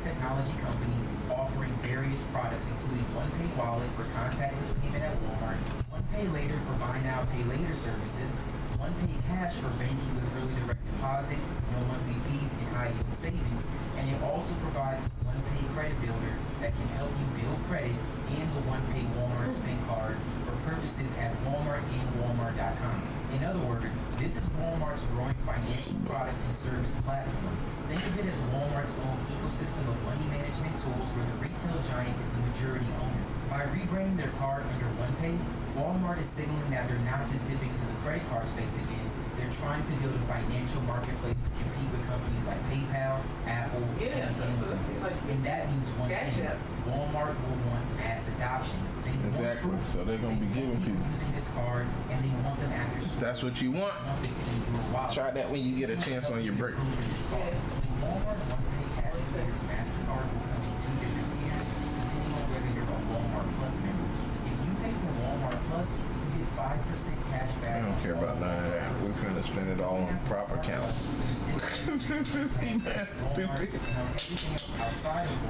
technology company offering various products including OnePay Wallet for contactless payment at Walmart, OnePay Later for buy now, pay later services, OnePay Cash for banking with early direct deposit, no monthly fees, and high yield savings, and it also provides OnePay Credit Builder that can help you build credit and the OnePay Walmart Spend Card for purchases at Walmart and Walmart.com. In other words, this is Walmart's growing financial product and service platform. Think of it as Walmart's own ecosystem of money management tools where the retail giant is the majority owner. By rebranding their card under OnePay, Walmart is signaling that they're not just dipping into the credit card space again, they're trying to build a financial marketplace to compete with companies like PayPal, Apple, and Amazon. And that means one thing, Walmart will want mass adoption. Exactly, so they're going to be giving people using this card, and they want them at their store. That's what you want. Try that when you get a chance on your break. The Walmart OnePay Cash Players MasterCard will come in 2 different tiers, depending on whether you're a Walmart Plus member. If you pay for Walmart Plus, you get 5% cash back. I don't care about none of that. We're finna spend it all on proper accounts. Stupid.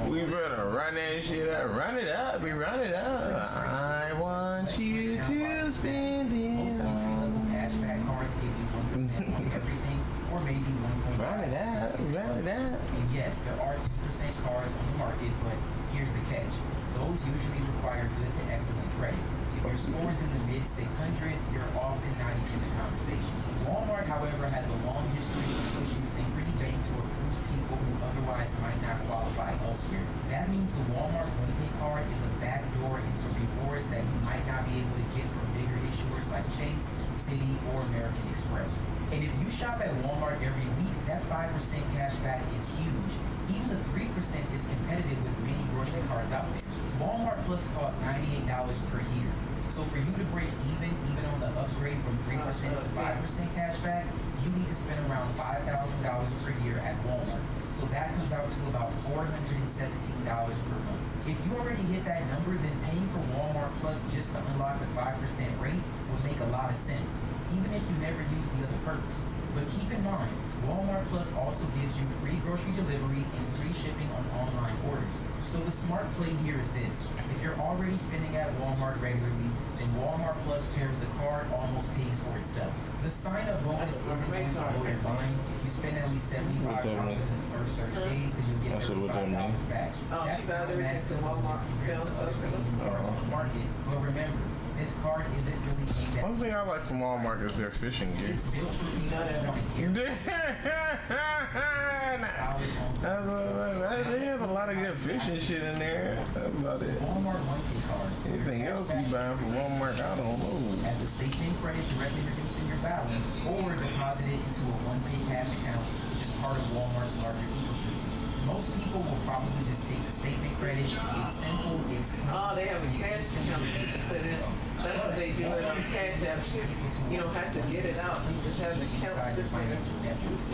We better run that shit up. Run it up. We run it up. I want you to spend it. Most entry-level cashback cards give you 1% on everything, or maybe 1.5%. Run it up. Run it up. And yes, there are 2% cards on the market, but here's the catch. Those usually require good to excellent credit. If your score is in the mid-600s, you're often not even in the conversation. Walmart, however, has a long history of pushing Synchrony Bank to approve people who otherwise might not qualify elsewhere. That means the Walmart OnePay card is a backdoor into rewards that you might not be able to get from bigger issuers like Chase, Citi, or American Express. And if you shop at Walmart every week, that 5% cash back is huge. Even the 3% is competitive with many grocery cards out there. Walmart Plus costs $98 per year. So for you to break even on the upgrade from 3% to 5% cash back, you need to spend around $5,000 per year at Walmart. So that comes out to about $417 per month. If you already hit that number, then paying for Walmart Plus just to unlock the 5% rate would make a lot of sense, even if you never use the other perks. But keep in mind, Walmart Plus also gives you free grocery delivery and free shipping on online orders. So the smart play here is this. If you're already spending at Walmart regularly, then Walmart Plus paired with the card almost pays for itself. The sign-up bonus isn't going to blow your mind. If you spend at least $75 in the first 30 days, then you'll get $35 back. That's not a massive bonus compared to other premium cards on the market. But remember, this card isn't really aimed at... One thing I like from Walmart is their fishing gear. It's built for people that want to gear. They have a lot of good fishing shit in there. That's about it. Walmart OnePay card. Anything else you buying from Walmart, I don't know. As a statement credit directly reducing your balance, or deposit it into a OnePay cash account, which is part of Walmart's larger ecosystem. Most people will probably just take the statement credit. It's simple. It's they have a cash account. You just put it in. That's what they do it on Cash App. You don't have to get it out. You just have the account.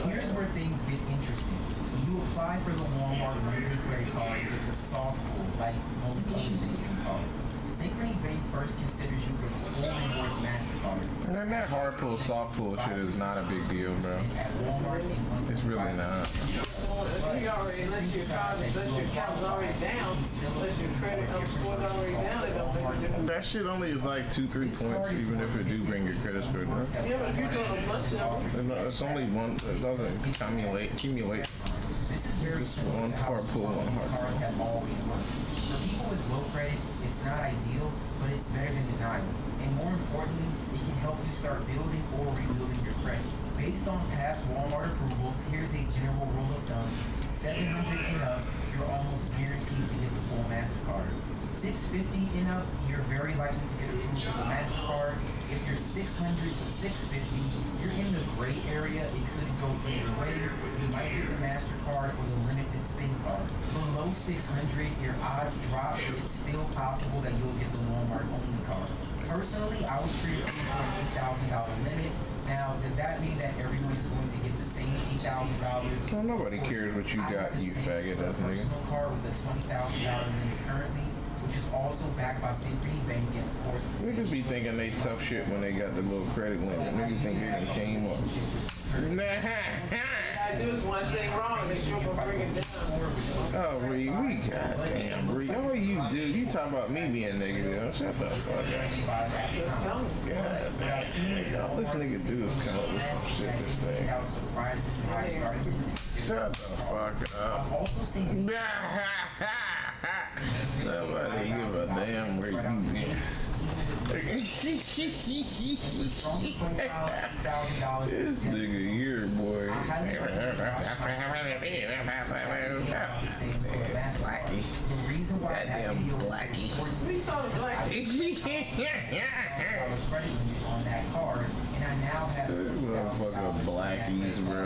Here's where things get interesting. When you apply for the Walmart OnePay credit card, it's a soft pull, like most other Synchrony cards. Synchrony Bank first considers you for the full rewards MasterCard. And that hard pull, soft pull shit is not a big deal, bro. It's really not. Unless your account's already down, unless your credit score's already down, it don't make a difference. That shit only is like 2-3 points, even if it do bring your credit score down. Yeah, but if you're doing a plus number, It's only one. It doesn't accumulate. This is very similar to how cards have always worked. For people with low credit, it's not ideal, but it's better than denial. And more importantly, it can help you start building or rebuilding your credit. Based on past Walmart approvals, here's a general rule of thumb. 700 and up, you're almost guaranteed to get the full MasterCard. 650 and up, you're very likely to get approved for the MasterCard. If you're 600 to 650, you're in the gray area. It could go either way. You might get the MasterCard or the limited spend card. Below 600, your odds drop, but it's still possible that you'll get the Walmart only card. Personally, I was pre-approved for an $8,000 limit. Now, does that mean that everyone is going to get the same $8,000? Well, nobody cares what you got, you faggot ass nigga. Personal card with a $20,000 limit currently, which is also backed by Synchrony Bank, and of course, niggas be thinking they tough shit when they got the little credit limit. Niggas think they done came up. I do is one thing wrong, and you're gonna bring it down. Oh, we goddamn, Bree. All you do, you talk about me being negative. Shut the fuck up. Goddamn. All this nigga do is come up with some shit this thing. Shut the fuck up. Nobody give a damn where you been. This nigga here, boy. Blackie. Goddamn Blackie. This motherfucker Blackies, bro.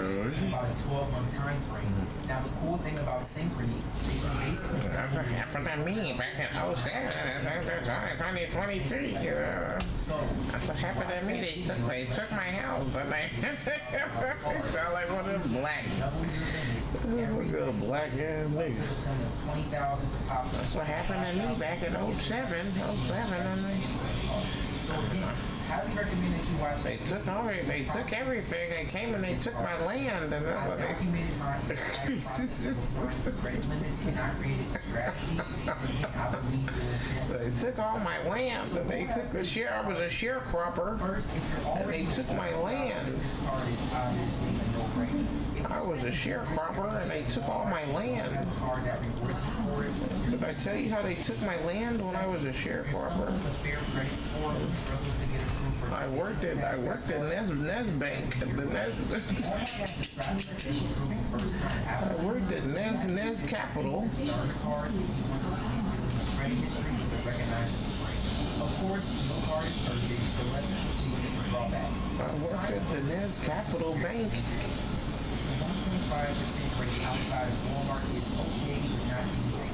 About a 12-month time frame. Now the cool thing about Synchrony, they can basically That's what happened to me back in 07, 2023. That's what happened to me. They took my house and they sound like one of them black. Look at a black ass nigga. That's what happened to me back in 07. So again, highly recommend that you watch. They took everything. They came and they took my land and that's what they documented my credit limits and I created a strategy. Again, I believe that They took all my land and they took the share. I was a sharecropper first, if you're and already they took my land. this card is obviously a no-brainer. I was a sharecropper and they took all my land. Card that rewards you for it. Did I tell you how they took my land when I was a sharecropper? The fair credit score who struggles to get approved for I worked at Nest Bank. I worked at Nest Capital. Of course, no card is perfect, so let's look at the drawbacks. I worked at the Nest Capital Bank. 1.5% rate outside of Walmart is okay, but not usual.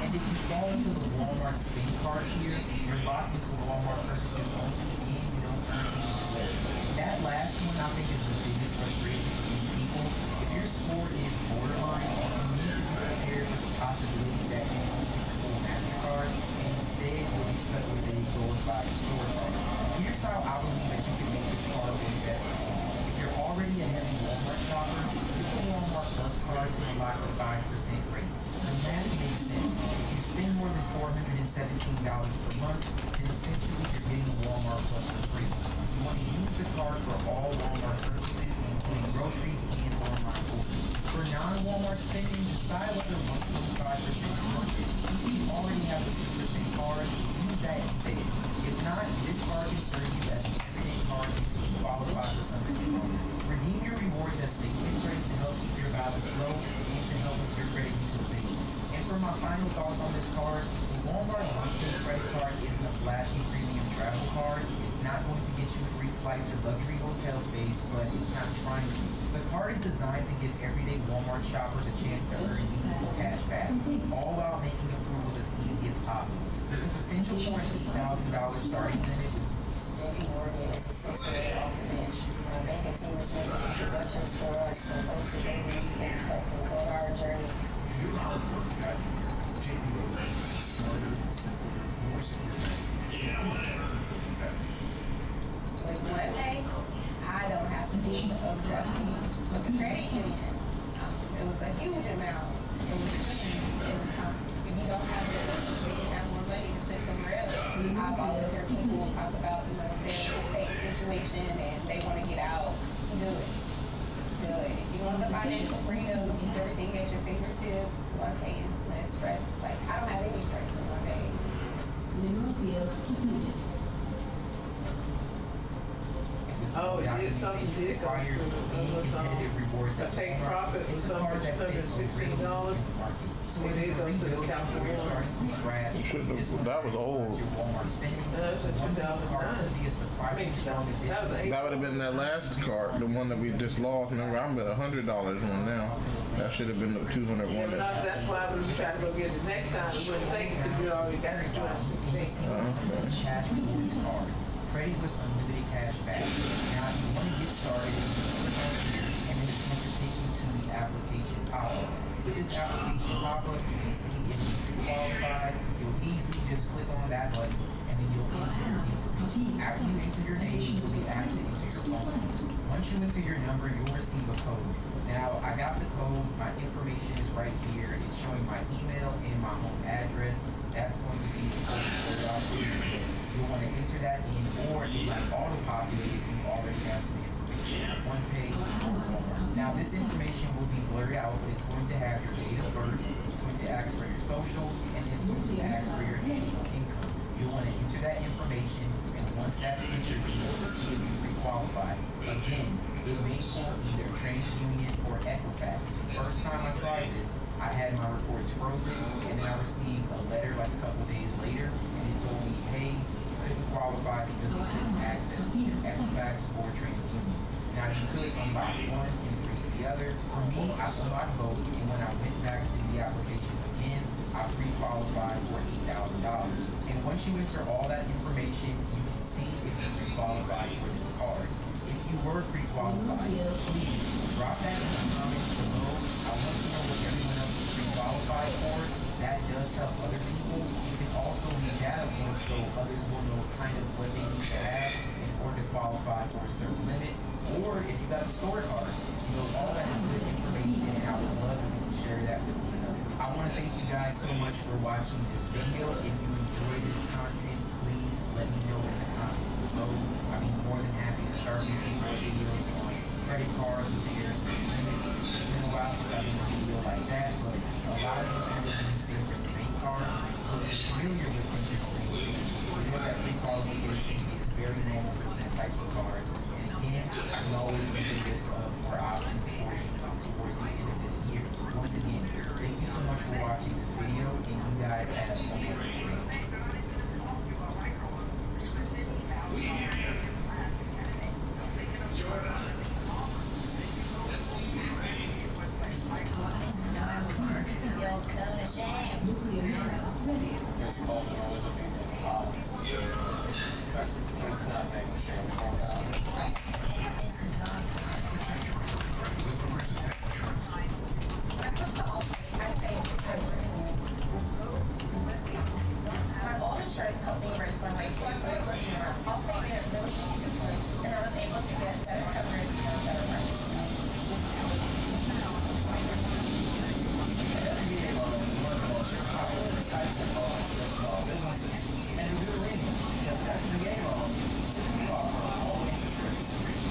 And if you fall into the Walmart spin card tier, you're locked into Walmart purchases only and you don't earn any rewards. That last one I think is the biggest frustration for many people. If your score is borderline, you need to be prepared for the possibility that you won't get the full MasterCard and instead you'll be stuck with a glorified store card. Here's how I believe that you can make this card work best for you. If you're already a heavy Walmart shopper, get the Walmart Plus card to unlock the 5% rate. The math makes sense. If you spend more than $417 per month, then essentially you're getting Walmart Plus for free. You want to use the card for all Walmart purchases, including groceries and online orders. For non-Walmart spending, decide whether 1.5% is worth it. If you already have a 2% card, use that instead. If not, this card can serve you as an everyday card until you qualify for something stronger. Redeem your rewards as statement credit to help keep your balance low and to help with your credit utilization. And for my final thoughts on this card, the Walmart One-Pay credit card isn't a flashy premium travel card. It's not going to get you free flights or luxury hotel stays, but it's not trying to. The card is designed to give everyday Walmart shoppers a chance to earn meaningful cash back, all while making approvals as easy as possible. With the potential for a $8,000 starting limit, JP Morgan is a 6-8 off the bench. My banking team is making introductions for us and folks that they need can help with our journey. Your hard work got here. JP Morgan is a smarter, simpler, more secure bank. So you can keep better. With WANA, I don't have to deal with overdraft fees. With the credit union, it was a huge amount. It was fees every time. If you don't have the fees, they can have more money to put somewhere else. I've always heard people talk about, their fake situation and they want to get out. Do it. Do it. If you want the financial freedom, everything at your fingertips, one pay is less stress. Like, I don't have any stress in one pay. Oh, it did something did go through. competitive rewards To at take Walmart. profit It's from a card that fits a $116 real need in the market. So It if did you're go to the rebuilding capital or you're one. starting from scratch, just That was old. your Walmart spending. That's a One card 2009. could be a surprisingly strong That was addition. That would have been that last card, the one that we just lost. Remember, I'm at $100 one now. That should have been the 200 Yeah, one. but that's why when we try to go get it next time, we wouldn't take it because you already got the 260. Cash rewards card. Credit with unlimited cash back. Now, if you want to get started, you can click on here, and then it's going to take you to the application pop-up. With this application pop-up, you can see if you qualify. You'll easily just click on that button, and then you'll enter your information. After you enter your name, you'll be asked to enter your phone number. Once you enter your number, you'll receive a code. Now, I got the code. My information is right here. It's showing showing my email and my home address. That's going to be the first option. You'll want to enter that in, or it might auto-populate if you already have some information on one page. Now, this information will be blurred out, but it's going to have your date of birth, it's going to ask for your social, and it's going to ask for your annual income. You'll want to enter that information, and once that's entered, you will see if you pre-qualify. Again, it may pull either TransUnion or Equifax. The first time I tried this, I had my reports frozen, and then I received a letter like a couple days later, and it told me, hey, you couldn't qualify because we couldn't access either Equifax or TransUnion. Now, you could unlock one and freeze the other. For me, I unlocked both, and when I went back to do the application again, I pre-qualified for $8,000. And once you enter all that information, you can see if you pre-qualify for this card. If you were pre-qualified, please drop that in the comments below. I want to know what everyone else is pre-qualified for. That does help other people. You can also leave data points so others will know kind of what they need to have in order to qualify for a certain limit. Or if you got the store card, you know, all that is good information, and I would love if you can share that with one another. I want to thank you guys so much for watching this video. If you enjoy this content, please let me know in the comments below. I'd be more than happy to start making more videos on credit cards with guaranteed limits. It's been a while since I've done a video like that, but a lot of you have been saving bank cards, so if you're familiar with something like that, you know that pre-qualification is very normal for these types of cards. And again, I can always make a list of more options for you towards the end of this year. Once again, thank you so much for watching this video, and you guys have a wonderful day. It's called the rules of these in college. That's not making shame for now. My old insurance company raised my rate, so I started looking around. Also made it really easy to switch, and I was able to get better coverage and a better price. SBA loan is one of the most popular types of loans for small businesses, and a good reason, because SBA loans typically offer low interest rates,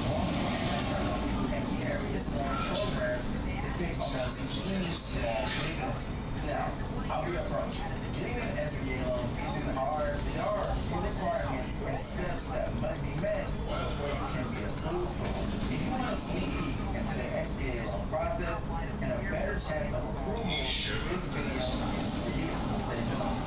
long payment terms, and various loan programs to fit almost any small business. Now, I'll be upfront. Getting an SBA loan isn't hard. There are requirements and steps that must be met before you can be approved for one. If you want a sneak peek into the SBA loan process and a better chance of approval, this video is for you. Stay tuned.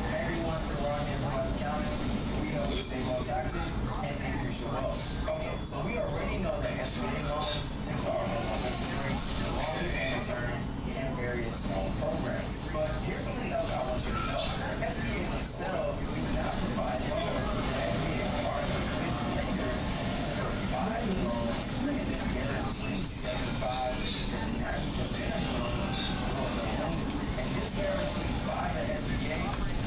Hey everyone, Karan here from accounting. We help you save on taxes and increase your wealth. Okay, so we already know that SBA loans tend to offer low interest rates, longer payment terms, and various loan programs. But here's something else I want you to know. SBA themselves do not provide loans. The SBA partners with lenders to provide the loans and then guarantee 75 to 90% of the loan for the lender. And this guarantee by the SBA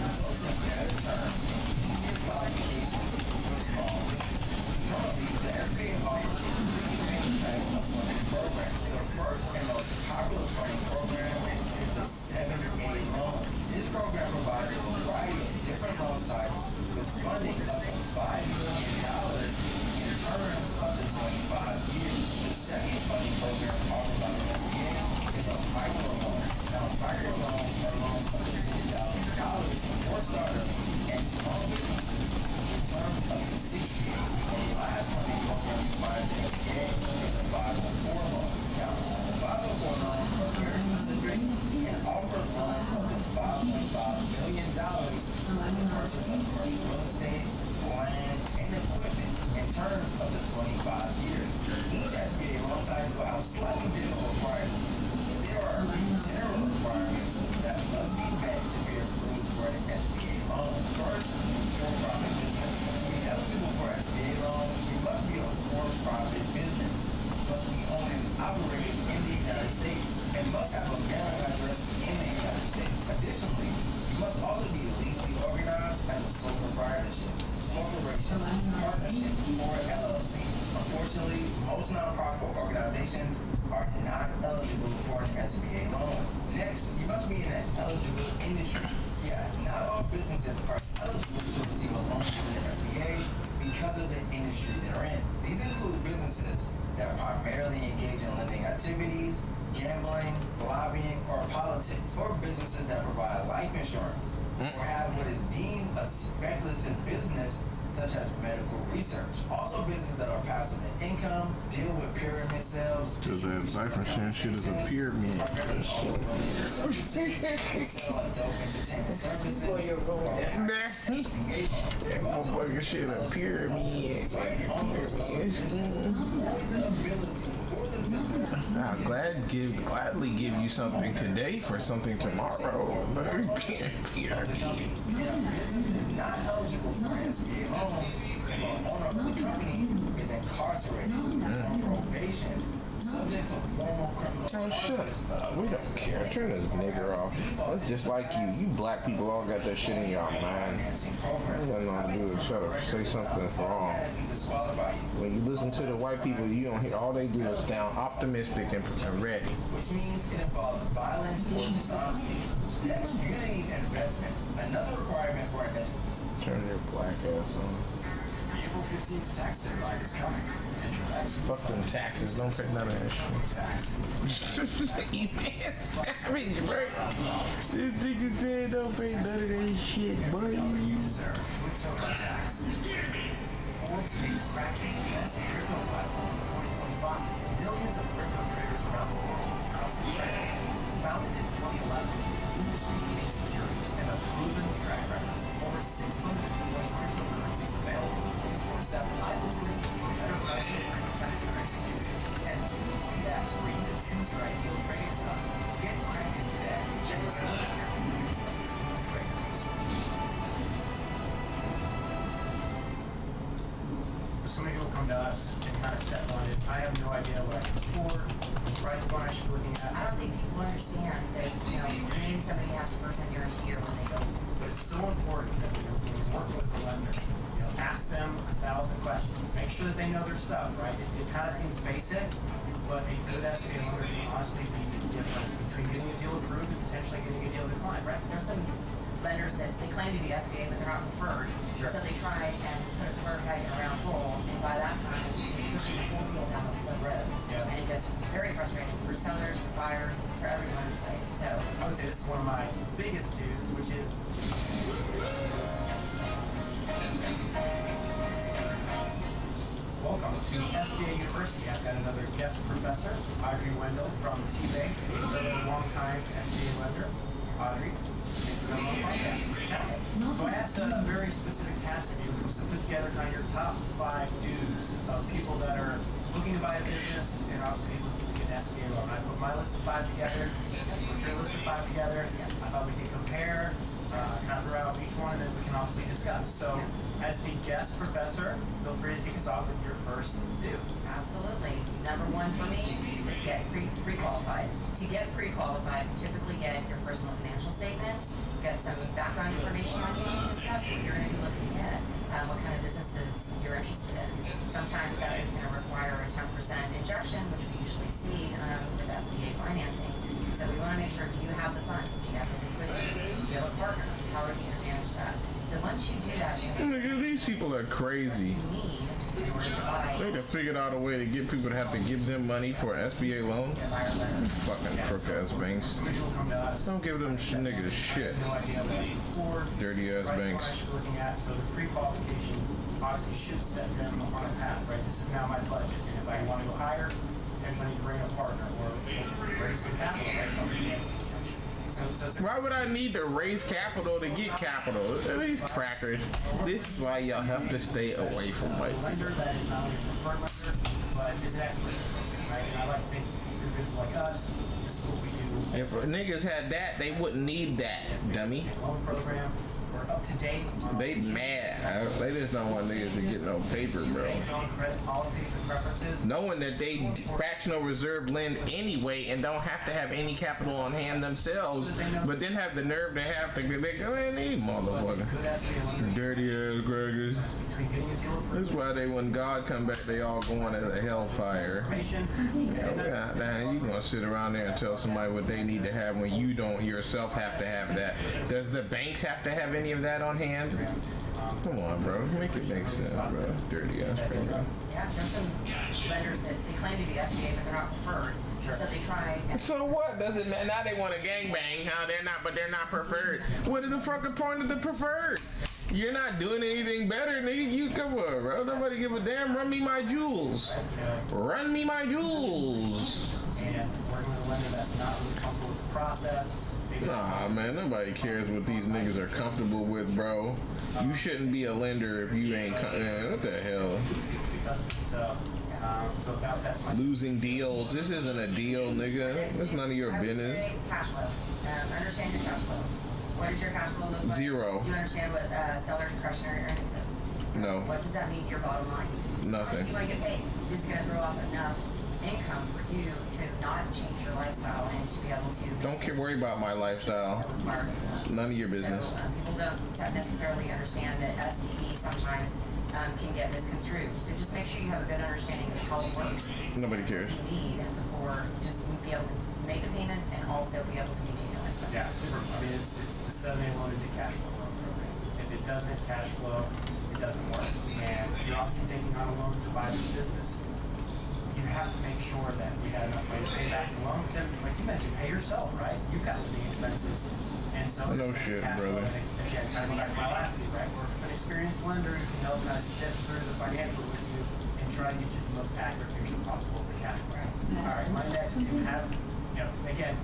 results in better terms and easier qualifications for small businesses. Currently, the SBA offers three main types of funding programs. The first and most popular funding program is the 7A loan. This program provides a variety of different loan types with funding up to $5 million in terms up to 25 years. The second funding program offered by the SBA is a microloan. Now, microloans are loans up to $50,000 for startups and small businesses in terms up to 6 years. The last funding program provided the SBA is a 504 loan. Now, 504 loans are very specific and offer loans up to $5.5 million for the purchase of commercial real estate, land, and equipment in terms up to 25 years. Each SBA loan type will have slightly different requirements. There are general requirements that must be met to be approved for an SBA loan. First, for-profit business. To be eligible for SBA loan, you must be a for-profit business, must be owned and operated in the United States, and must have a mailing address in the United States. Additionally, you must also be legally organized as a sole proprietorship, corporation, partnership, or LLC. Unfortunately, most nonprofit organizations are not eligible for an SBA loan. Next, you must be in an eligible industry. Yeah, not all businesses are eligible to receive a loan from the SBA because of the industry they're in. These include businesses that primarily engage in lending activities, gambling, lobbying, or politics, or businesses that provide life insurance, or have what is deemed a speculative business, such as medical research. Also businesses that are passive in income, deal with pyramid sales. Because that life insurance shit is a pyramid. Sell adult entertainment services. That motherfucker shit a pyramid. I'll gladly give you something today for something tomorrow. But And a business is not eligible for an SBA loan if the owner of the company is incarcerated on probation, subject to formal criminal charges. We don't care. Turn this nigger off. That's just like you. You black people all got that shit in your mind. Financing program. You got nothing to do with shut up. Say something wrong. Automatically disqualify you, When you listen to the white people, you don't hear all they do is sound optimistic and ready. which means it involves violence or dishonesty. Next, you're gonna need investment. Another requirement for an SBA. Turn your black ass on. The April 15th tax deadline is coming, and your tax Fuck them taxes. Don't pay none of that shit. tax. You man, savage, bro. This nigga said don't pay none of that shit, boy. You deserve with token tax. Forbes made cracking the best crypto platform of 2025. Millions of crypto traders around the world trust Spec. Founded in 2011, industry-leading security and a proven track record. Over 620 cryptocurrencies available. 24/7 high liquidity, better prices, faster execution, and 2 free apps for you to choose your ideal trading style. Get cracking today and join your community of true traders. So many people come to us and kind of step on it. I have no idea what I can afford, price point I should be looking at. I don't think people understand that, paying somebody has to personally guarantee when they go. But it's so important that when you work with a lender, ask them 1,000 questions. Make sure that they know their stuff, right? It kind of seems basic, but a good SBA lender can honestly be the difference between getting a deal approved and potentially getting a deal declined, right? There's some lenders that they claim to be SBA, but they're not preferred. Sure. So they try and put a square peg in a round hole, and by that time, it's pushing the whole deal down the road. Yeah. And it gets very frustrating for sellers, for buyers, for everyone in place. So I would say this is one of my biggest dues, which is welcome to SBA University. I've got another guest professor, Audrey Wendell from T-Bank, a fellow longtime SBA lender. Audrey, thanks for coming on the podcast. So I asked a very specific task of you, which was to put together kind of your top 5 dues of people that are looking to buy a business and obviously looking to get an SBA loan. I put my list of 5 together, put your list of 5 together. I thought we could compare, kind of throw out each one, and then we can obviously discuss. So as the guest professor, feel free to kick us off with your first due. absolutely. Number 1 for me is get pre-qualified. To get pre-qualified, you typically get your personal financial statements, get some background information on you, and discuss what you're going to be looking at, what kind of businesses you're interested in. Sometimes that is going to require a 10% injection, which we usually see with SBA financing. So we want to make sure, do you have the funds? Do you have the liquidity? Do you have a partner? How are you going to manage that? So once you do that, you have Nigga, these people are crazy. you need in order to buy They done figured out a way to get people to have to give them money for an SBA loan. a buyer letter. Fucking crook ass banks. So many people come to us. Don't give them niggas shit. No idea what they can afford. Dirty ass price point I banks. should be looking at. So the pre-qualification obviously should set them on a path, right? This is now my budget, and if I want to go higher, potentially I need to bring in a partner or raise some capital, right? Help me get injection. So it's a Why would I need to raise capital to get capital? These crackers. This is why y'all have to stay away from white people. lender that is not only a preferred lender, but is an expert, right? And I like to think individuals like us, this is what we do. If niggas had that, they wouldn't need that, dummy. Loan program, we're we're up to date. They mad. They just don't want niggas to get no paper, bro. Bank's own credit policies and preferences. Knowing that they fractional reserve lend anyway and don't have to have any capital on hand themselves, but then have the nerve to have to they go in these motherfucker. Good SBA lender. Dirty ass crackers. Between getting a deal approved. That's why when God come back, they all going as a hellfire. Information. God damn, you gonna sit around there and tell somebody what they need to have when you don't yourself have to have that. Does the banks have to have any of that on hand? Come on, bro. Make it make sense, bro. Dirty ass cracker. Yeah, there's some lenders that they claim to be SBA, but they're not preferred. So they try and So what? Does it matter? Now they want a gangbang, huh? They're not, but they're not preferred. What is the fucking point of the preferred? You're not doing anything better, nigga. You come on, bro. Nobody give a damn. Run me my jewels. Run me my jewels. And working with a lender that's not really comfortable with the process. Nah, man. Nobody cares what these niggas are comfortable with, bro. You shouldn't be a lender if you ain't. Man, what the hell? So that's my Losing deals. This isn't a deal, nigga. That's none of your I would business. say it's cash flow. Understand your cash flow. What does your cash flow look like? Zero. Do you understand what seller discretionary earnings is? No. What does that mean to your bottom line? Nothing. You want to get paid. This is going to throw off enough income for you to not change your lifestyle and to be able to. Don't worry about my lifestyle. None of your business. So, people don't necessarily understand that STE sometimes can get misconstrued. So just make sure you have a good understanding of how it works. Nobody cares. You need before just be able to make the payments and also be able to maintain your lifestyle. Yeah, super. I mean, it's the 7A loan is a cash flow loan program. If it doesn't cash flow, it doesn't work. And you're obviously taking on a loan to buy this business. You have to make sure that we have enough money to pay back the loan. But then, like you mentioned, pay yourself, right? You've got living expenses. And so No it's shit, cash brother. flow. And again, kind of go back to my last thing, right? We're an experienced lender who can help kind of sift through the financials with you and try to get you the most accurate picture possible of the cash flow. All right, my next, you have, again,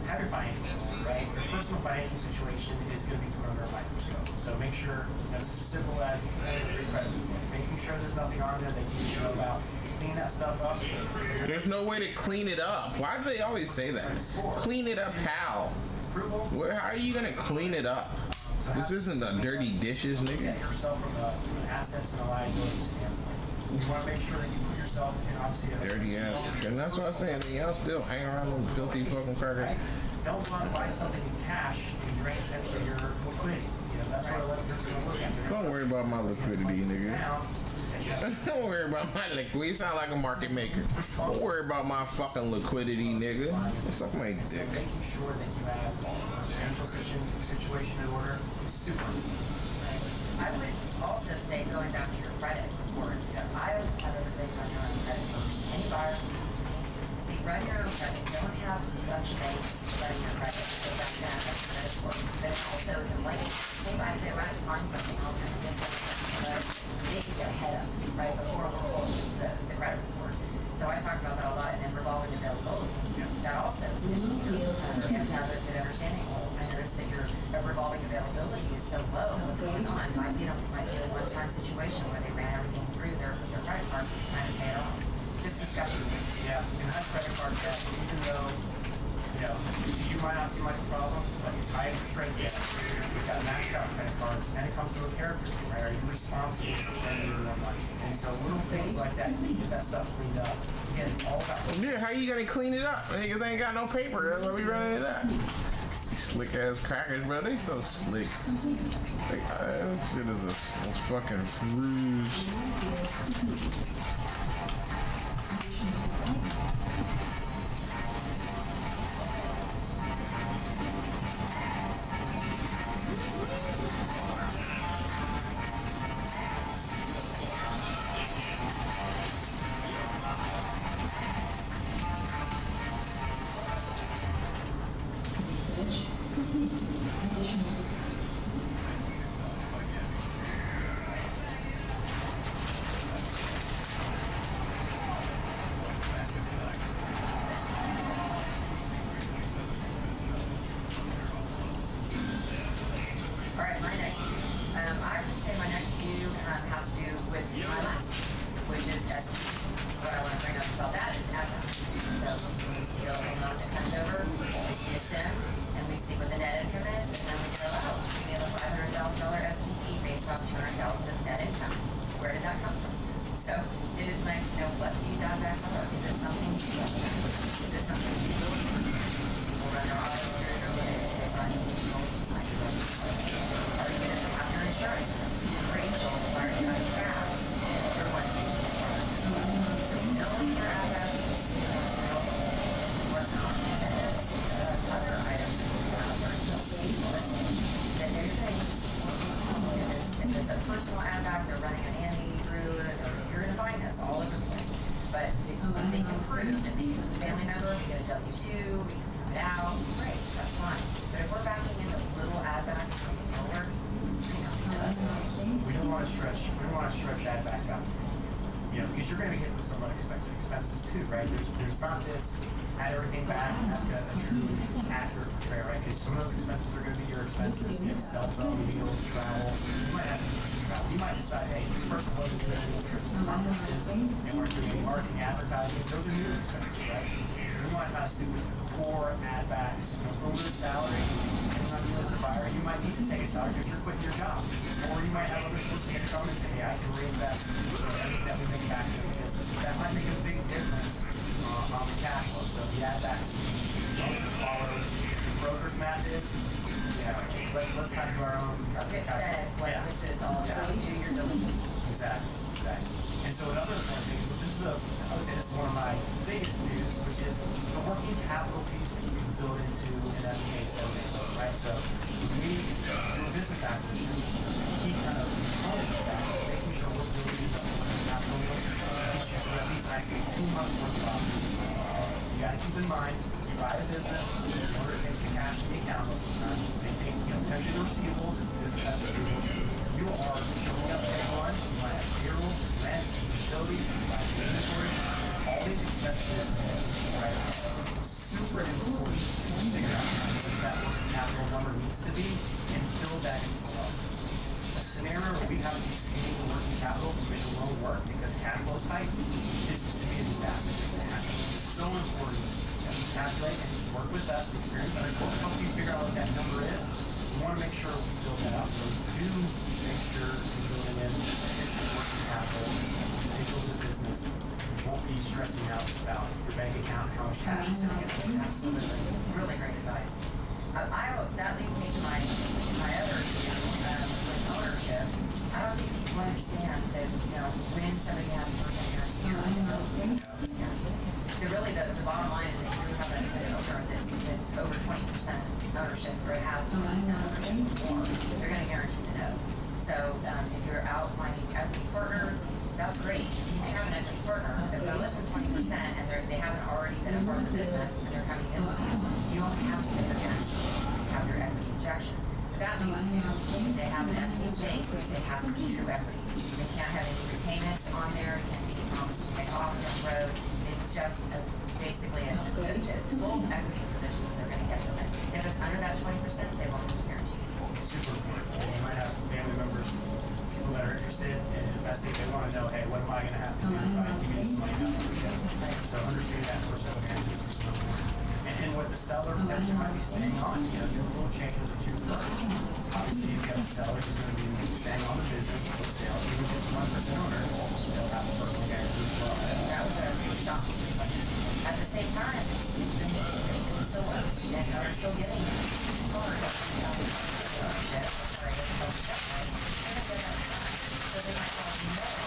have your financials in order, right? Your personal financial situation is going to be put under a microscope. So make sure, it's as simple as free credit report, making sure there's nothing on there that you need to know about. Clean that stuff up. There's no way to clean it up. Why do they always say that? Clean it up how? Approval. How are you gonna clean it up? This isn't a dirty dishes, nigga. Get yourself from an assets and a liability standpoint. You want to make sure that you put yourself in obviously a Dirty ass. And that's what I'm saying. Y'all still hang around them filthy fucking crackers. Right? Don't want to buy something in cash and drain potentially your liquidity. That's what a lender's going to look at. Don't worry about my liquidity, nigga. Down. Don't worry about my liquidity. You sound like a market maker. Don't worry about my fucking liquidity, nigga. Suck my So dick. making sure that you have your financial situation in order is super. I would also say, going back to your credit report, I always have everybody run their own credit first. Any buyers who come to me, I say run your own credit. Don't have a bunch of banks running your credit because that's going to affect your credit score. But it also isn't like, say buyers say, right, find something, I'll kind of get something, but they can get ahead of, right, before we'll pull the credit report. So I talk about that a lot, and then revolving availability. That also is good. You have to have a good understanding. I noticed that your revolving availability is so low. What's going on? Might be a one-time situation where they ran everything through their credit card and kind of pay it off. Just discussion points. Yeah, and that credit card debt, even though, to you might not seem like a problem, but it's high interest rate debt. We've got maxed out credit cards, and it comes to a character thing, right? Are you responsible for spending your money? And so little things like that, you get that stuff cleaned up. Again, it's all about Yeah, how you gonna clean it up? Niggas ain't got no paper. That's why we running it up. Slick ass crackers, bro. They so slick. Like, this shit is a fucking ruse. $100,000 SDP based off $200,000 of net income. Where did that come from? So it is nice to know what these add backs are. Is it something you recommend? Is it something you will do? People run their eyes through their way. They run digital. Like, are you going to have your insurance? Great, they'll require you to have a cab. You're going to be insured as well. So knowing your add backs and seeing what's real, what's not. And then there's other items that you have where you'll see listing that you're going to need to support. If it's a personal add back, they're running an Andy through, you're going to find this all over the place. But if they can prove that maybe it was a family member, we get a W-2, we can prove it out, great, that's fine. But if we're backing into little add backs to make it deal work, that's not. We don't want to stretch add backs out. You know, because you're going to be hit with some unexpected expenses too, right? There's not this add everything back, and that's a true accurate portrayal, right? Because some of those expenses are going to be your expenses, you know, cell phone, meals, travel. You might have to do some travel. You might decide, hey, this person wasn't doing any trips to conferences, and we're doing marketing, advertising. Those are new expenses, right? So you want to kind of stick with the core add backs. You know, owner's salary, depending on you as the buyer, you might need to take a salary because you're quitting your job. Or you might have other sources of income and say, hey, I can reinvest everything that we make back into the business. That might make a big difference on the cash flow. So the add backs, don't just follow the broker's methods. Yeah, let's kind of do our own. Get fed what this is all about. Do your diligence. Exactly. And so another important thing, I would say this is one of my biggest views, which is the working capital piece that you can build into an SBA 7 right? So we do a business acquisition. The key kind of component to that is making sure we're building the working capital to get you through at least, I say, 2 months worth of operations. You got to keep in mind, you buy a business, the owner takes the cash to the account most of the time. They take, potentially the receivables, and the business has receivables. You are showing up day one, you might have payroll, rent, utilities, you might have inventory, all these expenses, right? Super important to figure out what that working capital number needs to be and build that into the loan. A scenario where we have to scaling the working capital to make the loan work because cash flow is tight is to be a disaster. It's so important to calculate and work with us, the experience others will help you figure out what that number is. We want to make sure we build that out. So do make sure you're building in sufficient working capital to take over the business. You won't be stressing out about your bank account and how much cash is sitting in it. Absolutely. Really great advice. That leads me to my other view with ownership. I don't think people understand that, when somebody has a person guarantee. So really the bottom line is that if you have an owner that's over 20% ownership or has 20% ownership or more, they're going to guarantee the note. So if you're out finding equity partners, that's great. You can have an equity partner. If they're less than 20% and they haven't already been a part of the business and they're coming in with you, you don't have to get their guarantee. You just have your equity injection. But that means too, if they have an equity stake, it has to be true equity. They can't have any repayment on there. It can't be promised to pay off down the road. It's just basically a full equity position that they're going to get with it. If it's under that 20%, they won't have to guarantee. Super important. You might have some family members, people that are interested in investing. They want to know, hey, what am I going to have to do if I give you this money out for shit? So understanding that personal guarantee is super important. And what the seller potentially might be staying on, do a little change of the two first. Obviously, if you have a seller who's going to be staying on the business with sale, even if it's 1% owner, they'll have a personal guarantee as well. That was a shock to me. At the same time, it still works, and they're still getting it. So they might want to know that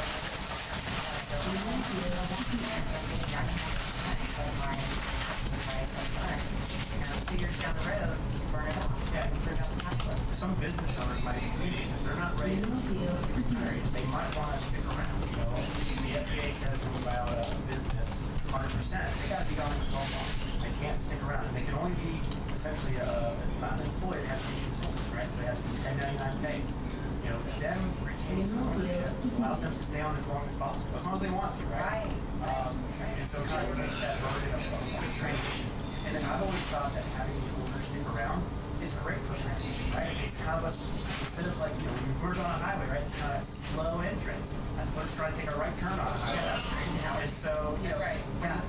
2 years down the road, you can burn it off. Yeah. Burn out the cash flow. Some business owners might be communicating that they're not ready to retire. They might want to stick around. The SBA says when you buy out a business 100%, they got to be gone in 12 months. They can't stick around. And they can only be essentially not employed, they have to be consumers, right? So they have to be 1099 pay. Them retaining some ownership allows them to stay on as long as possible, as long as they want to, right? And so it kind of takes that burden of a quick transition. And then I've always thought that having the owner stick around is great for transition, right? It's kind of instead of when you merge on a highway, right? It's kind of a slow entrance as opposed to trying to take a right turn on a highway. Yeah, that's great. And so,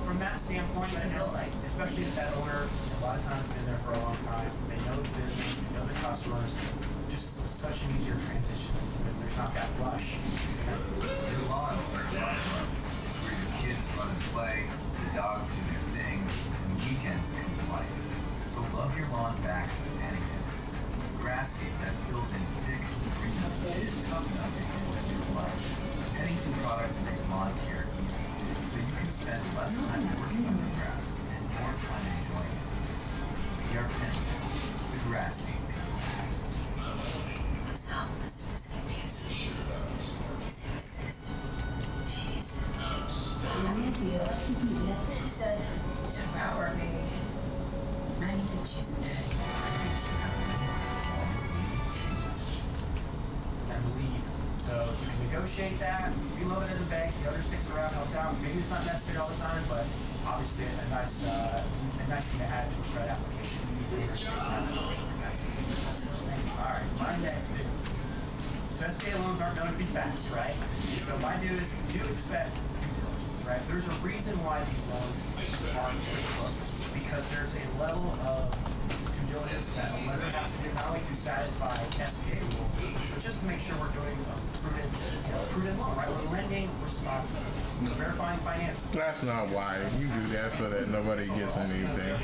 from that standpoint, especially if that owner, a lot of times been there for a long time, they know the business, they know the customers, just such an easier transition when there's not that rush. Your lawn sees a lot of love. It's where your kids run and play, the dogs do their thing, and the weekends come to life. So love your lawn back with Pennington. Grass seed that fills in thick, green, and is tough enough to handle your life. Pennington products make lawn care easy, so you can spend less time working on the grass and more time enjoying it. We are Pennington, the grass seed people. What's up with this mysterious? Is it a sister? She's... Nothing said devour me. I need to choose a daddy. And the lead. So if you can negotiate that, we love it as a bank. The other sticks around, helps out. Maybe it's not necessary all the time, but obviously a nice thing to add to a credit application. You need to understand that. All right, my next due. So SBA loans aren't known to be fast, right? So my due is do expect due diligence, right? There's a reason why these loans aren't quick close, because there's a level of due diligence that a lender has to do not only to satisfy SBA rules, but just to make sure we're doing a prudent loan, right? We're lending responsibly. We're verifying financials. That's not why you do that so that nobody gets anything.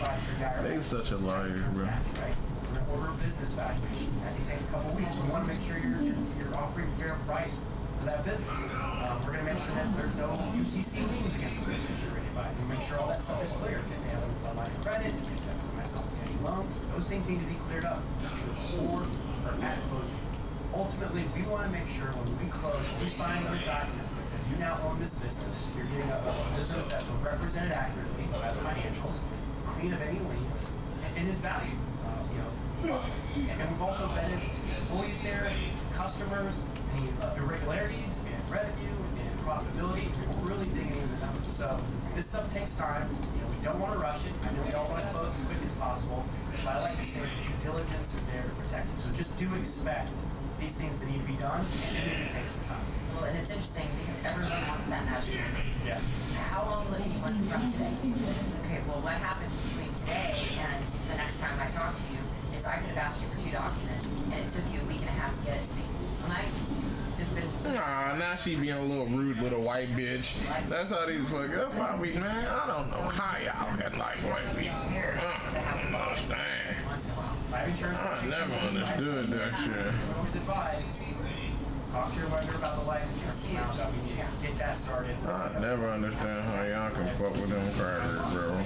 They such a liar, bro. Right? We're gonna order a business valuation. That can take a couple weeks. We want to make sure you're offering fair price for that business. We're gonna make sure that there's no UCC liens against the business you're rated by. We make sure all that stuff is clear. If they have a line of credit, if they have some outstanding loans, those things need to be cleared up before or at closing. Ultimately, we want to make sure when we close, when we sign those documents that says you now own this business, you're getting a business that's represented accurately by the financials, clean of any liens, and is valued. And we've also vetted employees there, customers, the irregularities and revenue and profitability. We're really digging into the numbers. So this stuff takes time. We don't want to rush it. I know we all want to close as quick as possible, but I like to say that due diligence is there to protect you. So just do expect these things that need to be done, and it may take some time. Well, and it's interesting because everyone wants that magic number. Yeah. How long will it be from today? Okay, well, what happens between today and the next time I talk to you is I could have asked you for 2 documents, and it took you a week and a half to get it to me. Well, now you've just been... Nah, now she being a little rude little white bitch. That's how these fuckers, that's why we, man, I don't know how y'all can like white people. Prepared to have to borrow Understand. once in a while. Life insurance I never understood that shit. I always advise, talk to your lender about the life insurance amount that we need to get that started. I never understand how y'all can fuck with them crackers, bro.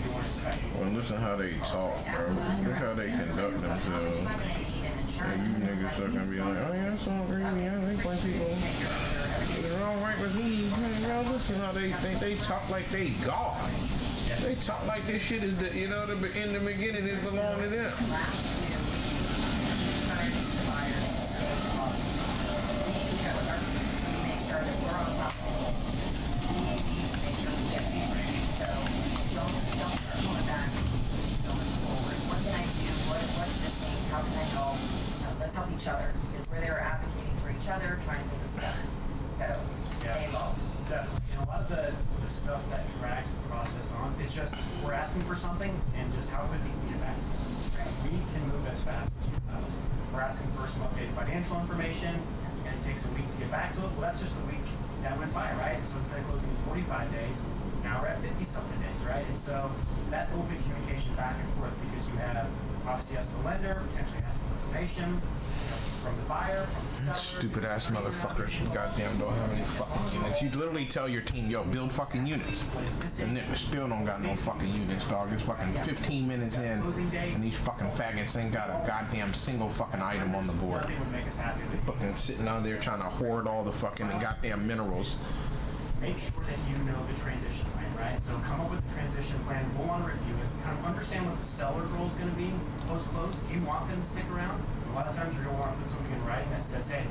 Well, listen how they talk, bro. Look how they conduct themselves. And you niggas are gonna be like, oh yeah, that's all great, yeah, they white people. They're all right with me. Bro, listen how they think. They talk like they God. They talk like this shit is the, in the beginning it belonged to them. How can I help? Let's help each other, because we're there advocating for each other, trying to get this done. So stay involved. Definitely. A lot of the stuff that drags the process on is just we're asking for something and just how quickly we get back to us. Right? We can move as fast as you us. We're asking for some updated financial information, and it takes a week to get back to us. Well, that's just a week that went by, right? So instead of closing in 45 days, now we're at 50-something days, right? And so that open communication back and forth, because you have obviously us, the lender, potentially asking information from the buyer, from the seller. Stupid ass motherfuckers. Goddamn don't have any fucking units. You literally tell your team, yo, build fucking units. And niggas still don't got no fucking units, dog. It's fucking 15 minutes in, and these fucking faggots ain't got a goddamn single fucking item on the board. Fucking sitting out there trying to hoard all the fucking goddamn minerals. Make sure that you know the transition plan, right? So come up with a transition plan. We'll want to review it. Kind of understand what the seller's role is going to be post-close. Do you want them to stick around? A lot of times you're going to want to put something in writing that says, hey,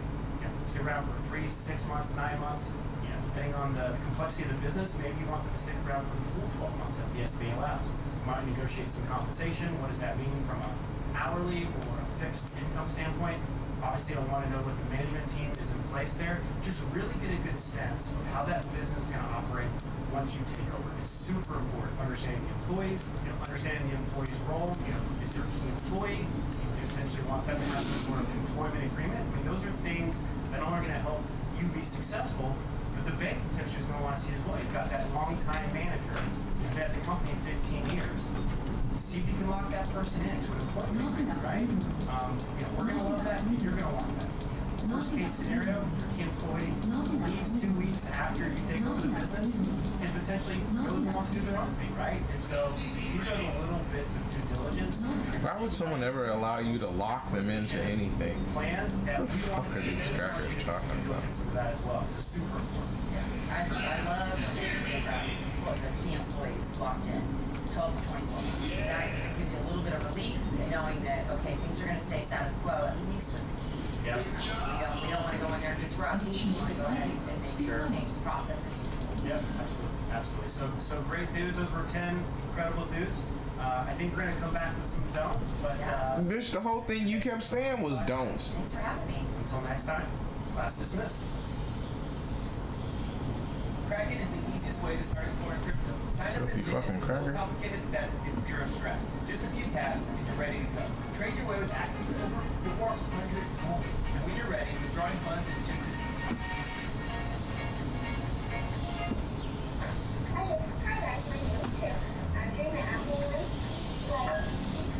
stick around for 3, 6 months, 9 months. Depending on the complexity of the business, maybe you want them to stick around for the full 12 months that the SBA allows. You might negotiate some compensation. What does that mean from an hourly or a fixed income standpoint? Obviously, I want to know what the management team is in place there. Just really get a good sense of how that business is going to operate once you take over. It's super important. Understanding the employees, understanding the employee's role. Is there a key employee? potentially want them to have some sort of employment agreement. I mean, those are things that not only are going to help you be successful, but the bank potentially is going to want to see as well. You've got that long-time manager who's been at the company 15 years. See if you can lock that person into an employment agreement, right? We're going to love that, and you're going to want that. Worst case scenario, your key employee leaves 2 weeks after you take over the business and potentially goes and wants to do their own thing, right? And so these are the little bits of due diligence. Why would someone ever allow you to lock them into anything? Plan that we want to see. These crackers talking about Of that as well. So super important. I love the key employees locked in 12 to 24 months. That gives you a little bit of relief knowing that, okay, things are going to stay status quo, at least with the key. Yes. We don't want to go in there and disrupt. We want to go ahead and make sure things process as usual. Yep, absolutely. So great dudes. Those were 10 incredible dudes. I think we're going to come back with some don'ts, but Bitch, the whole thing you kept saying was don'ts. Thanks for having me. until next time, class dismissed. Kraken is the easiest way to start exploring crypto. Sign up in minutes with no complicated steps and zero stress. Just a few tabs and you're ready to go. Trade your way with access to over 400 coins. And when you're ready, withdrawing funds is just as easy. Hi guys, my name is Sarah. I'm doing the Apple one.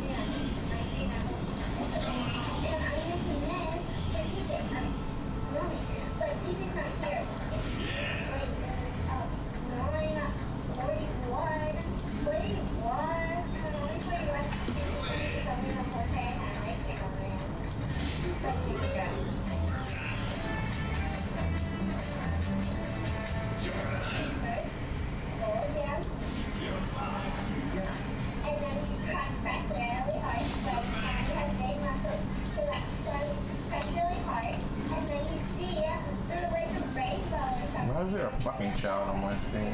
And I'm making this for TJ. But TJ's not here. Why is there a fucking child on my thing?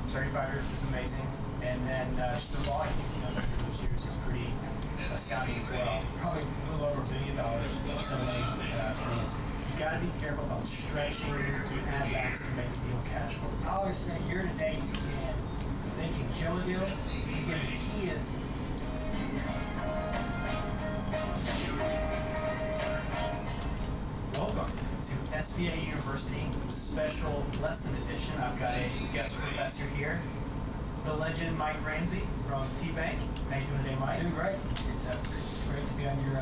35 years is amazing. And then just the volume those years is pretty astounding as well. Probably a little over $1 billion of 7A finance. You got to be careful about stretching the ad backs to make a deal cash flow. I always say year to date they can kill a deal. Again, the key is Welcome to SBA University Special Lesson Edition. I've got a guest professor here, the legend Mike Ramsey from T-Bank. How you doing today, Mike? doing great. It's great to be on your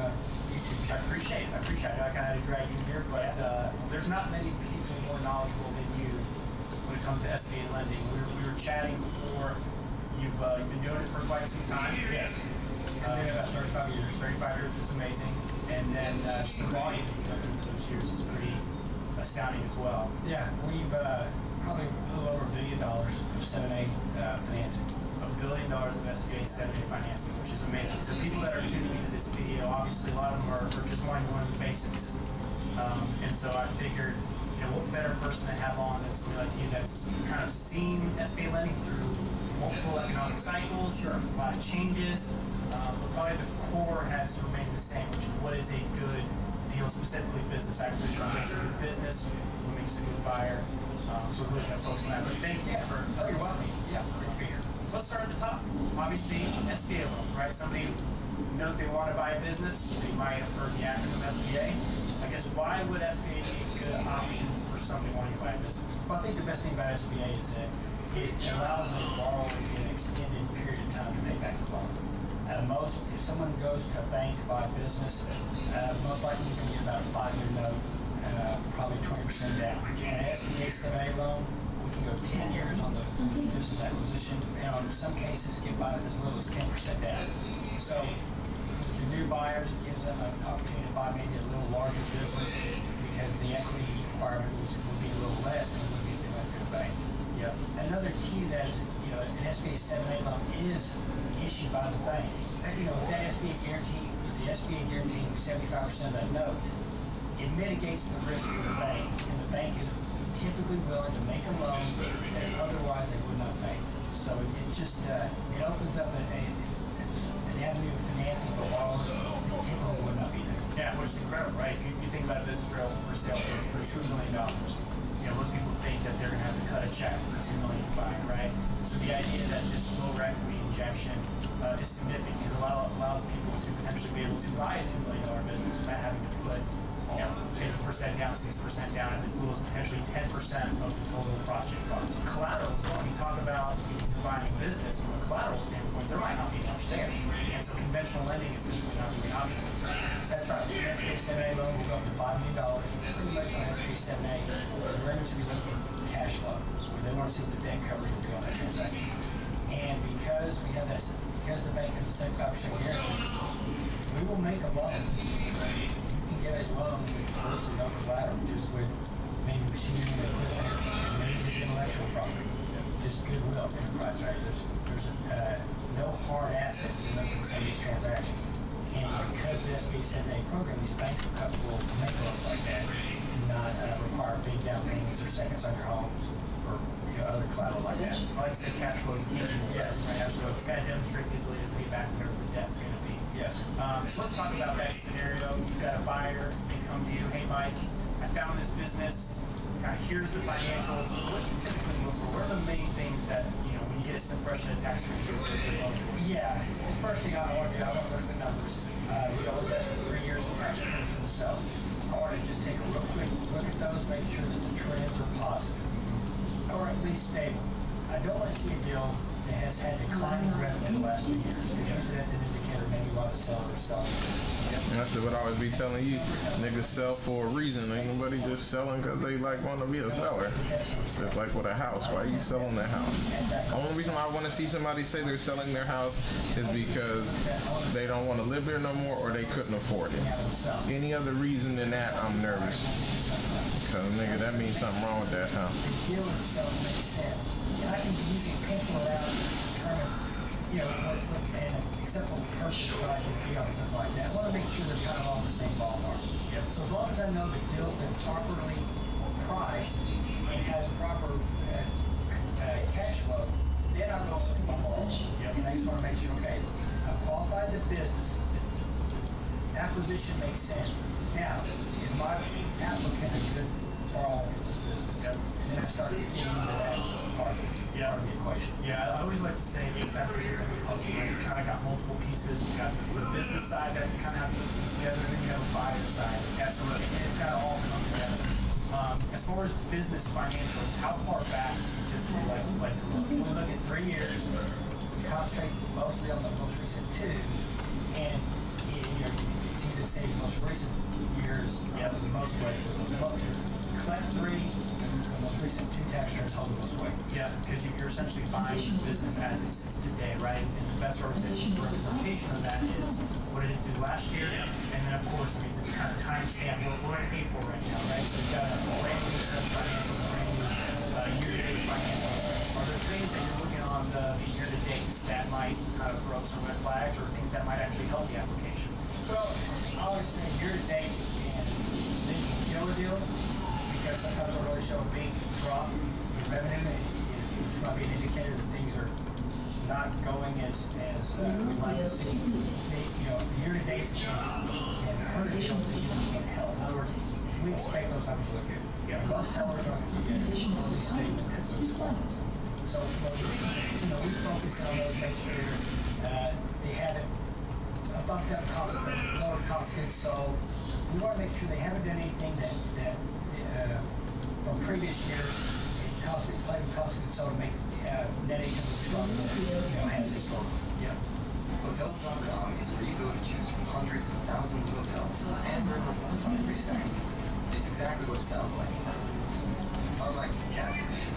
YouTube I channel. appreciate it. I kind of had to drag you here, but there's not many people more knowledgeable than you when it comes to SBA lending. We were chatting before. You've been doing it for quite some time. Yes. I've been about 35 years. 35 years is amazing. And then just the volume that you've done over those years is pretty astounding as well. Yeah, we've probably a little over $1 billion of 7A financing. $1 billion of SBA 7A financing, which is amazing. So people that are tuning into this video, obviously a lot of them are just wanting to learn the basics. And so I figured, what better person to have on than somebody like you that's kind of seen SBA lending through multiple economic cycles, a lot of changes, but probably the core has remained the same, which is what is a good deal, specifically business acquisition. What makes a good business, what makes a good buyer. So we're really going to focus on that. But thank you for You're welcome. Yeah, great to be here. Let's start at the top. Obviously, SBA loans, right? Somebody knows they want to buy a business. They might have heard the acronym SBA. I guess why would SBA be a good option for somebody wanting to buy a business? Well, I think the best thing about SBA is that it allows a borrower to get an extended period of time to pay back the loan. If someone goes to a bank to buy a business, most likely you can get about a 5-year note, probably 20% down. And an SBA 7A loan, we can go 10 years on the business acquisition, and on some cases get by with as little as 10% down. So with your new buyers, it gives them an opportunity to buy maybe a little larger business because the equity requirement will be a little less than it would be if they went to a bank. Yep. Another key to that is, an SBA 7A loan is issued by the bank. With that SBA guarantee, with the SBA guaranteeing 75% of that note, it mitigates the risk for the bank, and the bank is typically willing to make a loan that otherwise they would not make. So it opens up an avenue of financing for borrowers that typically would not be there. Yeah, which is incredible, right? If you think about a business for sale for $2 million, most people think that they're going to have to cut a check for $2 million to buy, right? So the idea that this lower equity injection is significant because it allows people to potentially be able to buy a $2 million business without having to put 50% down, 6% down, and as little as potentially 10% of the total project cost. Collateral as well. When you talk about combining business from a collateral standpoint, there might not be much there. And so conventional lending is typically not the option in these cases. That's right. The SBA 7A loan will go up to $5 million. Pretty much on SBA 7A, the lenders will be looking for cash flow, where they want to see what the debt coverage will be on that transaction. And because we have that, because the bank has a 75% guarantee, we will make a loan. You can get a loan with virtually no collateral, just with maybe machinery and equipment, maybe just intellectual property, just goodwill, enterprise value. There's no hard assets in some of these transactions. And because of the SBA 7A program, these banks will make loans like that and not require big down payments or seconds on your homes or other collateral like that. I like to say cash flow is key. Yes, right? Absolutely. It's got to demonstrate the ability to pay back whatever the debt's going to be. Yes. So let's talk about that scenario. You've got a buyer, they come to you, hey Mike, I found this business, kind of here's the financials. What do you typically look for? What are the main things that, when you get a fresh in a tax return, you're going towards? Yeah, the first thing I want to do, I want to look at the numbers. We always ask for 3 years of tax returns from the seller. I want to just take a real quick look at those, make sure that the trends are positive, or at least stable. I don't want to see a deal that has had declining revenue in the last 2 years, because usually that's an indicator maybe why the seller is selling the business. That's what I always be telling you. Niggas sell for a reason. Ain't nobody just selling because they want to be a seller. Just like with a house. Why are you selling that house? The only reason I want to see somebody say they're selling their house is because they don't want to live there no more or they couldn't afford it. Any other reason than that, I'm nervous. Because, nigga, that means something wrong with that house. The deal itself makes sense. And I can usually pencil it out and determine, what an acceptable purchase price would be on something like that. I want to make sure they're kind of all in the same ballpark. Yep. So as long as I know the deal's been properly priced and has proper cash flow, then I'll go look at my calls. Yep. And I just want to make sure, okay, I've qualified the business. The acquisition makes sense. Now, is my applicant a good borrower for this business? Yep. And then I start getting into that part of the equation. Yeah, I always like to say because that's the puzzle, right? You kind of got multiple pieces. You got the business side that you kind of have to piece together, and then you have a buyer side. Absolutely, and it's got to all come together. As far as business financials, how far back do you typically like to look? We look at 3 years. We concentrate mostly on the most recent 2, and it's easy to say the most recent years was the most weight. Collect 3, the most recent 2 tax returns hold the most weight. Yeah, because you're essentially buying the business as it sits today, right? And the best representation of that is what did it do last year, and then of course, the kind of timestamp. We're in April right now, right? So you've got a brand new set of financials, brand new year-to-date financials. Are there things that you're looking on the year-to-dates that might kind of throw some red flags, or things that might actually help the application? Well, I always say year-to-dates can kill a deal, because sometimes they'll really show a big drop in revenue, which might be an indicator that things are not going as we'd like to see. Year-to-dates can hurt a deal, but usually can't help. In other words, we expect those numbers to look good. Most sellers aren't going to get a quarterly statement that looks good. So we focus on those, make sure they haven't bumped up cost, lower cost goods sold. We want to make sure they haven't done anything that from previous years played with cost of goods sold to make net income look stronger than it has historically. Yeah. Hotels.com is where you go to choose from hundreds of thousands of hotels and their rewards on every stay. It's exactly what it sounds like. Unlike catfish,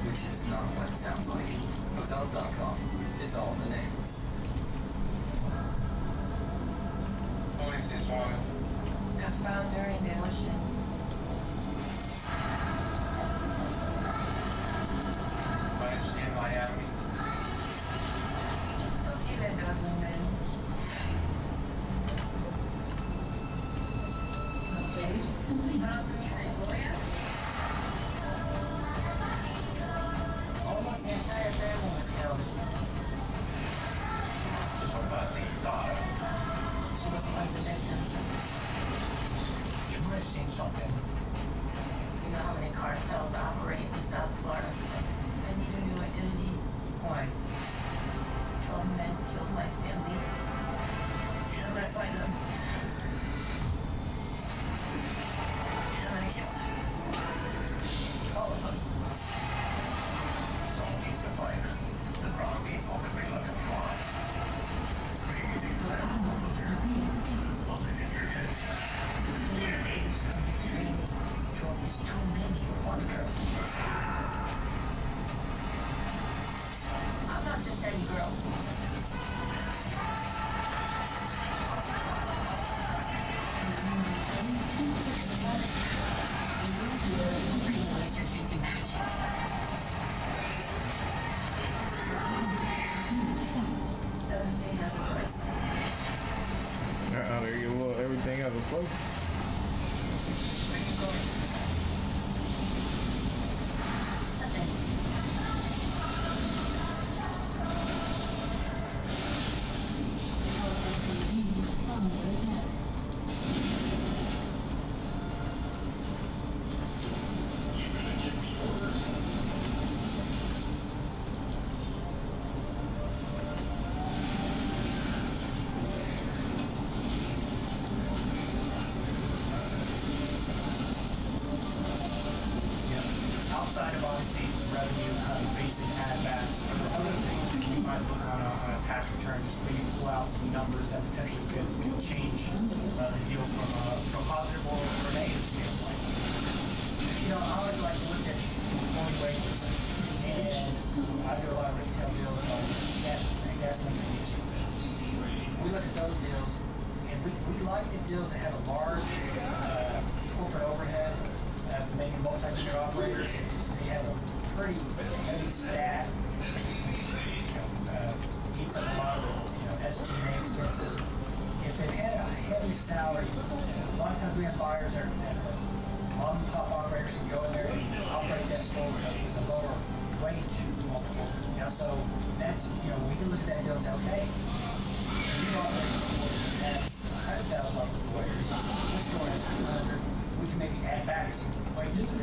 which is not what it sounds like. Hotels.com. It's all in the name. What is this one? I found her in the ocean. In Miami. Okay, that doesn't mean. Put on some music, will ya? Almost the entire family was killed. What about the daughter? She was one of the victims. She might have seen something. You know how many cartels operate in South Florida? I need a new identity. Why? 12 men killed my ready, girl. Everything has a price. There you go. Everything has a place. Where you going? Nothing. Outside of obviously revenue, basic add backs, are there other things that you might look on a tax return, just maybe pull out some numbers that potentially could change the deal from a positive or negative standpoint? You know, I always like to look at employee wages, and I do a lot of retail deals on gasoline convenience stores. We look at those deals, and we like the deals that have a large corporate overhead, maybe multi-unit operators. They have a pretty heavy staff, which eats up a lot of the SG&A expenses. If they've had a heavy salary, a lot of times we have buyers that are mom and pop operators can go in there and operate that store with a lower wage multiple. So that's, we can look at that deal and say, okay, you've operated stores in the past $100,000 worth of wages. This store has 200. We can maybe add back some wages.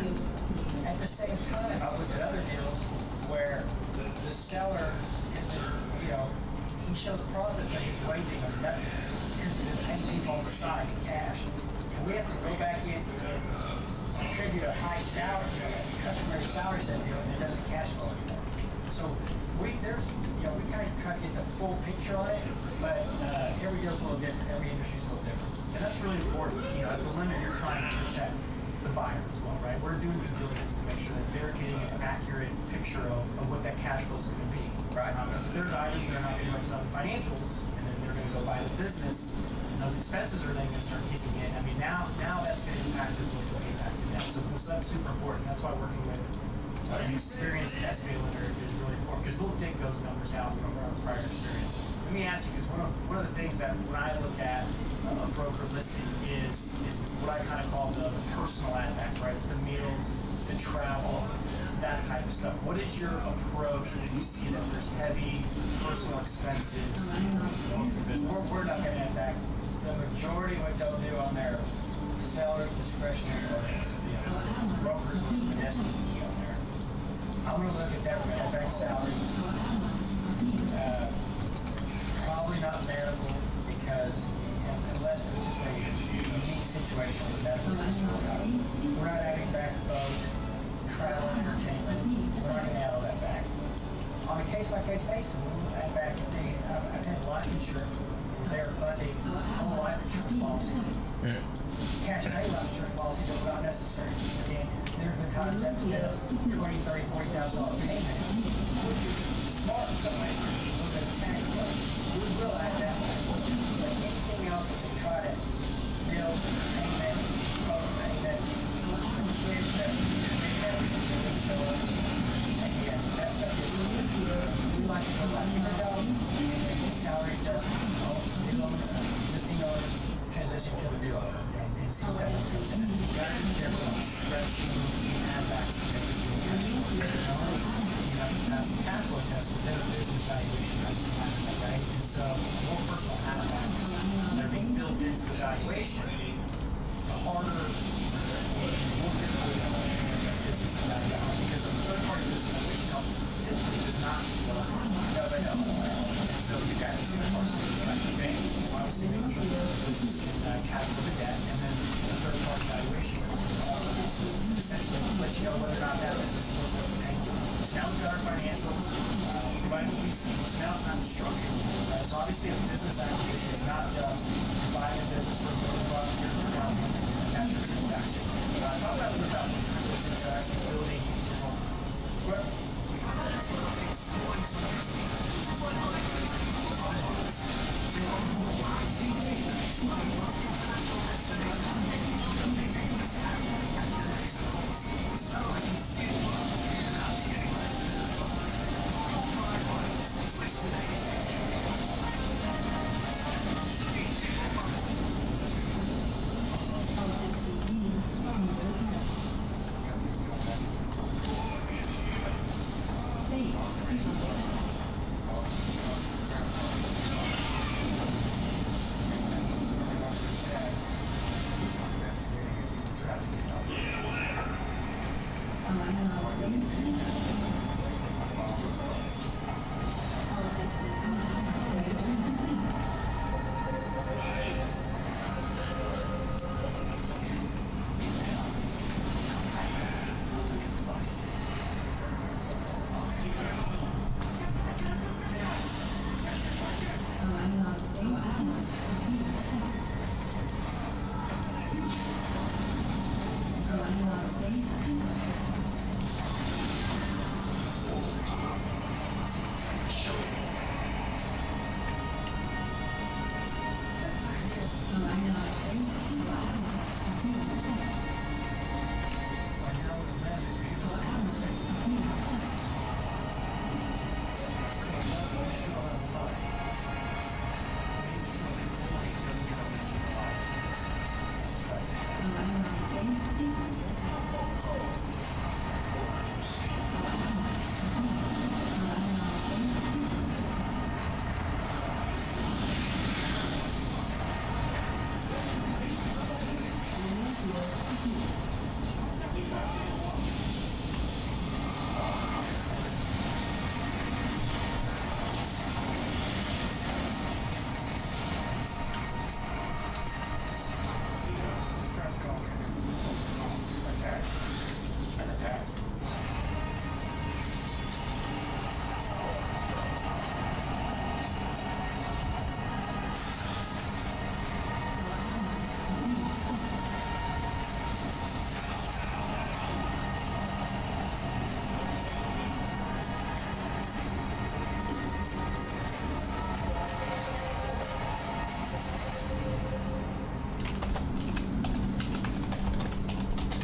At the same time, I've looked at other deals where the seller has been, he shows profit, but his wages are nothing because he's been paying people on the side in cash. And we have to go back in and contribute a high salary, customary salaries to that deal, and it doesn't cash flow anymore. So we kind of try to get the full picture on it, but every deal's a little different, every industry's a little different. And that's really important. As the lender, you're trying to protect the buyer as well, right? We're doing due diligence to make sure that they're getting an accurate picture of what that cash flow is going to be. Right. Because if there's items that are not going to represent the financials, and then they're going to go buy the business, and those expenses are then going to start kicking in. Now that's going to impact the payback. So that's super important. That's why working with an experienced SBA lender is really important, because they'll dig those numbers out from our prior experience. Let me ask you, because one of the things that when I look at a broker listing is what I kind of call the personal add backs, right? The meals, the travel, that type of stuff. What is your approach when you see that there's heavy personal expenses going through business? We're not going to add back. The majority of what they'll do on their seller's discretionary earnings, the brokers list an SPE on there. I'm going to look at that add back salary. Probably not medical, because unless it's just a unique situation with medical situation, we're not adding back boat, travel, and entertainment. We're not going to add all that back. On a case-by-case basis, we'll add back if they I've had life insurance where they're funding whole life insurance policies. Cash pay life insurance policies are not necessary. Again, there's been times that's been a $20,000, $30,000, $40,000 payment, which is smart in some ways because it's a little bit of tax flow. We will add that back. But anything else that they try to meals, entertainment, boat payments, for kids that they never show up, again, that's going to get some. We like to go back in the dog and then the salary adjustments from existing owners transition to the new owner and see what that comes in. You got to be careful about stretching add backs to make it real cash flow. Because not only do you have to pass the cash flow test, but then a business valuation has to match that, right? And so the more personal add backs that are being built into the valuation, the harder or more difficult it is to make a business to value out. Because a third party business valuation company typically does not do that personal. No, they don't. And so you've got two parts. You've got the bank, obviously making sure that the business can cash flow the debt, and then the third party valuation company also essentially let you know whether or not that business is worth what you're paying for. So now we've got our financials, right what we see. So now it's not structural, right? So obviously a business acquisition is not just buying a business for $1 million, here's your down payment, and that's your transaction. Talk about a little bit about what kind of goes into actually building your home. Well, that's one of the things, which is why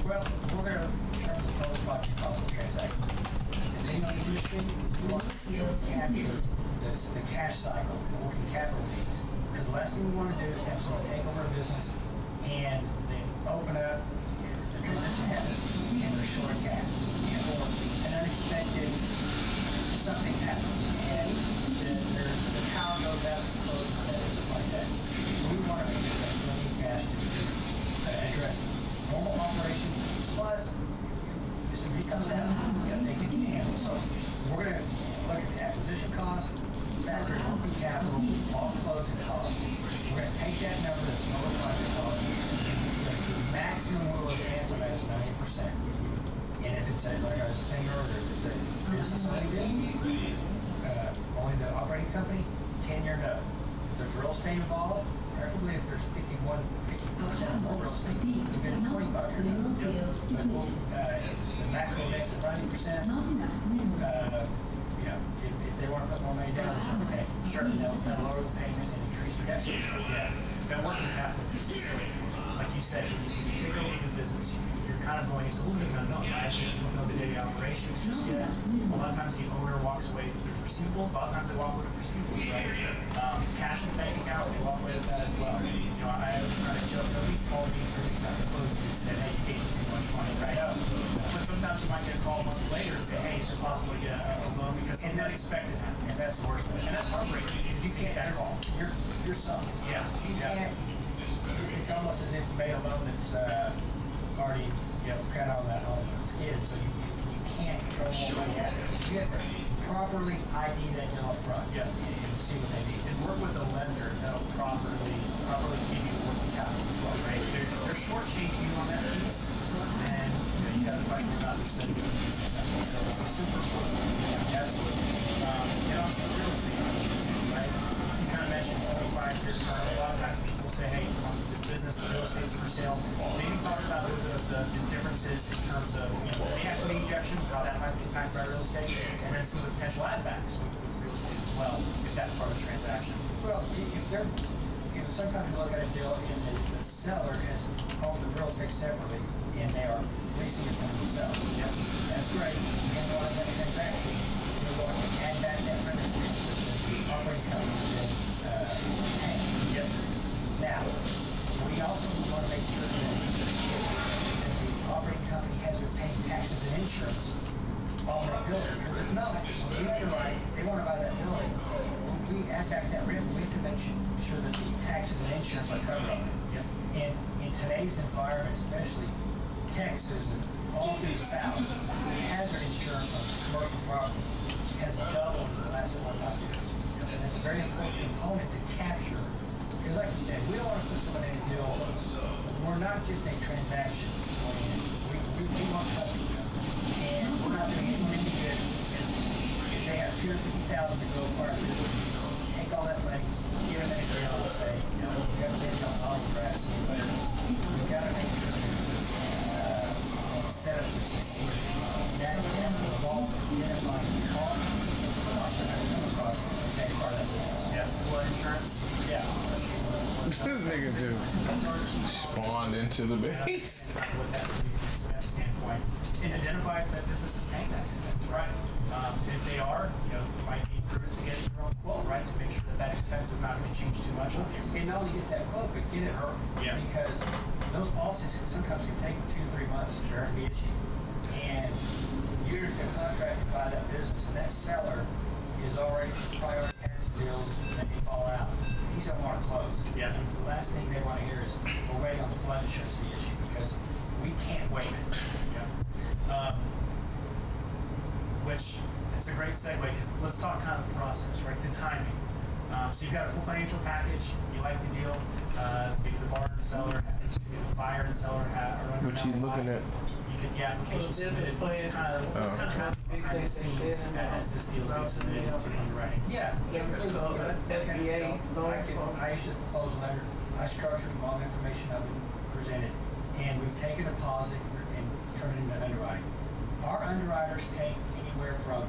Well, we're going to determine the total project cost of the transaction. Depending on the industry, we want to be able to capture the cash cycle and the working capital needs. Because the last thing we want to do is have someone take over a business and they open up, the transition happens, and they're short of cash. Or an unexpected something happens, and the power goes out, and closes, or something like that. We want to make sure that we need cash to address normal operations, plus if somebody comes out, they can handle. So we're going to look at the acquisition cost, factor in working capital, all closing costs. We're going to take that number that's total project cost, and the maximum we'll advance on that is 90%. And if it's like I was saying earlier, if it's a business only deal, only the operating company, 10-year note. If there's real estate involved, preferably if there's 50% or more real estate, you get a 25-year note. But the maximum advance is 90%. If they want to put more money down, it's okay. Sure, that'll lower the payment and increase your debt service. Yeah, that working capital piece is so, like you said, when you take over the business, you're kind of going into a little bit of an unknown, right? You don't know the daily operations just yet. A lot of times the owner walks away with their receivables. A lot of times they walk away with receivables, right? Cash in the bank account, they walk away with that as well. I always kind of joke, nobody's called me 3 weeks after closing and said, hey, you gave me too much money, right? But sometimes you might get a call a month later and say, hey, is it possible to get a loan because something unexpected happens? And that's the worst thing. And that's heartbreaking because you can't that call. You're sunk. Yeah. You can't. It's almost as if you made a loan that's already kind of on the skid, so you can't throw more money at it. So you have to properly ID that deal up front and see what they need. And work with a lender that'll properly give you the working capital as well, right? They're shortchanging you on that piece, and you got a question about their study to be successful. So it's super important. Yeah, absolutely. And also real estate, right? You kind of mentioned 25-year term. A lot of times people say, hey, this business, the real estate's for sale. Maybe talk about a little bit of the differences in terms of the equity injection, how that might be impacted by real estate, and then some of the potential add backs with real estate as well, if that's part of the transaction. Well, if sometimes you look at a deal and the seller has owned the real estate separately and they are leasing it from themselves. Yep. That's great. You analyze that transaction, you're going to add back that rent expense that the operating company's been paying. Yep. Now, we also want to make sure that the operating company has been paying taxes and insurance on that building, because if not, when we underwrite, if they want to buy that building, when we add back that rent, we have to make sure that the taxes and insurance are covered on it. Yep. And in today's environment, especially Texas and all through the South, hazard insurance on commercial property has doubled in the last 4 or 5 years. And that's a very important component to capture, because like you said, we don't want to put someone in a deal. We're not just a transaction. We want customers. And we're not doing anything good just if they have $250,000 to go acquire a business, take all that money, get them in a deal and say, we got to think on autographs. We've got to make sure that set up to succeed. That involves identifying all the potential costs you're going to come across as a part of that business. Yeah, flood insurance. Yeah. Nigga just spawned into the base. What that's going to be from that standpoint. And identify if that business is paying that expense, right? If they are, it might be prudent to get your own quote, right? To make sure that expense is not going to change too much on you. And not only get that quote, but get it early. Yeah. Because those policies sometimes can take 2 or 3 months to be issued. And you're into a contract to buy that business, and that seller he's probably already had some deals that may fall out. He's going to want to close. Yeah. And the last thing they want to hear is we're waiting on the flood insurance to be issued, because we can't waive it. Which it's a great segue, because let's talk kind of the process, right? The timing. So you've got a full financial package. You like the deal. Maybe the buyer and seller, the buyer and seller are under What you looking at? You get the application submitted. What's kind of happening behind the scenes as this deal is being submitted into underwriting? Yeah. SBA I issue the proposal letter. I structure from all the information I've been presented, and we take a deposit and turn it into underwriting. Our underwriters take anywhere from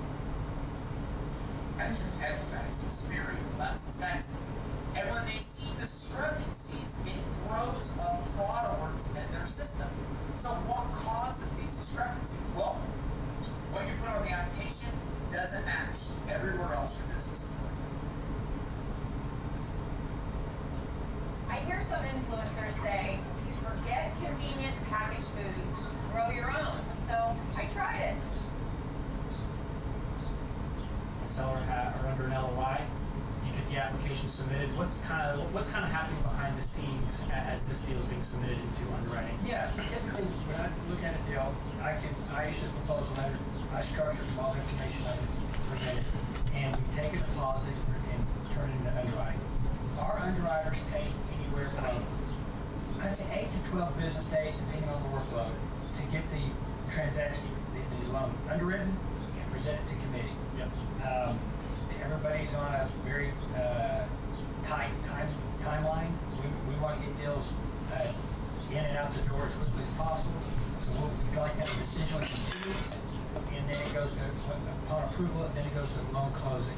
Equifax, Experian, LexisNexis, and when they see discrepancies, it throws fraud alerts in their systems. So what causes these discrepancies? Well, what you put on the application doesn't match everywhere else your business is listed. I hear some influencers say, forget convenient packaged foods, grow your own. So I tried it. Seller are under an LOI. You get the application submitted. What's kind of happening behind the scenes as this deal is being submitted into underwriting? Yeah, typically when I look at a deal, I issue a proposal letter. I structure from all the information I've presented, and we take a deposit and turn it into underwriting. Our underwriters take anywhere from, I'd say, 8 to 12 business days, depending on the workload, to get the transaction, the loan underwritten and presented to committee. Yep. Everybody's on a very tight timeline. We want to get deals in and out the door as quickly as possible. So we'd like to have a decision in 2 weeks, and then it goes to, upon approval, then it goes to loan closing.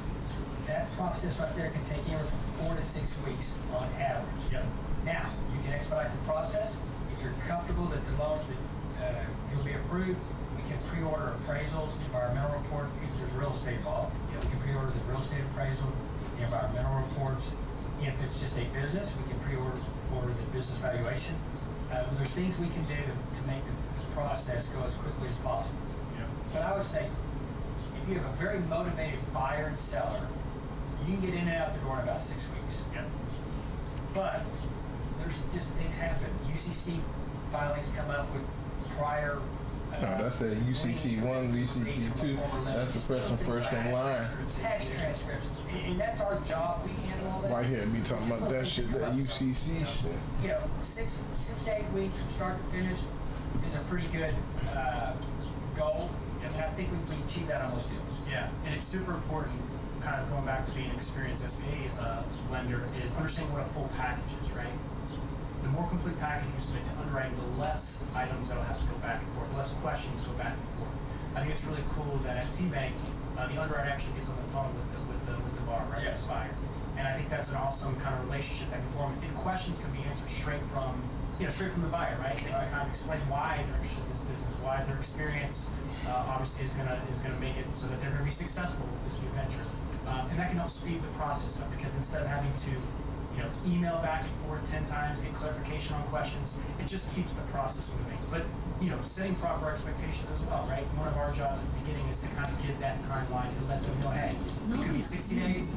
That process right there can take anywhere from 4 to 6 weeks on average. Yep. Now, you can expedite the process. If you're comfortable that the loan, you'll be approved, we can pre-order appraisals, environmental report, if there's real estate involved. We can pre-order the real estate appraisal, the environmental reports. If it's just a business, we can pre-order the business valuation. There's things we can do to make the process go as quickly as possible. Yep. But I would say, if you have a very motivated buyer and seller, you can get in and out the door in about 6 weeks. Yep. But there's just things happen. UCC filings come up with prior. That's a UCC 1, UCC 2. That's the person first in line. Tax transcripts, and that's our job. We handle all that. Right here, be talking about that shit, that UCC shit. 6 to 8 weeks from start to finish is a pretty good goal, and I think we achieve that on most deals. Yeah, and it's super important, kind of going back to being an experienced SBA lender, is understanding what a full package is, right? The more complete package you submit to underwriting, the less items that'll have to go back and forth, the less questions go back and forth. I think it's really cool that at T-Bank, the underwriter actually gets on the phone with the bar, right? Yes. The buyer. And I think think that's an awesome kind of relationship that can form, and questions can be answered straight from the buyer, right? They can kind of explain why they're interested in this business, why their experience obviously is gonna make it so that they're gonna be successful with this new venture, and that can help speed the process up, because instead of having to email back and forth 10 times, get clarification on questions, it just keeps the process moving. But setting proper expectations as well, right? One of our jobs at the beginning is to kind of give that timeline and let them know, hey, it could be 60 days,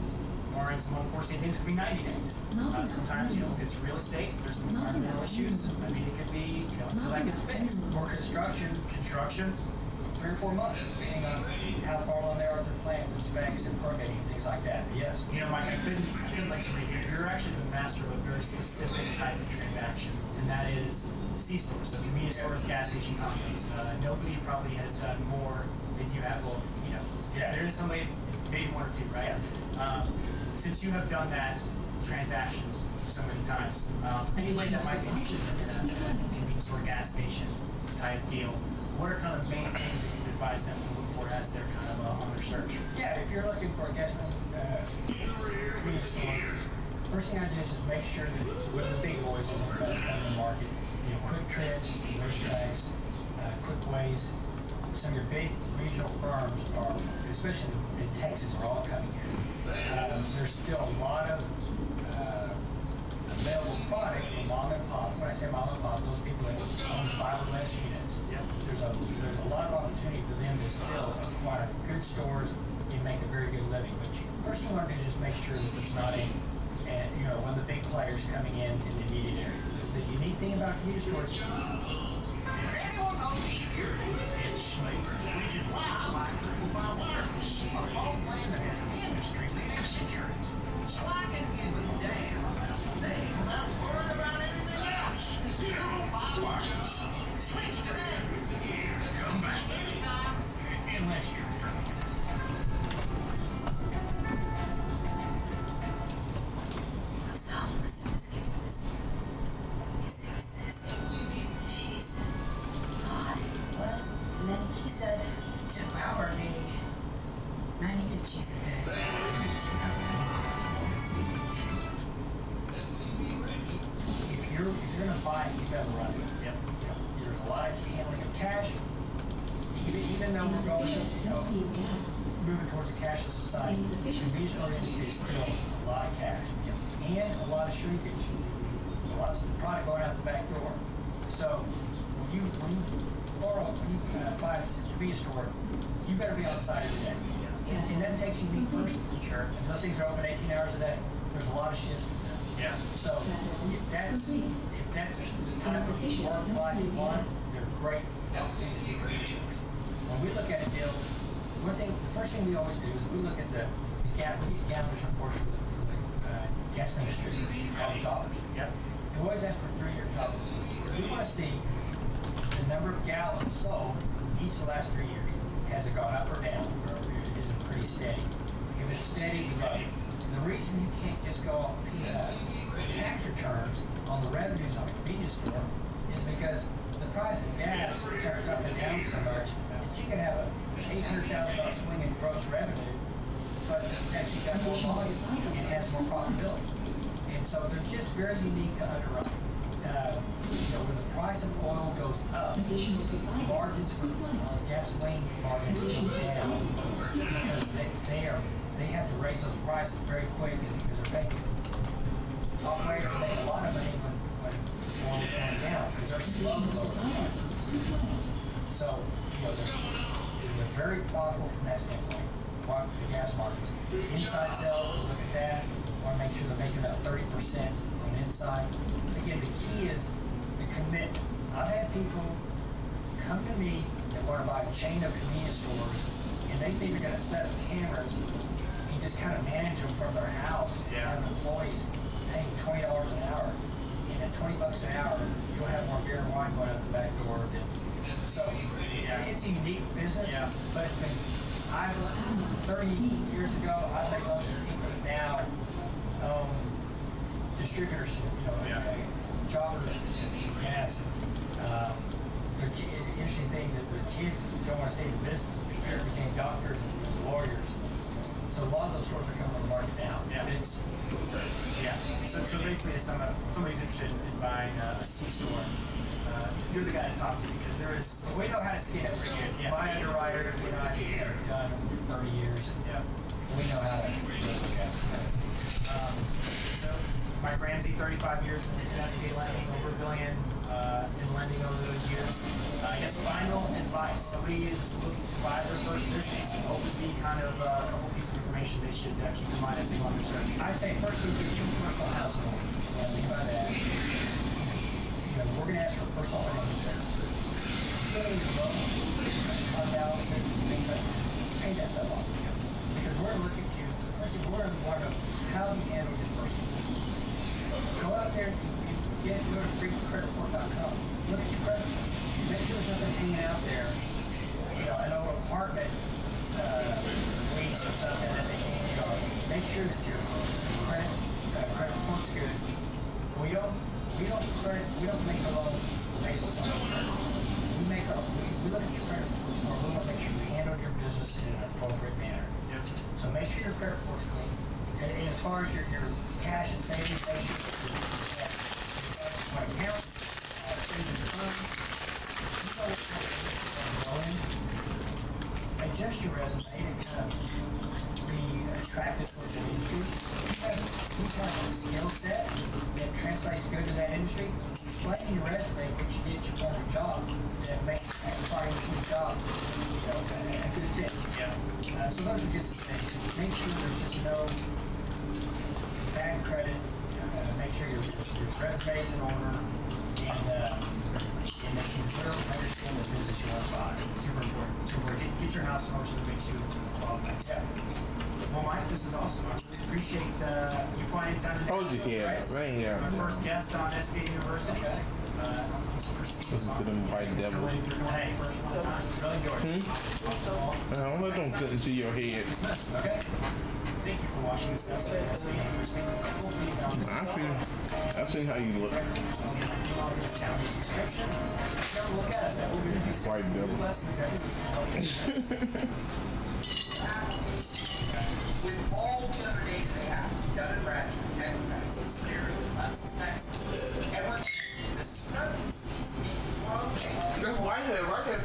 or in some unforeseen things, it could be 90 days. Sometimes, if it's real estate, there's some environmental issues. I mean, it could be, until that gets fixed. Or construction, 3 or 4 months, depending on how far along they are with their plans and specs and permitting and things like that. But yes. Mike, I couldn't let you read here. You're actually the master of a very specific type of transaction, and that is C-stores, so convenience stores, gas station companies. Nobody probably has done more than you have. Well, there is somebody, maybe one or two, right? Since you have done that transaction so many times, anybody that might be interested in a convenience store, gas station type deal, what are kind of main things that you advise them to look for as they're kind of on their search? Yeah, if you're looking for a gasoline convenience store, first thing I do is just make sure that one of the big boys is about to come to the market. Quick Trips, racetracks, quick ways. Some of your big regional firms are, especially in Texas, are all coming here. There's still a lot of available product from mom and pop. When I say mom and pop, those people that own 5 or less units. Yep. There's a lot of opportunity for them to still acquire good stores and make a very good living. But first thing you want to do is just make sure that there's not one of the big players coming in the immediate area. The unique thing about convenience stores, if anyone knows security, it's me, which is why I like Triple Five Wireless, a phone plan that has industry-leading security, so I can give a damn about the name without worrying about anything else. Triple Five Wireless. Switch to them. Come back anytime, unless you're drunk. What's harmless in this case is existing. She's naughty. What? And then he said, devour me. I needed cheese a day. if you're gonna buy it, you better run it. Yep. There's a lot of handling of cash. Even though we're going, moving towards a cashless society, the convenience store industry is still a lot of cash and a lot of shrinkage. Lots of product going out the back door. So when you buy a convenience store, you better be on site every day. And that takes a unique person. Sure. And those things are open 18 hours a day. There's a lot of shifts. Yeah. So if that's the type of work life you want, they're great opportunities for convenience stores. When we look at a deal, the first thing we always do is we look at we get gallons reports from the gasoline distributors, called jobbers. Yep. And we always ask for a 3-year job because we want to see the number of gallons sold each of the last 3 years. Has it gone up or down, or is it pretty steady? If it's steady, we love it. The reason you can't just go off the tax returns on the revenues on a convenience store is because the price of gas jumps up and down so much that you can have a $800,000 swing in gross revenue, but it's actually got more volume and has more profitability. And so they're just very unique to underwrite. When the price of oil goes up, margins for gasoline margins go down because they have to raise those prices very quick, and because they're making operators make a lot of money when oil is going down because they're slow to lower the prices. So they're very profitable from that standpoint. The gas margins, inside sales, we look at that. We want to make sure they're making about 30% on inside. Again, the key is the commitment. I've had people come to me that want to buy a chain of convenience stores, and they think they're going to set up cameras and just kind of manage them from their house. Yeah. Have employees paying $20 an hour, and at $20 an hour, you'll have more beer and wine going out the back door than. So it's a unique business, but it's been. 30 years ago, I made lots of people that now own distributorship, jobberships, gas. Interesting thing that their kids don't want to stay in the business. Their parents became doctors and lawyers. So a lot of those stores are coming on the market now. Yeah. So basically, if somebody's interested in buying a C-store, you're the guy to talk to because there is. We know how to skin it pretty good. Yeah. My underwriter, you know, I've done for 30 years. Yeah. We know how to look at it. So, Mike Ramsey, 35 years in SBA lending, over $1 billion in lending over those years. I guess final advice: somebody is looking to buy their first business. What would be kind of a couple pieces of information they should keep in mind as they go on their search? I'd say first you get your personal household. What I mean by that, you know, we're going to ask for personal financial statement. If you have any loan, unbalances, and things like that, pay that stuff off. Because we're going to look at you, first we're going to want to know how you handle your personal business. Go out there and go to freecreditreport.com. Look at your credit. Make sure there's nothing hanging out there. You know, an old apartment lease or something that they need you on. Make sure that your credit report's good. We don't make a loan basis on this credit. We look at your credit report. We want to make sure you handle your business in an appropriate manner. Yep. So make sure your credit report's clean. And as far as your cash and savings, make sure that your account, savings and funds, you know what kind of business you're going in. Adjust your resume to kind of be attractive for the industry. You have a skill set that translates good to that industry. Explain in your resume what you did at your former job that makes that part of your job, you know, a good fit. Yeah. So those are just some things. Make sure there's just no bad credit. Make sure your resume is in order, and that you clearly understand the business you want to buy. Super important. Get your house in order to make sure you qualify. Yeah. Well, Mike, this is awesome. I really appreciate you finding time to my first guest on SBA University. I'm super Listen to them white devils. Hey, first one time. Really enjoyed it. Don't let them get into your head. Okay. Thank you for watching this episode of SBA University. Hopefully you found this I've seen how you look. I'll get my email address down in the description. If you ever look at us, that will be some White devil. new lessons every week to help you. With all the other data they have, Dun & Bradstreet, Equifax, Experian, LexisNexis, and when you see discrepancies in growth, That's why I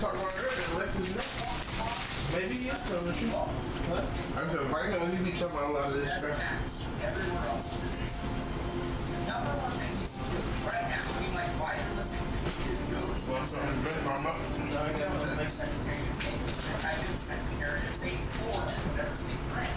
talk about earlier. Maybe he is telling the truth. I said, why can't we be talking about a lot of this doesn't stuff? match everywhere else your business is. The number one thing you should do right now, I mean, like, while you're listening to me, is go to Want something to drink, Mama? the Secretary of State. Type in Secretary of State Florida, whatever state you're in.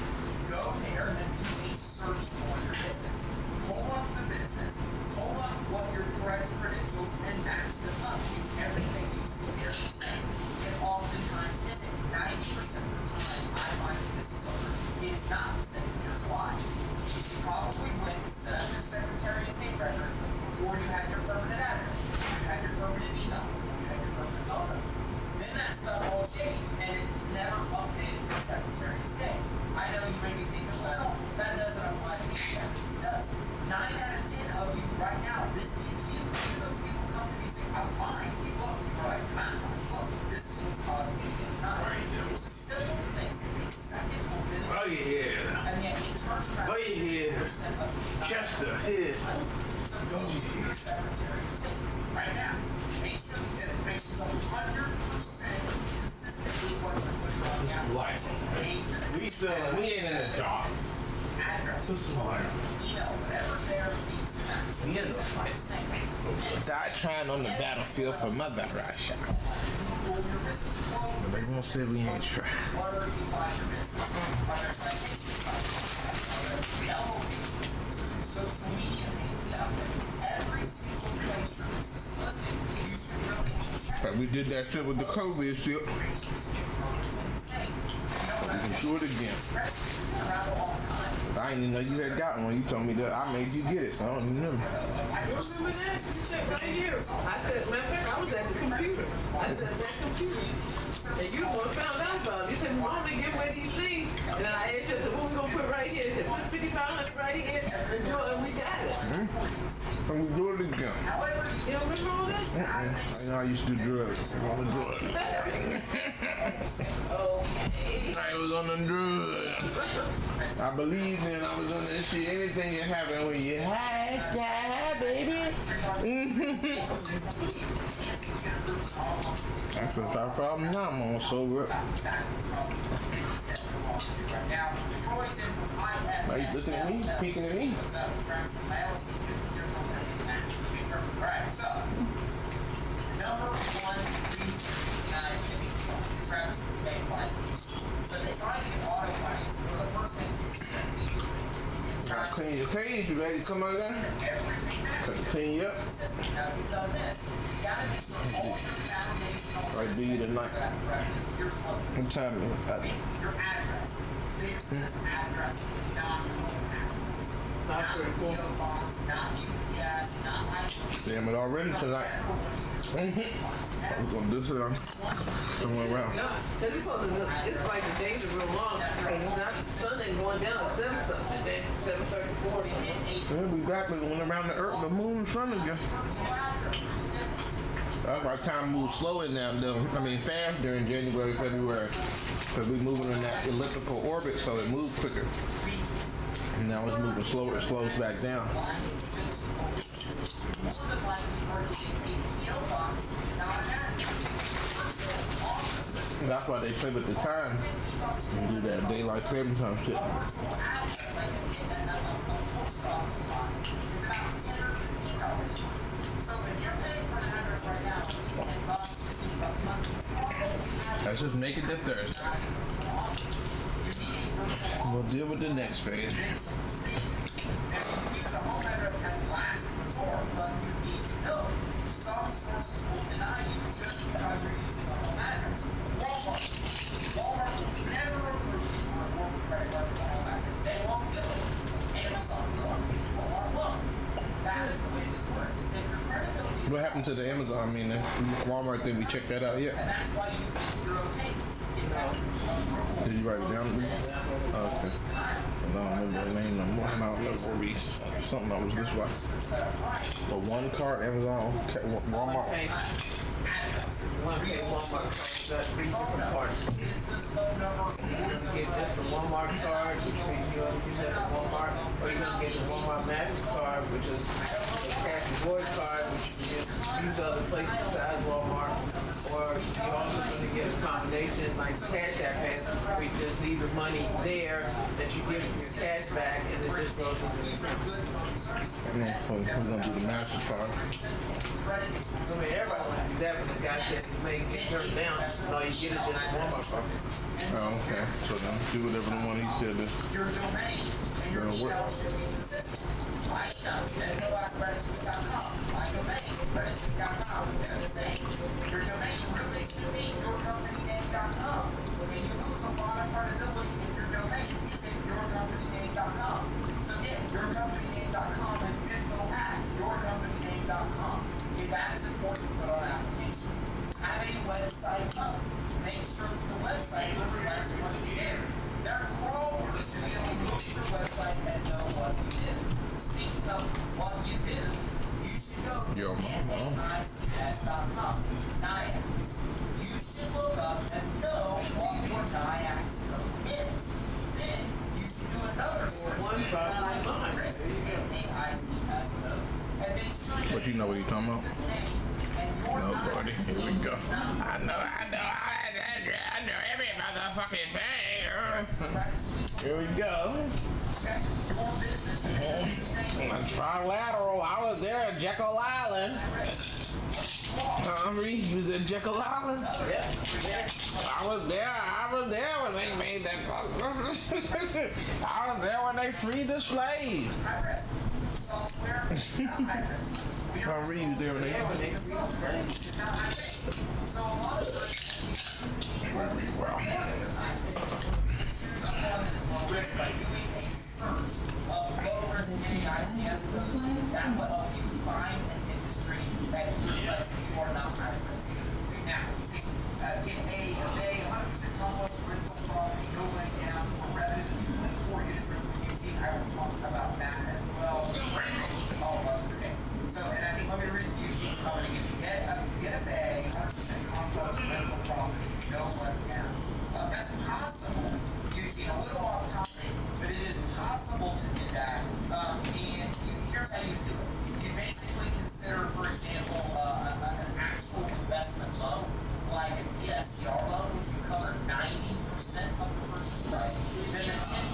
Go there and then do a search for your business. Pull up the business, pull up what your correct credentials, and match them up. Is everything you see here the same? It oftentimes isn't. 90% of the time, I find that business owners, it is not the same. Here's why. Because you probably went and set up your Secretary of State record before you had your permanent address, before you had your permanent email, before you had your permanent phone number. Then that stuff all changed, and it's never updated your Secretary of State. I know you may be thinking, well, that doesn't apply to me. Yeah, it does. 9 out of 10 of you right now, this is you. Even though people come to me and say, I'm fine. We look, you're like, you're not fine. Look, this is what's causing me to get denied. It's a simple thing. It takes seconds or minutes. Oh, yeah. And yet it turns around. Oh, yeah. Chester, yeah. So go to your Secretary of State right now. Make sure that the information is 100% consistent with what you're putting on the application. We ain't in the dark. Address, This is phone why. number, email, whatever's there needs to match. We in the fight. Die trying on the battlefield for Mother Russia. Google your business quote. They gonna say we ain't try. Where do you find your business? Are there citations found? Are there yellow pages? Social media pages out there? Every single place your business is listed, you should really check. But we did that shit with the COVID shit. We can do it again. I didn't even know you had gotten one. You told me that I made you get it. So I don't even know. You remember that? You said right here. I said, matter of fact, I was at the computer. I said, that computer. And you the one found out about it. You said, we want to give away these things. And then I asked you, I said, what we going to put right here? He said, put 5,500 right here and do it, and we got it. So we do it again. You don't remember all that? I know I used to do drugs. I'm gonna do it. I was on the drugs. I believed in I was on that shit. Anything can happen when you high, baby. That's what our problem now. I'm on sober. Are you looking at me? Peeking at me? Alright, so number one reason Travis was made like so if you're trying to get auto financing, one of the first things you should be doing Clean your page, you ready to come out there? Clean you up. Now you've done this. You gotta make sure all your foundational Right, do you tonight? Here's what What time is it? your address. Business address, not home address. Not PO box, not UPS, not like Damn it already tonight. I was gonna do something. Somewhere around. No, that's supposed to look, it's like the days are real long. Because it's not the sun ain't going down at 7 something, then 7:34 something. Yeah, we got it went around the earth, the moon, and sun again. That's why time moves slow in now, though. I mean, fast during January, February. Because we're moving in that elliptical orbit, so it moves quicker. And now it's moving slower, it slows back down. That's why they play with the time. You do that daylight saving time shit. Let's just make it to Thursday. We'll deal with the next phase. Some sources will deny you just because you're using a home address. Walmart will never approve you for a corporate credit card with a home address. They won't do it. Amazon will. Walmart won't. That is the way this works. It's if your credibility. What happened to the Amazon? I mean, the Walmart thing, we checked that out yet? And that's why you think you're okay. You get approval. Did you write it down, Reese? Oh, okay. I don't remember the name no more. I don't remember Reese. Something that was this way. But one card, Amazon, Walmart. One pay Walmart card, got 3 different parts. You can get just a Walmart card, which means you use it at Walmart, or you're gonna get a Walmart MasterCard, which is a cash reward card, which you can use other places besides Walmart, or you're also gonna get a combination like Cash App has, where you just leave your money there, that you give your cash back, and it just goes into the account. And then we're gonna do the MasterCard. I mean, everybody wants to do that, but the guy said he may get turned down, so you get it just a Walmart card. Oh, okay. So then do whatever the one he said is. Your domain and your email should be consistent. My domain, creditspeak.com, they're the same. Your domain really should be yourcompanyname.com. And you lose a lot of credibility if your domain isn't yourcompanyname.com. So again, yourcompanyname.com and info@yourcompanyname.com. Okay, that is important to put on applications. Have a website up. Make sure that the website reflects what you do. Their crawlers should be able to look at your website and know what you do. Speaking of what you do, you should go to NAICS.com. NIAX. You should look up and know what your NIAX code is. Then you should do another search. NIAX code. And make sure But you know what he's talking about? No, buddy. Here we go. I know every motherfucking thing. Here we go. Trilateral. I was there at Jekyll Island. He was at Jekyll Island. I was there when they made that. I was there when they freed the slave. Software, I'll read you there when they. So a lot of choose one that is low risk by doing a search of low risk NAICS codes. That will help you find an industry that reflects that you are not high risk. Now, see, get a 100% complex rental property going down for revenues 24 units or community. I will talk about that as well. So, and I think, let me read Eugene's comment again. Get a bay, 100% complex rental property. No one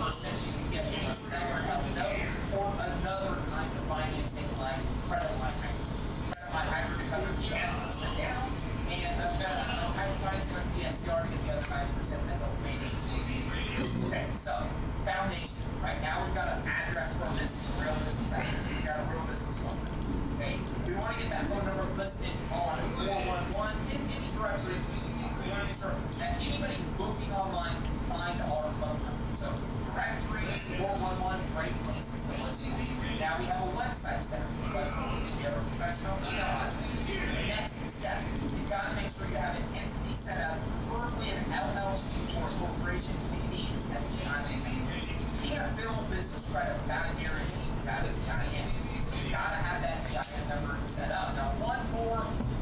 you can get from a seller held note or another kind of financing like credit line hybrid. Credit line hybrid to cover the 100% down, and a type of financing like DSCR to get the other 90%. That's a waiting to okay, so foundation. Right now we've got an address for a business, a real business address. We've got a real business phone number. Okay, we want to get that phone number listed on 411 in any directories we can. We want to make sure that anybody looking online can find our phone number. So directories, 411, great places to list them. Now we have a website set up. Flexible. We have a professional email address. The next step, you've got to make sure you have an entity set up, preferably an LLC or a corporation. You need an EIN. You can't build business credit without a guarantee, without an EIN. So you got to have that EIN number set up. Now,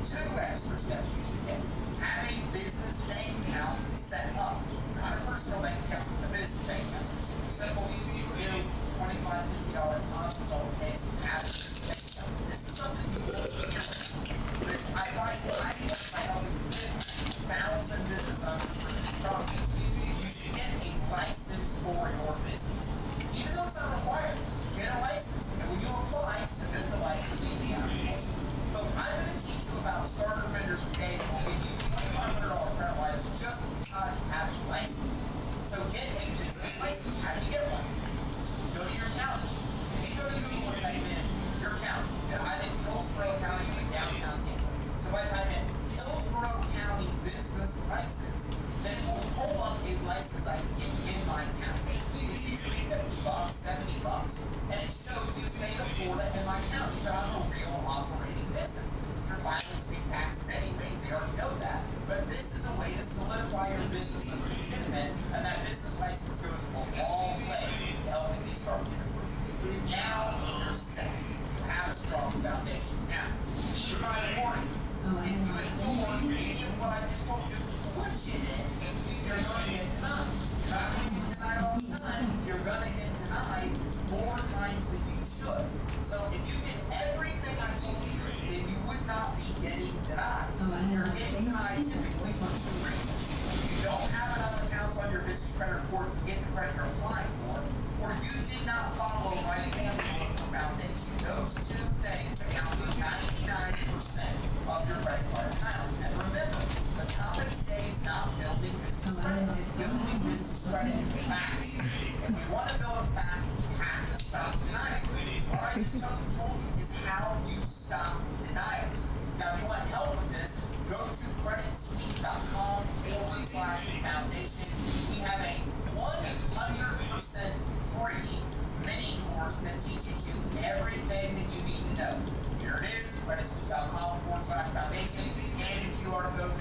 two extra steps you should take. Have a business bank account set up. Not a personal bank account, a business bank account. Super simple, easy to do. $25, $50 deposits all it takes to have a business bank account. This is something you will hear. But it's, I advise that I work by helping 50,000 business owners through this process. You should get a license for your business. Even though it's not required, get a license. And when you apply, submit the license to the application. But I'm going to teach you about starter vendors today that will give you $2,500 credit lines just because you have a license. So get a business license. How do you get one? Go to your county. If you go to Google and type in your county, then I'm in Hillsborough County in downtown Tampa. So if I type in Hillsborough County business license, then it will pull up a license I can get in my county. It's usually $50, $70, and it shows the state of Florida and my county that I'm a real operating business. If you're filing state taxes anyways, they already know that. But this is a way to solidify your business as legitimate, and that business license goes a long way to helping you start getting improvements. Now you're set. You have a strong foundation. Now, heed my warning. If you ignore any of what I just told you, what you did, you're going to get denied. You're not going to get denied all the time. You're going to get denied more times than you should. So if you did everything I told you, then you would not be getting denied. You're getting denied typically for two reasons. You don't have enough accounts on your business credit report to get the credit you're applying for, or you did not follow my formula for foundation. Those two things account for 99% of your credit card accounts. And remember, the topic today is not building business credit, it's building business credit fast. If you want to build it fast, you have to stop denials. What I just told you is how you stop denials. Now, if you want help with this, go to creditsuite.com/foundation. We have a 100% free mini course that teaches you everything that you need to know. Here it is, creditsuite.com/foundation. Scan the QR code,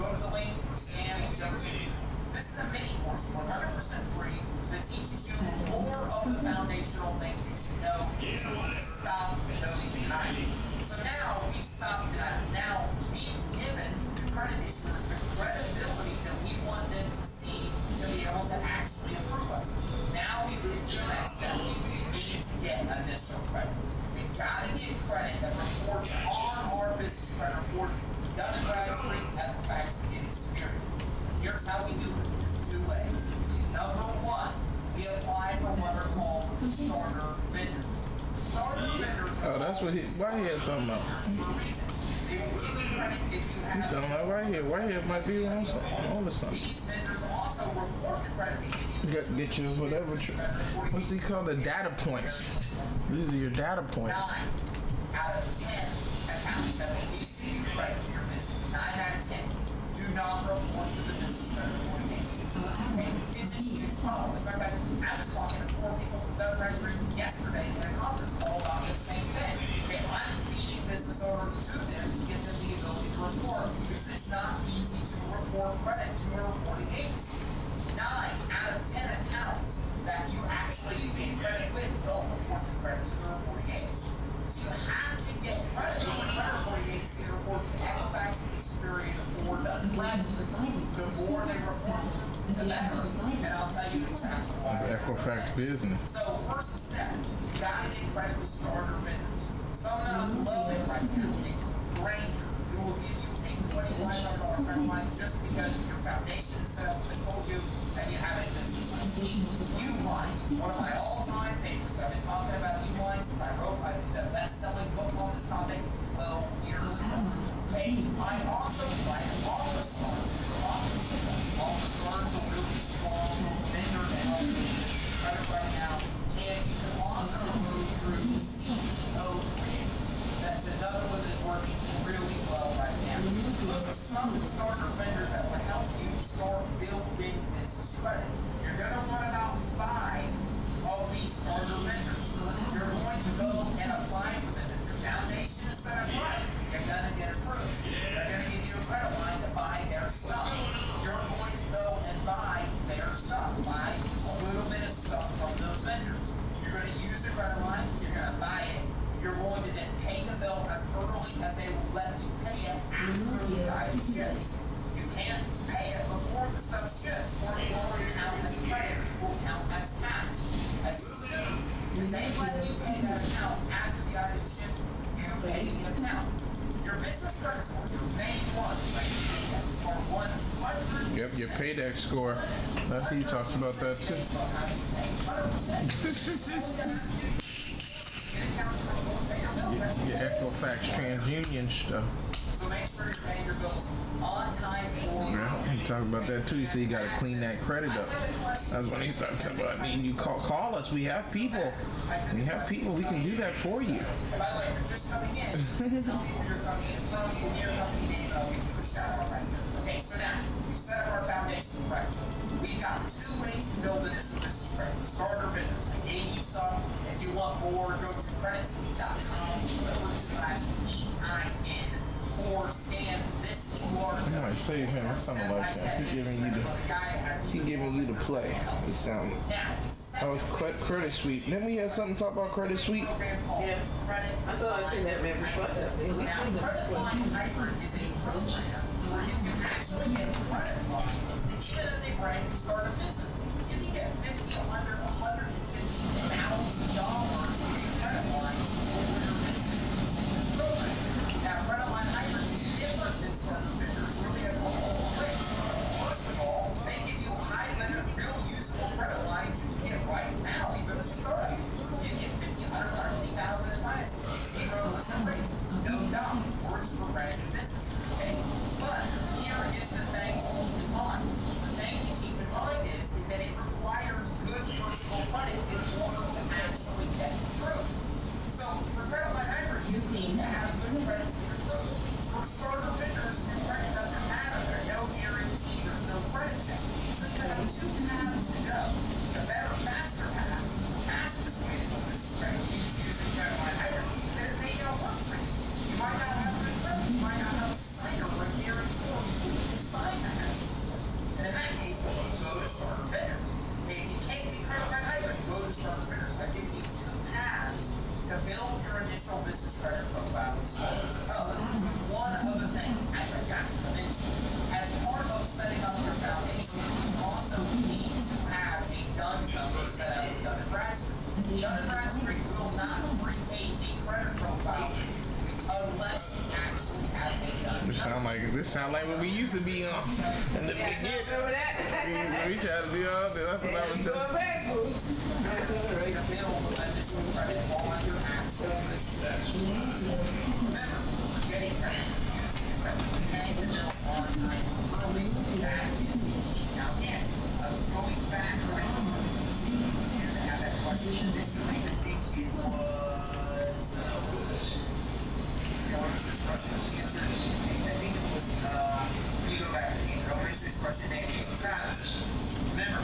go to the link, or scan whichever suits you. This is a mini course, 100% free, that teaches you more of the foundational things you should know to stop those denials. So now we've stopped denials. Now we've given the credit issuers the credibility that we want them to see to be able to actually approve us. Now we move to the next step. We need to get initial credit. We've got to get credit that reports on our business credit reports, Dun & Bradstreet, Equifax, and Experian. Here's how we do it. There's two ways. Number one, we apply for what are called starter vendors. Starter vendors. Oh, that's what why he had talking about. They will give you credit if you have. He's talking about right here might be on something. These vendors also report the credit they give you. You got to get you whatever. What's he called? The data points. These are your data points. 9 out of 10 accounts that will issue you credit for your business, 9 out of 10, do not report to the business credit reporting agency. Okay? It's a huge problem. As a matter of fact, I was talking to 4 people from Dun & Bradstreet yesterday in a conference call about the same thing. Okay, I'm feeding business owners to them to get them the ability to report, because it's not easy to report credit to a reporting agency. 9 out of 10 accounts that you actually get credit with don't report the credit to the reporting agency. So you have to get credit with the credit reporting agency that reports to Equifax, Experian, or Dun & Bradstreet. The more they report to, the better. And I'll tell you exactly why. Equifax business. So first step, you gotta get credit with starter vendors. Some that I'm loving right now include Granger, who will give you a $2,500 credit line just because your foundation is set up as I told you, and you have a business license. Uline, one of my all-time favorites. I've been talking about Uline since I wrote the best-selling book on this topic 12 years ago. Hey, I also like OfficeStar. OfficeStar is a really strong vendor to help you with business credit right now. And you can also go through CEO Create. That's another one that's working really well right now. So those are some starter vendors that will help you start building business credit. You're going to want about 5 of these starter vendors. You're going to go and apply for them. If your foundation is set up right, you're going to get approved. They're going to give you a credit line to buy their stuff. You're going to go and buy their stuff. Buy a little bit of stuff from those vendors. You're going to use the credit line. You're going to buy it. You're going to then pay the bill as early as they will let you pay it after the item ships. You can't pay it before the stuff ships, or it won't count as credit. It will count as cash. As soon as they let you pay that account after the item ships, you pay the account. Your business credit scores, your main ones, like paydex, are 100. Yep, your paydex score. That's he talks about that too. 100%. Your Equifax TransUnion stuff. So make sure you're paying your bills on time or Yeah, he talked about that too. He said you gotta clean that credit up. That's when he started talking about you call us. We have people. We have people. We can do that for you. By the way, if you're just coming in, tell me where you're coming in from, give me your company name, and I'll give you a shout out right here. Okay, so now we've set up our foundation correct. We've got 2 ways to build initial business credit. Starter vendors. I gave you some. If you want more, go to creditsuite.com/EIN or scan this QR code. I might save him. That's something like that. He's giving you the play. It sounds. Oh, it's Credit Suite. Didn't we have something to talk about Credit Suite? Yeah. I thought I seen that man before. Now, Credit Line Hybrid is a program where you can actually get credit lines even as a brand new startup business. You can get $50, $100, $150,000 in credit lines for your business using this program. Now, Credit Line Hybrid is different than starter vendors, really a couple of ways. First of all, they give you high limit, real usable credit lines you can get right now, even as a startup. You can get $50, $100, $150,000 in financing, 0% rates, no doubt. Works for brand new businesses, okay? But here is the thing to keep in mind. The thing to keep in mind is that it requires good personal credit in order to actually get approved. So for Credit Line Hybrid, you need to have good credit to get approved. For starter vendors, your credit doesn't matter. There's no guarantee. There's no credit check. So you have 2 paths to go. The better, faster path, the fastest way to build this credit is using Credit Line Hybrid. Then it may not work for you. You might not have good credit. You might not have a signer or a guarantor who's willing to sign the hazard. And in that case, go to starter vendors. If you can't get Credit Line Hybrid, go to starter vendors. I've given you 2 paths to build your initial business credit profile and start. Oh, one other thing I forgot to mention. As part of setting up your foundation, you also need to have a DUNS number set up with Dun & Bradstreet. Dun & Bradstreet will not create a credit profile unless you actually have a DUNS number. This sound like what we used to be on in the beginning. Remember that? We tried to do all this. That's what I was saying. To build initial credit on your actual business. Remember, getting credit, using credit, paying the bill on time early, that is the key. Now again, going back to here to have that question initially, I think it was answer. I think it was let me go back to the answer. I'll answer this question. Travis, remember,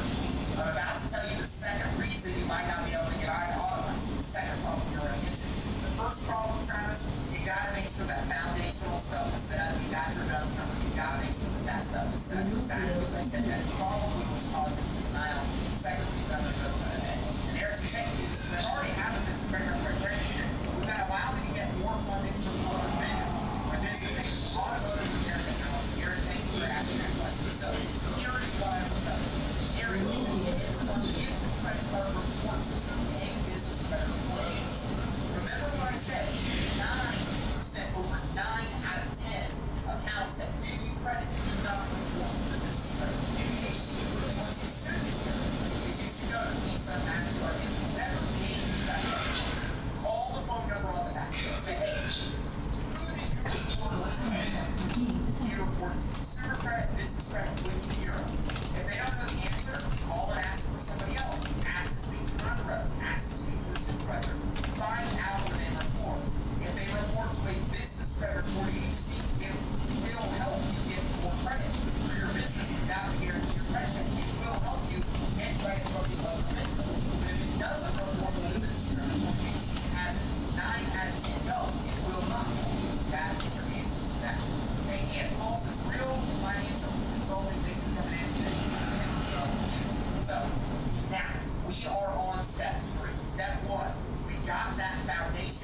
I'm about to tell you the second reason you might not be able to get auto financing. The second problem you're going to get to. The first problem, Travis, you got to make sure that foundational stuff is set up. You got your DUNS number. You got to make sure that stuff is set up. Exactly as I said, that's probably what's causing the denial. The second reason I'm going to go through in a minute. And Eric's saying, I already have a business credit credit unit. Would that allow me to get more funding from other vendors? My business is automotive repair technology. Eric, thank you for asking that question. So here is what I will tell you. Eric, it depends on if the credit card reports to a business credit report agency. Remember what I said? 9%, over 9 out of 10 accounts that give you credit do not report to the business credit report agency. So what you should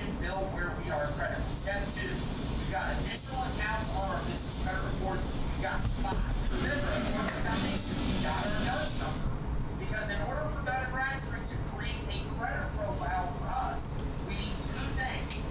should build where we are credible. Step 2, we've got additional accounts on our business credit reports. We've got 5. Remember, as part of the foundation, we got our DUNS number. Because in order for Dun & Bradstreet to create a credit profile for us, we need 2 things.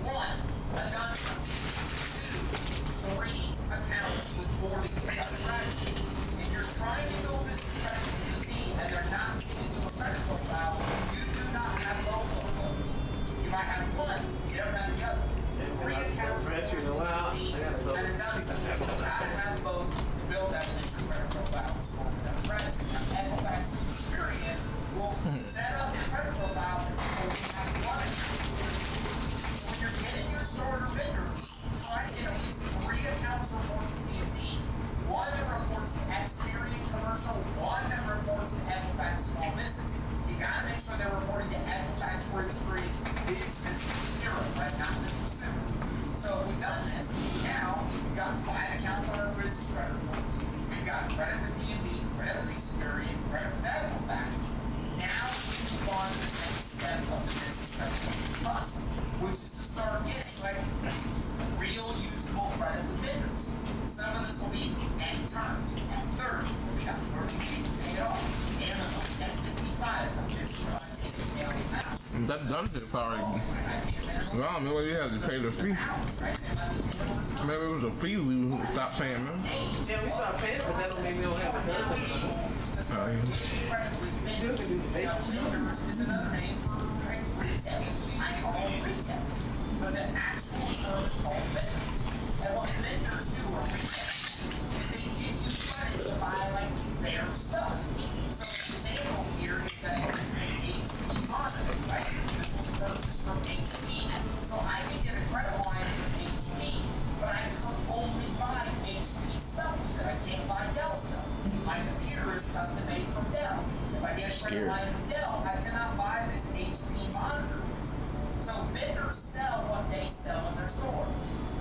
1, a DUNS number. 2, 3 accounts reporting to Dun & Bradstreet. If you're trying to build business credit with DB and they're not giving you a credit profile, you do not have both of those. You might have one, you don't have the other. 3 accounts reporting to DB and a DUNS number. You gotta have both to build that initial credit profile with scoring with Dun & Bradstreet. Now, Equifax and Experian will set up the credit profile before we have one account. So when you're getting your starter vendors, try to get at least 3 accounts report to D&D. 1 that reports to Experian Commercial, 1 that reports to Equifax Small Business. You gotta make sure they're reporting to Equifax for Experian Business Hero, right? Not the consumer. So if we've done this, now we've got 5 accounts on our business credit reports. We've got credit with D&B, credit with Experian, credit with Equifax. Now we move on to the next step of the business credit process, which is to start getting like real usable credit with vendors. Some of this will be at terms, at 30. We got 30 days to pay it off. Amazon at 55, at 55 days to pay off now. That's done it already. Well, maybe we had to pay the fee. Maybe it was a fee we stopped paying, man. Yeah, we stopped paying, but that don't mean we don't have a DUNS number. Now, vendors is another name for retailers. I call them retailers, but the actual term is called vendors. And what vendors do or retailers is they give you credit to buy like their stuff. So the example here is that this is an HP monitor, right? This was purchased from HP. So I can get a credit line from HP, but I can only buy HP stuff with it. I can't buy Dell stuff. My computer is custom made from Dell. If I get a credit line from Dell, I cannot buy this HP monitor. So vendors sell what they sell in their store.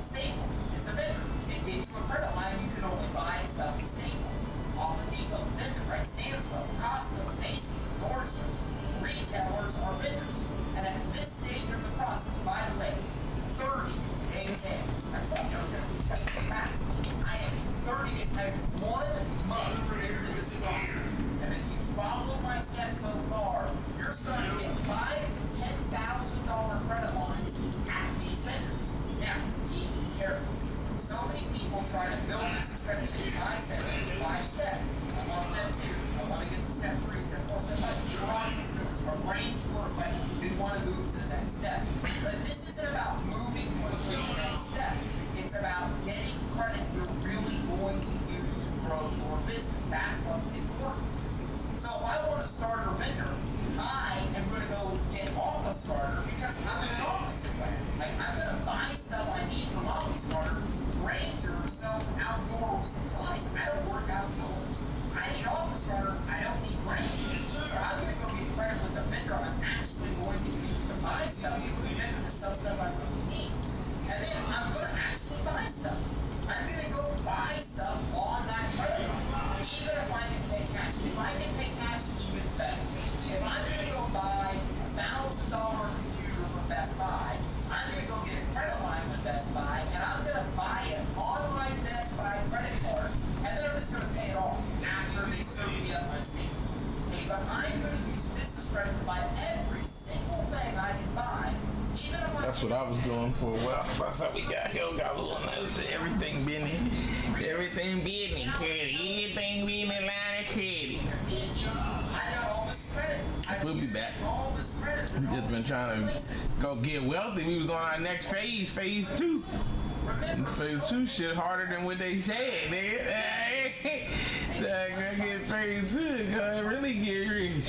Staples is a vendor. If they give you a credit line, you can only buy stuff in Staples. Office Depot, vendor, right? Samsville, Costco, Macy's, Nordstrom. Retailers are vendors. And at this stage of the process, by the way, 30 days in, I told you I was going to teach you how to fast. I am 30 days, I have 1 month into this process. And if you follow my steps so far, you're starting to get $5,000 to $10,000 credit lines at these vendors. Now, be careful. So many people try to build business credit in I said 5 steps. I'm on step 2. I want to get to step 3, step 4, step 5. We're entrepreneurs. Our brains work like we want to move to the next step. But this isn't about moving quickly to the next step. It's about getting credit you're really going to use to grow your business. That's what's important. So if I want to start a vendor, I am going to go get Office Starter because I'm in an office environment. Like, I'm going to buy stuff I need from Office Starter. Granger sells outdoor supplies. I don't work outdoors. I need Office Starter. I don't need Granger. So I'm going to go get credit with the vendor I'm actually going to use to buy stuff and to sell stuff I really need. And then I'm going to actually buy stuff. I'm going to go buy stuff on that credit line, even if I can pay cash. If I can pay cash, even better. If I'm going to go buy a $1,000 computer from Best Buy, I'm going to go get a credit line with Best Buy, and I'm going to buy it on my Best Buy credit card, and then I'm just going to pay it off after they serve me up my statement. Okay, but I'm going to use business credit to buy every single thing I can buy. That's what I was doing for a while. That's how we got here. I was on everything business. Everything business credit. Everything business line of credit. I got all this credit. We'll be back. All this credit. We just been trying to go get wealthy. We was on our next phase, phase 2. And phase 2 shit harder than what they said, nigga. Gonna get phase 2, gonna really get rich.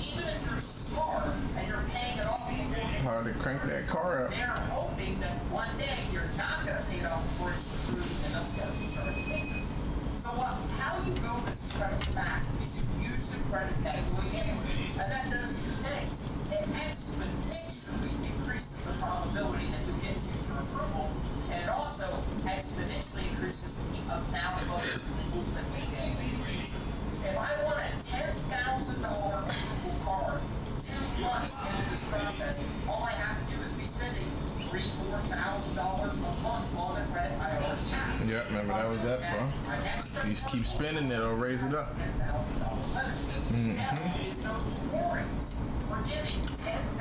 Even if you're smart and you're paying it off before it's hard to crank that car up. They're hoping that one day you're not gonna pay it off before it's cruising and they'll start to charge interest. So how you build this credit fast is you use the credit that you're given. And that does 2 things. It exponentially increases the probability that you'll get future approvals, and it also exponentially increases the amount of approvals that you get in the future. If I want a $10,000 approval card 2 months into this process, all I have to do is be a month on the credit I already have. Yeah, remember that was that, bro. My next You just keep spending it, it'll raise it up. $10,000 limit. Devil is notorious for giving $10,000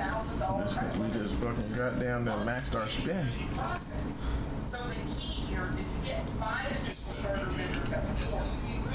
credit We limits. just fucking got down there, maxed our spend. Process. So the key here is to get 5 initial starter vendors that will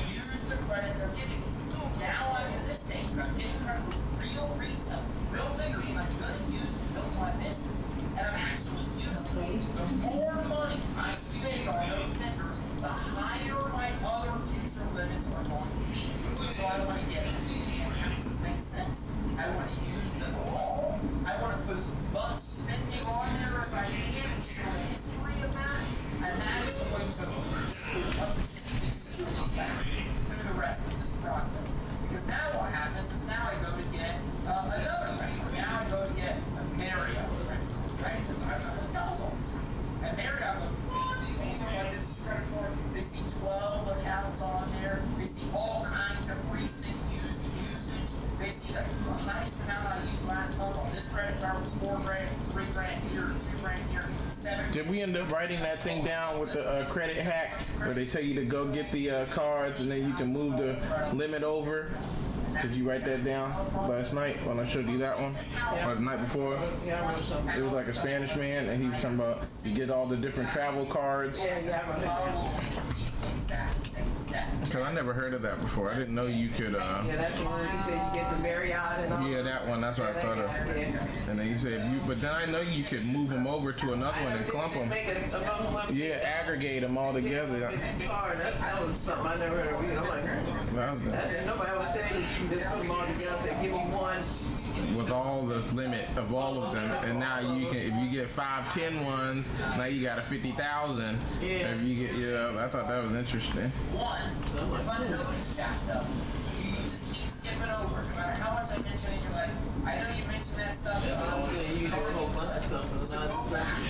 use the credit they're giving you. Now I'm in this stage where I'm getting credit with real retailers, real vendors that I'm going to use to build my business. And I'm actually using it. The more money I spend on those vendors, the higher my other future limits are going to be. So I want to get as many accounts as makes sense. I want to use them all. I want to put as much spending on there as I can and show the history of that. And that is going to super fast through the rest of this process. Because now what happens is now I go to get another credit card. Now I go to get a Marriott credit card, right? Because I'm at hotels all the time. And Marriott goes, what? Tells them what this is credit card. They see 12 accounts on there. They see all kinds of recent usage. They see the highest amount I used last month on this credit card was $4 grand, $3 grand here, $2 grand here, $7 grand. Did we end up writing that thing down with the credit hack where they tell you to go get the cards and then you can move the limit over? Did you write that down last night when I showed you that one? Or the night before? Yeah, I remember something. It was like a Spanish man and he was talking about you get all the different travel cards. Yeah, I remember. Because I never heard of that before. I didn't know you could. Yeah, that's the one he said you get the Marriott and all. Yeah, that one. That's what I thought of. Yeah. And then he said, if you, but then I know you could move them over to another one and clump them. Make it another one. Yeah, aggregate them all together. Card. That was something I never heard of either. I'm like, that's nobody ever said you can just put them all together. Say, give me one. With all the limit of all of them, and now you can, if you get 5, 10 ones, now you got a 50,000. Yeah. If you get, yeah, I thought that was interesting. One, the fundamentals jacked up. You just keep skipping over. No matter how much I mention it, you're like, I know you mentioned that stuff, but I don't really You do a whole bunch of stuff for the so go back.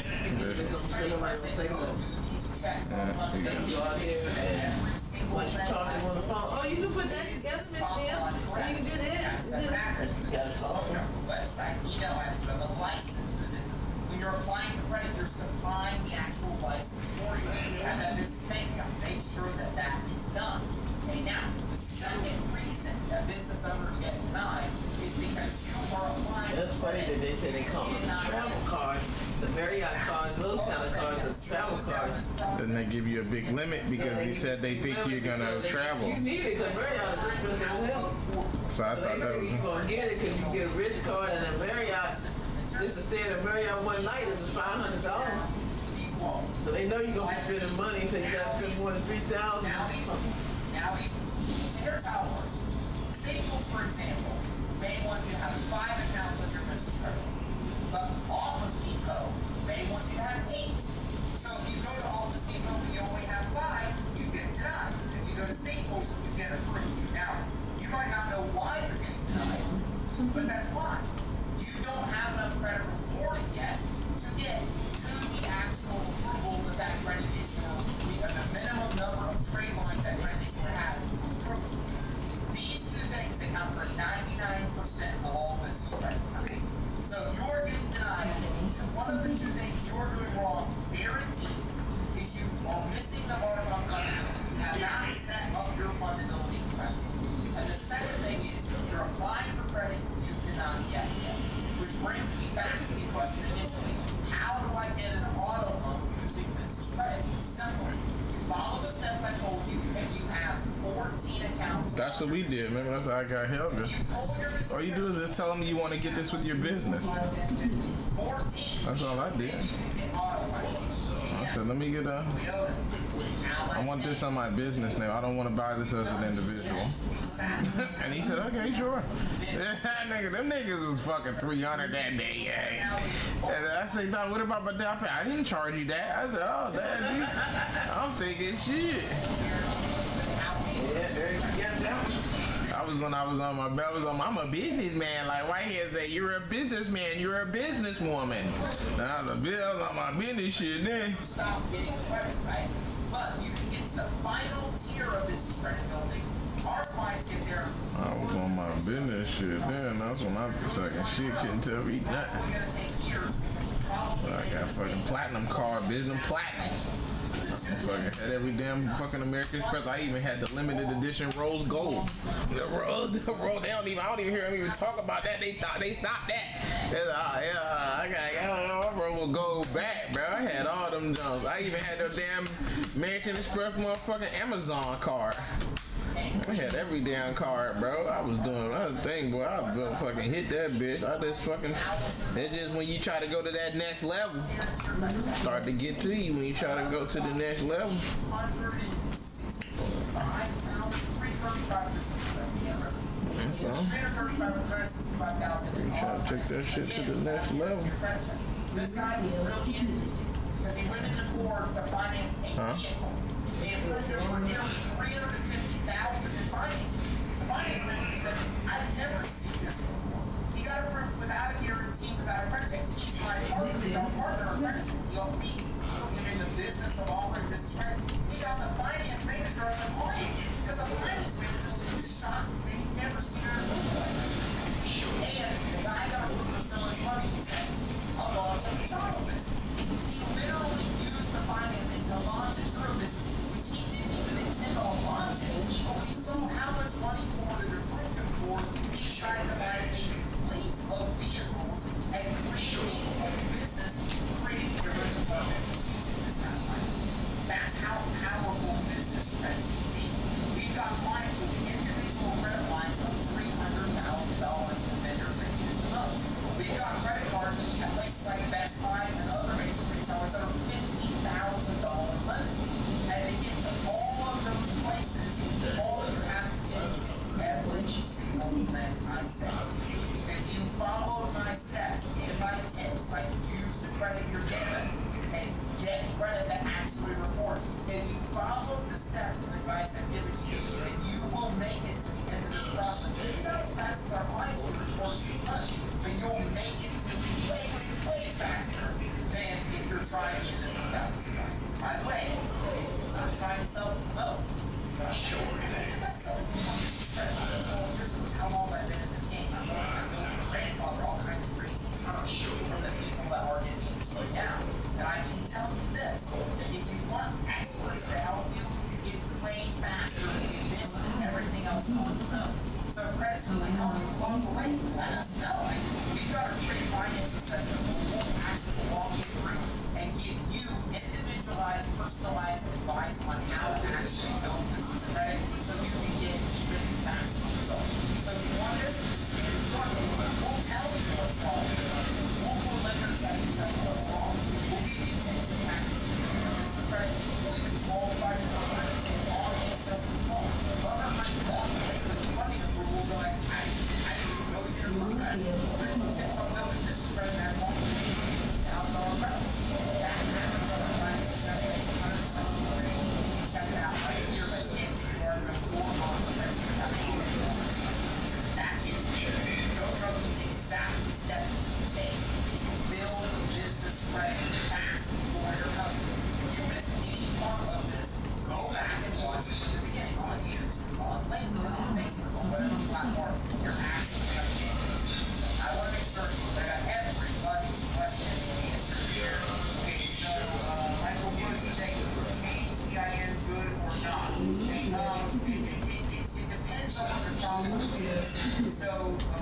These checks on fundamentals. Go out there and Every single once you thing talk to them on the phone, oh, you can put that together, Miss Neal. You can do this. Set backwards. Phone number, website, email address, the license for this is when you're applying for credit, you're supplying the actual license for you. And then this is making up. Make sure that that is done. Okay, now, the second reason that business owners get denied is because you are applying. That's funny that they say they call them travel cards. The Marriott cards, those kind of cards are travel cards. Then they give you a big limit because he said they think you're gonna travel. You need it because Marriott is expensive as hell. So I thought that You're was. gonna get it because you get a rich card and a Marriott. Just to stay at a Marriott one night is $500. So they know you're gonna be spending money, so you gotta spend more than $3,000. Now these ones. So here's how it works. Staples, for example, may want you to have 5 accounts on your business credit. But Office Depot may want you to have 8. So if you go to Office Depot and you only have 5, you get denied. If you go to Staples, you get approved. Now, you might not know why you're getting denied, but that's why. You don't have enough credit reporting yet to get to the actual approval that that credit issuer, the minimum number of trade lines that credit issuer has to approve. These two things account for 99% of all business credit cards. So if you're getting denied, one of the two things you're doing wrong, guaranteed, is you are missing the mark on fundability. You have not set up your fundability correctly. And the second thing is you're applying for credit you cannot yet get. Which brings me back to the question initially. How do I get an auto loan using business credit? Simple. You follow the steps I told you and you have 14 accounts. That's what we did, man. That's how I got help. All you do is just tell them you want to get this with your business. 14. That's all I did. You can get auto financing. I said, let me get a. I want this on my business now. I don't want to buy this as an individual. And he said, okay, sure. Nigga, them niggas was fucking 300 that day. Yeah. And I said, no, what about my down payment? I didn't charge you that. I said, oh, that dude. I'm thinking shit. When I was on my belt, I'm a businessman. Like Whitehead said, you're a businessman, you're a businesswoman. Now the bill on my business shit then. Stop getting credit, right? But you can get to the final tier of business credit building Our clients get their. I was on my business shit then. That's when I fucking shit couldn't tell me nothing. Only gonna take years because you probably. I got fucking platinum card, business platinums. I fucking had every damn fucking American Express. I even had the limited edition rose gold. The rose, I don't even hear them even talk about that. They thought they stopped that. I rose gold back, bro. I had all them jumps. I even had the damn American Express motherfucking Amazon card. I had every damn card, bro. I was doing another thing, boy. I was gonna fucking hit that bitch. I just fucking. It's just when you try to go to that next level, start to get to you when you try to go to the next level. So, you try to take that shit to the next level. This guy was really into it because he wouldn't afford to finance a vehicle. They approved him for nearly $350,000 in financing. The finance manager said, "I've never seen this before." He got approved without a guarantee, without a credit check. He's my partner. He's our partner in credit school. He'll be in the business of offering business credit. He got the finance manager as a client because the finance manager was so shocked they'd never seen her move like this. And the guy got approved for so much money, he said, "I'll launch a child business." He literally used the financing to launch a drill business, which he didn't even intend on launching. But when he saw how much money Ford had approved him for, he decided to buy a fleet of vehicles and create a whole business, creating a rental car business using this kind of financing. That's how powerful business credit can be. We've got clients with individual credit lines of $300,000 from vendors that use the most. We've got credit cards at places like Best Buy and other major retailers that are $50,000 limits. And to get to all of those places, all you have to do is every single thing I say. If you follow my steps and my tips, like use the credit you're given, and get credit that actually reports. If you follow the steps and advice I've given you, then you will make it to the end of this process. Maybe not as fast as our clients do in 4 to 6 months, but you'll make it to way faster than if you're trying to do this without this advice. By the way, I'm trying to self-promote. The best self-promote is credit. Here's how long I've been in this game. I'm going to build my grandfather all kinds of crazy terms from the people that are in the industry now. And I can tell you this, that if you want experts to help you, it's way faster to do this and everything else on the road. So if credit school can help you along the way, let us know. We've got a free finance assessment where we'll actually walk you through and give you individualized, personalized advice on how to actually build business credit so you can get even faster results. So if you want business, if you want it, we'll tell you what's wrong with it. We'll do a lender check and tell you what's wrong. We'll give you tips and tactics to build your business credit. We'll even qualify you for financing on the assessment call. Other kinds of funding approvals are like, I didn't even go to get a loan pass. Tips on building business credit and that long $50,000 credit. That happens on the finance assessment. It's 100% free. You can check it out right here by scanning the QR code or on the website. That is it. Those are the exact steps to take to build business credit fast for your company. If you missed any part of this, go back and watch it from the beginning on YouTube, on LinkedIn, on Facebook, on whatever platform you're actually going to get into. I want to make sure that I got everybody's questions answered here. Okay, so Michael Woods is saying, change EIN good or not? Okay, it depends on what your problem is. So,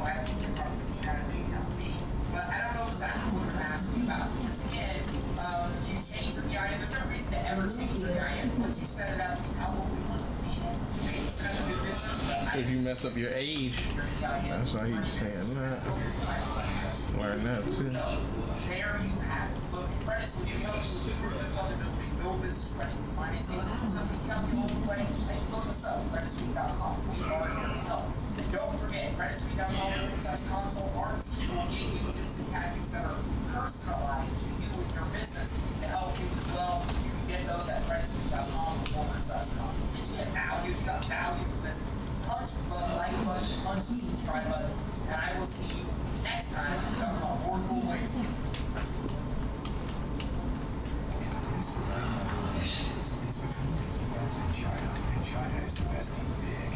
I think you're probably trying to make out me. But I don't know exactly what you're asking about because again, do you change your EIN? There's no reason to ever change your EIN. Once you set it up, you probably want to leave it. Maybe set up a new business. If you mess up your age, that's why he's saying that. Learn that too. So there you have it. Look, credit school, we help you improve your fundability, build business credit and financing. So if we can help you along the way, look us up, creditsuite.com. We are here to help. Don't forget, creditsuite.com, touch console, our team will give you tips and tactics that are personalized to you and your business to help you as well. You can get those at creditsuite.com/console. Did you get value? If you got value from this, punch the like button, punch the subscribe button, and I will see you next time to talk about more cool ways to get It's between the US and China is investing big.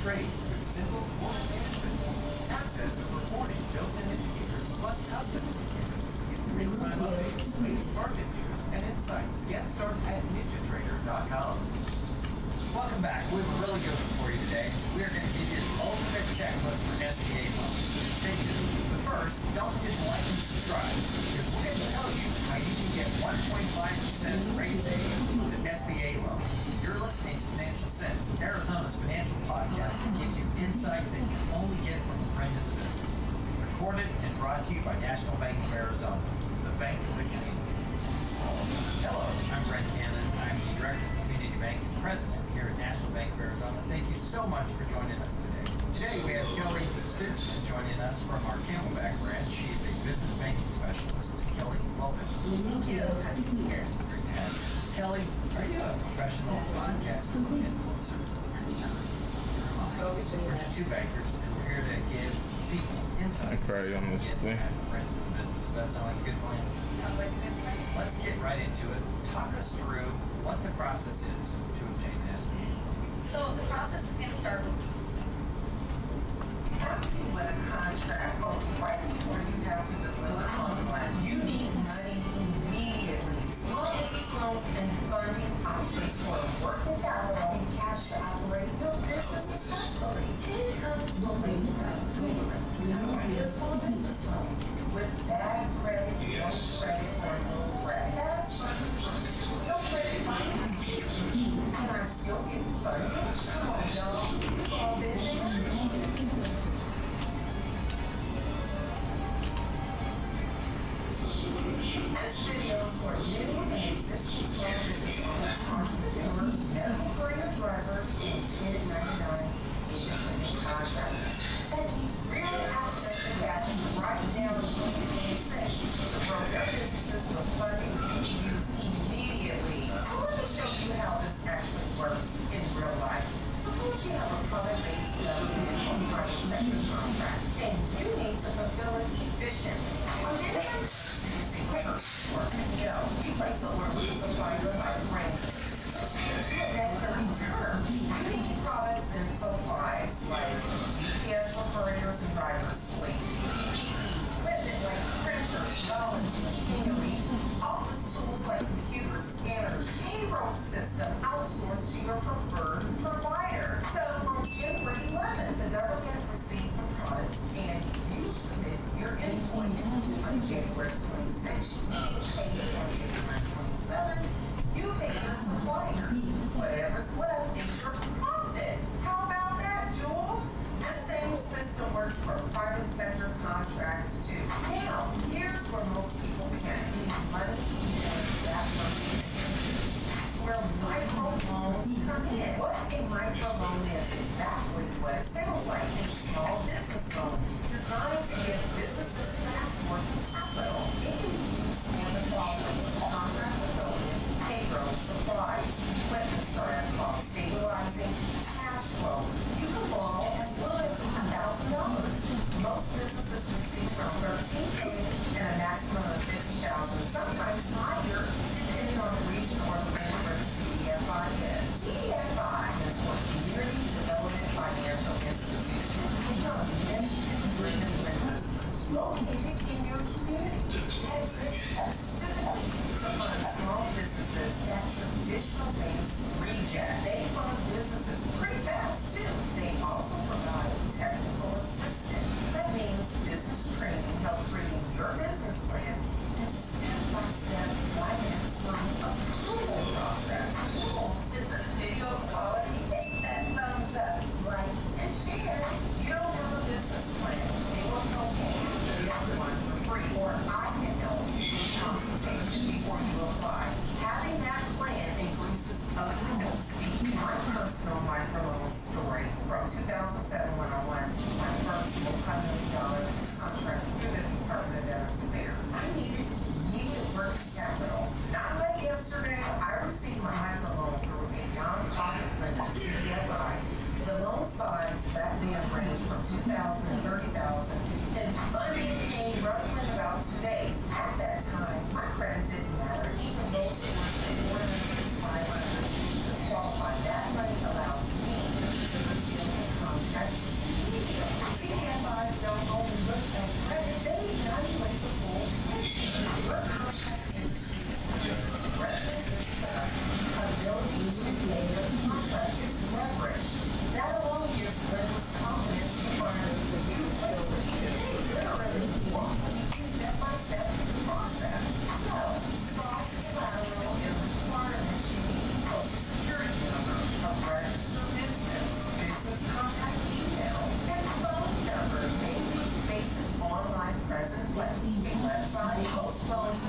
trades with simple order management tools, access over 40 built-in indicators, plus custom indicators, real-time updates, latest market news, and insights. Get started at ninjatrader.com. Welcome back. We have a really good one for you today. We are going to give you the ultimate checklist for SBA loans. Stay tuned. But first, don't forget to like and subscribe, because we're going to tell you how you can get 1.5% rate saving on an SBA loan. You're listening to Financial Sense, Arizona's financial podcast that gives you insights that you can only get from a friend in the business. Recorded and brought to you by National Bank of Arizona, the bank of the community. Hello, I'm Brent Cannon. I'm the Director of Community Banking President here at National Bank of Arizona. Thank you so much for joining us today. Today we have Kelly Stutzman joining us from our Camelback branch. She is a business banking specialist. Kelly, welcome. Thank you. Happy to be here. Great to have you. Kelly, are you a professional podcaster or influencer? We're just two bankers, and we're here to give people insights that you can get from having friends in the business. Does that sound like a good plan? Sounds like a good plan. Let's get right into it. Talk us through what the process is to obtain an SBA. So the process is going to start with You have to be with a contract, right before you have to deliver on one. You need money immediately. Small business loans and funding options for working capital and cash to operate your business successfully. Then comes the late night Googling. How do I get a small business loan? With bad credit, no credit, or no credit. That's funding options. No credit financing. Can I still get funded? Come on, y'all. We've all been there. This video is for new and existing small business owners, entrepreneurs, medical career drivers, and 1099 independent contractors that need real access to cash right now in 2026 to grow their businesses with funding you can use immediately. So let me show you how this actually works in real life. Suppose you have a product-based government or private sector contract, and you need to fulfill it efficiently. On January 1st, using paper or PO, you place an order with a supplier like Ranger, which gives you a net 30 terms. You need products and supplies like GPS for couriers and drivers' fleet, PPE, equipment like printers, balance, machinery, office tools like computers, scanners, payroll system outsourced to your preferred provider. So on January 11th, the government receives the products and you submit your invoice. On January 26th, you get paid. On January 27th, you pay your suppliers. Whatever's left is your profit. How about that, Jules? This same system works for private sector contracts too. Now, here's where most people panic. You need money before that person pays. That's where microloans come in. What a microloan is exactly what it sounds like. A small business loan designed to give businesses fast working capital. It can be used for the following: contract fulfillment, payroll, supplies, equipment startup costs, stabilizing, cash flow. You can borrow as little as $1,000. Most businesses receive from $13K and a maximum of $50,000, sometimes higher, depending on the region or the lender where the CDFI is. CDFI is for Community Development Financial Institution. They are mission-driven lenders located in your community that exist specifically to fund small businesses that traditional banks reject. They fund businesses pretty fast too. They also provide technical assistance. That means business training, help creating your business plan, and step-by-step guidance through approval process. Is this video quality? Hit that thumbs up, like, and share. You don't have a business plan. They will help you build one for free, or I can help you. Consultation before you apply. Having that plan increases approval speed. My personal microloan story from 2007 when I won my first multi-million-dollar contract through the Department of Veterans Affairs.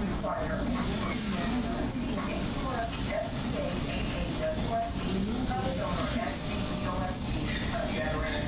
require a if you are SBA, AAWSB, Ozone, or SBBOSB, a veteran,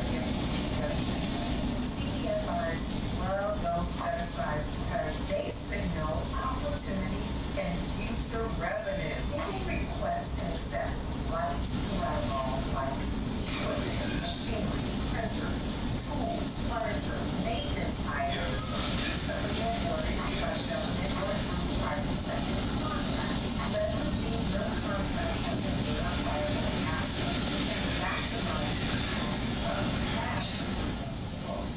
CDFIs love those set-asides because they signal opportunity and future revenue. They may request and accept light collateral like equipment, machinery, printers, tools, furniture, maintenance items, recently awarded by government or through private sector contracts. Leveraging your contract as a verifiable asset can maximize your chances of passing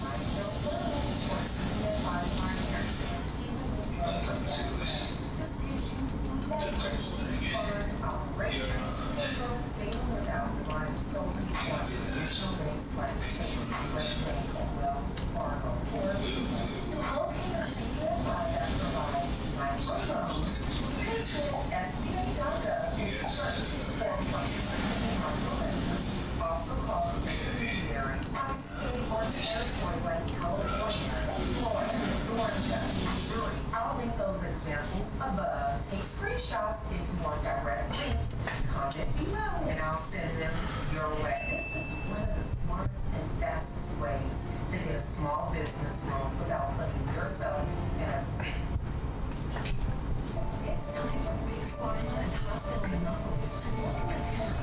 microloans or CDFI financing, even with lower background. This gives you leverage to fund operations and go scaling without relying solely on traditional banks like Chase, US Bank, or Wells Fargo. To locate a CDFI that provides microloans, visit SBA.gov and search for participating microlenders, also called intermediaries by state or territory like California, Florida, Georgia, Missouri. I'll link those examples above. Take screenshots if you want direct links. Comment below and I'll send them your way. This is one of the smartest and fastest ways to get a small business loan without putting yourself in a... It's time for big pharma and hospital monopolies to look at the future.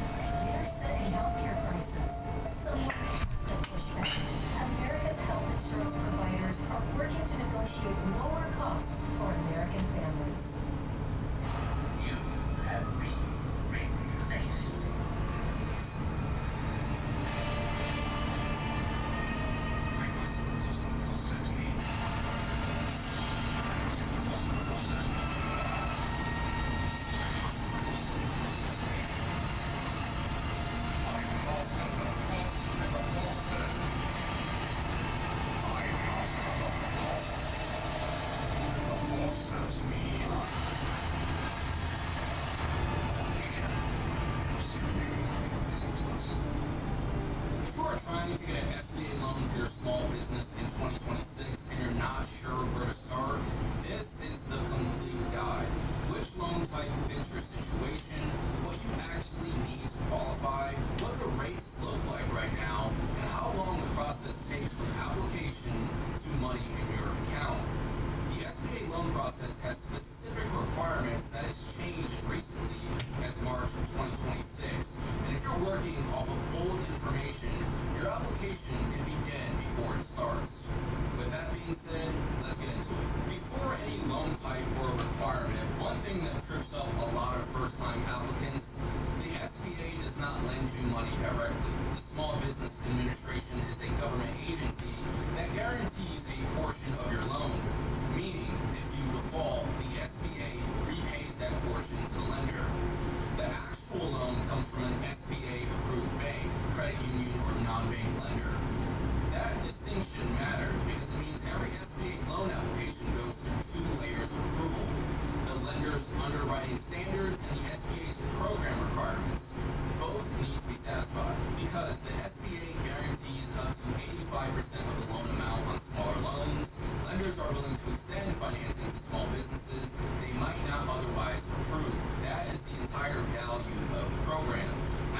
They're setting healthcare prices. Someone has to push back. America's health insurance providers are working to negotiate lower costs for American families. You have been replaced. I must enforce them full safety. Trying to get an SBA loan for your small business in 2026 and you're not sure where to start, this is the complete guide. Which loan type fits your situation, what you actually need to qualify, what the rates look like right now, and how long the process takes from application to money in your account. The SBA loan process has specific requirements that has changed recently as March of 2026. And if you're working off of old information, your application could be dead before it starts. With that being said, let's get into it. Before any loan type or requirement, one thing that trips up a lot of first-time applicants, the SBA does not lend you money directly. The Small Business Administration is a government agency that guarantees a portion of your loan. Meaning, if you default, the SBA repays that portion to the lender. The actual loan comes from an SBA-approved bank, credit union, or non-bank lender. That distinction matters because it means every SBA loan application goes through 2 layers of approval. The lender's underwriting standards and the SBA's program requirements. Both need to be satisfied because the SBA guarantees up to 85% of the loan amount on smaller loans. Lenders are willing to extend financing to small businesses they might not otherwise approve. That is the entire value of the program.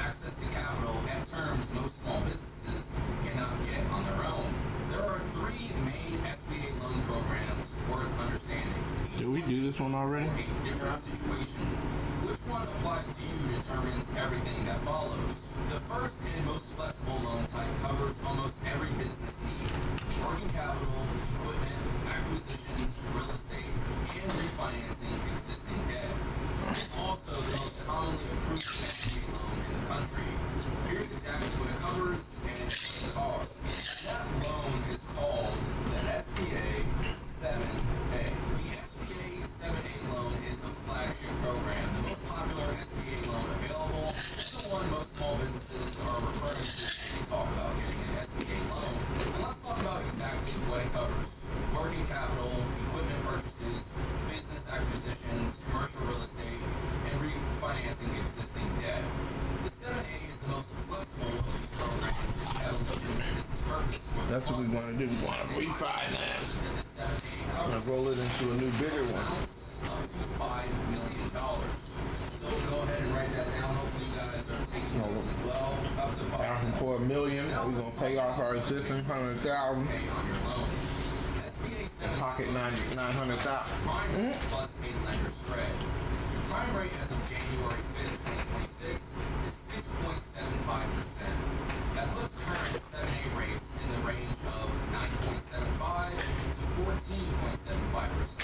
Access to capital at terms most small businesses cannot get on their own. There are 3 main SBA loan programs worth understanding. Did we do this one already? A different situation. Which one applies to you determines everything that follows. The first and most flexible loan type covers almost every business need. Working capital, equipment, acquisitions, real estate, and refinancing existing debt. It's also the most commonly approved SBA loan in the country. Here's exactly what it covers and what it costs. That loan is called the SBA 7A. The SBA 7A loan is the flagship program, the most popular SBA loan available, and the one most small businesses are referring to when they talk about getting an SBA loan. And let's talk about exactly what it covers. Working capital, equipment purchases, business acquisitions, commercial real estate, and refinancing existing debt. The 7A is the most flexible of these programs if you have a legitimate business purpose for the That's what we want to do. We want to refinance. that the 7A I'm going to roll it into a new bigger one. are taking notes as well. Up to Asking for $1 million. We're gonna pay off our existing $100,000. pay on your loan. SBA 7 Pocket $900,000. plus a lender spread. Your prime rate as of January 5th, 2026 is 6.75%. That puts current 7A rates in the range of 9.75 to 14.75%,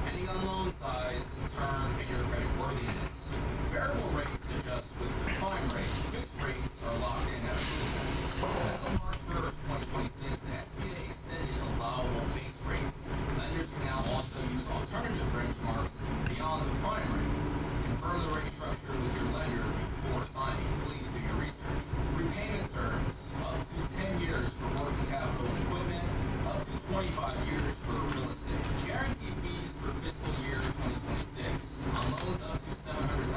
depending on loan size, term, and your credit worthiness. Variable rates adjust with the prime rate. Fixed rates are locked in at approval. As of March 1st, 2026, the SBA extended allowable base rates. Lenders can now also use alternative benchmarks beyond the prime rate. Confirm the rate structure with your lender before signing. Please do your research. Repayment terms: up to 10 years for working capital and equipment, up to 25 years for real estate. Guarantee fees for fiscal year 2026. On loans up to $700,000,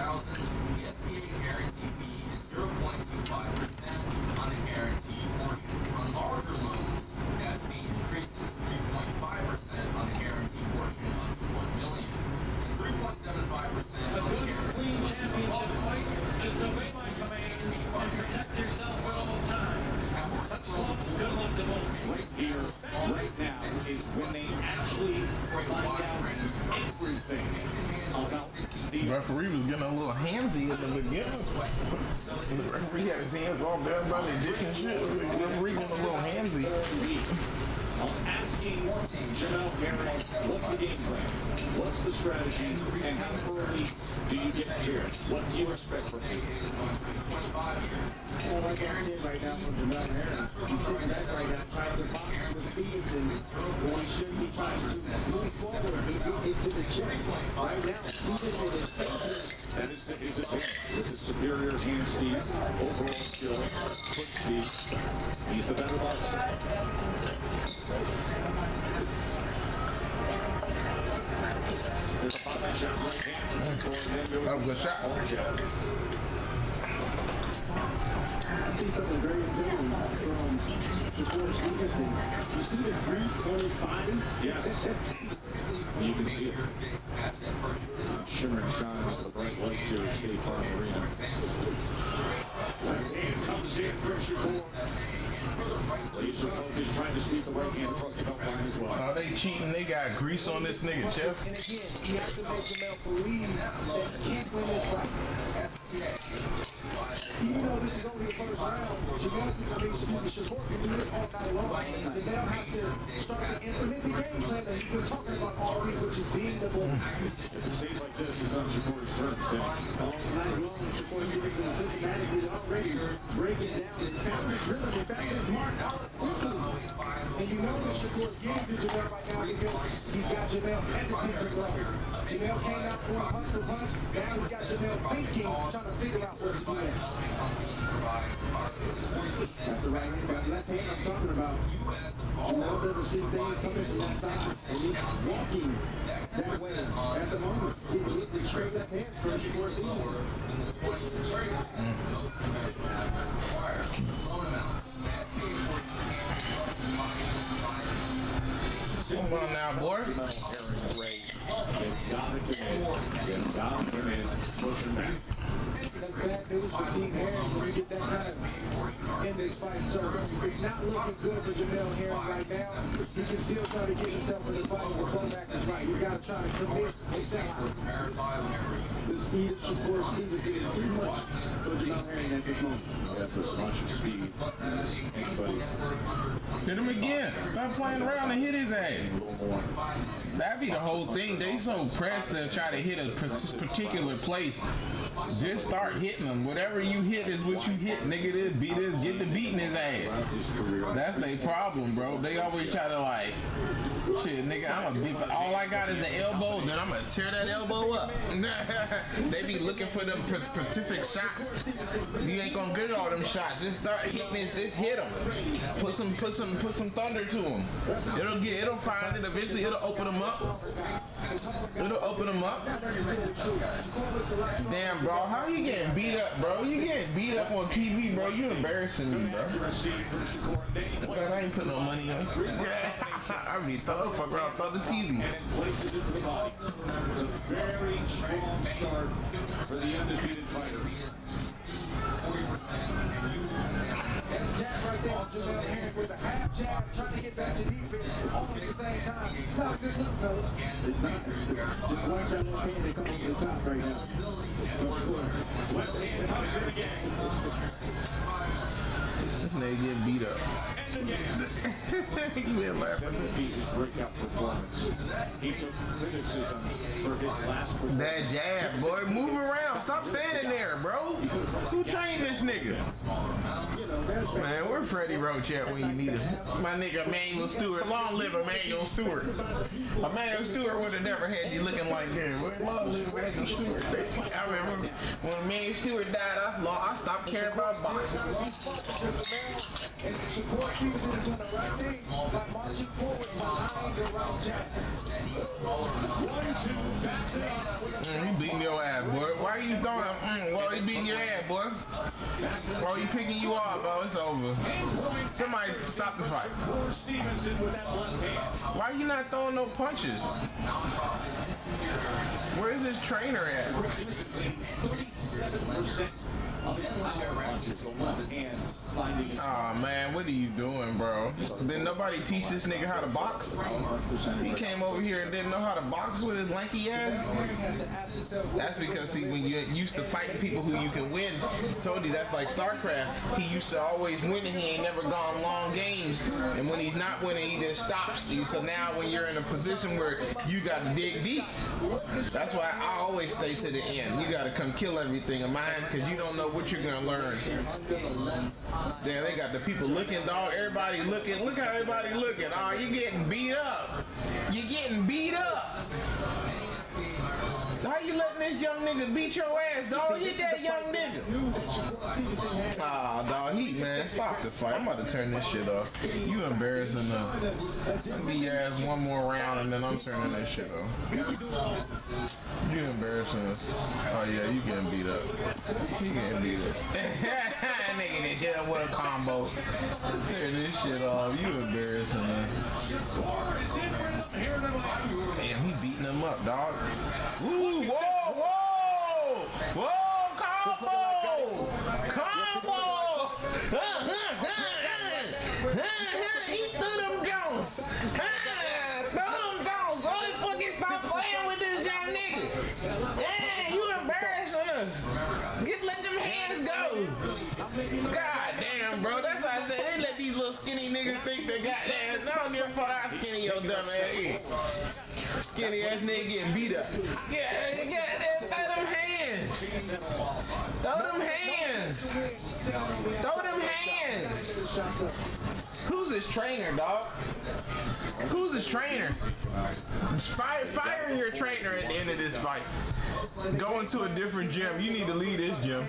the SBA guarantee fee is 0.25% on the guaranteed portion. On larger loans, that fee increases 3.5% on the guaranteed portion up to $1 million, and 3.75% on the guaranteed portion above $1 million. These fees can be financed at all times. Now, who is this loan for? Any established small business that needs flexible capital for a wide range of purposes and can handle a 60. The referee was getting a little handsy in the beginning. The referee had his hands all down by the dick and shit. The referee was a little handsy. Asking Jamel Garrett, what's the game plan? What's the strategy? And how early do you get here? What do you expect from him? Is going to be 25 years. Well, like I said right now from Jamel Garrett, he's sitting back right now trying to box the speeds and what he should be trying to do. Moving forward, he will get to the check. Right now, he is in his favor. That is his advantage with his superior hand speed, overall skill, quick speed. He's the better boxer. There's a body shot right hand. That was a good shot. I see something very appealing from Shakur Stevenson. You see the grease on his body? Yes. Specifically for You can see major it. fixed asset purchases, Shimmer and shine off the bright light series State Farm Arena. for example. The rate structure is completely different from the 7A, and for the rights of Laser focus trying to sweep the right hand across the belt line as well. Are they cheating? They got grease on this nigga And chest. again, he has to make Jamel believe that he can't win this fight. Even though this is only the first round, Jamel support can do this all night long. Jamel has to start to implement the game plan that he's been talking about all week, which is being the bull. It seems like this is on Shakur's turn today. All night long, Shakur Stevenson is systematically already breaking down his counter rhythm. In fact, his mark out quickly. And you know that Shakur's getting to Jamel right now because he's got Jamel hesitant to grow. Jamel came out for punch for punch. Now he's got Jamel thinking, trying to figure out what he's doing. That's the right hand, that left hand I'm talking about. Jamel doesn't see things coming from that side, and he's walking that way at the moment. He's listening straight up hand for Shakur lower than the 20 to 30% most conventional lenders require. Loan amounts, the SBA portion can be up to $5.5 million. Come on now, boy. They've got it to win. They've got it to win. Pushing back. Interest Bad rates, news for Team Harris when you get that kind of in this fight. So it's not looking good for Jamel Harris right now. He can still try to get himself in the fight. The comeback is right. You got to try to commit and sell out. verify whenever you do. The speed of Shakur Stevenson is too much for Jamel Harris at this moment. That's as much speed. Must have a tangible net worth under 20. Hit him again. Stop playing around and hit his ass. That'd be the whole thing. They so pressed to try to hit a particular place. Just start hitting them. Whatever you hit is what you hit, nigga. This beat is get to beating his ass. That's their problem, bro. They always try to like, shit, nigga. I'm a big. All I got is an elbow. Then I'm gonna tear that elbow up. They be looking for them specific shots. You ain't gonna get all them shots. Just start hitting it. Just hit them. Put some thunder to them. It'll find it eventually. It'll open them up. It'll open them up. Damn, bro. How you getting beat up, bro? You getting beat up on TV, bro. You embarrassing me, bro. I ain't putting no money on. I mean, throw the TV. Place it into the body. It's a very strong start for the undefeated fighter. 40%, and you will put down 10%. Jab right there, Jamel Herring with a half jab, trying to get back to defense all at the same time. Stop this up, fellas. It's not. Just watch that little hand they come over the top right now. Let's see it comes in again. This nigga get beat up. He been laughing. Breakout performance. He took criticism for his last. That jab, boy, move around. Stop standing there, bro. Who trained this nigga? Man, where Freddie Roach at when you need him? My nigga Emmanuel Stewart. Long live Emmanuel Stewart. Emmanuel Stewart would have never had you looking like that. Long live Emmanuel Stewart. I remember when Emmanuel Stewart died, I stopped caring about boxing. And support you is doing the right thing by marching forward behind the right jab. 1-2, that's it. He beating your ass, boy. Why are you throwing him? Well, he beating your ass, boy. Well, he picking you up, bro. It's over. Somebody stop the fight. Why you not throwing no punches? Where's his trainer at? Oh man, what are you doing, bro? Did nobody teach this nigga how to box? He came over here and didn't know how to box with his lanky ass? That's because, see, when you're used to fighting people who you can win, I told you that's like StarCraft. He used to always win and he ain't never gone long games. And when he's not winning, he just stops. So now when you're in a position where you got to dig deep, that's why I always stay to the end. You got to come kill everything of mine because you don't know what you're going to learn. Damn, they got the people looking, dog. Everybody looking. Look how everybody looking. Oh, you getting beat up. You getting beat up. How you letting this young nigga beat your ass, dog? Hit that young nigga. Ah, dog, man, stop the fight. I'm about to turn this shit off. You embarrassing enough. Let me ass one more round and then I'm turning that shit off. You embarrassing us. Oh yeah, you getting beat up. You getting beat up. Nigga, this shit up with a combo. Turn this shit off. You embarrassing us. Damn, he beating him up, dog. Ooh, whoa, whoa! Whoa, combo! Combo! He threw them Jones! Throw them Jones! Go and fucking stop playing with this young nigga! Yeah, you embarrassing us! Let them hands go! God damn, bro, that's why I said they let these little skinny niggas think they got ass. I don't give a fuck how skinny your dumb ass is. Skinny ass nigga getting beat up. Yeah, throw them hands. Throw them hands. Throw them hands. Who's his trainer, dog? Who's his trainer? Fire your trainer at the end of this fight. Go into a different gym. You need to leave this gym.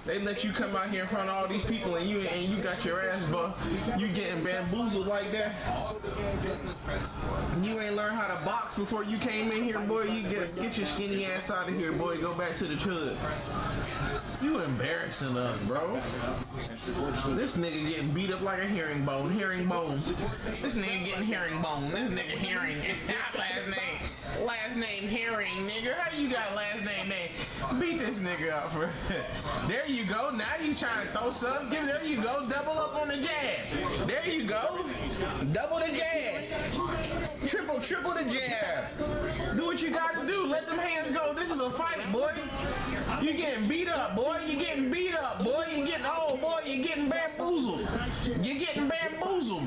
They let you come out here in front of all these people and you got your ass buffed. You getting bamboozled like that. You ain't learned how to box before you came in here, boy. You get your skinny ass out of here, boy. Go back to the chud. You embarrassing us, bro. This nigga getting beat up like a herringbone. Herringbone. This nigga getting herringbone. This nigga herring. Last name herring, nigga. How you got last name? Beat this nigga up for. There you go. Now you trying to throw something. There you go. Double up on the jab. There you go. Double the jab. Triple the jab. Do what you got to do. Let them hands go. This is a fight, boy. You getting beat up, boy. You getting beat up, boy. You getting boy. You getting bamboozled. You getting bamboozled.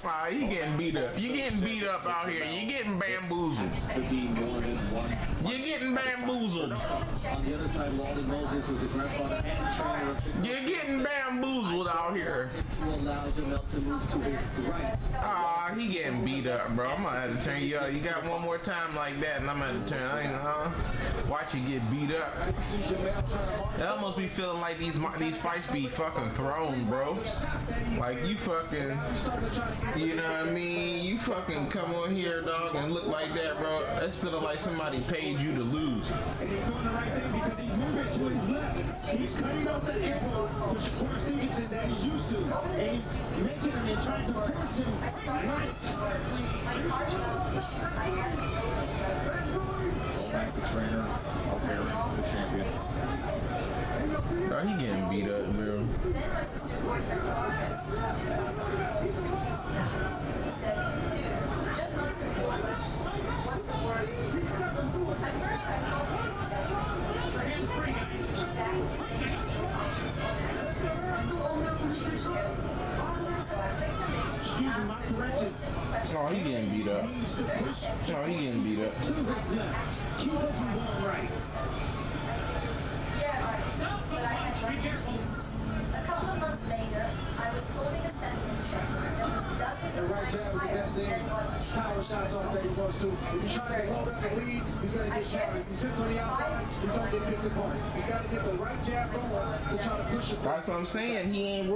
Ah, you getting beat up. You getting beat up out here. You getting bamboozled. You getting bamboozled. On the other side, Walden Moses is the grandfather and trainer of You're getting bamboozled out here. who allows him to move to his right. Ah, Oh, he getting beat up, bro. I'm gonna have to turn you up. You got one more time like that, and I'm gonna have to turn. I ain't, watch you get beat up. It almost be feeling like these fights be fucking thrown, bro. Like you fucking, you know what I mean? You fucking come on here, dog, and look like that, bro. That's feeling like somebody paid you to lose. He's cutting off the airport, which of course thinks that he's used to, and he's making him and trying to force him. I started missing work. My car developed issues. I had to go this road. The insurance company tossed me a tiny off and basically said, take it. Oh, he getting beat up, bro. Then my sister's boyfriend, Marcus, told me about something called free case analysis. He said, dude, just answer 4 questions. What's the worst you could happen? At first I thought he was exaggerating, but he used the exact same tool after his own accident and told me it changed everything for him. So I clicked the link, answered 4 simple questions. Oh, he getting beat up. 30 seconds. Oh, he getting beat up. I actually qualified for 47. I figured, yeah, right, but I had nothing to lose. A couple of months later, I was holding a settlement check that was dozens of times higher than what insurance was offering. And here's where it gets crazy. I shared this with 5 people I knew. That's what I'm saying. He ain't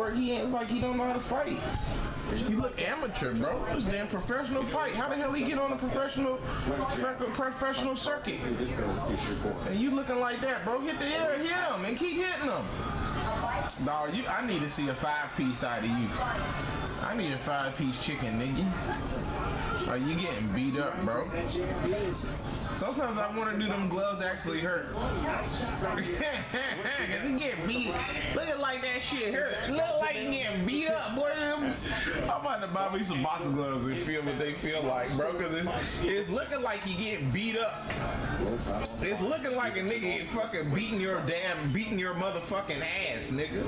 like he don't know how to fight. You look amateur, bro. This damn professional fight. How the hell he get on a professional circuit? And you looking like that, bro? Hit the air, hit him, and keep hitting him. Dog, I need to see a 5-piece out of you. I need a 5-piece chicken, nigga. Are you getting beat up, bro? Sometimes I want to do them gloves actually hurt. Cause he get beat. Looking like that shit hurt. Look like he getting beat up, boy. I'm about to buy me some boxing gloves and feel what they feel like, bro. Cause it's looking like you getting beat up. It's looking like a nigga fucking beating your motherfucking ass, nigga.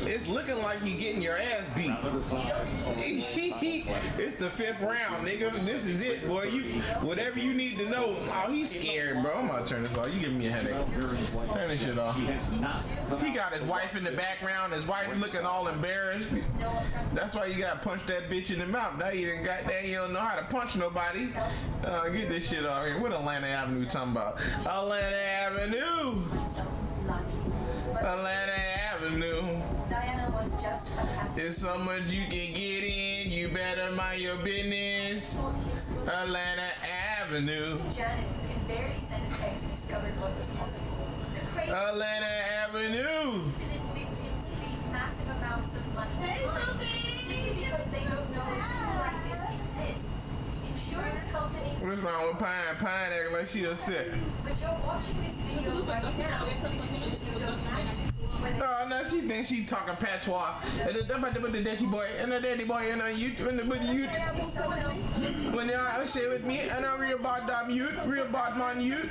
It's looking like you getting your ass beat. It's the 5th round, nigga. This is it, boy. Whatever you need to know. Oh, he's scared, bro. I'm about to turn this off. You giving me a headache. Turn this shit off. He got his wife in the background. His wife looking all embarrassed. That's why you gotta punch that bitch in the mouth. Now you don't know how to punch nobody. Get this shit off here. What Atlanta Avenue talking about? Atlanta Avenue. Atlanta Avenue. Diana was just a passenger. There's so much you can get in. You better mind your business. Atlanta Avenue. Janet, who can barely send a text, discovered what was possible. The crazy Atlanta Avenue. Incident victims leave massive amounts of money behind simply because they don't know a tool like this exists. Insurance companies. What's wrong with Pine? Pine acting like she upset. But you're watching this video right now, which means you don't have to. Oh, no, she thinks she talking patois. The dirty boy and the dirty boy and the youth and the youth. When they are share with me and a real bad damn youth, real bad man youth.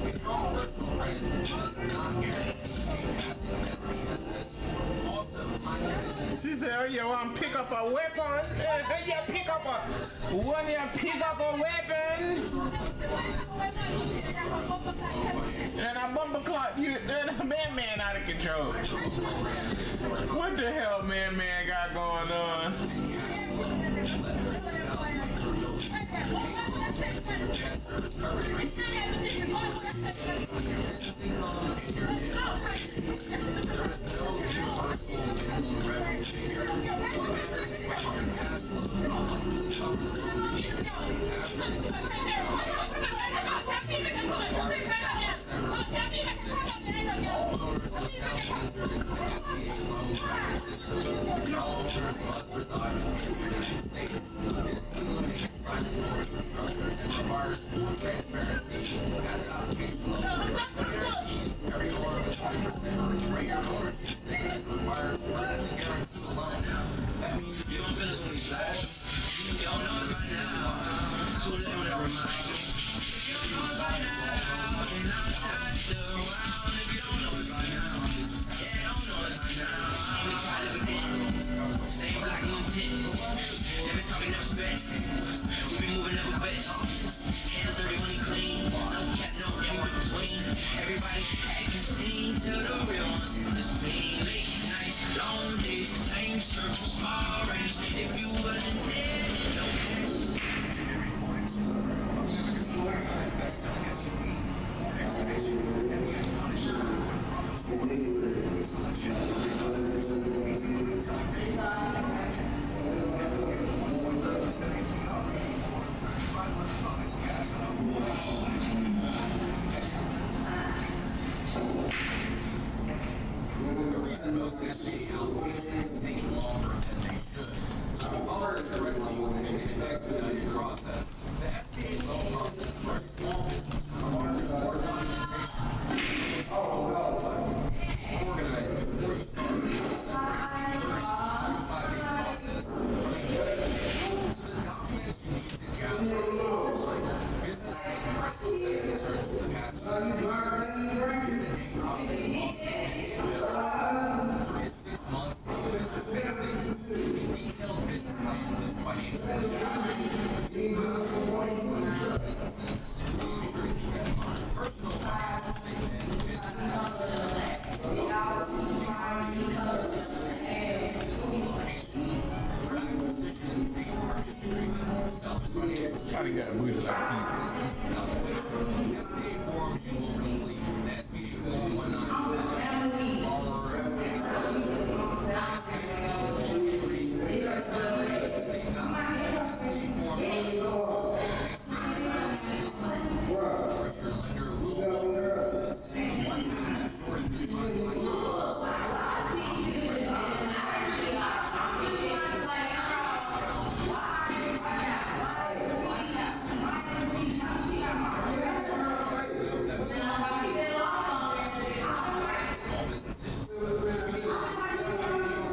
A strong personal credit does not guarantee a passing SPSS score. Also, time and business. She said, oh, you want to pick up a weapon? You pick up a... When you pick up a weapon... And a bumper clock, and a man out of control. What the hell man got going on? Service coverage ratio between your business income and your net operations. There is no universal minimum revenue figure. What matters is whether your cash flow can comfortably cover the loan repayments after the existing obligations. All owners must now be entered into the SBA loan tracking system, and all owners must reside within the United States. This eliminates silent ownership structures and requires full transparency at the application level. This guarantees every owner with 20% or greater ownership stake is required to personally guarantee the loan. That means you don't finish with these facts. You don't know it by now. So they want to remind you. If you don't know it by now, then I'm touched around. If you don't know it by now, yeah, don't know it by now. We try to forget. Same black intent. Never talking, never spit. We be moving, never quit. Hands dirty, money clean. No cap, no in between. Everybody acting seen till the real ones hit the scene. Late nights, long days, same circles, small range. If you wasn't there, then no cash. Legendary morning explorer, America's all-time best-selling SUV, Ford Expedition, and the iconic Bronco and Bronco Sport. Good selection, great offers, means a good time to imagine. Get 1.9% APR, or $3,500 cash on a Ford Explorer. The reason most SBA applications take longer than they should. So if you follow this correctly, you can get an expedited process. The SBA loan process for a small business requires more documentation. It's all type. Being organized before you start really separates a 30 to 45-day process from a revenue. So the documents you need to gather are online. Business and personal tax returns for the past 2 to 3 years. Year-to-date profit and loss statement and balance. 3 to 6 months of business bank statements. A detailed business plan with financial projections. Particularly important for newer businesses. Please be sure to keep that in mind. Personal financial statement, business membership, licensing documents, a copy of your business list, a physical location, for acquisitions, a purchase agreement, seller's financial statements, business evaluation, SBA forms you will complete, the SBA Form 1909, borrower information form, the SBA Form 403, personal financial statement, SBA Form 2002, a statement of personal history. Of course, your lender will walk you through this. The one thing that shortens the timeline the most is having every document small businesses. A business line of credit, alternative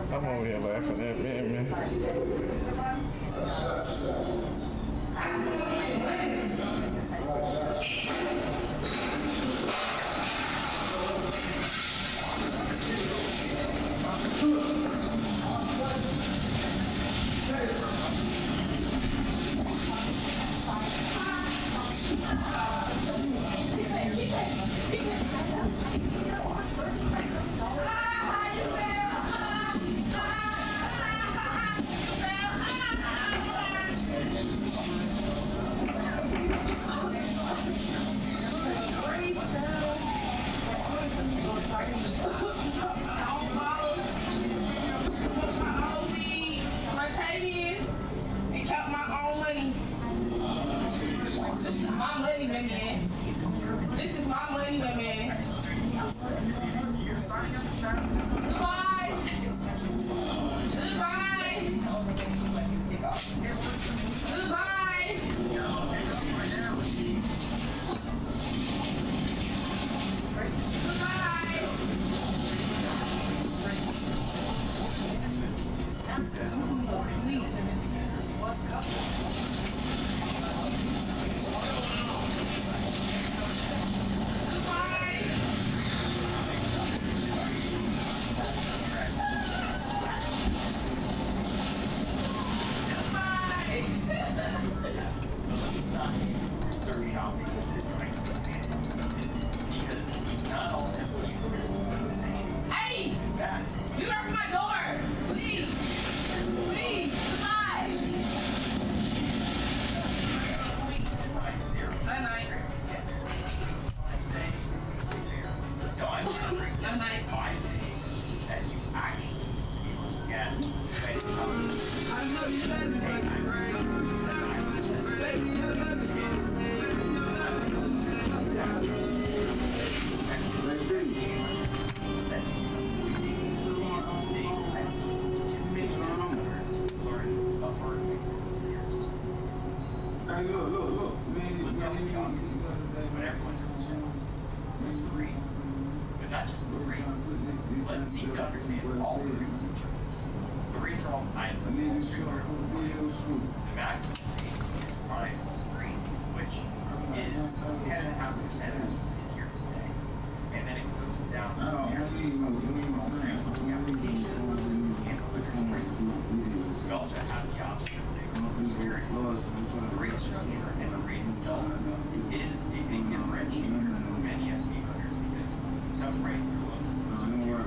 I'm over here laughing at man. You're signing up as fast as Goodbye. Goodbye. Goodbye. access 4 fleet indicators plus custom. Start shopping with it, trying to get hands on it. Because not all SEO owners will be the same. Hey! In fact, Get off my door! Please! Please! Goodbye! Night-night. I say there. So I'm going to bring down 5 things that you actually need to be able to get when shopping. I know you let me break your brain. Baby, you let me feel the same. These mistakes I've seen too many business owners learn the hard way over the years. Hey, look. Let's go to the obvious one, but everyone's concerned. There's 3. But not just the 3. Let's seek to understand all the rates and terms. The rates are all tied to the Wall Street Journal. The maximum rate is prime plus 3, which is 10.5% as we sit here today. And then it goes down from there based on the Wall Street Journal application and the liquor's pricing. We also have the option of fixed very the rate structure and the rate itself is a big differentiator for many SB owners because some price their loans close to 2 or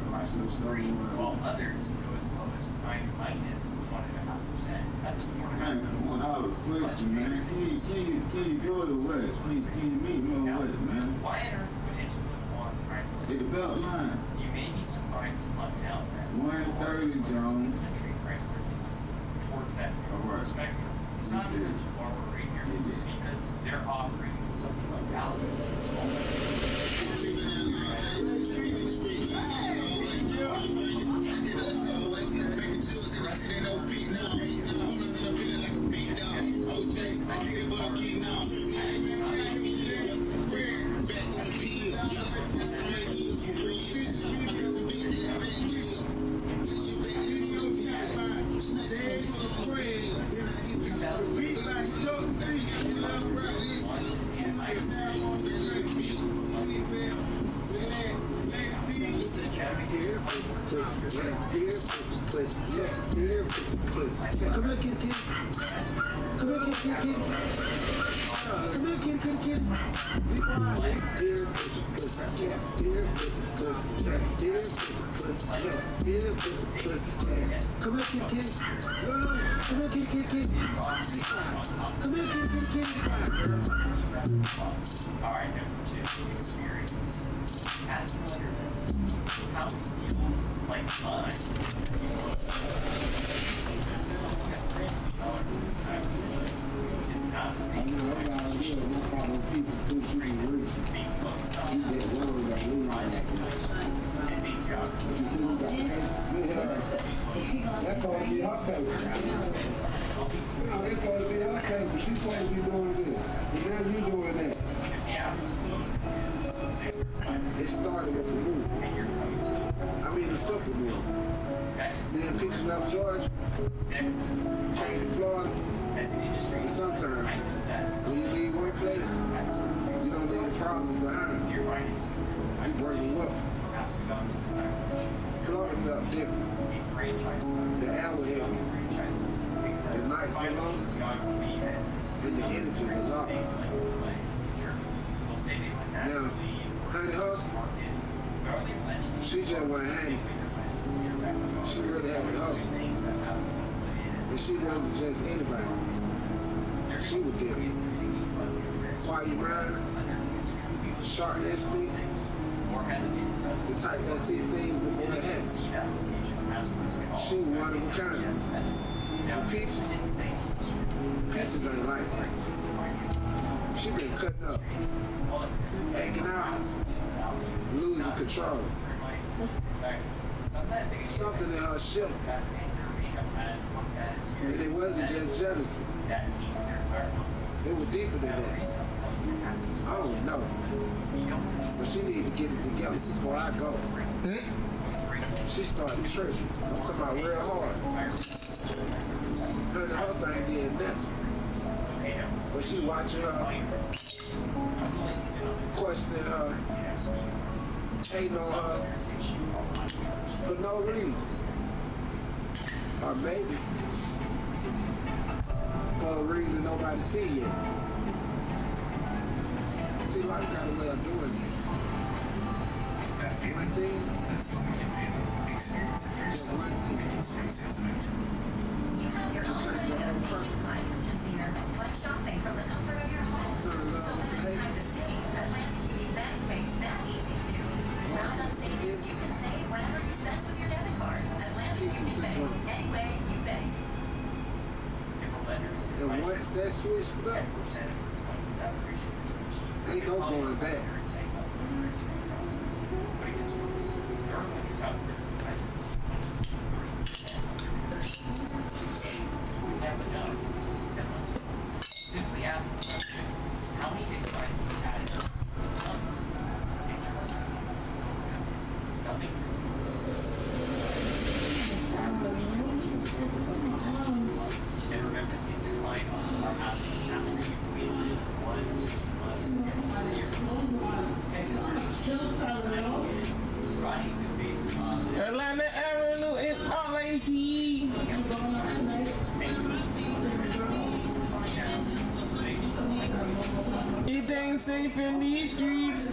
3, while others go as low as prime minus 1.5%. That's a 4.5%. Question, man. Can you go to West? Please, can you meet me on West, man? Why on earth would anyone want prime plus? Hit the belt line. You may be surprised to find out that 130, Jones. country price their loans towards that spectrum. It's not because of borrower rate here, it's because they're offering something like value to small Come here, kid. Come here, kid. Come here, kid. Be quiet. Dear pussy. Dear pussy. Dear pussy. Come here, kid. No. Come here, kid. Come here, kid. Alright, number 2, experience. Ask the lender this. How many deals like mine is not the same as being focused on being project and being geography. That called me hot paper. No, they called me hot paper. She's supposed to be doing this. But now you doing that. If the average loan is, let's say, It started with a move. and you're coming to I mean, a simple move. Then picking up George, next came to Florida. as an industry, Sometimes I know that's when you leave one place, you don't leave a problem behind. you're finding some business. You bring them up. Ask about business acquisition. Florida felt different. A franchise. The hour heavy. Franchise. Except The nights were long. geography and And the energy was off. things like play. Sure. We'll say they went Now, nationally. Honey House, Market. But are they letting you she just went hang. She really had to hustle. things that have And she wasn't just anybody. She was different. Quiet mind, sharp instinct, or has a true the presence. type that sees things before it happens. See that location as what it's called. She was one of a kind. Now, Peaches ain't like that. She been cutting up, acting out, losing control. Something in her ship. And it wasn't just jealousy. It was deeper than that. I don't know. But she need to get it together before I go. She started tripping. I'm talking about real hard. Her and her thing did nothing. But she watching her, questioning her, hating on her for no reason. Or maybe for a reason nobody see yet. See, life got a way of doing this. That feeling, that's the weekend feeling. Experience it for yourself. Weekend Spring Sales event. You have your own way of making life easier, like shopping from the comfort of your home. So when it's time to save, Atlantic Union Bank makes that easy too. With round up savings, you can save whatever you spend with your debit card. Atlantic Union Bank, any way you bank. And once that switched up, ain't no going back. Simply ask the question, how many gigabytes have you had once? And trust me, nothing hurts and remember, these declines are happening after you've wasted 1 to 2 months running the face Atlanta Avenue is all I see. It ain't safe in these streets.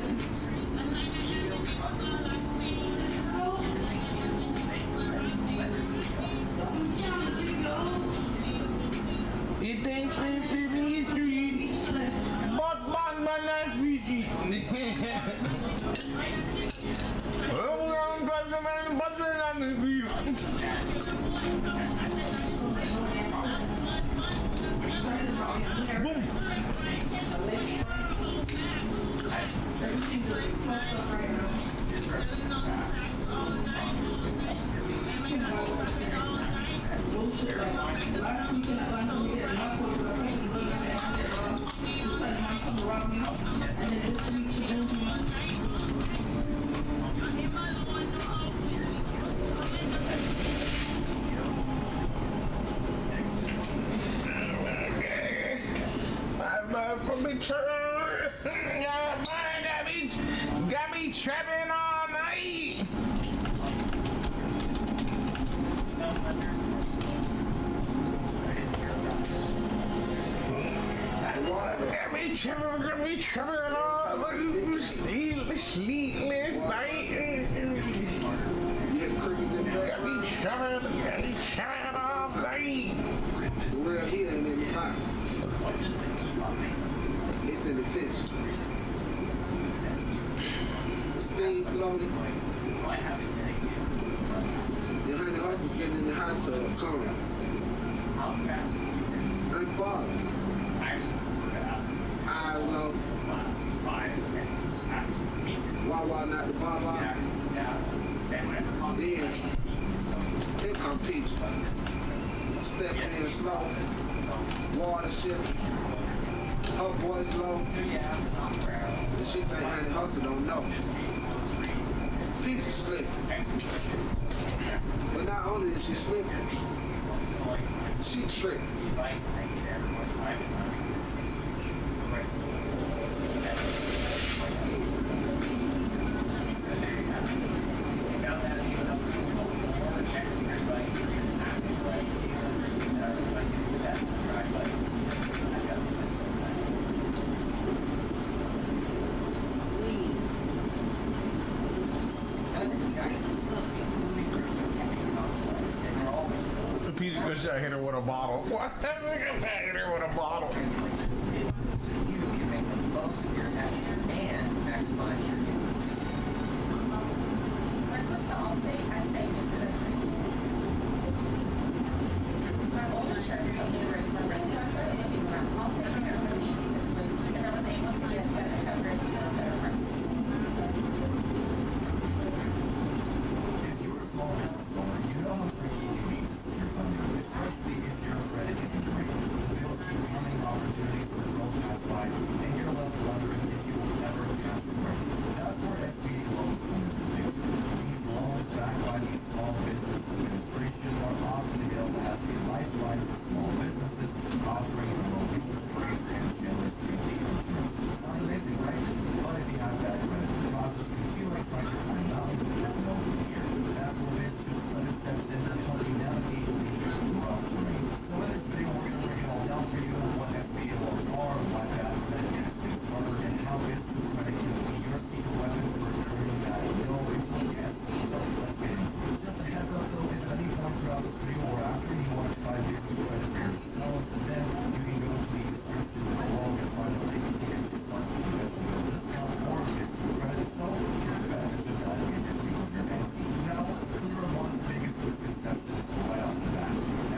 It ain't safe in these streets. But Batman and Fiji. I'm going to the man, but then I'm in the boom. From the church, got me trapping all night. Got me trapping all night. Sleepless night. Got me trapping all night. The real heat ain't in the pot. It's in the tension. Steam floating. The honey horses sitting in the hot tub, calm. Unbothered. Eyes low. Wawa not the Baba. Then, here come Peach. Step in slow. Water ship. Her voice low. The shit think honey hustle don't know. Peach is slick. But not only is she slick, she trick. Peter goes out here with a bottle. What? Hit her with a bottle. So you can make the most of your taxes and maximize your gains. When I switched to Allstate, I saved in countries. My old insurance company raised my rates, so I started looking around. Allstate made it really easy to switch, and I was able to get better coverage for a better price. especially if your credit isn't great. The bills keep coming, opportunities for growth pass by, and you're left wondering if you'll ever catch a break. That's where SBA loans come into the picture. These loans, backed by the Small Business Administration, are often hailed as a lifeline for small businesses, offering low interest rates and generous repayment terms. Sounds amazing, right? But if you have bad credit, the process can feel like trying to climb a mountain with no gear. That's where Biz2 Credit steps in to help you navigate the rough terrain. So in this video, we're going to break it all down for you, what SBA loans are, why bad credit makes things harder, and how Biz2 Credit can be your secret weapon for turning that no into a yes. So let's get into it. Just a heads up though, if at any point throughout this video or after you want to try Biz2 Credit for yourselves, then you can go to the description below and find a link to get yourself the best available discount for Biz2 Credit. So take advantage of that if it tickles your fancy. Now let's clear up one of the biggest misconceptions right off the bat.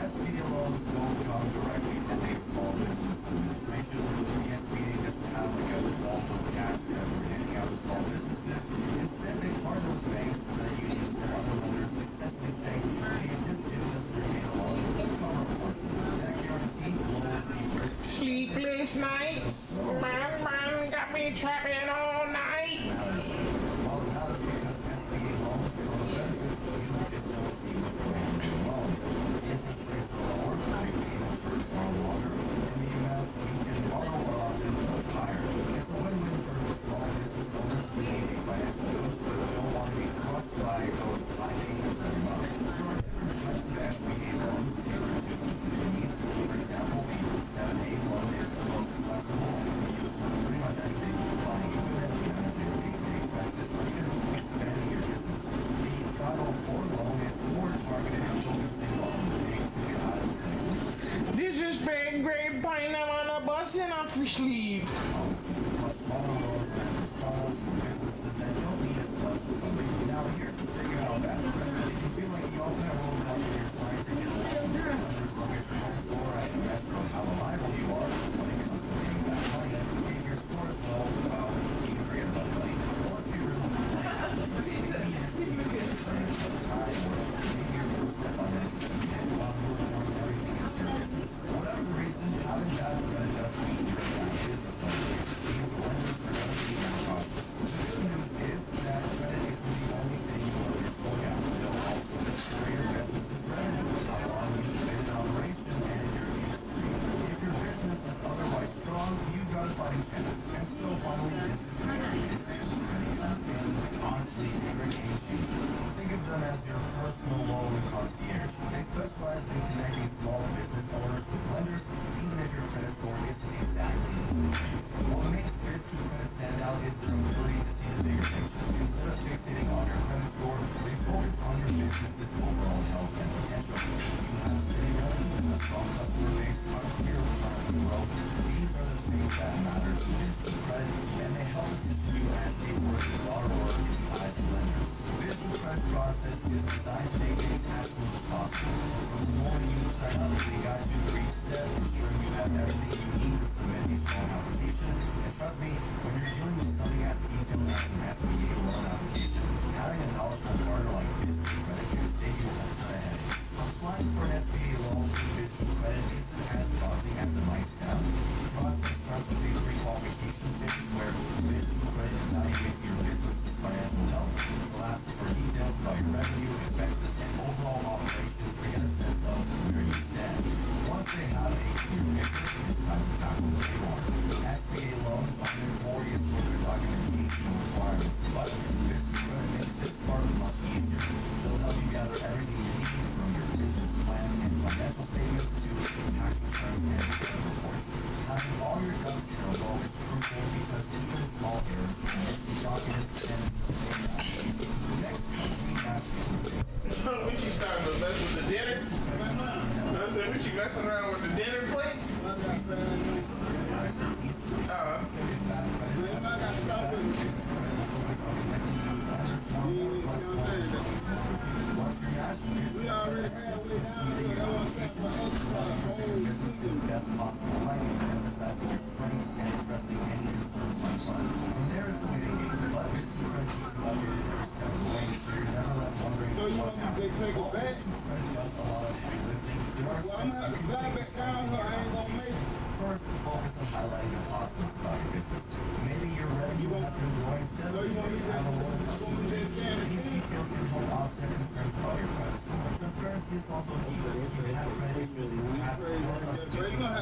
SBA loans don't come directly from the Small Business Administration. The SBA doesn't have like a vault of cash that they're handing out to small businesses. Instead, they partner with banks, credit unions, and other lenders, essentially saying, hey, if this deal doesn't repay the loan, we'll cover a portion of it. That guarantee lowers the risk. Sleepless nights, man, got me trapping all night. Well, it matters because SBA loans come with benefits you just don't see with regular loans. The interest rates are lower, repayment terms are longer, and the amounts you can borrow are often much higher. It's a win-win for small business owners who need a financial boost but don't want to be crushed by those high payments every month. There are different types of SBA loans tailored to specific needs. For example, the 7A loan is the most flexible and can be used for pretty much anything: buying equipment, managing day-to-day expenses, or even expanding your business. The 504 loan is more targeted, focusing on big-ticket items like real estate. This is big grapevine, I'm on a bus and I'm for sleep. Honestly, much smaller loans meant for startups or businesses that don't need as much funding. Now, here's the thing about bad credit. It can feel like the ultimate roadblock when you're trying to get a loan. Lenders look at your credit score as a measure of how reliable you are when it comes to paying back money. If your score is low, well, you can forget about it, buddy. Well, let's be real. Life happens. Okay, maybe in this you payments during a tough time, or maybe your personal finances took a hit while you were pouring everything into your business. Whatever the reason, having bad credit doesn't mean you're a bad business owner. It just means the lenders are going to be more cautious. The good news is that credit isn't the only thing lenders look at. They'll also consider your business's revenue, how long you've been in operation, and your industry. If your business is otherwise strong, you've got a fighting chance. And so finally, this is where Biz2 Credit comes in. Honestly, they're a game changer. Think of them as your personal loan concierge. They specialize in connecting small business owners with lenders, even if your credit score isn't exactly great. What makes Biz2 Credit stand out is their ability to see the bigger picture. Instead of fixating on your credit score, they focus on your business's overall health and potential. You have steady revenue, a strong customer base, a clear plan for growth. These are the things that matter to Biz2 Credit, and they help position you as a worthy borrower in the eyes of lenders. Biz2 Credit's process is designed to make things as smooth as possible. From the moment you sign up, they guide you through each step, ensuring you have everything you need to submit a strong application. And trust me, when you're dealing with something as detailed as an SBA loan application, having a knowledgeable partner like Biz2 Credit can save you a ton of headaches. Applying for an SBA loan through Biz2 Credit isn't as daunting as it might sound. The process starts with a pre-qualification phase where Biz2 Credit evaluates your business's financial health. They'll ask for details about your revenue, expenses, and overall operations to get a sense of where you stand. Once they have a clear picture, it's time to tackle the paperwork. SBA loans are notorious for their documentation requirements, but Biz2 Credit makes this part much easier. They'll help you gather everything you need from your business plan and financial statements to tax returns and credit reports. Having all your ducks in a row is crucial because even small errors or missing documents can delay the application. Next comes the matchmaking phase. When she started to mess with the dinner, I said, when she messing around with the dinner plate? This is where their expertise really shines. If bad credit has a bad Biz2 Credit will focus on connecting you with lenders who are more flexible and willing to work with you. Once you're matched, Biz2 Credit assists with submitting your application, helping present your business in the best possible light, emphasizing your strengths and addressing any concerns up front. From there, it's a waiting game, but Biz2 Credit keeps you updated every step of the way, so you're never left wondering what's happening. While Biz2 Credit does a lot of heavy lifting, there are You can take the strength in your application. First, focus on highlighting the positives about your business. Maybe your revenue has been growing steadily or you have a loyal customer base. These details can help offset concerns about your credit score. Transparency is also key. If you've had credit issues in the past, don't trust people to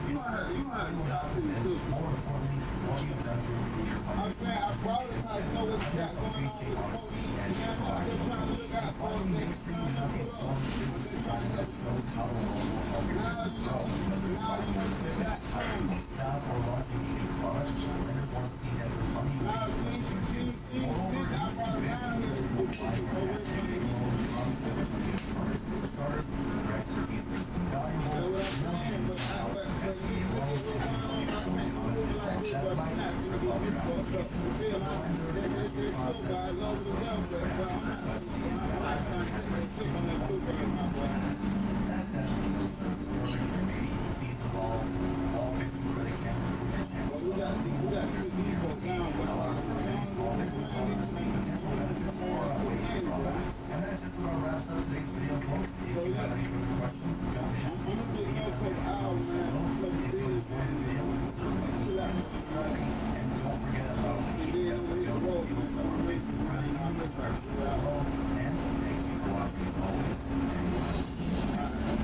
Instead, explain what happened and, more importantly, what you've done to improve your financial management since then. Lenders appreciate honesty and a proactive approach. And finally, make sure you have a solid business plan that shows how the loan will help your business grow. Whether it's buying new equipment, hiring more staff, or launching a new product, lenders want to see that their money will be put to good use. Moreover, using business credit to apply for an SBA loan comes with plenty of perks. For starters, their expertise is invaluable. Millions of house with SBA loans and can help you avoid common pitfalls that might trip up your application. The lender lets you process is also a huge advantage, especially if bad credit has been a sticking point for you in the past. That said, no services perfect. There may be fees involved. While basic credit can improve your chances of approval, there's no guarantee. However, for many small business owners, the potential benefits far outweigh the drawbacks. And that just about wraps up today's video, folks. If you have any further questions, don't hesitate to leave them in the comments below. If you enjoyed the video, consider liking and subscribing. And don't forget about the best available deal for basic credit in the description below. And thank you for watching as always, and I will see you next time.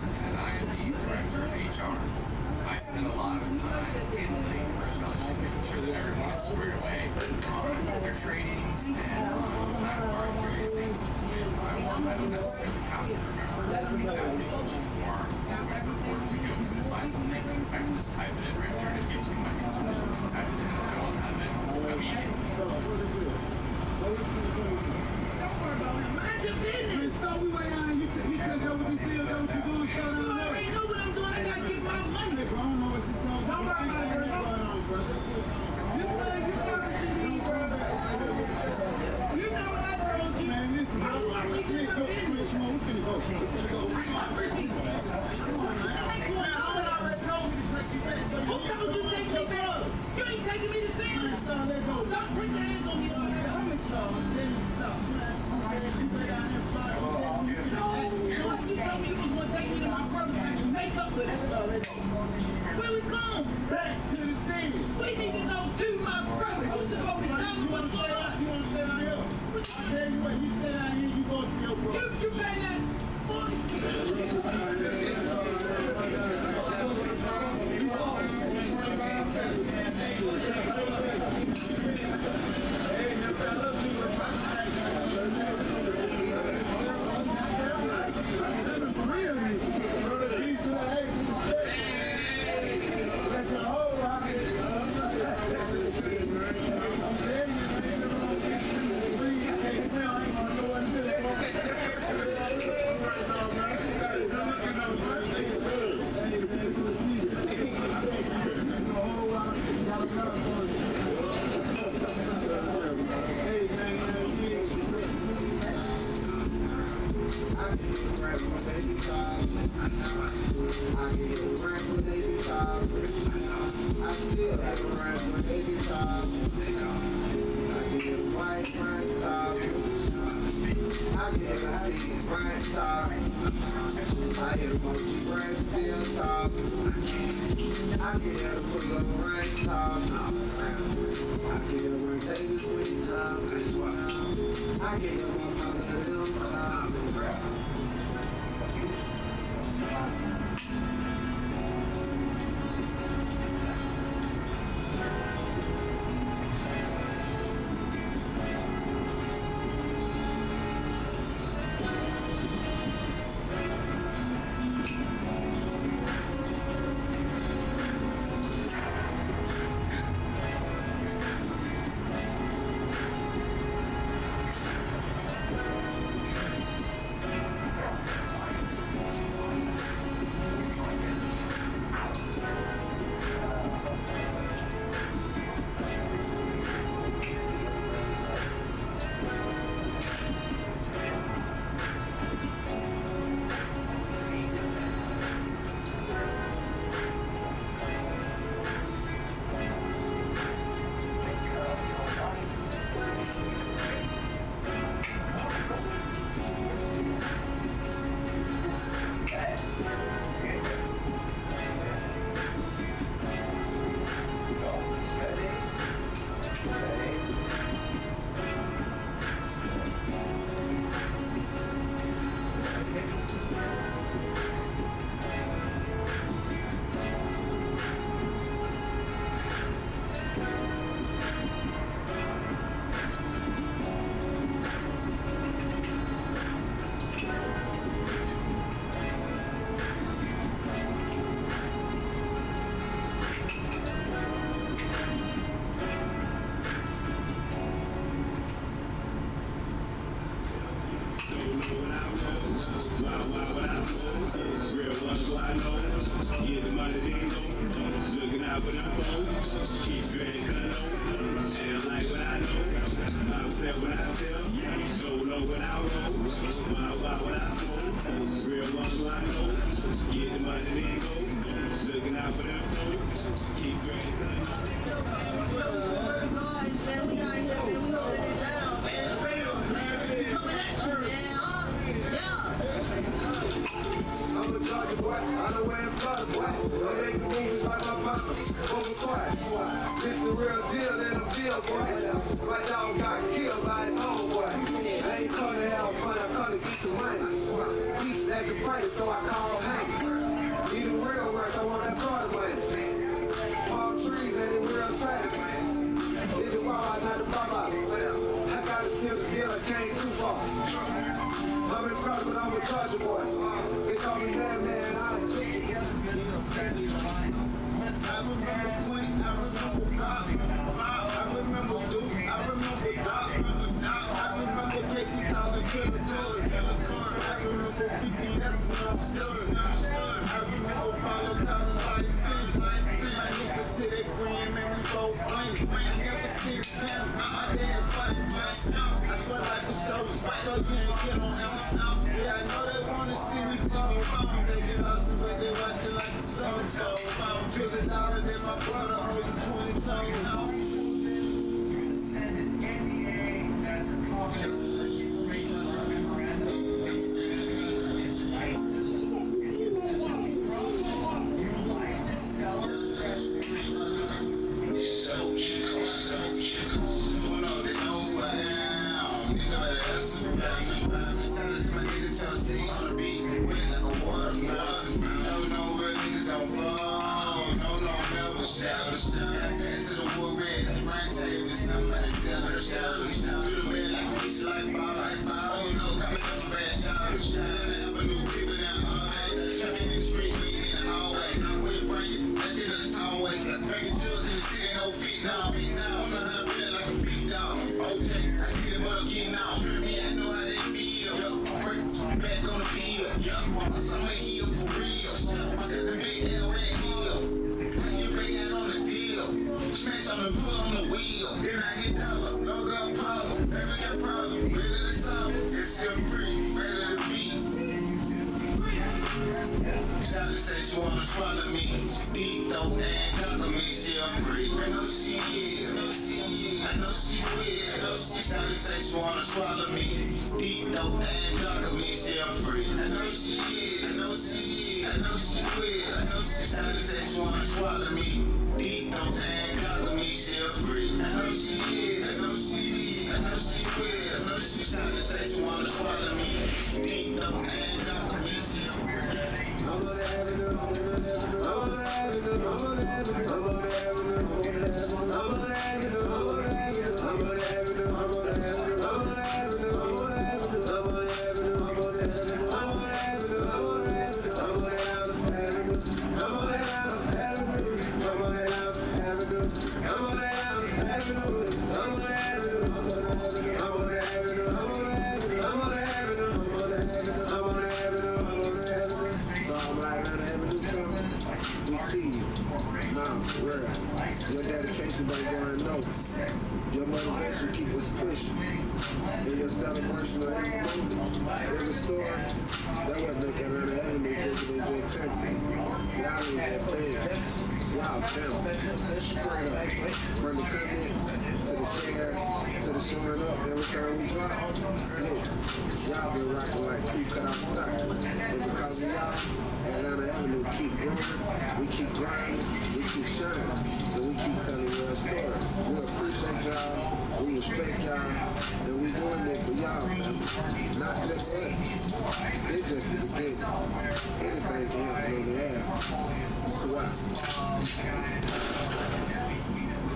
And I am the Director of HR. I spend a lot of time handling personnel issues, making sure that everyone is squared away on their trainings and time cards, various things. I don't necessarily have to remember exactly which form or which report to go to find something. I can just type it in right there and it gives me my answer. Type it in and I will have it immediately. Mind your business. So we wait on you. You tell her what you feel. Don't you doing so down there? You already know what I'm doing. I gotta get my money. I don't know what you're talking about. Don't worry about it, brother. You talking to me, brother. You know what I told you. Man, listen. I'm already doing business. Who told you to take me back? You ain't taking me to Sam. Stop putting your hands on me. You told me you was going to take me to my brother's house and make up with it. Where we come? Back to the city. We need to go to my brother. You supposed to tell me what's going on. You want to stay down here? I tell you what, you stay down here, you go to your brother. You pay that what I know. Real ones what I know. Get the money they know. Looking out for them folks. Keep drinking cut on. And like what I know. I said what I tell. Don't know what I roll. What I know. Real ones what I know. Get the money they know. Looking out for them folks. Keep drinking cut on. Man, we out here, man, we holding it down, man. It's real, man. Coming at you, man. Yeah. I'm a Georgia boy, I know where I'm from, boy. Don't make the movies like my papa. Over quiet. This the real deal in the field, boy. My dog got killed by his own boy. I ain't come to have fun, I come to get some money. Peace at the fight, so I call Hank. Need the real work, I want that Florida money. Palm trees and the real sight. Did the wild, not the baba. I gotta seal the deal, I came too far. I'm in trouble, but I'm a Georgia boy. They call me man, I remember Queen, I remember Bob, I remember Duke, I remember Doc, I remember Casey Collins, Killer Jordan, I remember 50, that's when I'm stirring. I remember Paulo Collins, Life City, my nigga to their friend, man, we both flame. I never see the town, my damn fight, I swear life is so you ain't get on else. Yeah, I know they wanna see me fall. Taking losses, but they watching like the sun. So, $1 trillion in my brother, holding 20 toes. You're gonna send an NDA that's a confidential information or a memorandum. It's right. You like this seller? Chelsea on the beat, wet like a waterfall. No, real niggas don't fall. No, never shout. Pass to the war red, it's brain tables. Somebody tell her shout. Do the man like this, like fall. Oh no, coming up for bad shout. Have a new people down all day. Trapping in the street, we in the hallway. Where you bring it? That did the hallway. Bringing jewels in the city, no feet now. Wanna have it like a beat dog. Okay, I get it, but I'm getting out. Yeah, I know how they feel. Back on the field, I'm here for real. My cousin Big L Red Hill. You bring out on the deal. Smash on the put on the wheel. Then I hit dollar, no gun problem. Never got problem. Ready to stop. It's still free. Ready to be. Shawty said she wanna swallow me. Deep though and conquer me. She a free. I know she is. I know she will. Shawty said she wanna swallow me. Deep though and conquer me. She a free. I know she is. I know she will. Shawty said she wanna swallow me. Deep though and conquer me. She a free. I know she is. I know she will. Shawty said she wanna swallow me. Deep though and conquer me. She a free. Your dedication don't go unnoticed. Your motivation keep us pushing. And your celebration of every moment, every story, that what make Atlanta Avenue bigger than J. Country. Y'all ain't that bad. Y'all family. Straight up. From the comments to the shares to the showing up every time we drop. Listen, y'all been rocking like crew cut out stock. And because of y'all, Atlanta Avenue keep growing, we keep grinding, we keep shining, and we keep telling real stories. We appreciate y'all, we respect y'all, and we doing it for y'all, not just us. It's just the beginning. Anything can happen on the air. Swap.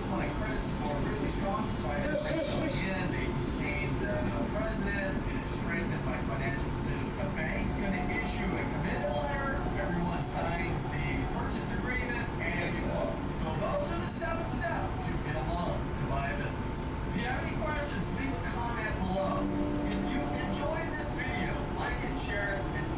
My credit score really strong, so I had to make some again. They became the president, and it strengthened my financial position. The bank's going to issue a commitment letter. Everyone signs the purchase agreement, and you close. So those are the 7 steps to get a loan to buy a business. If you have any questions, leave a comment below. If you enjoyed this video, like it, share it, and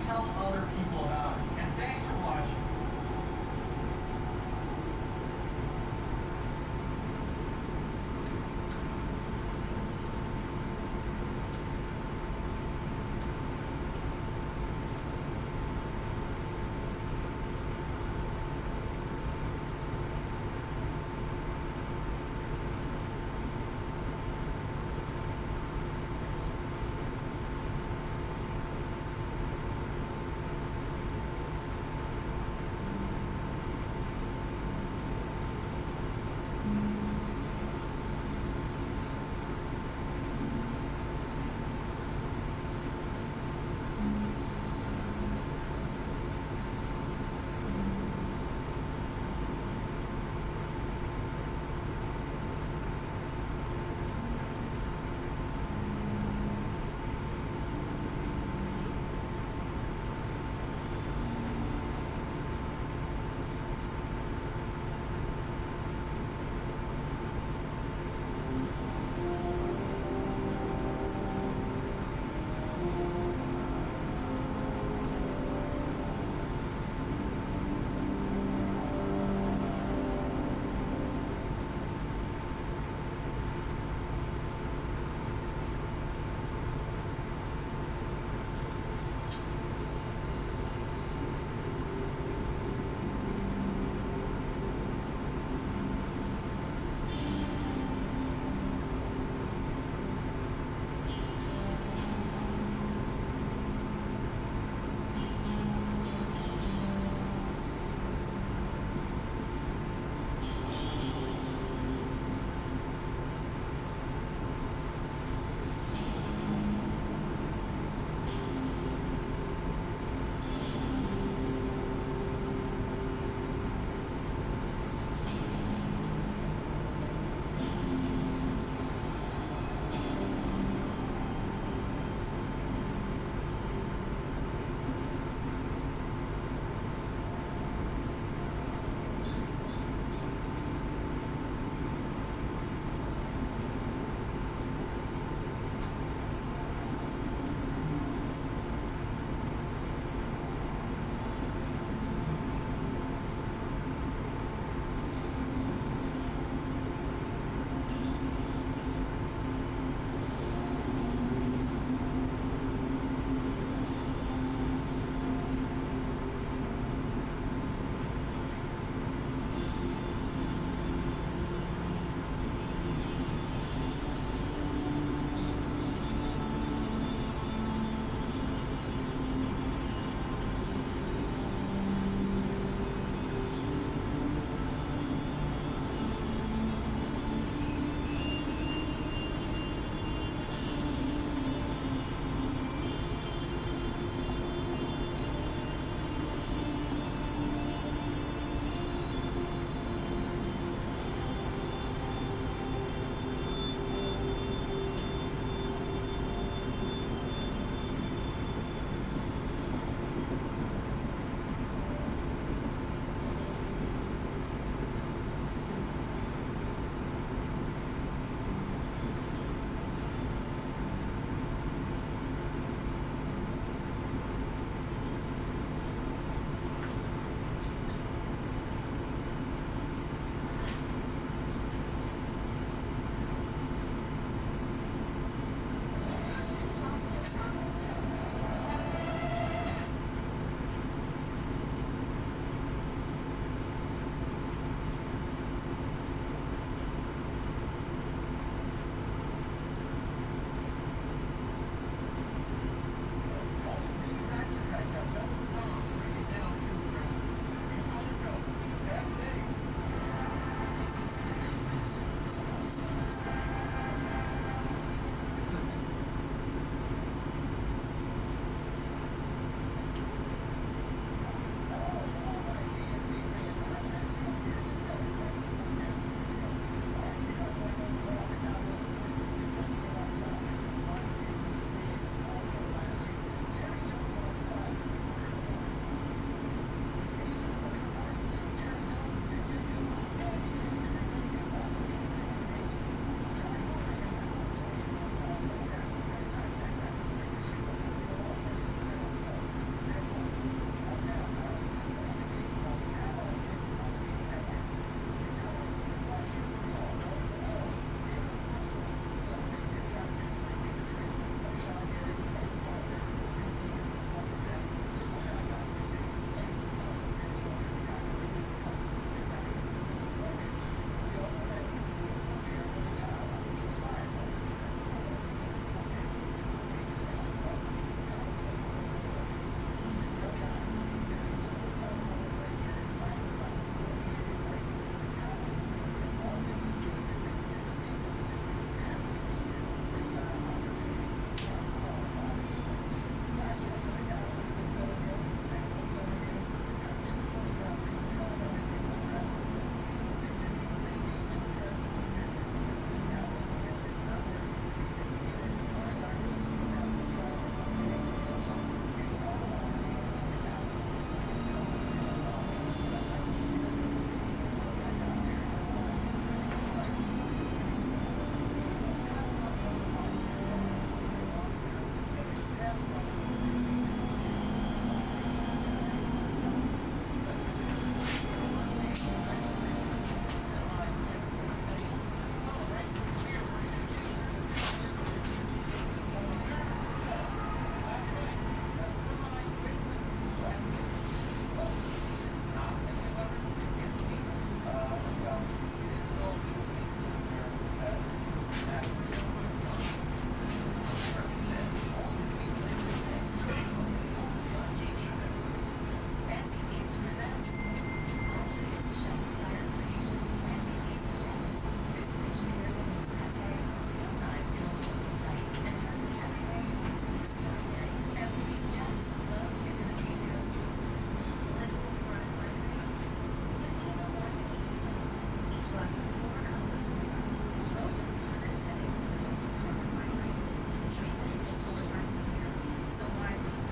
treatment is 4 times a year, so why wait?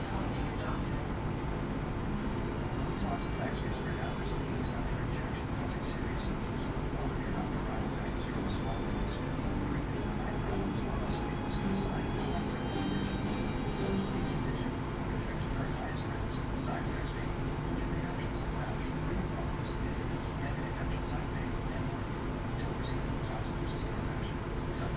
Talk to your doctor. Botox effects may spread hours to weeks after injection, causing serious symptoms. Although your doctor right away has trouble swallowing, spitting, breathing, eye problems, or muscle skin signs of a life-threatening condition. Those with these conditions before injection are at highest risk. Side effects may include allergic reactions like rash, breathing problems, dizziness, neck and injection site pain, and headache. Don't receive Botox if there's a skin infection. Tell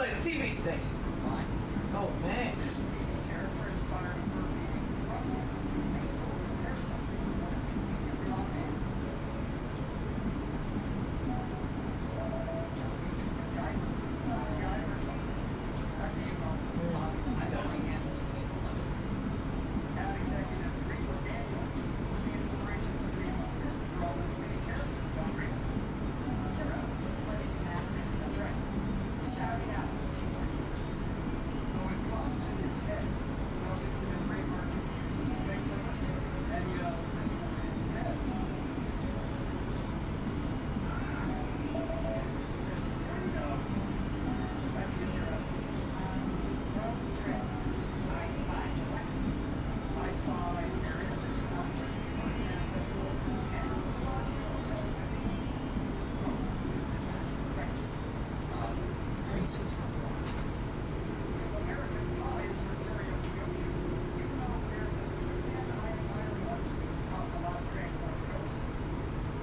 play the TV thing. Oh man. This TV character inspired a bird meeting roughly to make or repair something when it's conveniently on hand. MacGyver or something. Back to you, Mom. Ad executive Greenberg Daniels was the inspiration for the name of this drawless main character, Don Greenberg. Kira. What is that? That's right. Shout it out for children. Though it costs in his head, Mel Gibson and Greenberg refuses to beg for mercy and yells this word instead. He says, freedom. Back to you, Kira. Road trip. I spy. I Spy, Area 51, Burning Man Festival, and the Bellagio Hotel and Casino. Oh, right. Reasons for 400. If American Pie is your karaoke go-to, you know they're the three men I admire most who caught the last train for the coast.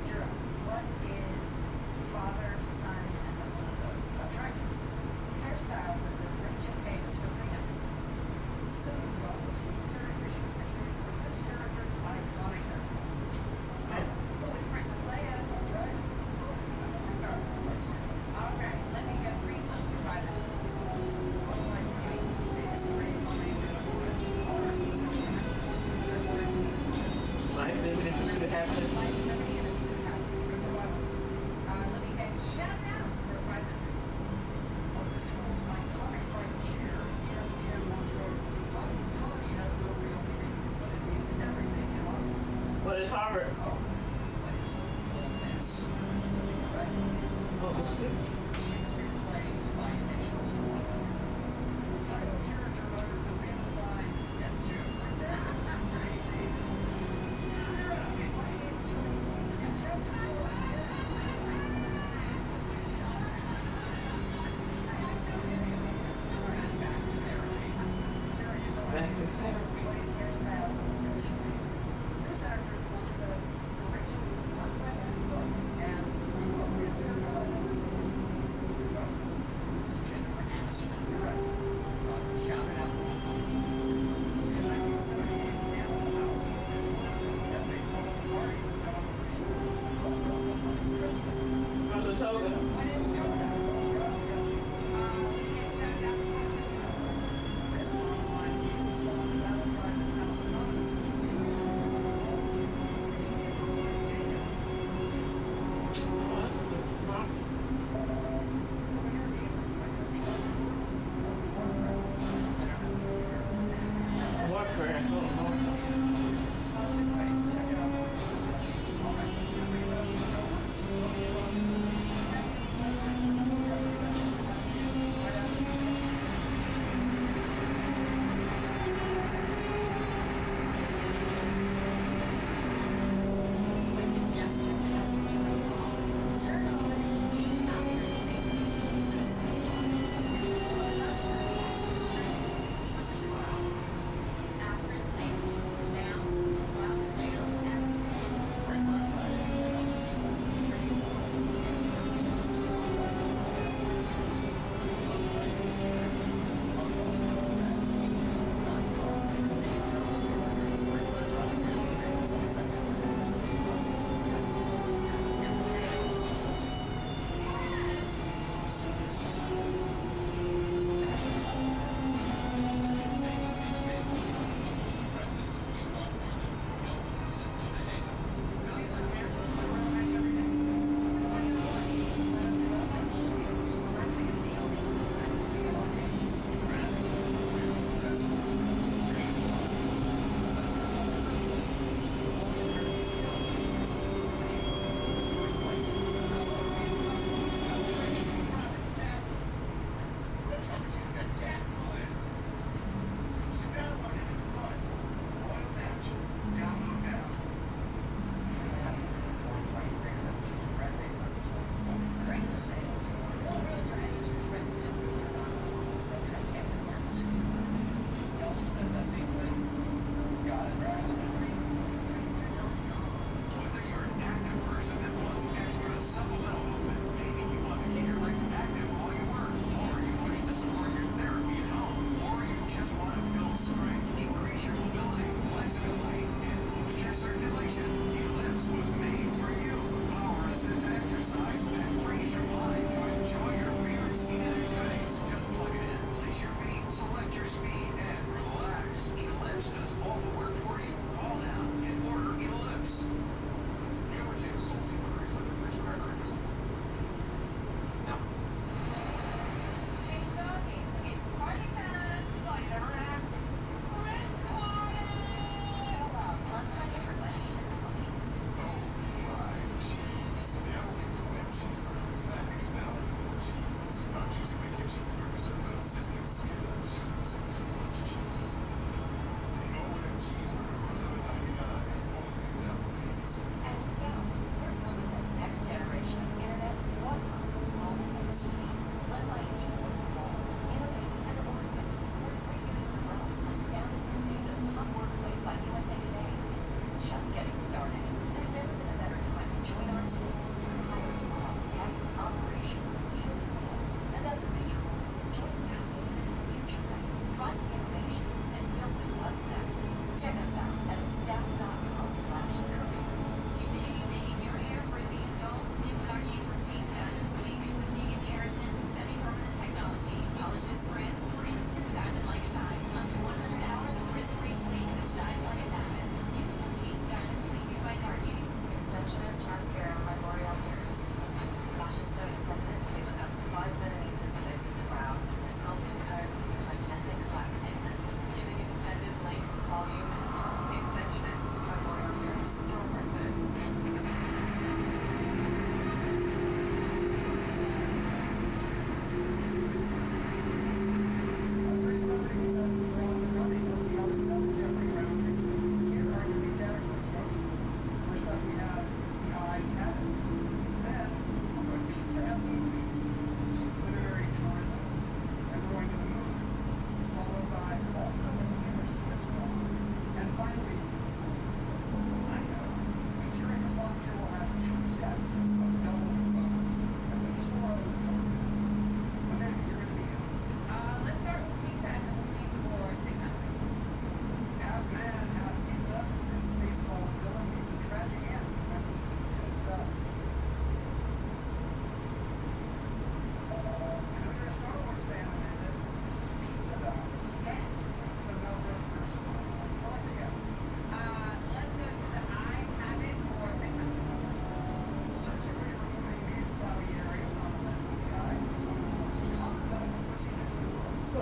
Kira. What is Father, Son, and the Holy Ghost? That's right. Hairstyles of the rich and famous for 300. Seven Buns was Carrie Fisher's nickname for this character's iconic hairstyle. Who is Princess Leia? That's right. Star Wars question. All right, let me get 3 sums for 5 minutes. Unlike women, these three unalien words are specifically mentioned in the Declaration of Independence. Life, living in pursuit of happiness. Life, liberty, and the pursuit of happiness. Good for 500. Let me get shout out for 500. Of the school's iconic fight cheer, ESPN once wrote, Hottie Toddy has no real meaning, but it means everything in Oxford. What is Harvard? Oh, what is Ole Miss, Mississippi, right? Oh, Mississippi. Shakespeare plays by initials 100. The title character utters the famous line, get to pretend. AC. What is Julie Caesar? This is my shot. Back to therapy. Here he is on. Back to therapy. What is hairstyles of the rich and famous? This actress once said, the Rachel was not my best look, and the ugliest haircut I've ever seen.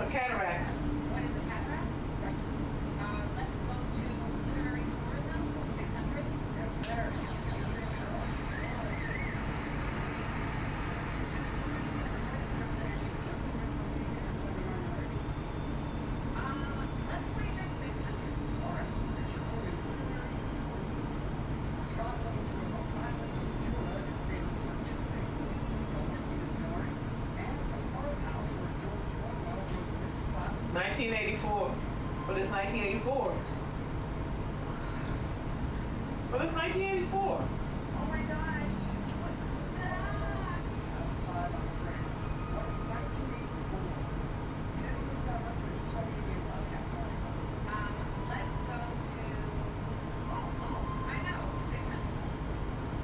A cataract. What is a cataract? Let's go to literary tourism for 600. That's there. Let's wager 600. Alright, here's your clue. Literary tourism. Scotland's remote island of Jura is famous for two things: a whiskey distillery and a farmhouse where George Orwell wrote this classic. 1984. But it's 1984. But it's 1984. Oh my gosh! What is 1984? You didn't lose that much, there's plenty of games out there. Let's go to. I know, for 600.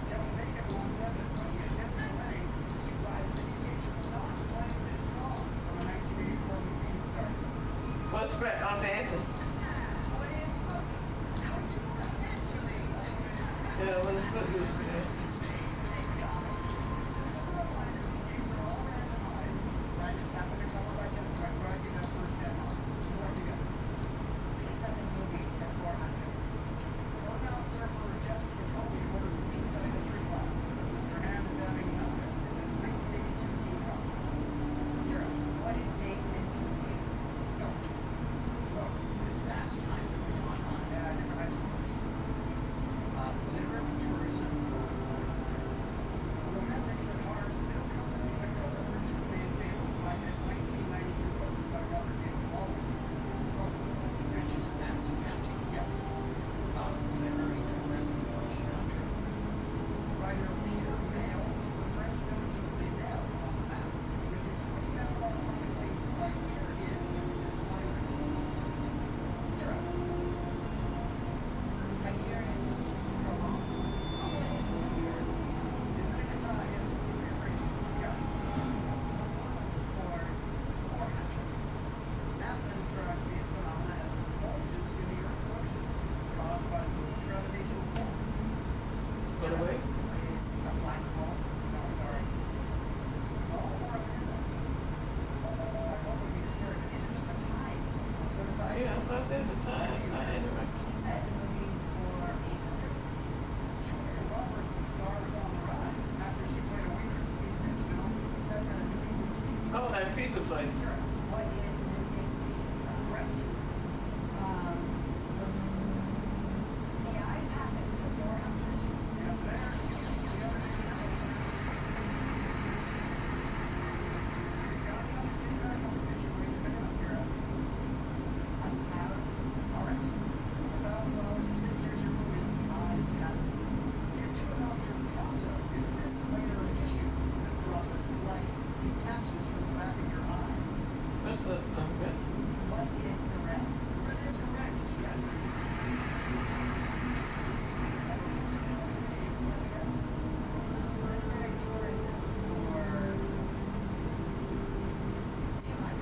Kevin Bacon once said that when he attends a wedding, he bribes the DJ to not play this song from a 1984 movie he started. What's Spec? I'm dancing. What is focus? How did you know that? Yeah, what is Footloose? Just as a reminder, these games are all randomized. That just happened to come up by chance. I'm glad you got first 10 on. Select again. Pizza at the movies for 400. Renowned surfer Jeff Spicoli orders a pizza history class, but Mr. Hand is having none of it in this 1982 team comp. Kira. What is Dazed and Confused? No. Look. This Fast Times at Ridgemont High. Yeah, different high schoolers. Literary tourism for 400. Romantics at heart still come to see the cover bridges made famous by this 1992 book by Robert James Waller. Oh, What's the bridges in Madison County? yes. Literary tourism for 800. Writer Peter Mayle put the French village of Menel on the map with his witty memoir chronicling a year in this wine region. Kira. A year in Provence. What is a year in Provence? In the nick of time, yes, rephrasing. You got it. The moon for 400. NASA describes these phenomena as bulges in the Earth's oceans caused by the moon's gravitational pull. By the way. What is a black hole? No, sorry. No, or Amanda. Black hole would be scary, but these are just the tides. That's where the tides Yeah, that's what I said. The time. Pizza at the movies for 800. Julia Roberts stars on the rise after she played a waitress in this film set at a New England pizza. Oh, that pizza place. What is Mystic Pizza? Correct. The eyes have it for 400. Yeah, it's there. The other day, you've got enough to take back the lead if you're really big enough, Kira. 1,000. All right. With $1,000 at stake, here's your clue in the eyes have it. Get to a doctor pronto if this layer of tissue that processes light detaches from the back of your eye. That's the okay. What is the red? That is correct, yes. Literary tourism for 200.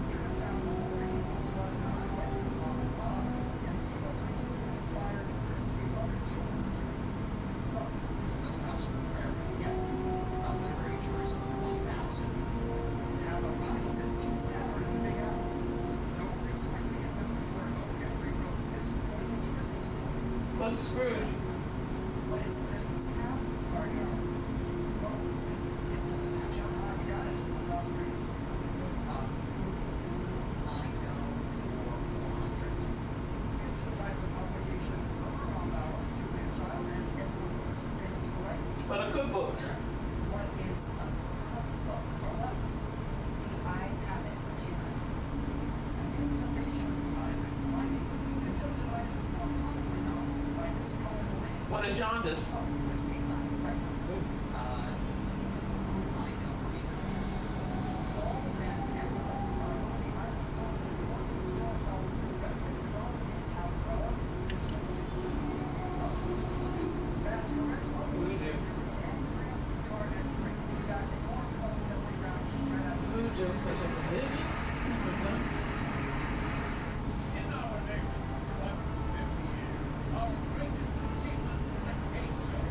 Trip down the Oregon Volkswagen Highway from Mom and Pop and see the places that inspired this beloved children's series. Oh, House on the Prairie. yes. Literary tourism for 1,000. Have a pint at Pete's Tavern in the Big Apple. Don't expect to get the movie where O. Henry wrote this poignant Christmas story. What's the Scrooge? What is a Christmas Carol? Sorry, no. Oh, It's the gift of the match. you got it. 1,000 for you. I know for 400. It's the type of publication Irma Rombauer, Julia Child, and Edward Lewis are famous for writing. But a cookbook. What is a cookbook? Well done. The eyes have it for 200. An inflammation of the eyelids lining, conjunctivitis is more commonly known by this colorful name. What is jaundice? Whiskey Cloud. Right. I know for 800. Dolls and amulets are among the items sold in a New Orleans store called Reverend Zombie's House of this religion. That's correct. Well, you Voodoo. your lead and your rest card next break. We got more of the double tailway round right after Voodoo is a religion. In our nation's 250 years, our greatest achievement is a game show,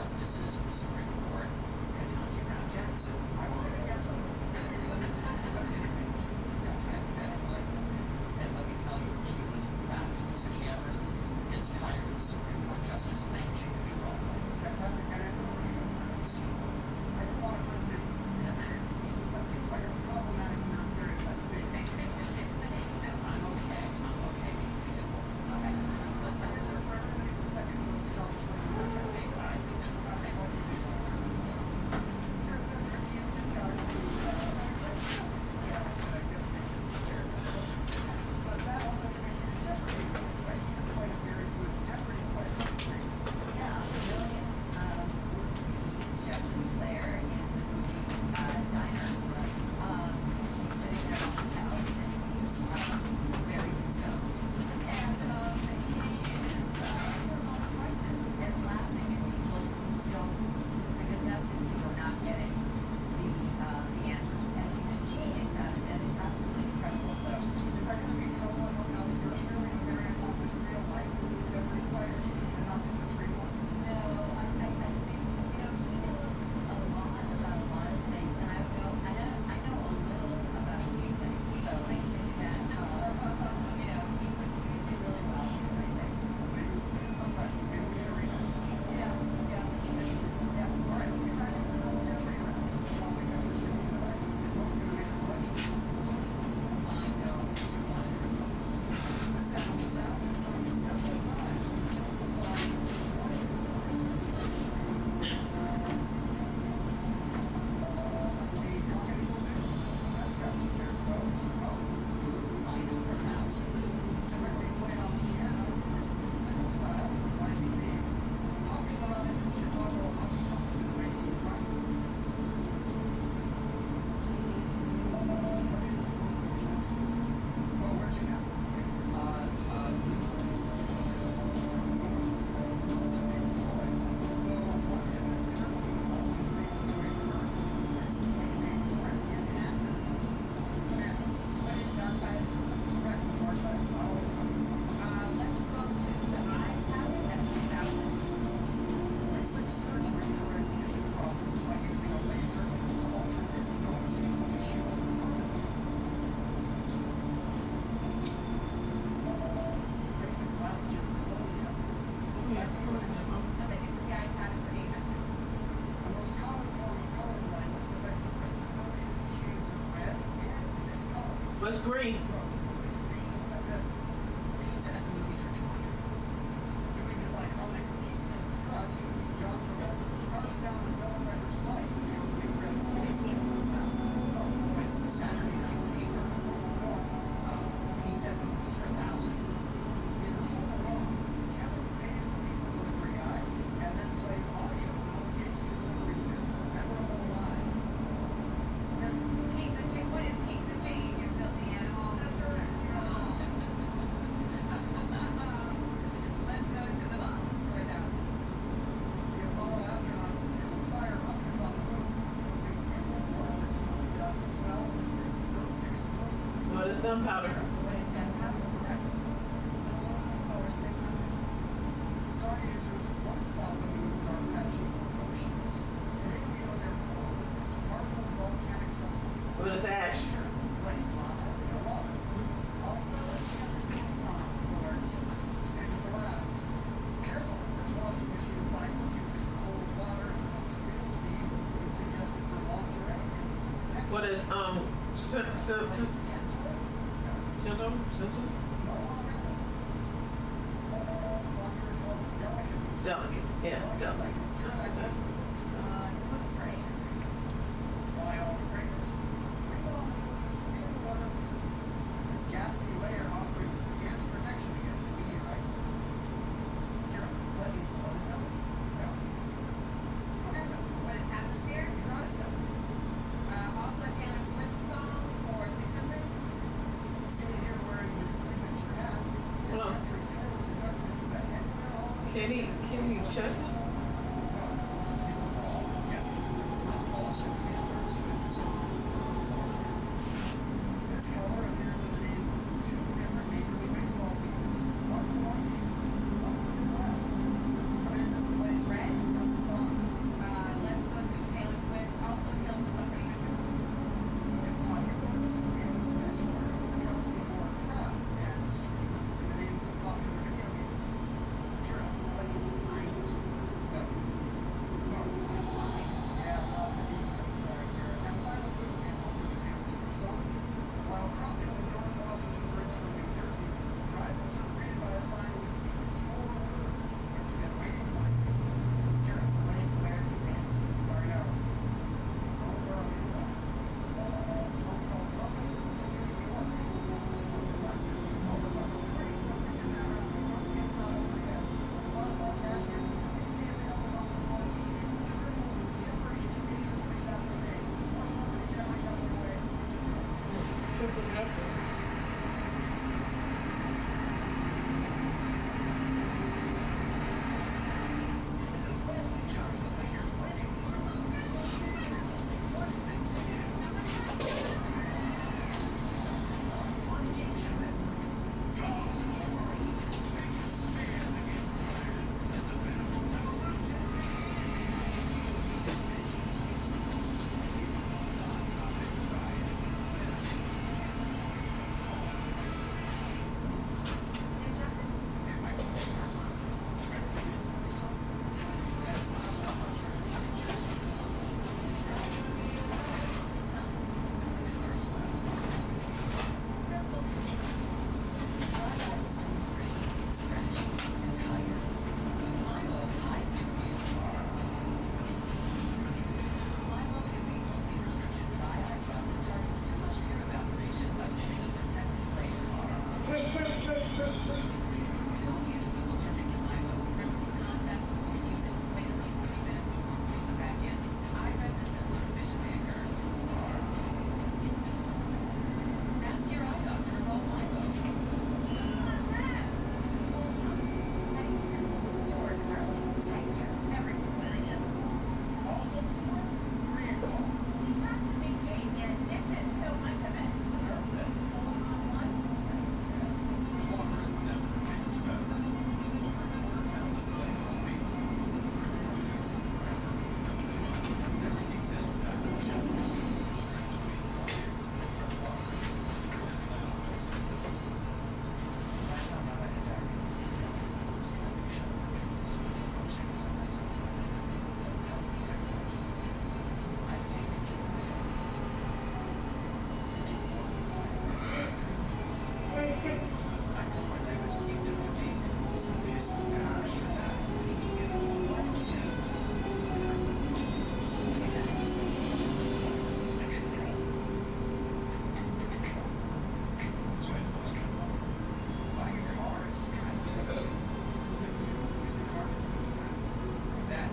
justices of the Supreme Court, Ketanji Brown Jackson. I was gonna guess what. Exactly. And let me tell you, she was fabulous. If she ever gets tired of the Supreme Court justice thing, she could do Broadway. Fantastic. And it's over you. I don't want to pursue. That seems like a problematic nerd stereotype thing. I'm okay being pigeonholed. I guess you're forever going to be the second most accomplished person in the campaign. I think that's Not what you do. You're Cedric, you just got to do but that also connects you to Jeopardy, right? He just played a very good Jeopardy player on screen. Yeah, brilliant would-be Jeopardy player in the movie Diner. He's sitting there on the couch and he's very stoned. And he is answering all the questions and laughing at people who don't, the contestants who are not getting the answers. And he's a genius at it, and it's absolutely incredible. So, Is that going to be trouble at home now that you're clearly a very accomplished real life Jeopardy player and not just a screen one? no, I think, he knows a lot about a lot of things, and I know a little about a few things. So I think that, he would do really well here, I think. Maybe we'll see him sometime. Maybe we need a rematch. Yeah. All right, let's get back into the double Jeopardy round. I'll pick up your streaming devices. Who's going to make a selection? I know 200. The sound will sound is sung several times in the jungle song One of His Wars. The cockatoo will do. That's got two pairs of bows. Oh. I know for thousands. Typically played on the piano, this musical style with a rhyming name was popularized in Chicago honky tonks in the 1920s. What is well, where'd you now? Not to Pink Floyd, though one hemisphere of the moon always faces away from Earth. This nickname for it is inaccurate. Amanda, What is dark side? correct, the far side is not always right. Let's go to the eyes have it at 3,000. LASIK surgery corrects vision problems by using a laser to alter this dome-shaped tissue at the front of the eye. LASIK blasts your cornea. Back to you, Amanda. Let's say the eyes have it for 800. The most common form of color blindness affects a person's ability to see shades of red and this color. What's green? It's green. That's it. Pizza at the movies for 200. Doing his iconic pizza strut, John Travolta scarfs down a double-decker slice in the opening credits of this film. It's Saturday Night Fever. What's the film? Pizza at the movies for 1,000. In Home Alone, Kevin pays the pizza delivery guy and then plays audio that will engage you delivering this memorable line. Keep the change. What is keep the change, you filthy animal? That's correct. Let's go to the moon for 1,000. The Apollo astronauts didn't fire muskets on the moon, but they did report that moon dust smells this burnt explosive. What is gunpowder? What is gunpowder? Correct. The moon for 600. Stargazers once thought the moon's dark patches were oceans. Today we know they're pools of this hardened volcanic substance. What is ash? What is lava? They're lava. Also a Jefferson song for 200. Saved it for last. Careful, this washing machine cycle using cold water and low spin speed is suggested for lingerie and soup connectors. What is Symptom? The song here is called Delicate. Delicate. Yes, delicate. Cycle. You're elected. The moon for 800. Why all the craters? Blame it on the moon's thin one of these, the gassy layer offering scant protection against meteorites. Kira. What is ozone? No. Amanda. What is atmosphere? You got it, yes. Also a Taylor Swift song for 600. Sitting here wearing his signature hat, this Hello. country singer was inducted into the Headwear Hall of Kenny Chesney? Yes. Also Taylor Swift song for 400. This color appears in the names of two different Major League Baseball teams, one in the Northeast, one in the Midwest. Amanda. What is red? That's the song.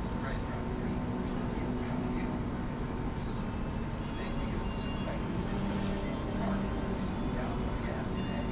Surprise drop. Here's the deals coming to you. Oops. Big deals right now. Car dealers. Download the app today.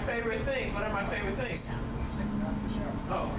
Favorite things? What are my favorite things? Oh.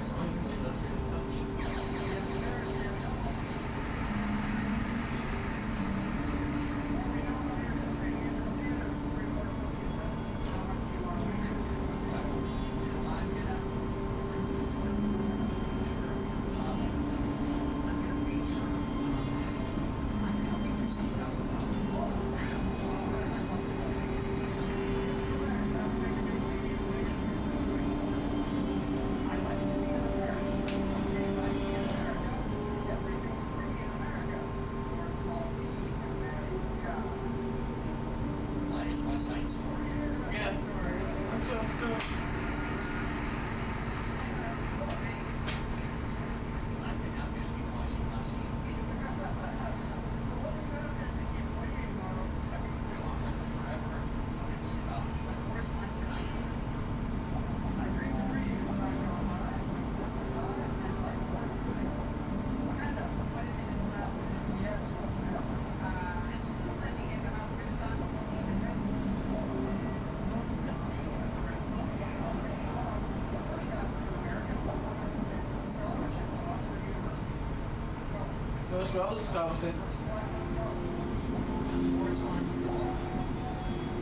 Those roads started.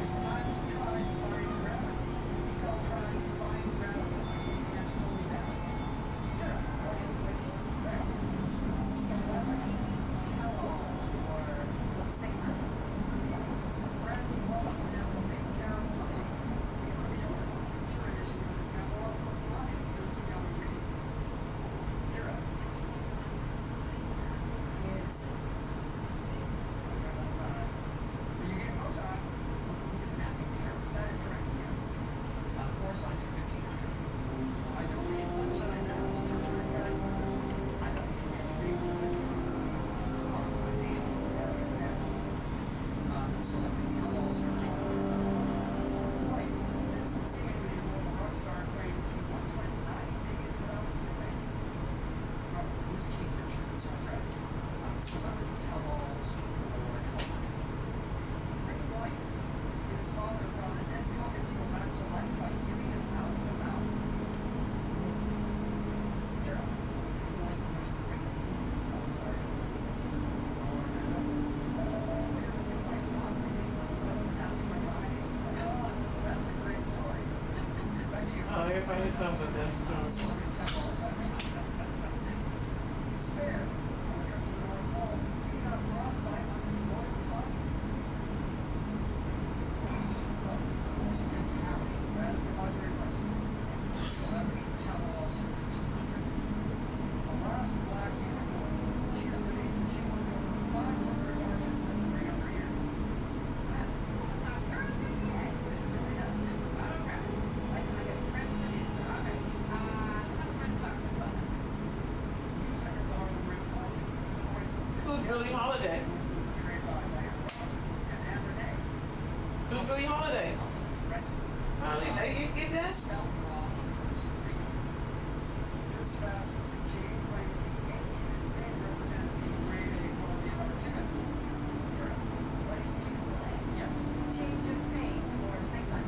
It's time to try to find gravity. Because trying to find gravity can't hold me down. Kira, what is wicked? Celebrity tell-alls for 600. Friends, lovers, and the big terrible thing. He revealed in the future editions of his memoir would not include Keanu Reeves. Kira. Is I got no time. You get no time. who's Matthew Perry? Celebrity tell-alls for 900. Life. This seemingly immortal rock star claims he once went 9 days without sleeping. Who's Keith Richards? That's right. Celebrity tell-alls for 1200. Green lights. His father brought a dead cockatiel back to life by giving it mouth to mouth. Daryl. Where's Bruce Springsteen? Oh, sorry. So you're missing by not reading Matthew McConaughey. That's a great story. Back to you. Oh, everybody talking about that story. Celebrity tell-alls. Spare. On a trip to the North Pole, he got frostbite on his royal tundra. Who's Prince Harry? That is the Conjuring questions. Celebrity tell-alls for 1500. The last black unicorn. She estimates that she worked over 500 Mark and Smiths in her younger years. Matt. Music of the Harlem Renaissance included the voice of Who's Billie Holiday? who has been portrayed by Diane Ross and Anne Renee. Who's Billie Holiday? Holiday, you get that? Spelled wrong on purpose 300. This fast food chain claims the A in its name represents the grade A quality of our chicken. Daryl. What is Chick-fil-A? Yes. Change of pace for 600.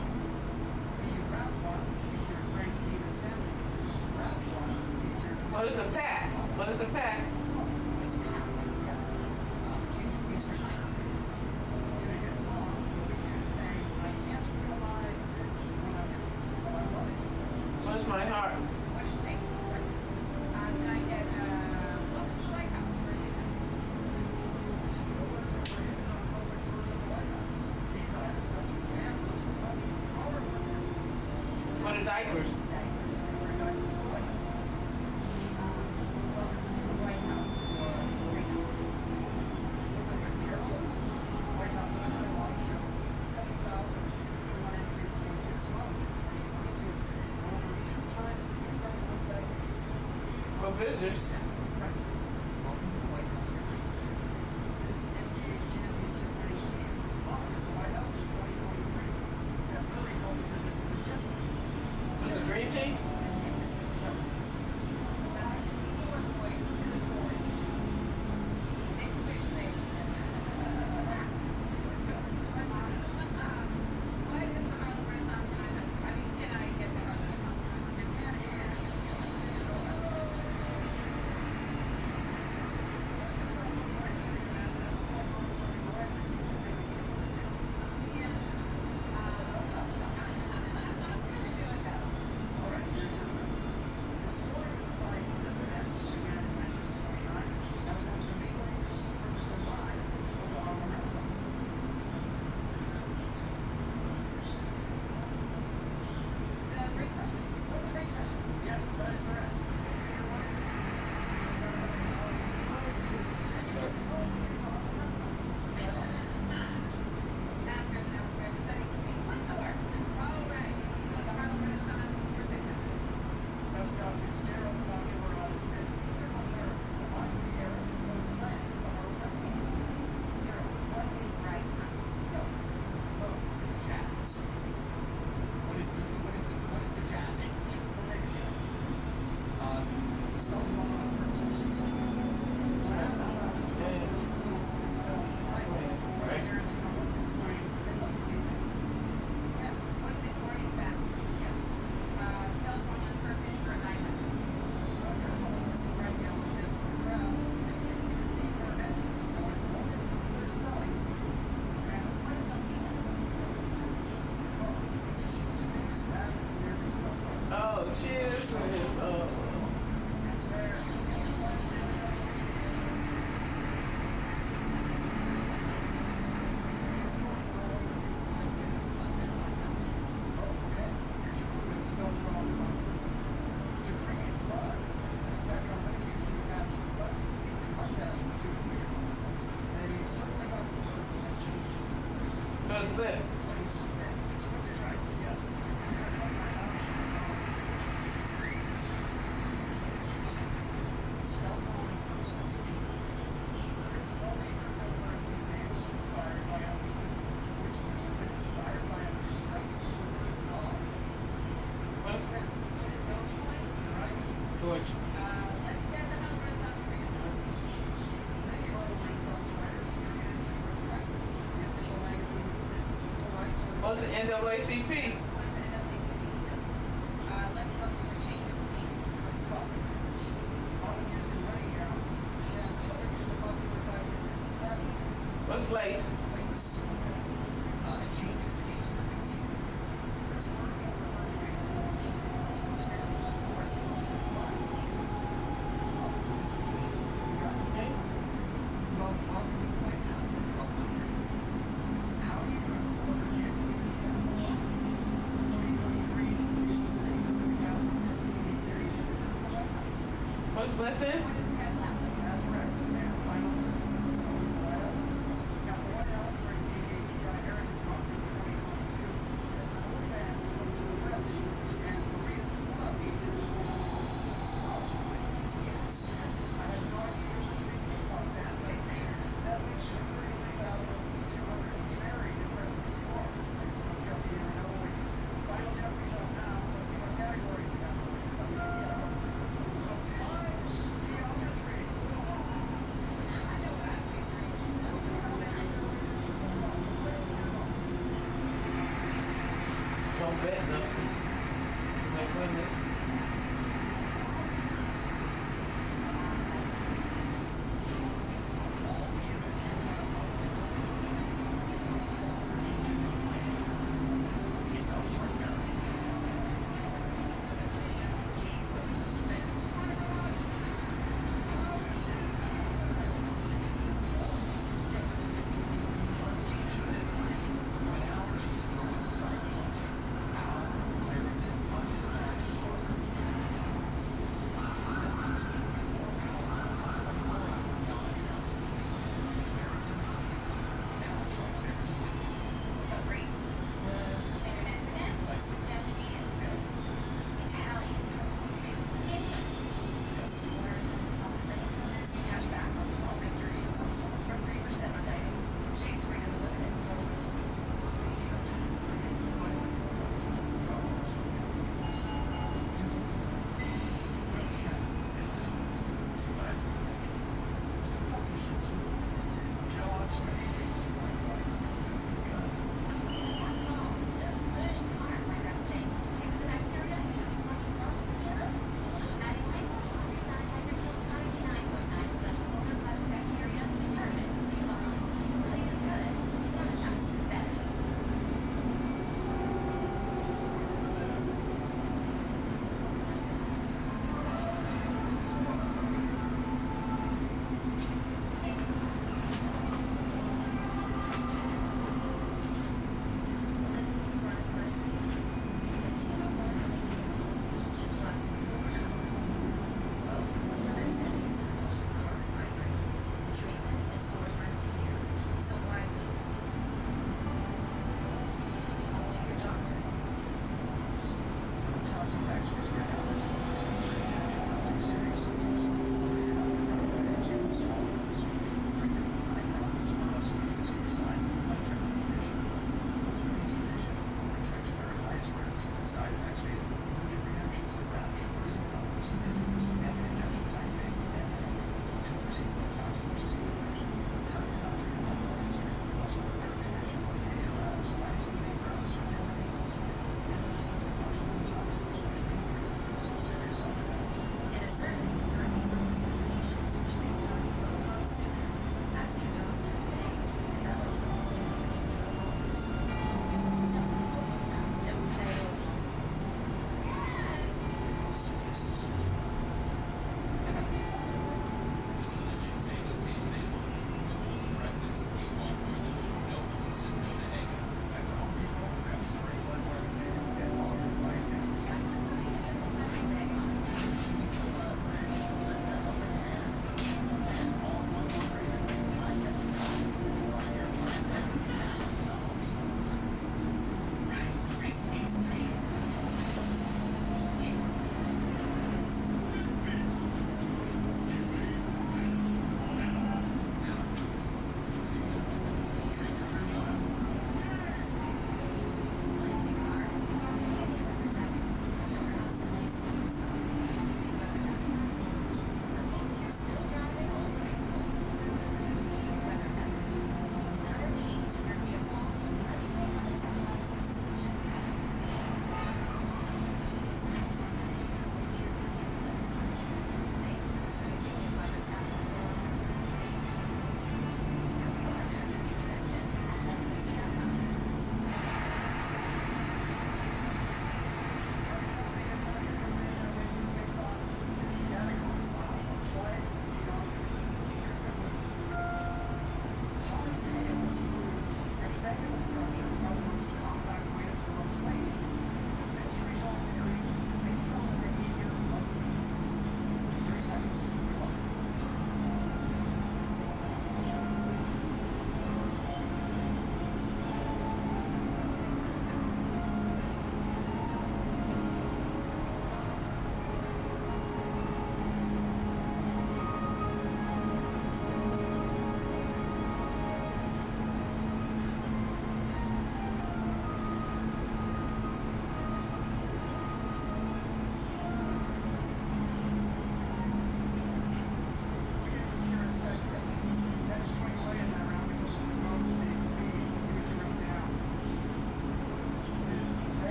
The rap one featured Frank Dean and Sammy. The rap one featured... What is a pack? What is a pack? What is pack? Yeah. Change of pace for 900. In a hit song, The Weeknd sang, I can't feel my this when I'm hit, but I love it. What is my heart? What is space? Can I get welcome to the White House for 600? Strollers are prohibited on public tours of the White House. These items, such as pamphlets or puppies, are limited. What are diapers? Diapers. They wear diapers to the White House. Welcome to the White House for 300. Listen to carolers. White House Visitor Log showed 87,061 entries for this month in 2022. Over 2 times any other month that year. For visitors? Right. Welcome to the White House for 900. This NBA championship winning team was honored at the White House in 2023. Steph Curry called the visit majestic. Is it green tea? It's the Knicks. No. Four points. It is the Oranges. Next wish, baby. What is the Harlem Renaissance 900? I mean, can I get the Harlem Renaissance 900? You can't and let's just start looking right to second match. I look like Marcus running away, but you can maybe get one here. All right, here's your clue. Historians cite this event, which began in 1929, as one of the main reasons for the demise of the Harlem Renaissance. The Great Depression. What's the Great Depression? Yes, that is correct. Here one is. Masters in African Studies. One tour. All right. The Harlem Renaissance for 600. F. Scott Fitzgerald popularized this musical term for the lively era that coincided with the Harlem Renaissance. Daryl. What is ragtime? No. Oh, It's jazz. What is the jazz age? we'll take a guess. Spelled wrong on purpose for 600. Jazz about this one feature films misspelled title. Quentin Tarantino once explained it's a movie thing. Amanda. What is it? Glorious Bastards. Yes. Spelled wrong on purpose for 900. A drizzle of this red yellow dip from Kraft may get kids to eat their veggies, though it won't improve their spelling. Amanda. What is Velveeta? Oh, it's cheese mix. That's the weirdly spelled part. Oh, cheers. It's there. And finally, see the sports 101 with me? Oh, okay. Here's your clue. It's spelled wrong on purpose. To create buzz, this tech company used to attach fuzzy pink mustaches to its vehicles. They certainly got the world's attention. What's that? What is lift? Smith is right, yes. Spelled wrong on purpose for 1500. This fuzzy cryptocurrency's name was inspired by a meme What's the NAACP? Let's go to a change of pace for 12. Often used in wedding gowns, chantilly is a popular type of disinfectant. What's lace? Change of pace for 1500. This word can refer to a single sheet of postage stamps or a single sheet of plaques. Well, welcome to the White House in 1200. How do you get a quarter gift in the Oval Office? In 2023, Jason Sudeikis and the cast of this TV series visited the White House. What's blessing? That's correct. And finally, over to the White House. At the White House during the AAPI Heritage Month in 2022, this holy man spoke to the press in English and Korean about Asian inclusion. What is BTS? I had no idea he was such a big K-pop fan, but that's actually 33,200. Very impressive score. Thanks to those gutsy NO wagers. Final Jeopardy's up now. Let's see what category we have for you. Something easy at home. Geometry. We'll see how they make their wagers with this one. Don't bet nothing. Like when they- When allergies throw a sonic punch, the power of Claritin punches back.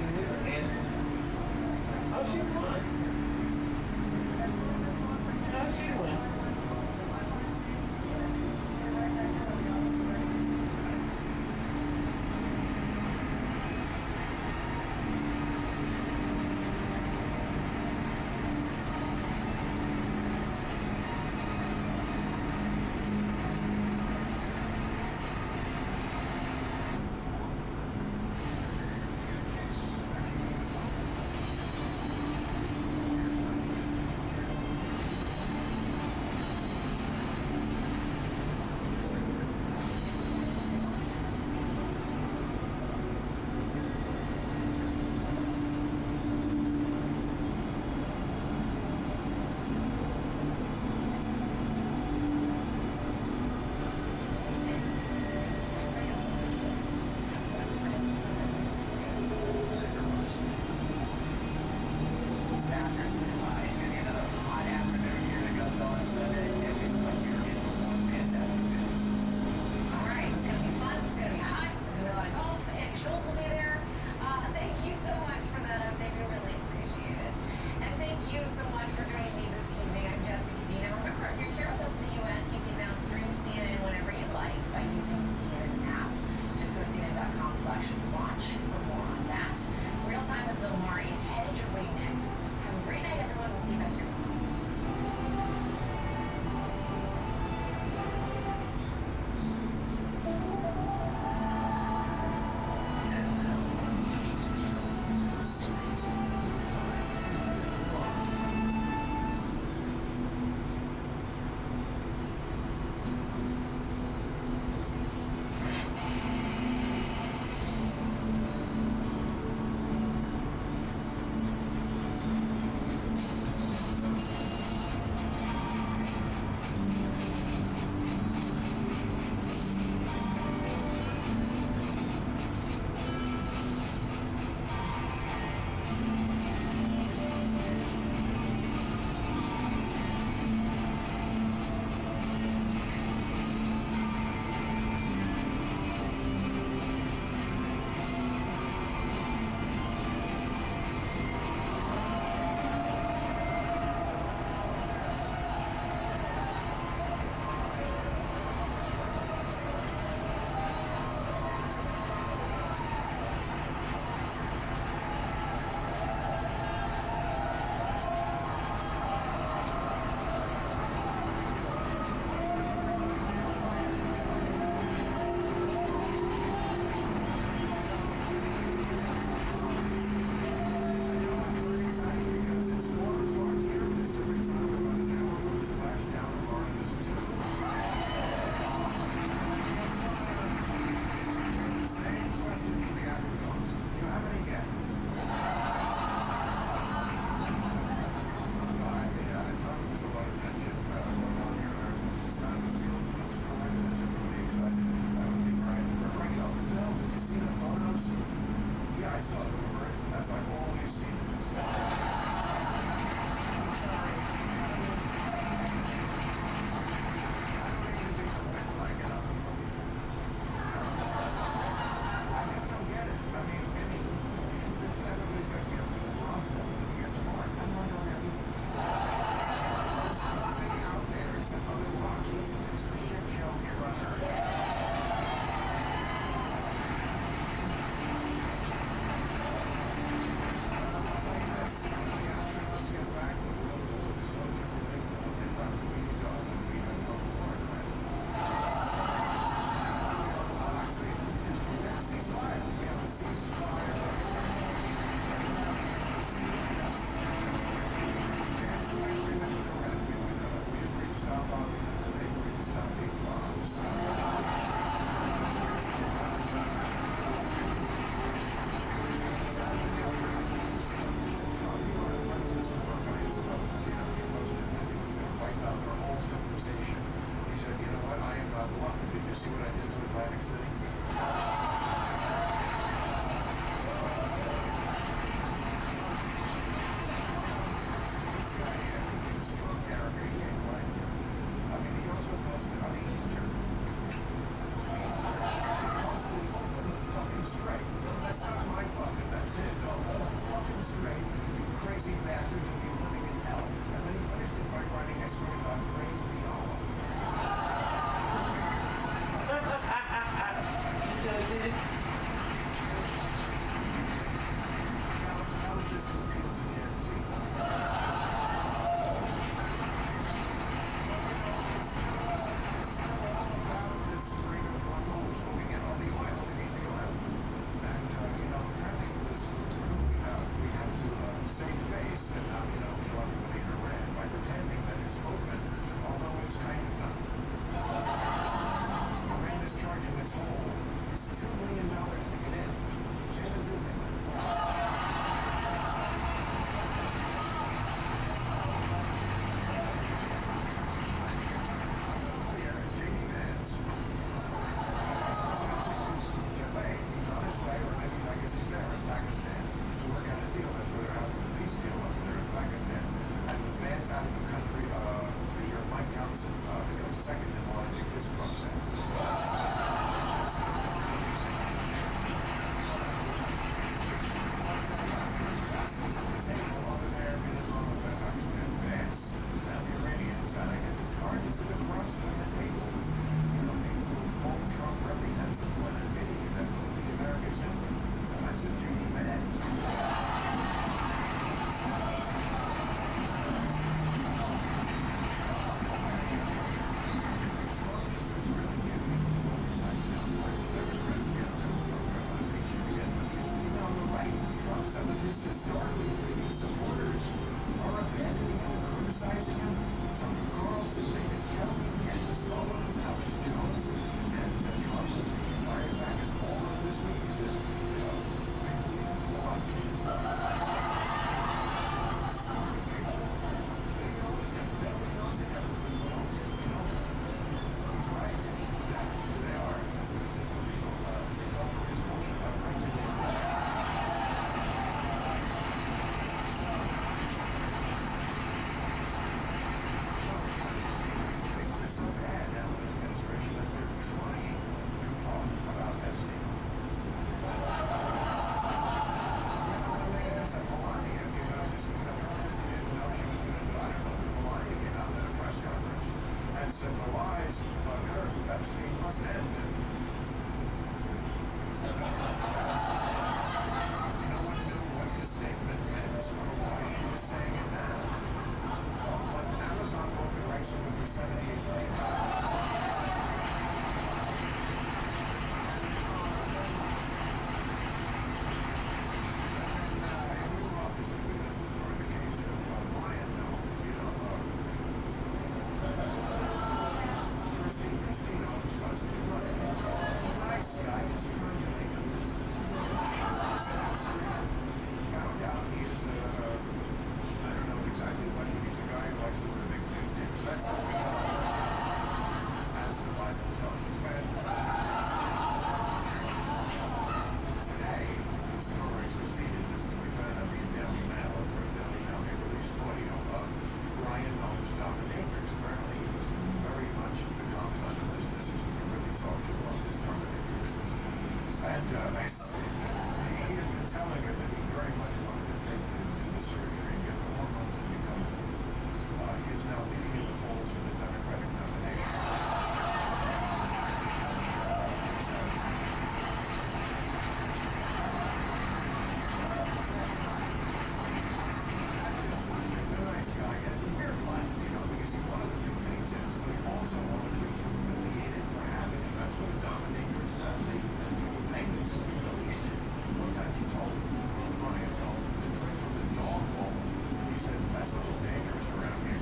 And oh, she won. Oh, she won. Masters. It's gonna be another hot afternoon here at Augusta on Sunday, and we look like we are in for one fantastic finish. Alright, it's gonna be fun, it's gonna be hot, there's gonna be a lot of golf, Andy Schultz will be there. Thank you so much for that update, we really appreciate it. And thank you so much for joining me this evening. I'm Jessica Dino. Remember, if you're here with us in the US, you can now stream CNN whenever you like by using the CNN app. Just go to CNN.com/watch for more on that. Real Time with Bill Maher is headed your way next. Have a great night, everyone. We'll see you back here. How is this to appeal to Gen Z? This string of hormones when we get all the oil, we need the oil. And, apparently we have to save face and not, kill everybody in Iran by pretending that it's open, although it's kind of not. Iran is charging a toll. It's $2 million to get in. Same as Disneyland. Becomes second in line to kiss Trump's ass. Over there in Israel, Pakistan, Vance, and the Iranians, and I guess it's hard to sit across from the table with, people who've called Trump reprehensible and an idiot and put the Americans in it. And that's a Jimmy man. Some of his historically biggest supporters are abandoning him and criticizing him. Tucker Carlson, David Kelly, Candace Owens, Alex Jones, and Trump fired back at all of this week. He says, people want to. Stupid people. They know it. Their family knows it. Everybody knows it. He's right. They are. Most of the people, they fell for his bullshit. So bad now in the administration that they're trying to talk about Epstein. Melania came out this week. Trump says he didn't know she was going to do. I don't know, but Melania came out at a press conference and said the lies about her, Epstein, must end. And no one knew what the statement meant or why she was saying it now. But Amazon bought the rights to it for $78 million. Christine Owens' husband, nice guy, just trying to make a business. Found out he is I don't know exactly what, but he's a guy who likes to wear big fake tips. That's what we know. As the Bible tells us. Today, the story proceeded. This can be found on the Daily Mail. Of course, Daily Mail, they released audio of Brian Owens' dominatrix. Apparently, he was very much the confidant of this decision. He really talked about this dominatrix. And he had been telling her that he very much wanted to do the surgery and get the hormones and become a woman. He is now leading in the polls for the Democratic nomination. He's a nice guy. He had a weird life, because he wanted the big fake tips, but he also wanted to be humiliated for having him. That's what a dominatrix does. And people pay them to humiliate you. One time she told Brian to drink from the dog bowl. He said, that's a little dangerous around here.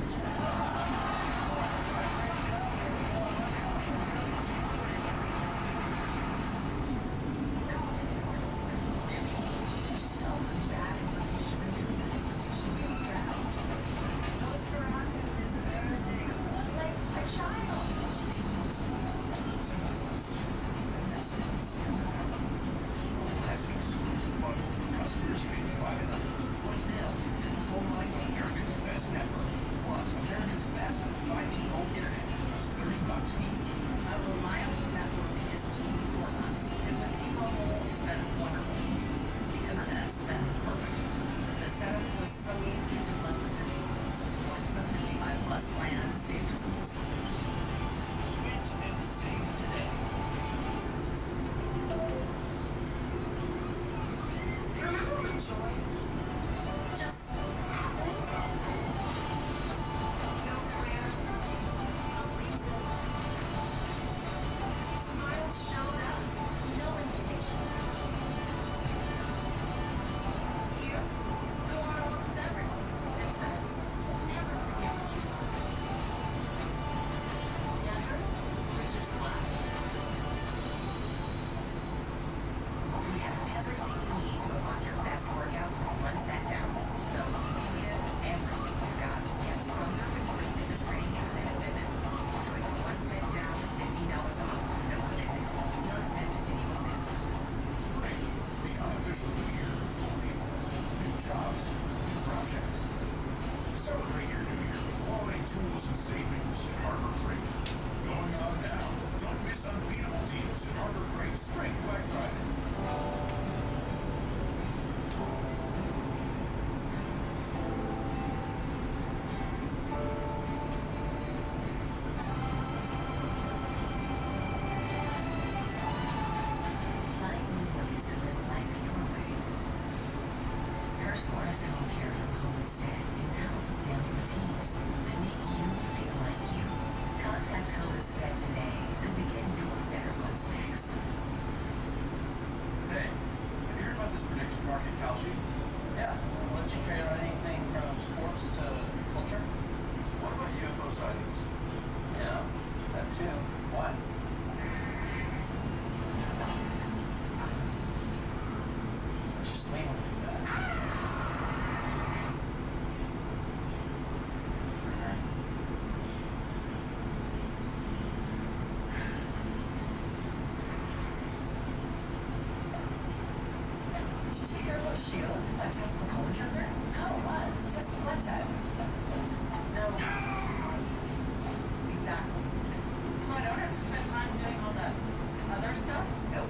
Personalized home care from home instead can help with daily routines that make you feel like you. Contact Home Instead today and begin knowing better what's next. Hey, have you heard about this prediction market, Kalshi? Yeah, why don't you trade on anything from sports to culture? What about UFO sightings? Yeah, that too. Why? Just leave them like that. Did you take your Shield? A test for colon cancer? No, what? It's just a blood test. No. Exactly. So I don't have to spend time doing all that other stuff? Nope.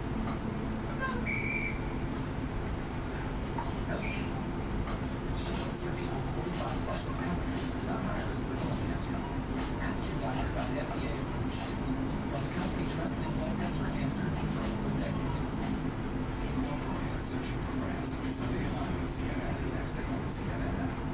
Shields for people 45 plus on average is not high risk for colon cancer. Ask your doctor about the FDA approved Shield. From a company trusted in blood tests for cancer for over a decade. Searching for friends. Sunday at 9 on CNN and next day on the CNN app.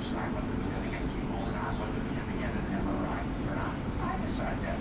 Decide whether they're going to get chemo or not, whether they're going to get an MRI or not. I decide that.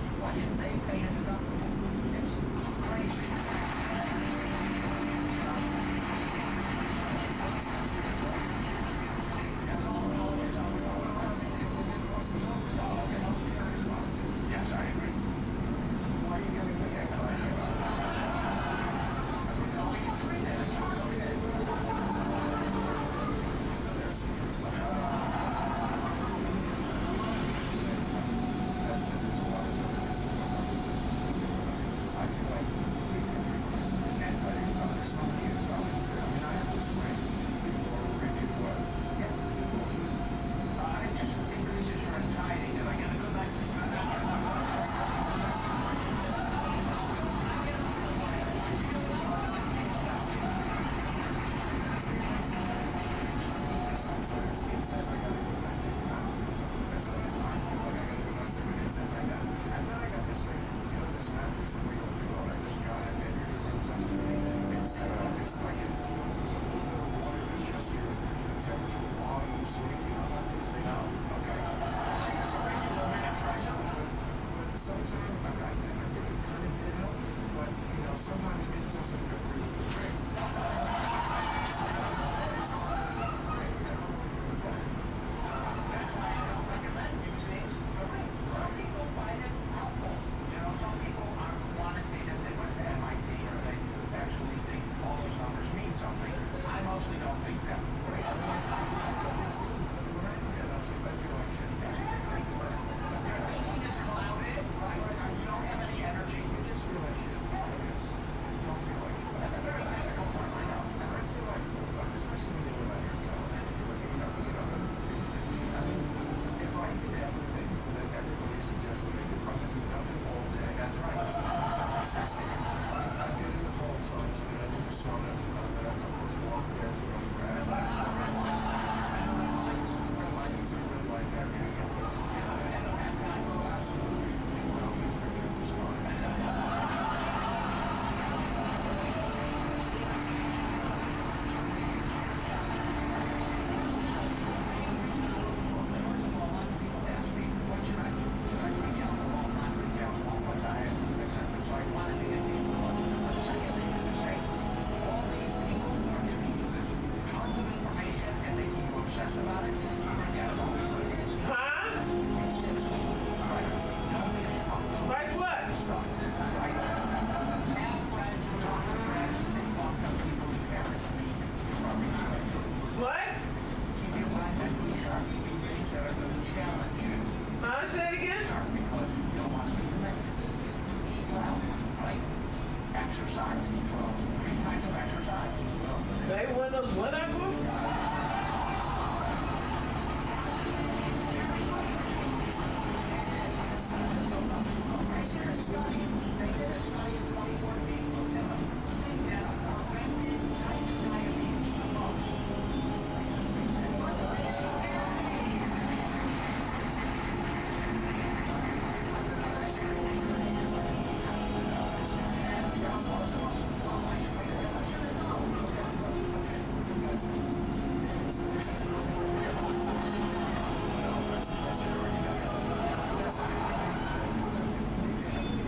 exercise. 3 kinds of exercise. They want us what I go? They did a study in 2014 of the thing that prevented type 2 diabetes the most. It was a basic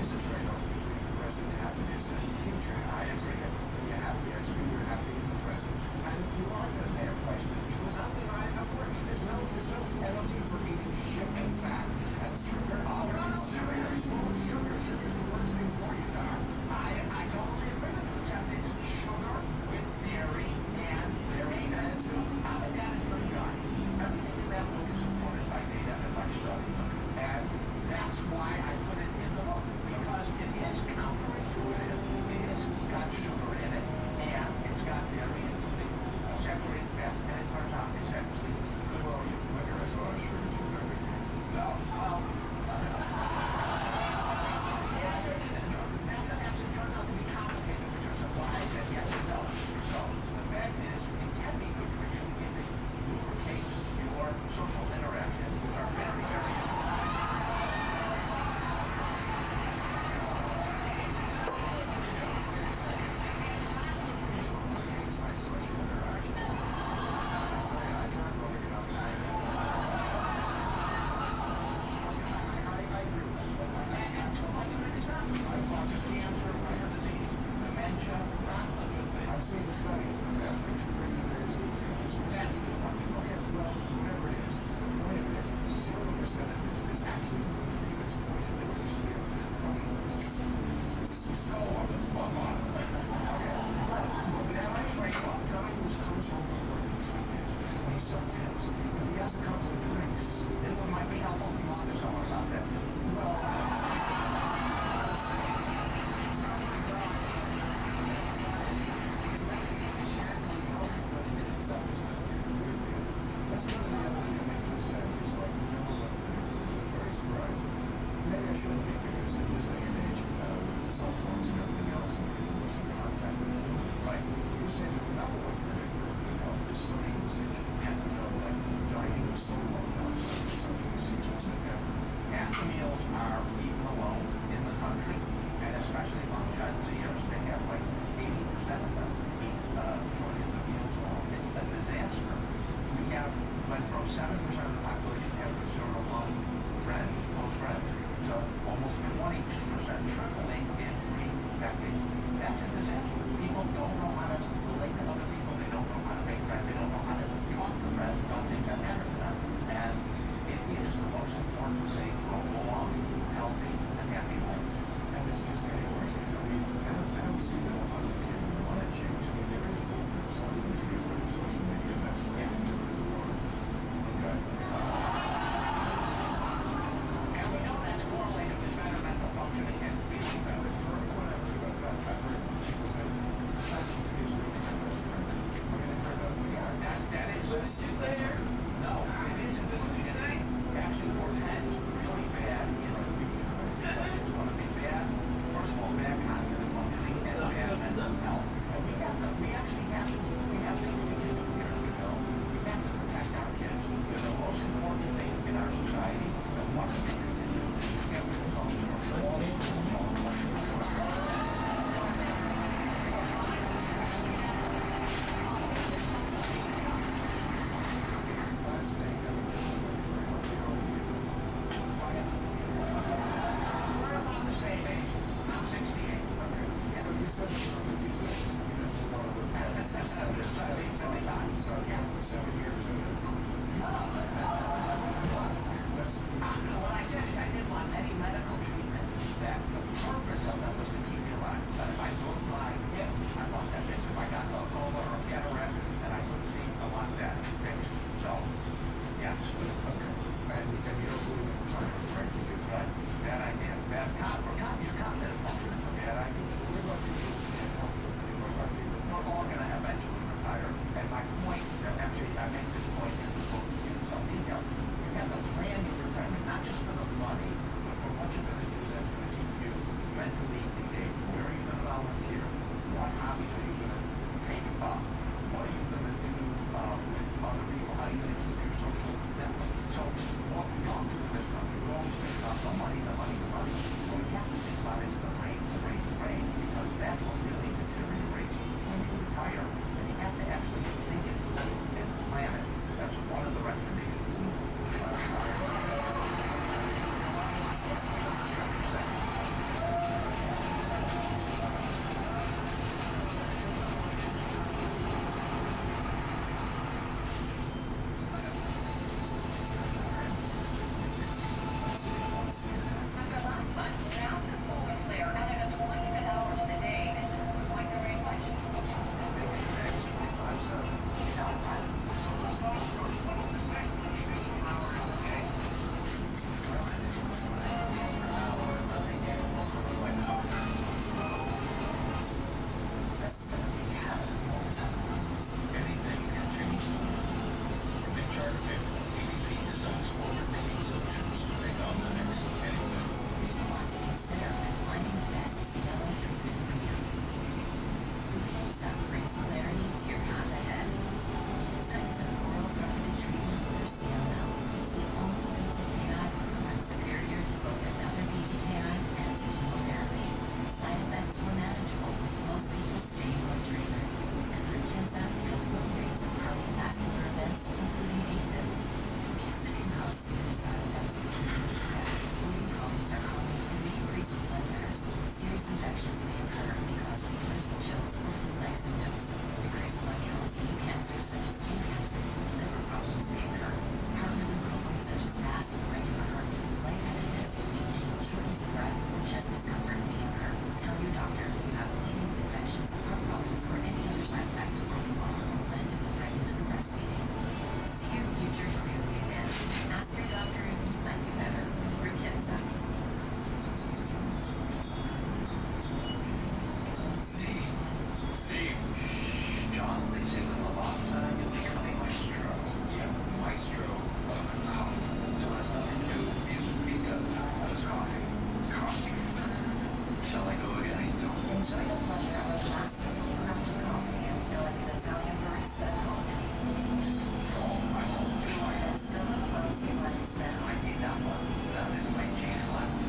It's a trade-off between present happiness and future happiness. When you're happy, you're happy in the present, and you are going to pay a price in the future. It's not denying, of course. There's no penalty for eating shit and fat and sugar. Oh, no, sugar is full of sugar. Sugar's the worst thing for you, Doc. I totally agree with you, except it's sugar with dairy and I'm a data-driven guy. Everything in that book is supported by data and by studies. And that's why I put it in the book, because it is counterintuitive. It has got sugar in it, and it's got dairy, including saturated fat, and it turns out it's actually good for you. Like the rest of a lot of sugar, it turns out good for you. No, well, it turns out to be complicated, which is why I said yes and no. So the fact is, it can be good for you if it lubricates your social interactions, which are very, very My social interactions. I tell you, I try to look it up. I agree with that. and too much of it is not good for you. It causes cancer, heart disease, dementia, not a good thing. I've seen studies in the past, like 2 drinks a day is good for you. Okay, well, whatever it is, the point of it is 0% of it is actually good for you. It's poison. There used to be a fucking skull on the bottom. Okay, but there's a trade-off. The guy who comes home from work and he's like this, and he's so tense. If he has a couple of drinks, It might be helpful to talk to someone about that. well, that's one of the other thing that you said is like the number one predictor, which was very surprised. Maybe I shouldn't be, because in this day and age, with the cell phones and everything else, and people losing contact with you, right? You say that the number one predictor of good health is socialization. You know, like dining solo now is like something you see more than ever. Half the meals are eaten alone in the country, and especially among Gen Zers, they have like 80% of them eat majority of the meals alone. It's a disaster. We went from 7% of the population having 0 alone friends, close friends, to almost 20%, tripling in 3 decades. That's a disaster. People don't know how to relate to other people. They don't know how to make friends. They don't know how to talk to friends about things that matter to them. And it is the most important thing for a long, healthy, and happy life. And it's just getting worse, because I don't see that a lot of the kids want to change. I mean, there is a movement, so I'm going to get rid of social media, and that's great, and get rid of the phone. Okay. And we know that's correlated with better mental functioning and feeling better. For everyone I've heard about that, I've heard people say ChatGPT is really my best friend. I mean, I've heard that exactly. That is. No, it isn't. It actually portends really bad in the future. Because it's going to be bad, first of all, bad cognitive functioning and bad mental health. And we have things we can do here, you know. We have to protect our kids. They're the most important thing in our society. And one of the things we can do is get rid of phones from all schools. Last thing, I mean, very healthy home, you know. We're about the same age. I'm 68. Okay, so you said you were 56. You know, you want to look past 75. So yeah, 7 years in it. That's what I said is I didn't want any medical treatment. That the purpose of that was to keep me alive. But if I broke my hip, I want that fixed. If I got glaucoma or cataract, then I would see a lot of that fixed. So, yes. okay. And you don't believe in retirement, right? Because Bad idea. Your cognitive function is a bad idea. what about people mentally engaged? Where are you going to volunteer? What hobbies are you going to take up? What are you going to do with other people? How are you going to keep your social network? So what we don't do in this country, we always think about the money, the money, the money. What we have to think about is the brain, because that's what really deteriorates when you retire. And you have to actually think it through and plan it. That's one of the recommendations. After last month, NASA solar flare added a 20th hour to the day. This is point very much. Anything can change the world. From HR to payroll, ADP designs forward-thinking solutions to take on the next anything. There's a lot to consider when finding the best CLO treatment for you. Brukinsa brings clarity to your path ahead. Brukinsa is an oral targeted treatment for CLO. It's the only BTKI proven superior to both another BTKI and to chemotherapy. Side effects were manageable, with most people staying on treatment. And Brukinsa had low rates of cardiovascular events, including AFib. Brukinsa can cause serious side effects from treatment with death. Bleeding problems are common and may increase with blood thinners. Serious infections may occur and may cause fevers, chills, or flu-like symptoms. Decreased blood counts, new cancers such as skin cancer, and liver problems may occur. Heart rhythm problems such as fast and irregular heartbeat, lightheadedness, fainting, shortness of breath, or chest discomfort may occur. Tell your doctor if you have bleeding, infections, heart problems, or any other side effect, or if you are or plan to be pregnant or breastfeeding. See your future clearly again. Ask your doctor if you might do better with Brukinsa. Steve. John, they say with Lavazza, you'll become a maestro. Yeah, maestro of coffee. So that's nothing to do with music. He does that. What is coffee? Coffee. Shall I go again? Please don't. Enjoy the pleasure of a glass of fully crafted coffee and feel like an Italian barista at home. Discover the fancy blends now. I need that one. That is my cheese left.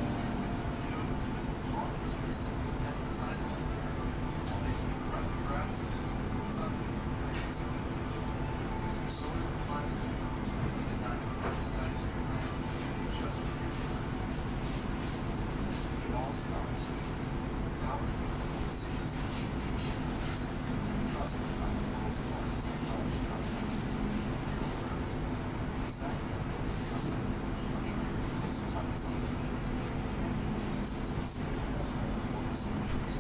All industries use pesticides on all they do from the grass, sunlight, and soil. Using soil and climate control, we designed a pesticide for your plant just for your plant. It all starts with powerful decisions and champions. Trusted by the world's largest technology companies. Decided to build custom infrastructure for its toughest needs to make your businesses with scalable, high-performance solutions.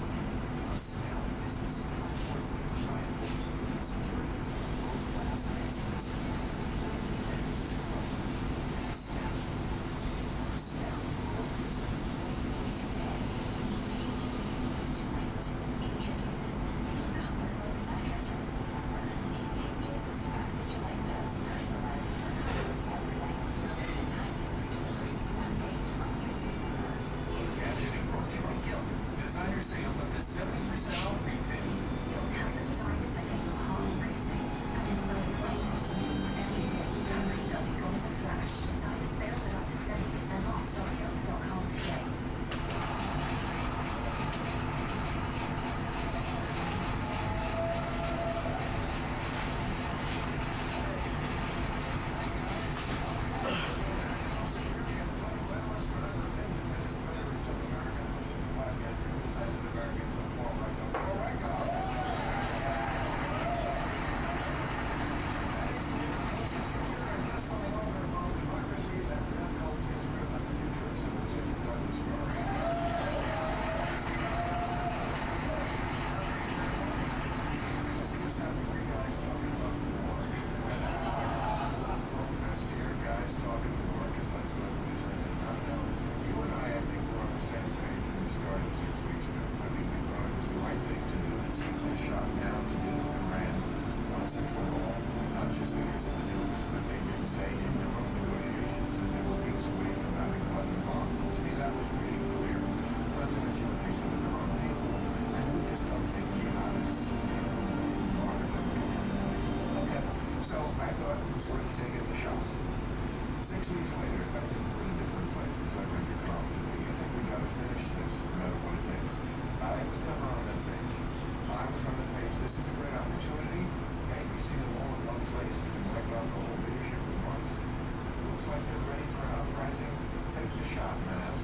A scale business supported by reliable, proven security, world-class experts, and to grow to scale. The scale for a reason. Today, changes we move tonight. Introducing comfort mattresses. It changes as fast as your life does, personalizing your comfort every night. Limited time and free delivery. 1 day only. Closed captioning brought to you by Guild. Designer sales up to 70% off retail. Built has the designers that get your heart racing. At inside prices, new every day. Currently nothing going in a flash. Designer sales are up to 70% off. Shop guild.com today. To me, that was pretty clear. Not to mention what they 6 weeks later, I think we're in different places. I read your columns, and you think we got to finish this, no matter what it takes. I was never on that page. I was on the page. This is a great opportunity. Hey, we see them all in one place. We can wipe out the whole leadership at once. It looks like they're ready for an uprising. Take the shot, Mav.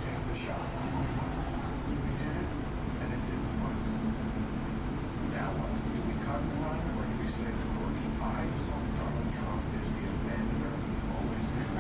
Take the shot. We did it, and it didn't work. Now what? Do we cut and run, or do we stay the course? I hope Donald Trump is the abandoner he's always been.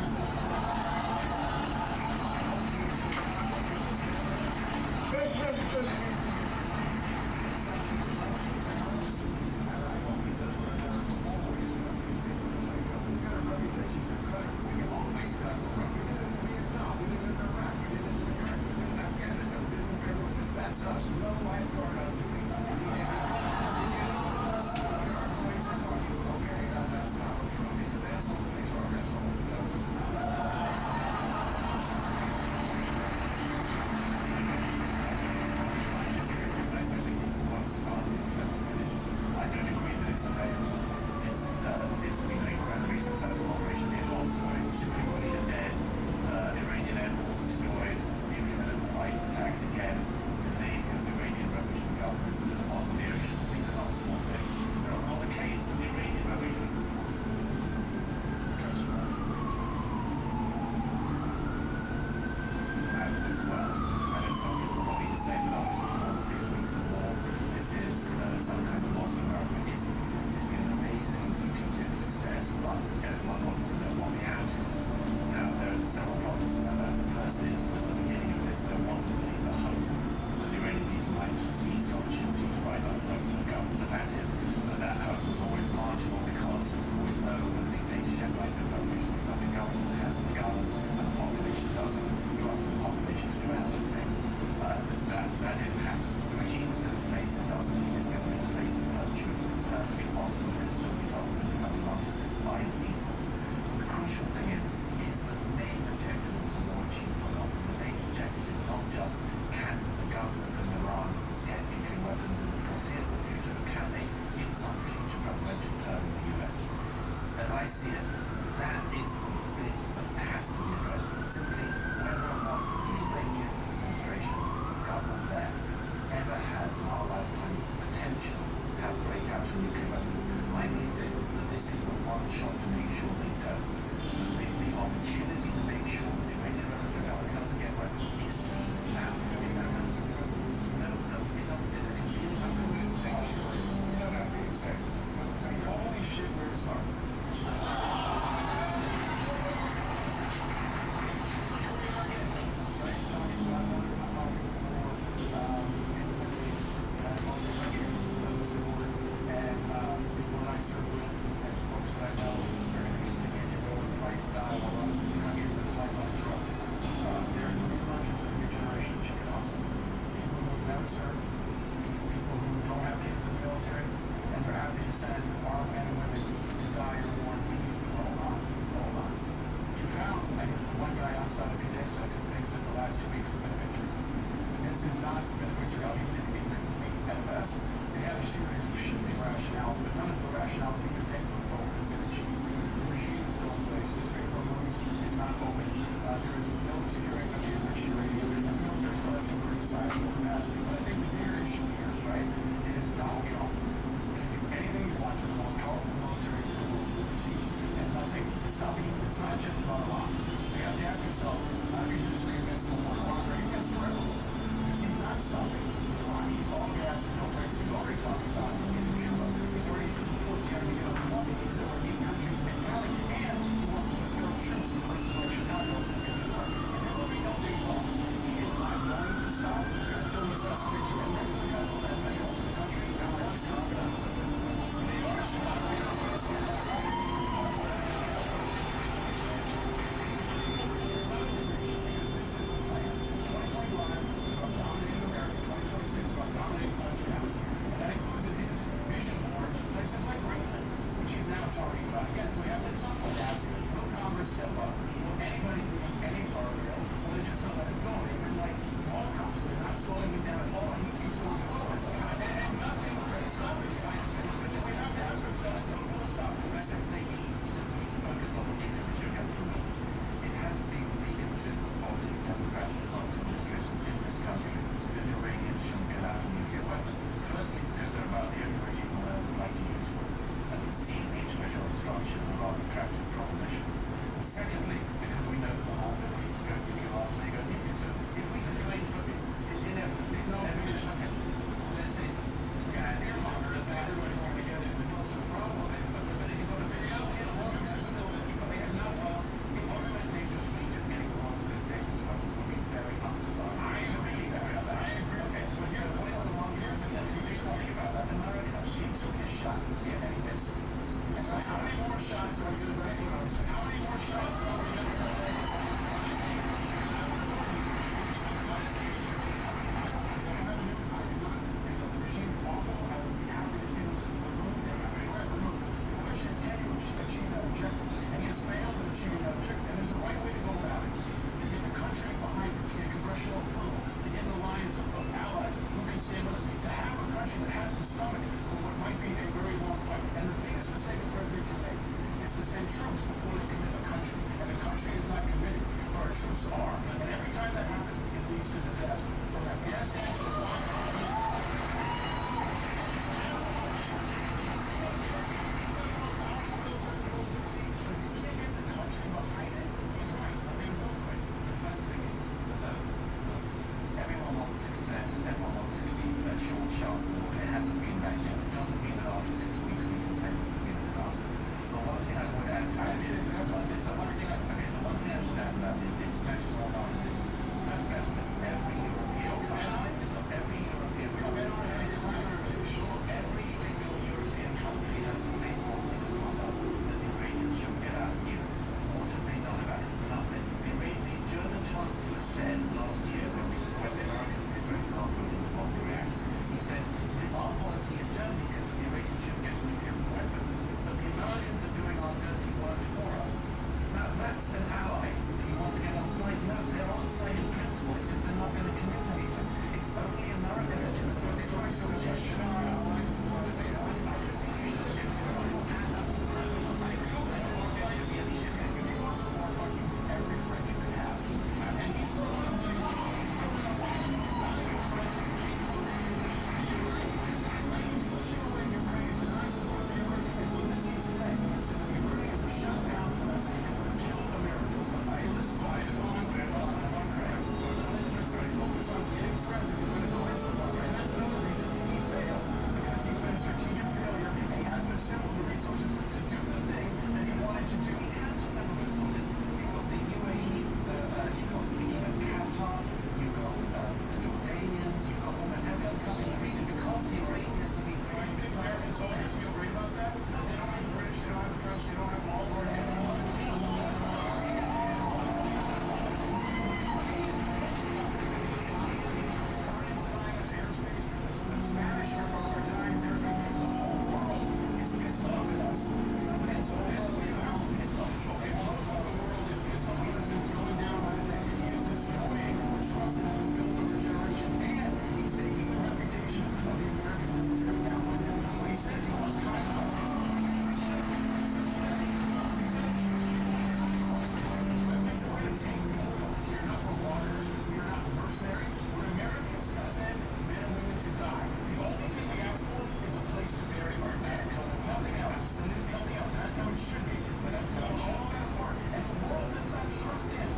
Focus on the issue again from powerful, I would be happy to see them removed. The question is, can you achieve that objective? And he has failed in achieving that objective. And there's a right way to go about it. To get the country behind it, to get congressional approval, to get an alliance of allies who can stand with us, to have a country that has the stomach for what might be a very long fight. And the biggest mistake a president can make is to send troops before they commit a country. And the country is not committed, but our troops are. And every time that happens, it leads to disaster. From Afghanistan to success, everyone wants it to be a short, sharp war. It hasn't been that yet. It doesn't mean that after 6 weeks we can say this has been a disaster. But one thing I would add to it is, the one thing I would add about the international alliances, don't bet that every European country, every single European country has the same policy as one does, that the Iranians should get out of Europe. What have they done about it? Nothing. The German Chancellor said last year when the Americans, Israelis asked him to bomb the reactors, he said, our policy in Germany is that the Iranians should get a nuclear weapon, but the Americans are doing our dirty work for us. Now that's an ally that you want to get on side. No, they're on side in principle, it's just they're not going to commit anything. It's only America that is the story, so we just should our allies before the data. every friend you can have. And he's pushing away Ukraine's denying support for Ukraine. And so listening today said that Ukrainians are shut down for us and would have killed Americans. So let's focus on Ukraine. Let's focus on getting friends if you're going to go into a war. And that's another reason he failed. Because he's been a strategic failure and he hasn't assembled the resources to do the thing that he wanted to do. He has assembled resources. You've got the UAE, you've got even Qatar, you've got the Jordanians, you've got almost every other country in the region because the Iranians have been fighting. Do you think American soldiers feel great about that? They don't have the British, they don't have the French, they don't have all our enemies. Spanish aircraft are denying us airspace. The whole world is pissed off at us. And so pissed off. Okay, well, notice how the world is pissed off. Innocence going down by the day. He is destroying the trust that has been built over generations. And he's taking the reputation of the American military down with him. When he says he wants confidence. We said we're going to take the oil. We are not marauders. We are not mercenaries. We're Americans. Send men and women to die. The only thing we ask for is a place to bury our dead. Nothing else. Nothing else. And that's how it should be. But that's how all that apart. And the world does not trust him.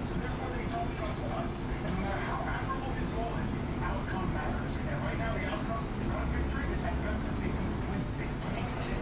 So therefore they don't trust us. And no matter how admirable his goal is, the outcome matters. And right now the outcome is not victory. At best it's incomplete. We're 6 weeks in.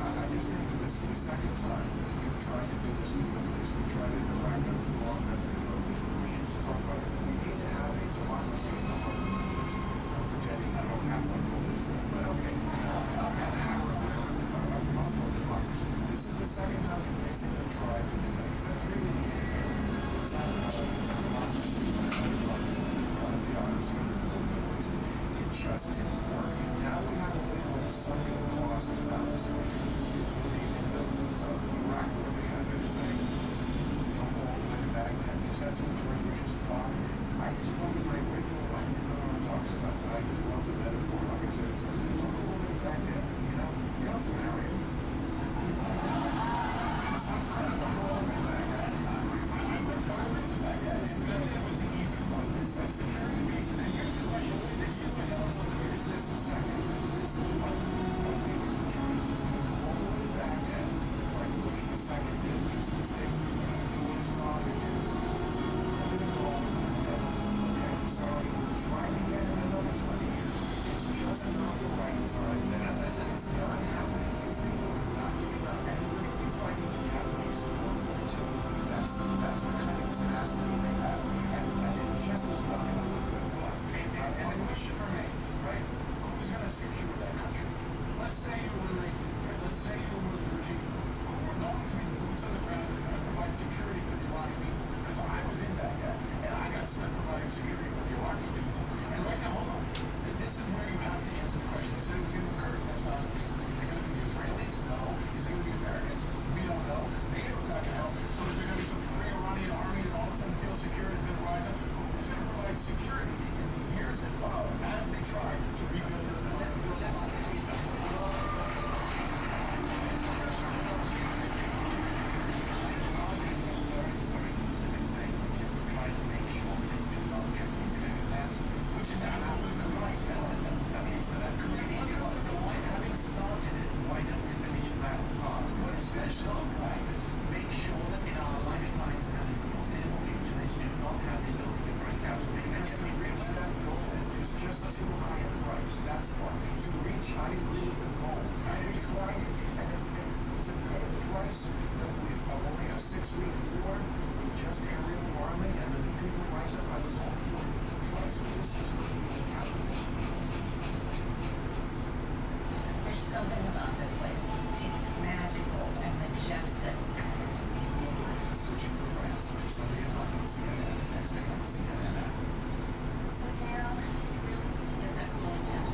I just think that this is the second time we've tried to do this in the Middle East. We tried it in Iraq, that was a long time ago. We should talk about it. We need to have a democracy in the heart of the Middle East. I'm pretending I don't have one called Israel, but okay. An Arab, a Muslim democracy. This is the second time we basically tried to do that, because that's really the end game. It's not a democracy, it's not a theocracy in the Middle East. It just didn't work. Now we have what we call sunken cost fallacy. In the Iraq war, they had that saying, don't go all the way to Baghdad, because that's what George Bush's father did. I just plugged in my radio, I didn't know what I'm talking about, but I just love the metaphor. Like I said, it's like, don't go all the way to Baghdad, you know? You don't have to marry him. It's not fun, don't go all the way to Baghdad. I went to Baghdad. That was the easy part. This is security pieces, and here's the question. This is the just the first, this is second. This is what I think is the truth. Don't go all the way to Baghdad, like Bush the second did, which is a mistake. We're going to do what his father did. I'm going to go all the way to okay, sorry, we're trying to get in another 20 years. It's just not the right time. And as I said, it's not happening. These people are not giving up. And we're going to be fighting the Japanese in World War II. That's the kind of tenacity they have. And it just is not going to look good. And the question remains, right? Who's going to secure that country? Let's say you eliminate the threat. Let's say you remove the regime. Who are going to be the boots on the ground of the country? stroke, right? Make sure that in our lifetimes and in the foreseeable future they do not have the ability to break out. Because to reach that goal is just too high a price. That's why. To reach, I agree with the goal. We tried it. And if to pay the price that of only a 6-week war, we just aerial bombing and then the people rise up, I was all for it. The price for this is capital. There's something about this place. It's magical and majestic. Searching for France. Somebody up on CNN. Next thing on the CNN app. So, Dale, you really need to get that call in cash.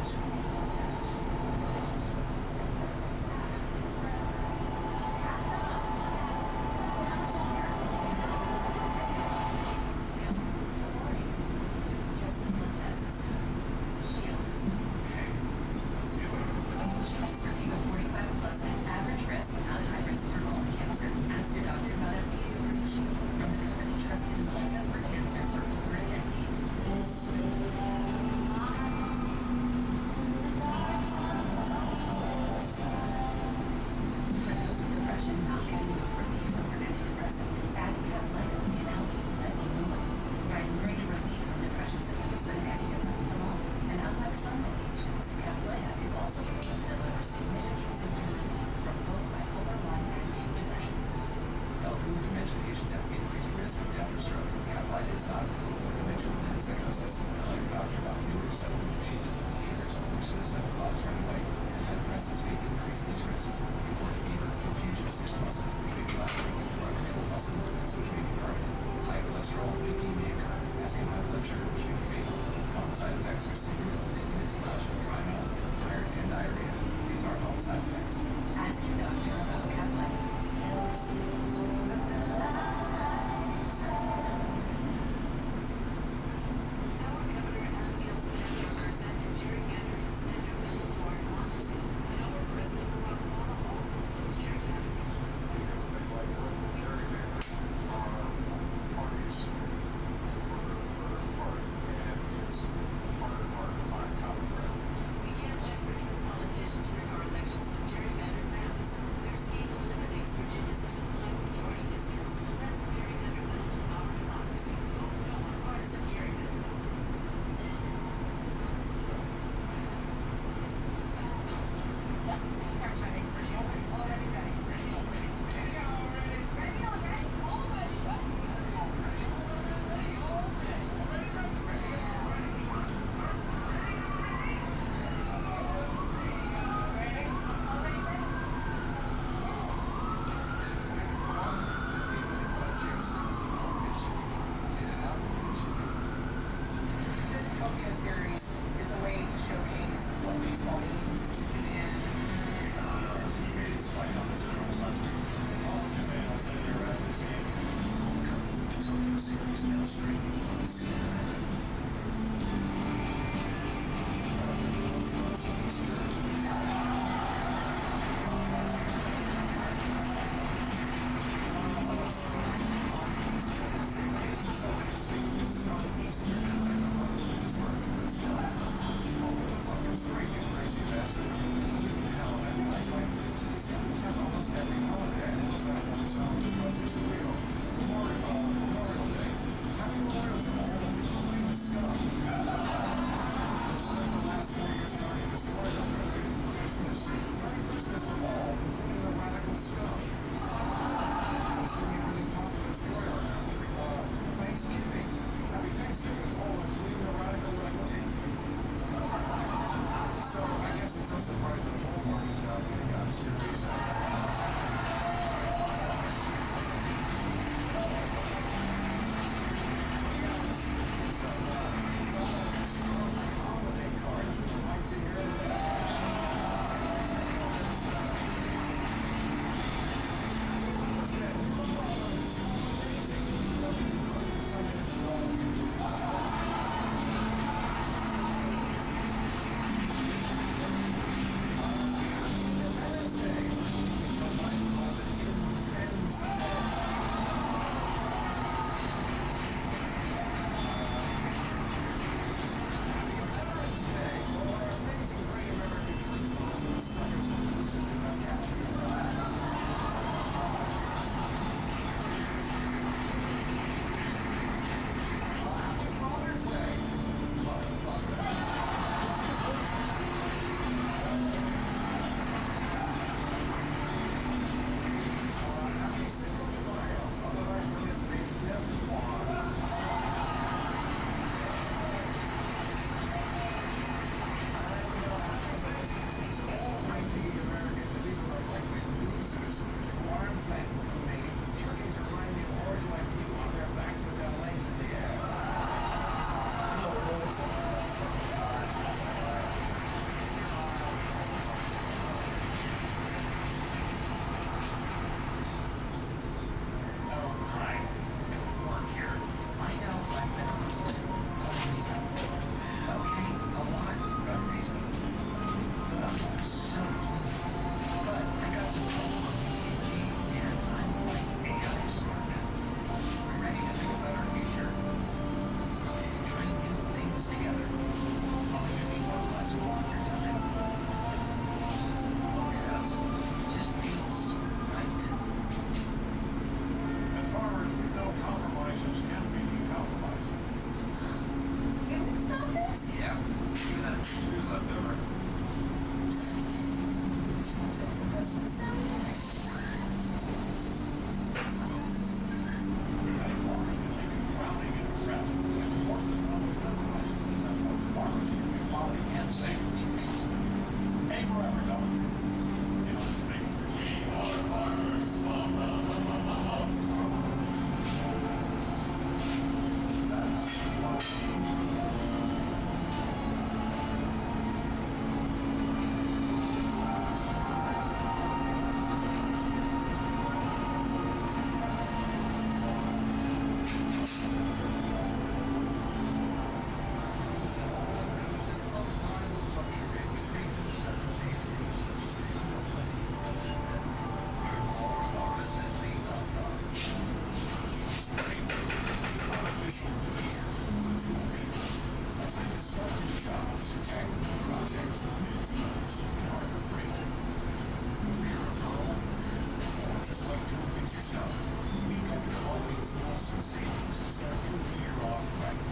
health. We've got the quality tools and savings to start your new year off right.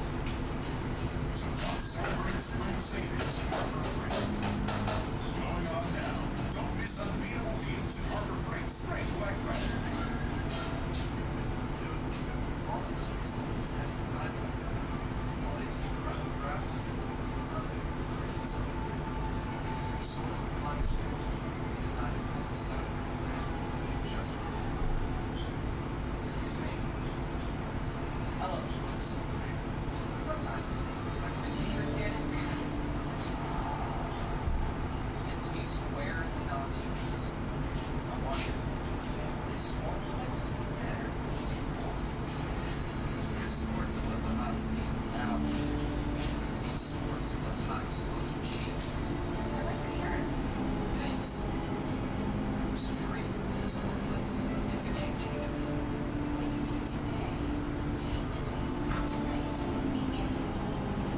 So come celebrate spring savings at Harbor Freight. Going on now. Don't miss unbeatable deals at Harbor Freight Spring Black Friday. All industry sells pesticides like that. While they deep fry the grass, Sunday created something different. Using soil and climate data, we designed a pesticide-free plant made just for you. Excuse me. I love sports. Sometimes, like the t-shirt kid, gets me square in the non-shoes. I wonder, is sport clips better than sports? Because sports unless I'm not Steve Tao. It's sports unless I'm not exploding cheese. I like your shirt. Thanks. It was free. Sport clips. It's a game changer. What you do today changes what you want tonight. Introducing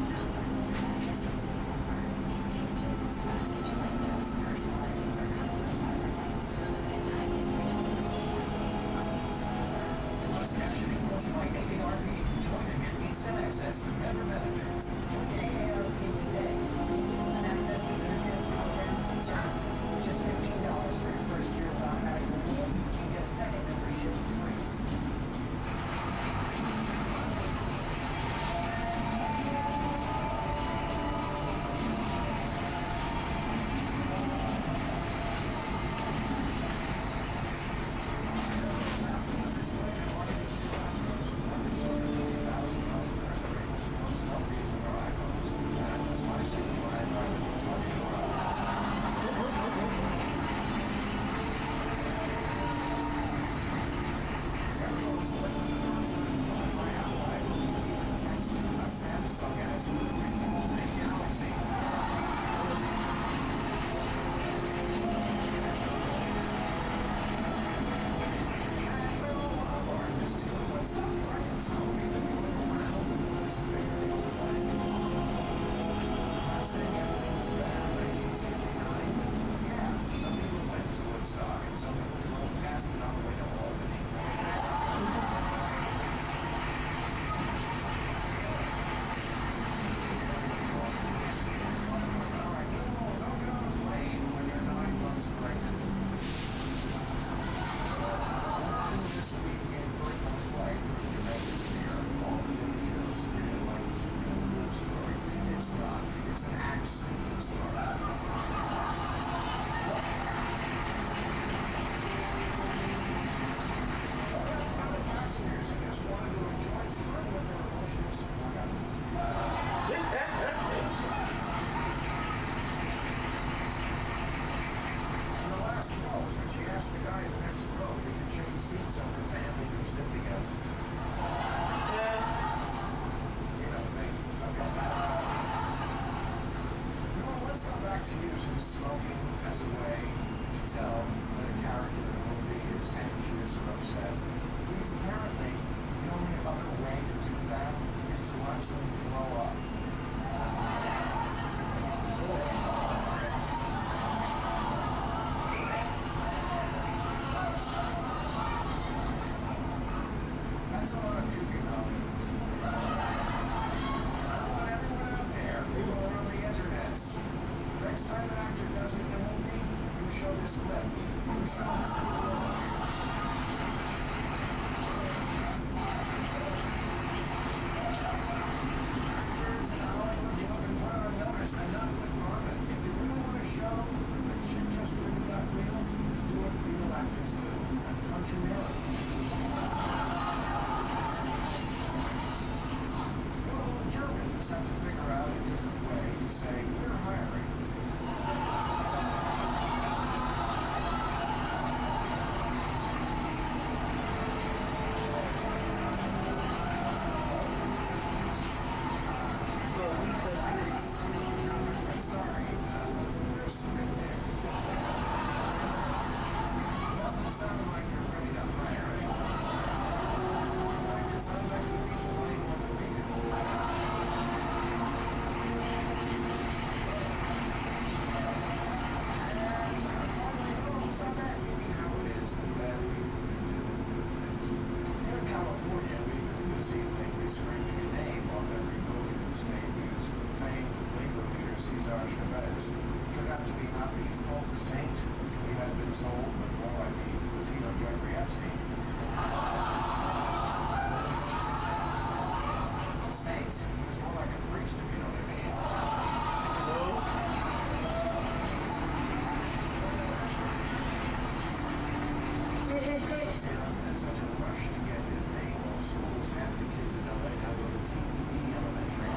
comfortable mattress from Sleepover. It changes as fast as your mind does, personalizing your comfort overnight. For a limited time, get free delivery 1 day only at Sleepover. Closed captioning brought to you by AARP. Join and get instant access to member benefits. Join AARP today. Instant access to benefits, programs, and services. Just $15 for your first year of automatic renewal. You can get a second membership free. Doesn't sound like you're ready to hire. see lately scraping a name off every building in the state because famed labor leader Cesar Chavez turned out to be not the folk saint which we had been told, but more like the Latino Jeffrey Epstein. Saint? He was more like a priest, if you know what I mean. Officials here have been in such a rush to get his name off schools. Half the kids in LA now go to TBD Elementary.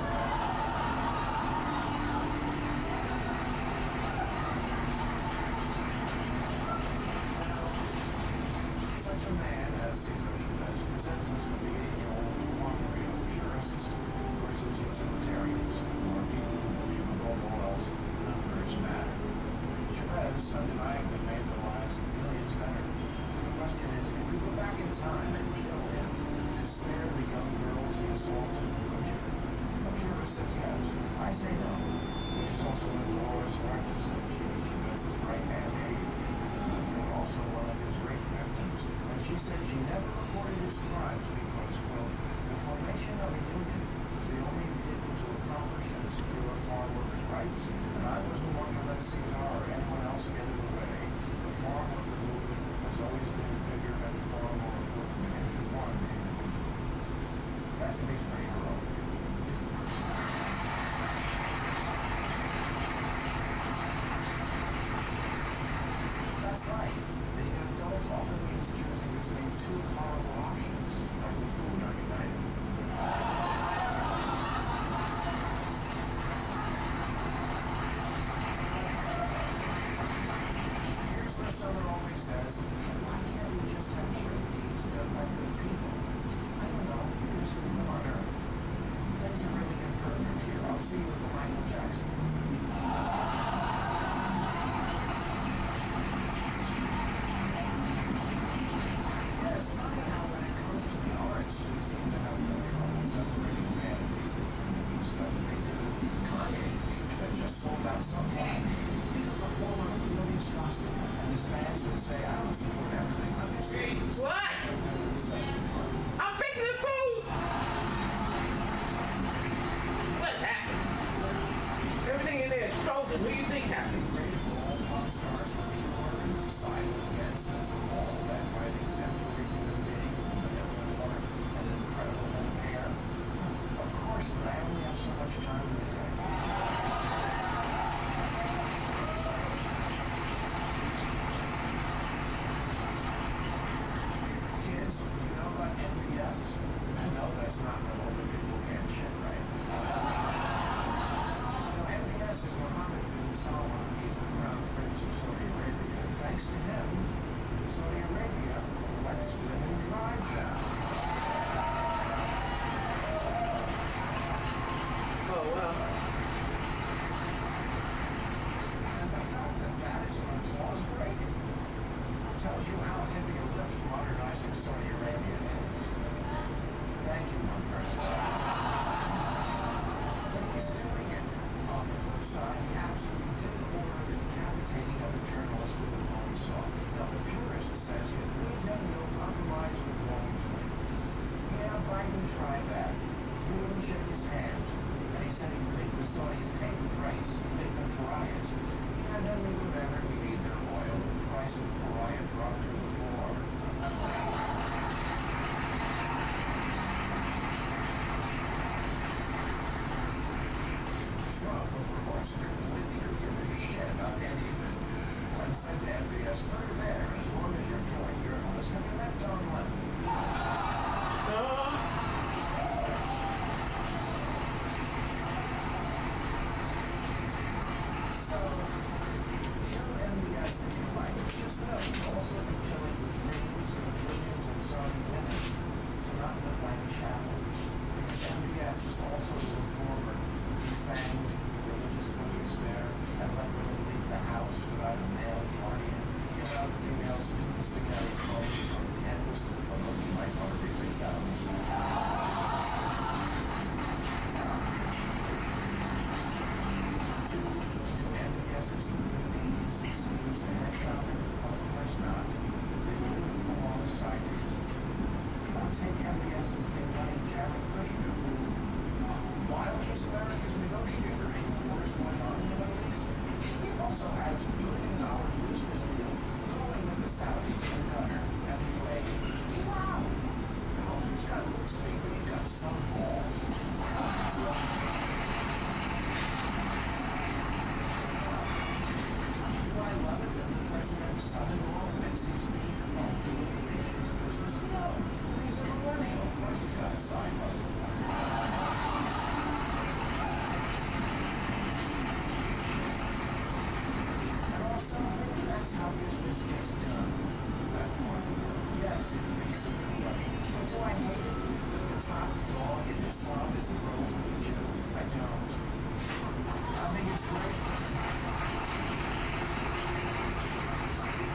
Such a man as Cesar Chavez presents us with the age-old quandary of purists versus utilitarians, or people who believe above all else numbers matter. Chavez undeniably made the lives of millions better. So the question is, if you could go back in time and kill him to spare the young girls he assaulted, would you? A purist says yes. I say no, which is also what Dolores Huerta said. She was Chavez's right-hand aide in the movement, also one of his rape victims. And she said she never reported his crimes because, quote, the formation of a union is the only vehicle to accomplish and secure farm workers' rights, and I wasn't going to let Cesar or anyone else get in the way. The farm worker movement has always been bigger and far more important than any one individual. That to me is pretty heroic. That's life. Being an adult often means choosing between two horrible options, like the food on United. Here's where someone always says, why can't we just have great deeds done by good people? I don't know, because we live on Earth. Things are really imperfect here. I'll see you in the Michael Jackson movie. It's funny how when it comes to the arts, we seem to have no trouble separating bad people from the good stuff they do. Kanye just sold out so fine. He could perform on a floating swastika, and his fans would say, I don't support everything. I'm just saying. What? And it was such good money. I'm fixing the food! What happened? Everything in there is frozen. What do you think happened? Great if all pop stars were pure and societal against them all, led by an exemplary human being with a benevolent heart and an incredible head of hair. Of course, but I only have so much time in the day. Kids, do you know about MBS? No, that's not when older people can't shit, right? No, MBS is Mohammed bin Salman. He's the crown prince of Saudi Arabia. And thanks to him, Saudi Arabia lets women drive now. Oh, wow. And the fact that that is an applause break tells you how heavy a lift modernizing Saudi Arabia is. Thank you, my president. But he's doing it. On the flip side, he absolutely did order the decapitating of a journalist with a bone saw. Now, the purist says get rid of him, no compromise with wrongdoing. Yeah, Biden tried that. He wouldn't shake his hand. And he said he would make the Saudis pay the price, make them pariahs. Yeah, and then we remembered we need their oil, and the price of pariah dropped through the floor. Trump, of course, completely could give a shit about any of it. One said to MBS, put her there, and as long as you're killing journalists, have you met Don Lemon? So, kill MBS if you like, but just know you've also been killing the dreams of millions of Saudi women to not live like chattel. Because MBS is also the reformer who defanged the religious police there and let women leave the house without a male guardian. He allowed female students to carry business gets done. That part of the world, yes, it reeks of corruption. But do I hate it that the top dog in Islam is close with a Jew? I don't. I think it's great.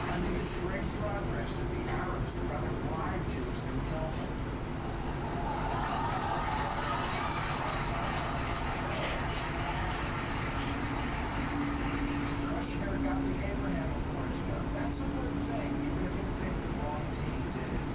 I think it's great progress that the Arabs would rather bribe Jews than kill them. Kushner got the Abraham Accords done. That's a good thing, even if you think the wrong team did it.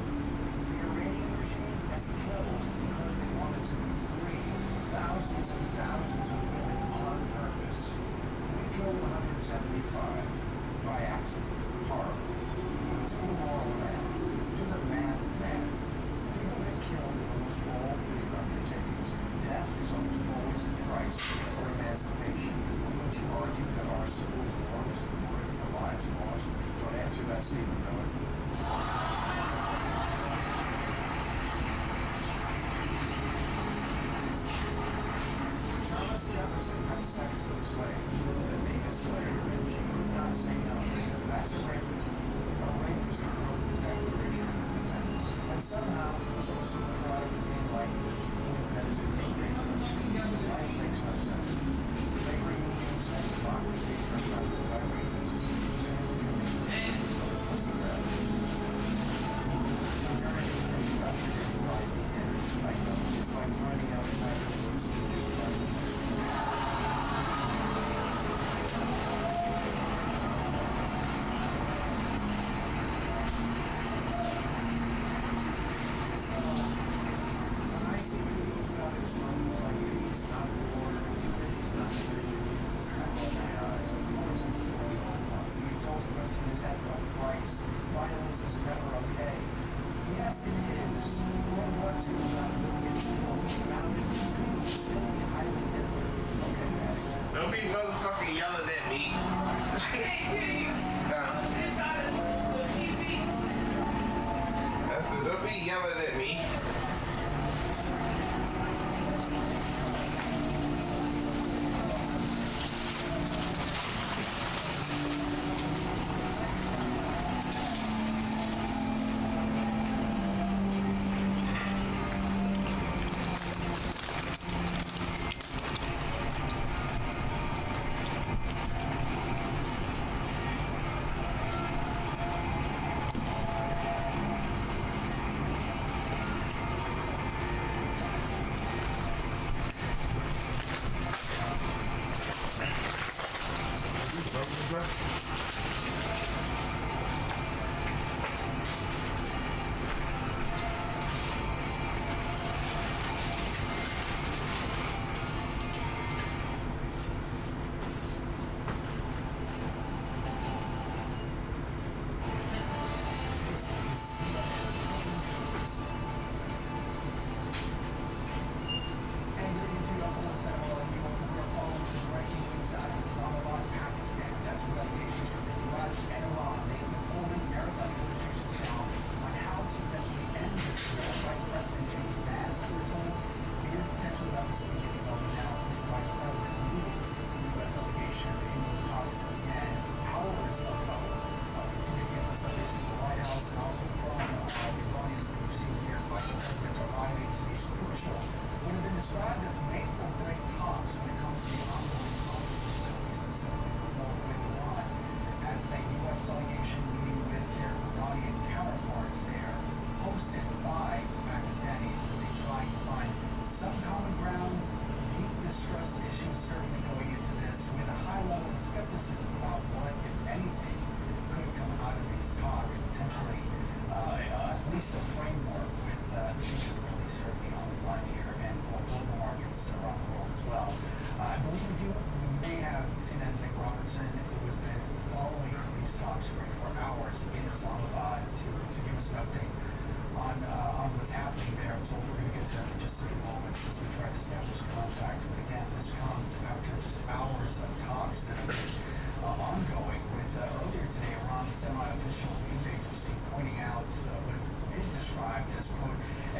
The Iranian regime has killed because they wanted to be free thousands and thousands of women on purpose. We killed 175 by accident. Horrible. But do the moral math. Do the math. People get killed in almost all big undertakings. Death is almost always the price for emancipation. Would you argue that our civil war was worth the lives lost? Don't answer that, Stephen Miller. Thomas Jefferson had sex with a slave. And being a slave meant she could not say no. That's a rapist. A rapist who wrote the Declaration of Independence. And somehow was also the product of the Enlightenment who invented a great country. Life makes no sense. Labor unions and democracies are founded by rapists. And pussy grab. Modernity can be ushered in by beginners. I know. It's like finding out a type of books to just write. Like peace, not war, unity, not division. It's of course it's what we all want. The adult question is at what price? Violence is never okay. Yes, it is. World War II not billion people around it. People would still be highly Hitler. Okay, bad example. Don't be motherfucking yelling at me. I can't hear you. That's it. Don't be yelling at me.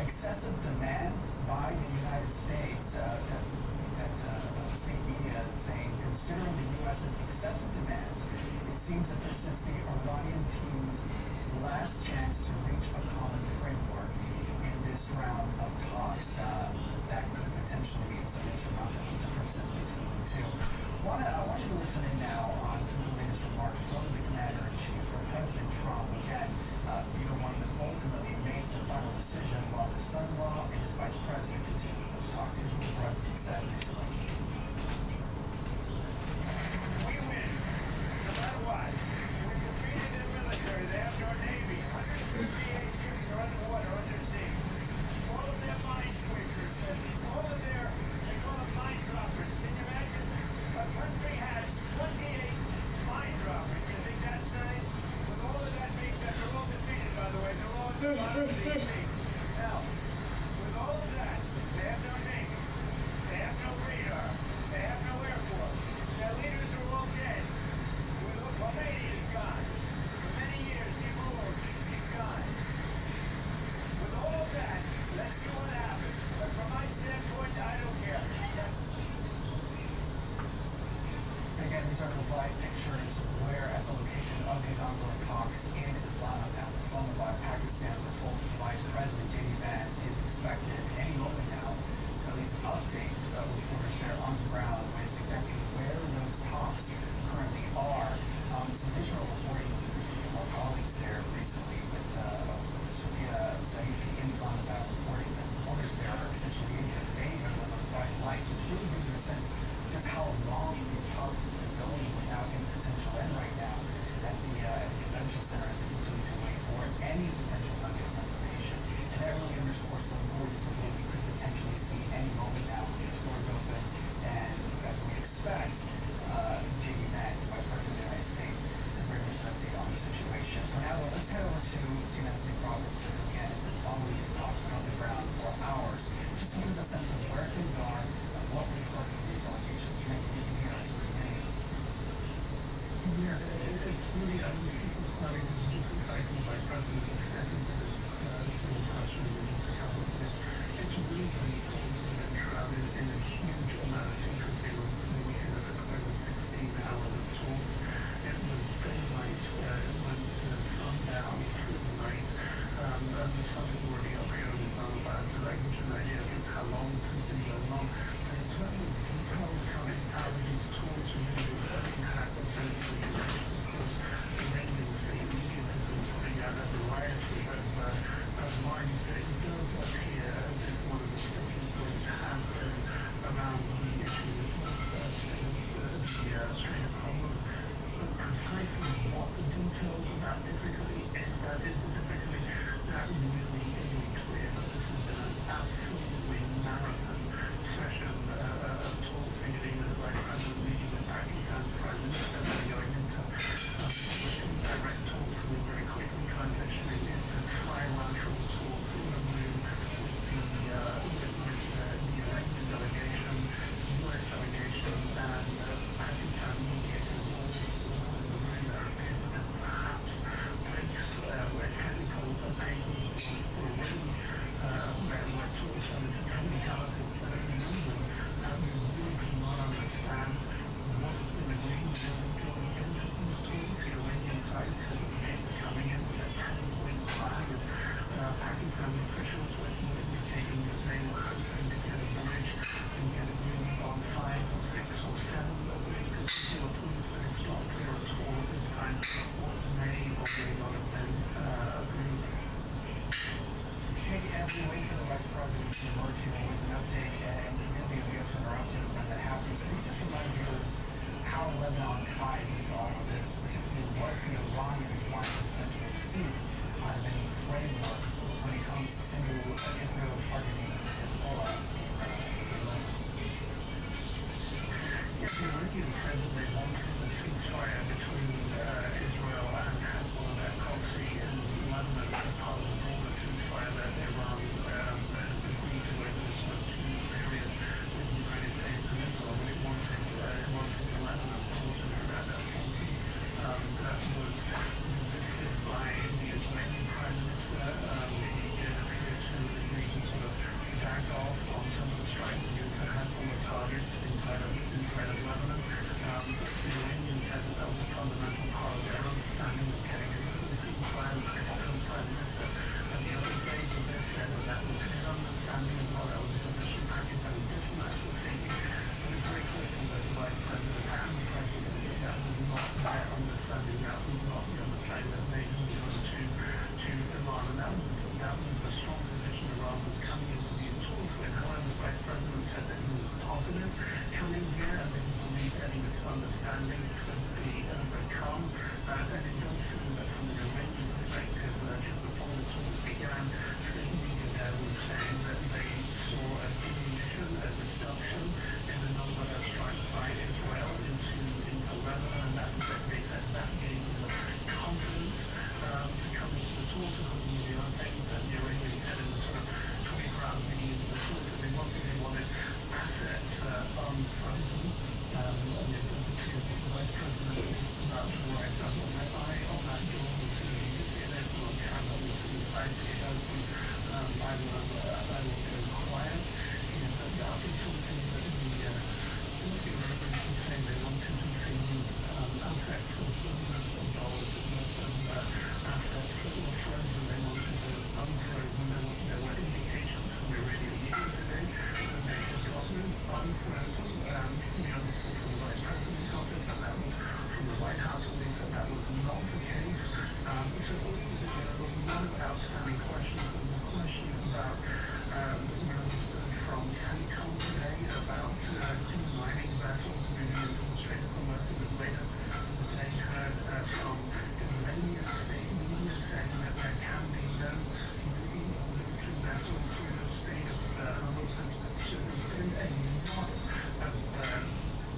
Excessive demands by the United States, that state media saying, considering the U.S.'s excessive demands, it's seems that this is the Iranian team's last chance to reach a common framework in this round of talks that could potentially mean some insurmountable differences between the two. I want you to listen in now on some of the latest remarks from the Commander-in-Chief, from President Trump, who can be the one that ultimately made the final decision while his son-in-law and his vice president continue with those talks. Here's what the president said recently. We win, no matter what. We defeated their military. They have no navy. 158 ships are underwater, undersea. All of their mine switchers, all of their, they call them mine droppers. Can you imagine? A country has 28 mine droppers. You think that's nice? With all of that being said, they're all defeated, by the way. They're all at the bottom of the sea. Now, with all of that, they have no navy. They have no radar. They have no air force. Their leaders are all dead. Khomeini is gone. For many years, he ruled. He's gone. With all of that, let's see what happens. But from my standpoint, I don't care. Again, these are the live pictures where at the location of these ongoing talks in Islamabad, Pakistan, we're told the Vice President J.D. Vance is expected any moment now to at least update reporters there on the ground with exactly where those talks currently are. Some additional reporting that we've received from our colleagues there recently with Sophia Saifi in Islamabad reporting that reporters there are essentially beginning to favor the bright lights, which really gives you a sense just how long these talks have been going without any potential end right now at the convention center as they continue to wait for any potential nugget of information. And that really underscores the importance of what we could potentially see any moment now when these doors open. And as we expect, J.D. Vance, Vice President of the United States, to bring us an update on the situation. For now, though, let's head over to CNN's Nick Robertson, who again has been following these talks on the ground for hours, just to give us a sense of where things are and what we've heard from these delegations. Maybe you can hear us at the beginning. Yeah, it's really starting to be exciting by President it's really shrouded in a huge amount of secrecy. We had over 16 hours of talk. It was daylight when sundown through the night. And the sun is already up here in Islamabad, so that gives you an idea of how long things have been going on. But in terms of details coming out of these talks, we really had the sense of because the Iranian state media has been putting out a variety of lines that it does appear as if one of the sticking points has been around the issue of the Australian problem. But precisely what the details of that difficulty is, that really isn't clear. But this has been an absolutely marathon session of talks, beginning with the Vice President meeting with Pakistan's Prime Minister, then going into direct talks, and then very quickly transitioning into trilateral talks in the room with the Iranian delegation, US delegation, and Pakistan mediators all in the room. There appears to be perhaps breaks where technical opinions already where talks are into technicalities, but at the moment we really do not understand what has been agreed going into these talks. The Iranian side says it's coming in with a 10-point plan. Pakistani officials were indicating that they were hoping to get a bridge and get agreement on 5 or 6 or 7 of these particular points, but it's not clear at all at this time what may or may not have been agreed. Maybe as we wait for the Vice President to emerge here with an update, and forgive me if we have to interrupt you when that happens, can you just remind viewers how Lebanon ties into all of this, specifically what the Iranians want to essentially see out of any framework when it comes to Israel targeting Hezbollah in Lebanon? Yes, the Iranians said that they wanted a ceasefire between Israel and Hezbollah at Coxy in Lebanon as part of the broader ceasefire that Iran has agreed to over this 2-year period with the United States and Israel, but it wanted Lebanon to also at that point. That was resisted by the Israeli Prime Minister. It appears to agree to sort of back off on some of the striking into Hezbollah targets inside of Lebanon. The Iranians said that was a fundamental part of that's right. I've got my eye on that door. You see there's a little camera I see it open. I will go quiet. And that is something that the Iranians were saying they wanted to see assets of dollars and assets that were frozen. They wanted to unfrozen. There were indications from the Iranian media today that they had gotten unfrozen. From the Vice President's office, and that was from the White House, and they said that was not the case. So there's a lot of outstanding questions. There's a question about from TATICAL today about mining vessels moving into the Strait of Hormuz. It was later they heard from Iranian state media saying that there can be no military vessels through the Strait of Hormuz. So there's been a lot of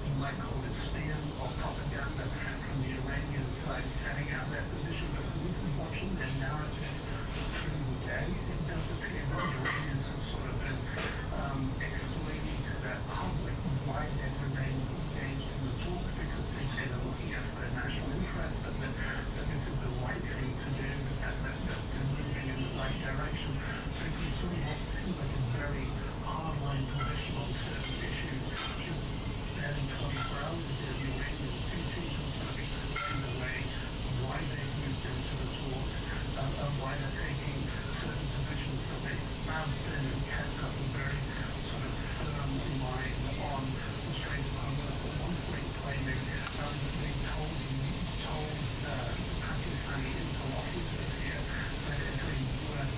you might call it spin or propaganda from the Iranian side setting out their position, but we've been watching their narrative through the day. It does appear that the Iranians have sort of been explaining to their public why they've remained engaged in the talks, because they say they're looking at their national interest, that this is the right thing to do, and that they're moving in the right direction. So it can sort of seem like a very hardline position on certain issues. And 24 hours ago, the Iranians continue to sort of explain away why they've moved into the talks and why they're taking certain positions. So they bounced in and kept up a very sort of firm line on the Strait of Hormuz. At one point claiming that they told Pakistani interlocutors here that if a US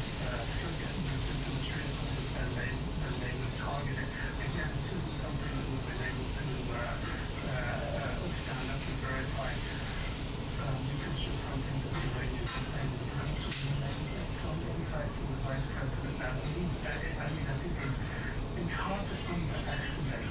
frigate moved into the Strait of Hormuz, then they would target it. Again, this isn't something that we've been able to stand up and verify, because it's just something that the Iranians are saying that absolutely some insight from the Vice President. Now, I think it's hard to underestimate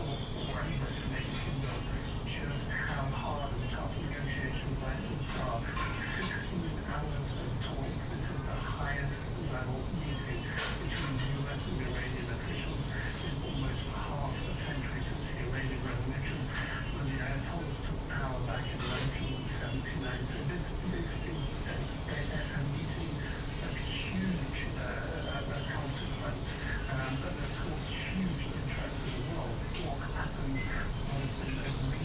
or underestimate, if you will, just how hard and tough negotiations like this are. 16 hours of talks. This is the highest level meeting between the US and Iranian officials in almost half a century since the Iranian Revolution, when the Ayatollahs took power back in 1979. So this is a meeting of huge consequence, but of course huge interest as well. What happens was an agreement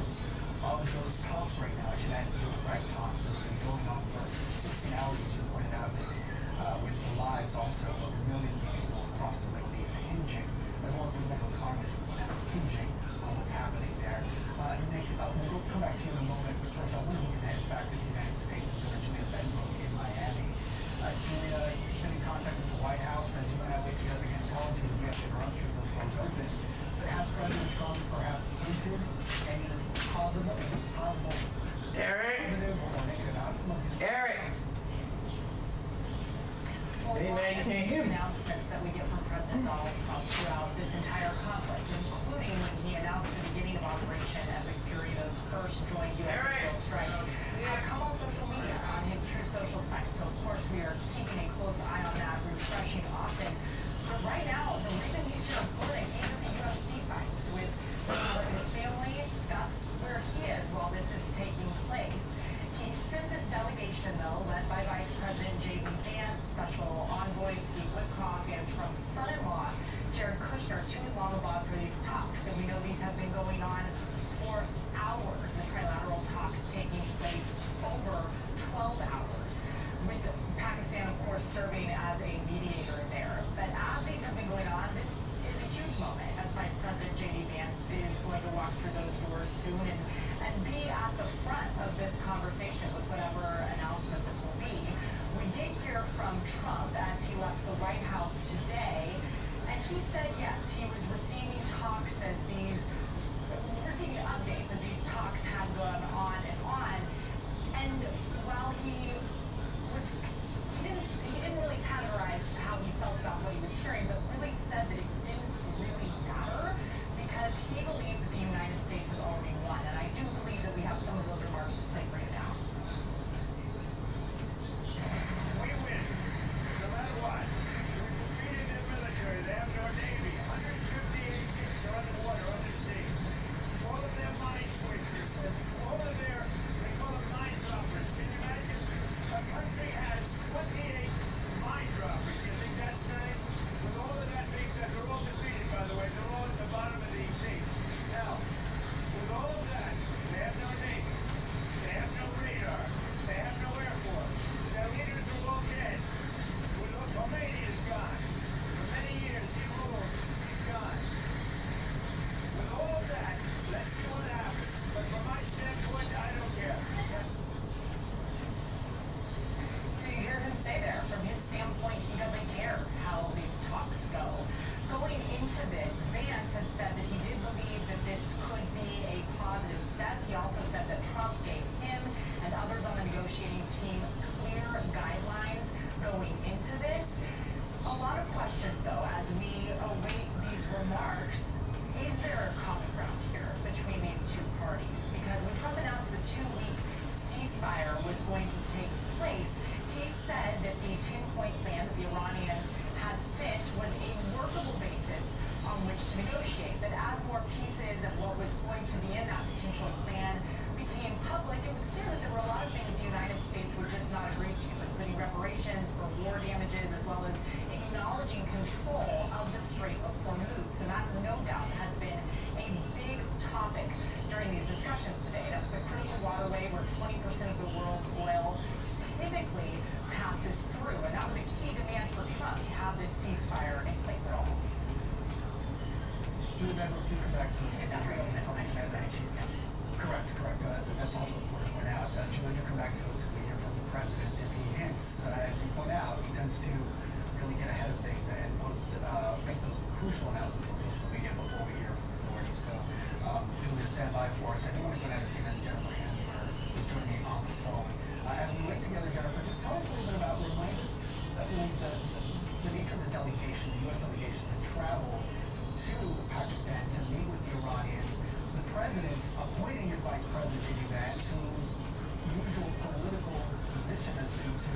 results of those talks right now. I should add direct talks that have been going on for 16 hours, as you pointed out, Nick, with the lives also of millions of people across the Middle East hinging, as well as the global economy, as we point out, hinging on what's happening there. Nick, we'll come back to you in a moment, but first I want to head back to the United States and go to Julia Benbrook in Miami. Julia, you've been in contact with the White House as you and I wait together. Again, apologies if we have to run through those doors open. But has President Trump perhaps hinted any positive or negative outcome of these Well, announcements that we get from President Donald Trump throughout this entire conflict, including when he announced the beginning of Operation Epic Fury, those first joint U.S. Israel strikes, have come on social media, on his True Social site. So, of course, we are keeping a close eye on that, refreshing often. But right now, the reason he's here in Florida, he's at the UFC fights with members of his family. That's where he is while this is taking place. He sent this delegation, though, led by Vice President J.D. Vance, Special Envoy Steve Witkoff, and Trump's son-in-law, Jared Kushner, to Islamabad for these talks. And we know these have been going on for hours, the trilateral talks taking place over 12 hours, with Pakistan, of course, serving as a mediator there. But as these have been going on, this is a huge moment, as Vice President J.D. Vance is going to walk through those doors soon and be at the front of this conversation with whatever announcement this will be. We did hear from Trump as he left the White House today, and he said yes, he was receiving updates as these talks had gone on. And while he didn't really categorize how he felt about what he was hearing, but really said that it didn't really matter because he believes that the United States has already won. And I do believe that we have some of those remarks to play for you now. We win, no matter what. We've defeated their military. They have no navy. 158 ships are underwater, undersea. All of their mine switches, all of their, they call them mine droppers. Can you imagine? A country has 28 mine droppers. You think that's nice? With all of that being said, they're all defeated, by the way. They're all at the bottom of the sea. Now, with all of that, they have no navy. They have no radar. They have no air force. Their leaders are all dead. Khomeini is gone. For many years, he ruled. He's gone. With all of that, let's see what happens. But from my standpoint, I don't care. So you hear him say there, from his standpoint, he doesn't care how these talks go. Going into this, Vance had said that he did believe that this could be a positive step. He also said that Trump gave him and others on the negotiating team clear guidelines going into this. A lot of questions, though, as we await these remarks. Is there a common ground here between these two parties? Because when Trump announced the 2-week ceasefire was going to take place, he said that the 10-point plan that the Iranians had sent was a workable basis on which to negotiate. But as more pieces of what was going to be in that potential plan became public, it was clear that there were a lot of things the United States would just not agree to, including reparations for war damages, as well as acknowledging control of the Strait of Hormuz. And that, no doubt, has been a big topic during these discussions today. That's the critical waterway where 20% of the world's oil typically passes through. And that was a key demand for Trump to have this ceasefire in place at all. Julie Benbrook, do come back to us. Correct. That's also important to point out. Julie, do come back to us if we hear from the president. If he hints, as you point out, he tends to really get ahead of things and make those crucial announcements on social media before we hear from authorities. So, Julia, stand by for us. I do want to go down to see that's Jennifer Hanser, who's joining me on the phone. As we wait together, Jennifer, just tell us a little bit about, remind us really the nature of the delegation, the U.S. delegation that traveled to Pakistan to meet with the Iranians. The president appointing his vice president, J.D. Vance, whose usual political position has been to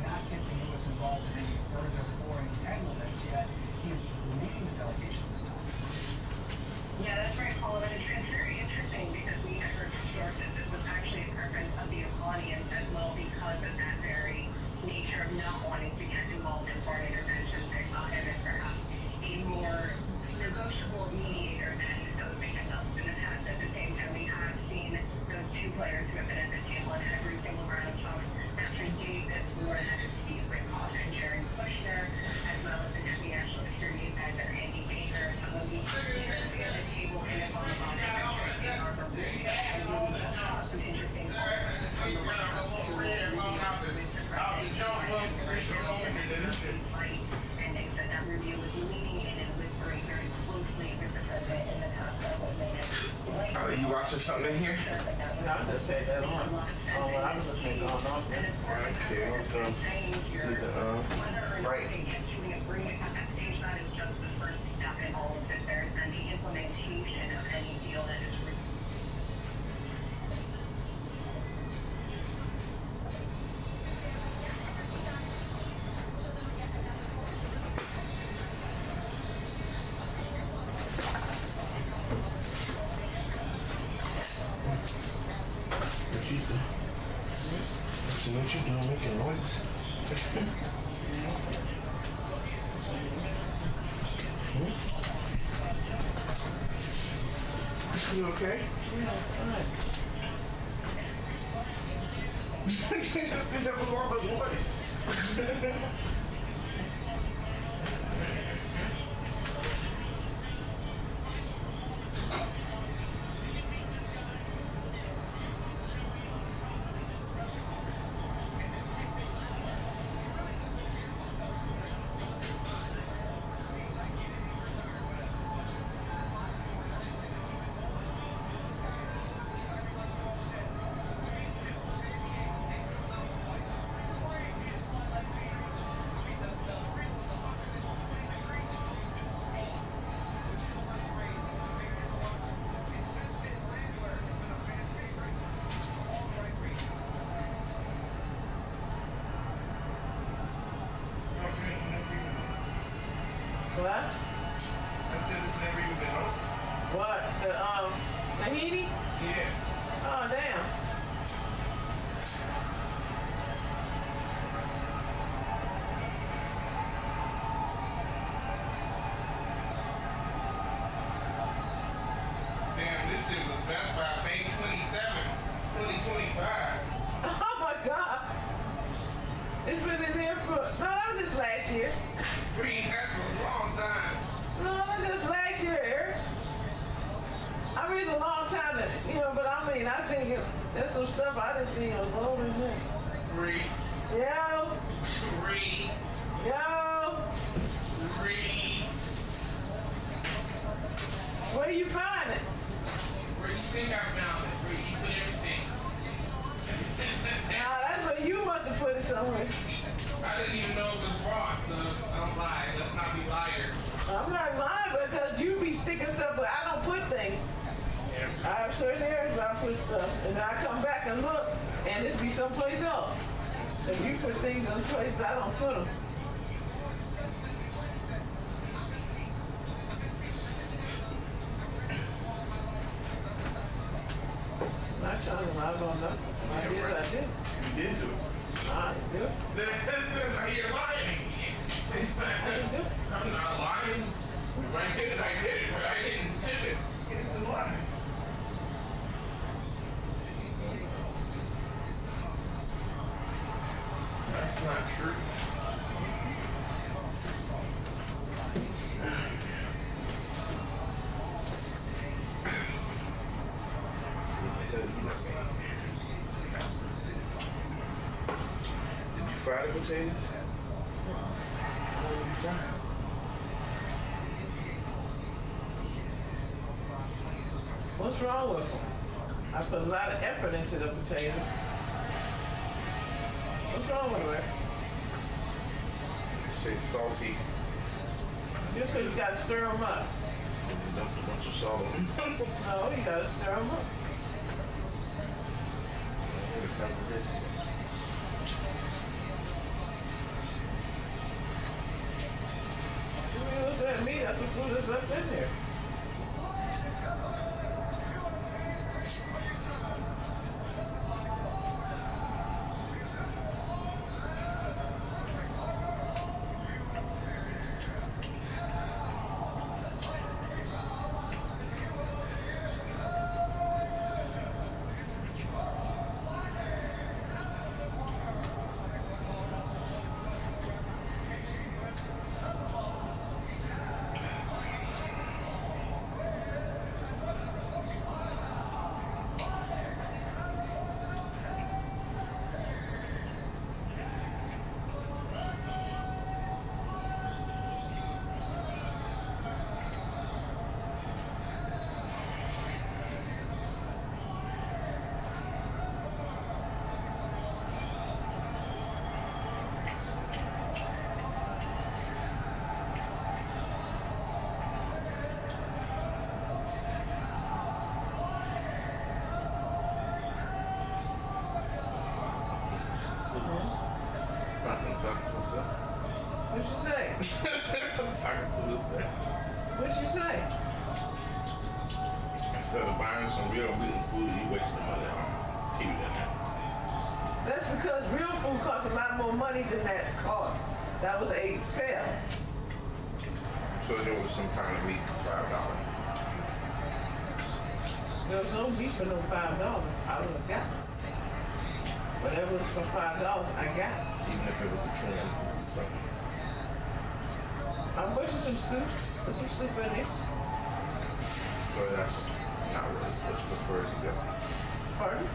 not get the U.S. involved in any further foreign entanglements, yet he is leading the delegation this time. Yeah, that's right, Paul. And it's very interesting because we heard from sources it was actually a preference of the Iranians as well because of that very nature of not wanting to get involved in foreign interventions. They saw him as perhaps a more negotiable mediator than those big enough in the past. At the same time, we have watching something in here? I just said that on what I was looking at going on there. Okay, I was gonna see the right. Issuing agreement at that stage, that is just the first step in all of this. There's then the implementation of any deal that is What you doing, making noises? You okay? Yeah, it's fine. That was all the noise. What? I said it's never even been open. What? Tahiti? Yeah. Oh, damn. Damn, this shit was back by May 27, 2025. Oh my God. It's been in there for, no, that was just last year. Green, that's a long time. No, that was just last year, Eric. I mean, it's a long time, but I mean, I think there's some stuff I didn't see on load in there. Three. Yo. Three. Yo. Three. Where you find it? Where you think I found it? Where you put everything? Nah, that's where you must have put it somewhere. I didn't even know it was brought, so I'm lying. Let's not be liars. I'm not lying because you be sticking stuff, but I don't put things. I have certain areas where I put stuff, and then I come back and look, and this be someplace else. If you put things in places, I don't put them. I'm not trying to lie about nothing. I did what I did. You did do it. I did it. You're lying. I'm not lying. If I did it, I did it. But I didn't do it. It's a lie. That's not true. Did you fry the potatoes? What's wrong with them? I put a lot of effort into the potatoes. What's wrong with it? Say salty. Just because you got to stir them up. Dump a bunch of salt on them. No, you got to stir them up. You look at me, that's the food that's left in there. say? Instead of buying some real food, you wasting money on TV than that. That's because real food costs a lot more money than that cost. That was a sale. So there was some kind of meat for $5. There was no meat for no $5. I would have got it. Whatever was for $5, I got it. Even if it was a can of something. I'm wishing some soup. Put some soup in there. So that's not what it's preferred to go. Pardon?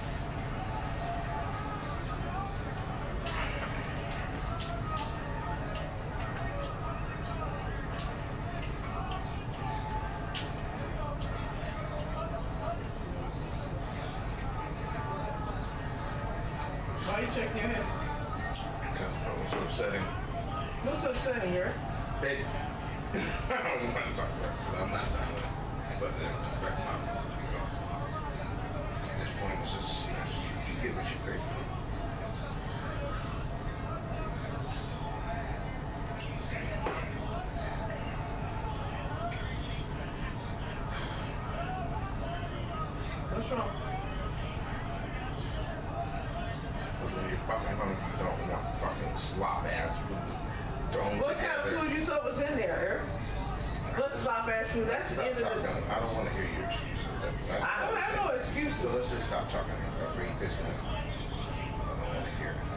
Why you shaking your head? What's upsetting? What's upsetting here? They, I don't want to talk about it, I'm not talking about it, but it affect my so at this point, it's just, you get what you pay for. What's wrong? When you're fucking hungry, you don't want fucking slop ass food thrown What together. kind of food you thought was in there, Eric? What slop ass food? That's the Stop end of talking. the... I don't want to hear your excuses. I don't have no excuses. So let's just stop talking about bring this one. I don't want to hear it.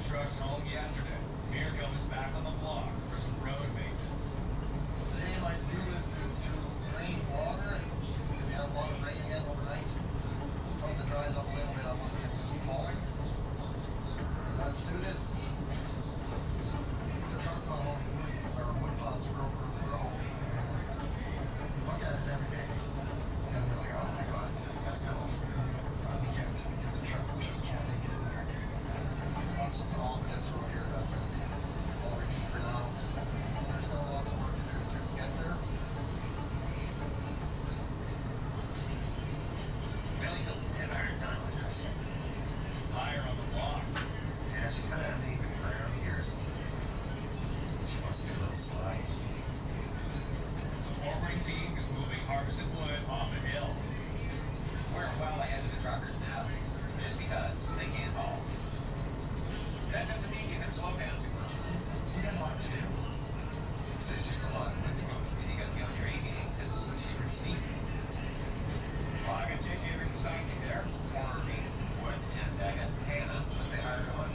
the trucks home yesterday. Mirko is back on the block for some road maintenance. Today, my to-do list is to drain water, and because we have a lot of rain again overnight. Once it dries up a little bit, I want to get hauling. Let's do this. The truck's not hauling wood, or wood piles grow. And we look at it every day, and we're like, oh my god, let's go move it. But we can't, because the trucks just can't make it in there. Once it's off of this road here, that's going to be all we need for now. There's still lots of work to do to get there. Really don't have a hard time with this. Higher on the block. Yeah, she's kind of uneven around here. She wants to do a little slide. The forwarding team is moving harvested wood off the hill. We're well ahead of the truckers now, just because they can't haul. That doesn't mean you can slow down too much. We got a lot to do. So there's just a lot of wood to move, and you gotta be on your A game, because she's pretty steep. Well, I got JJ right beside me there, former me, wood, and I got Hannah, but they hired on.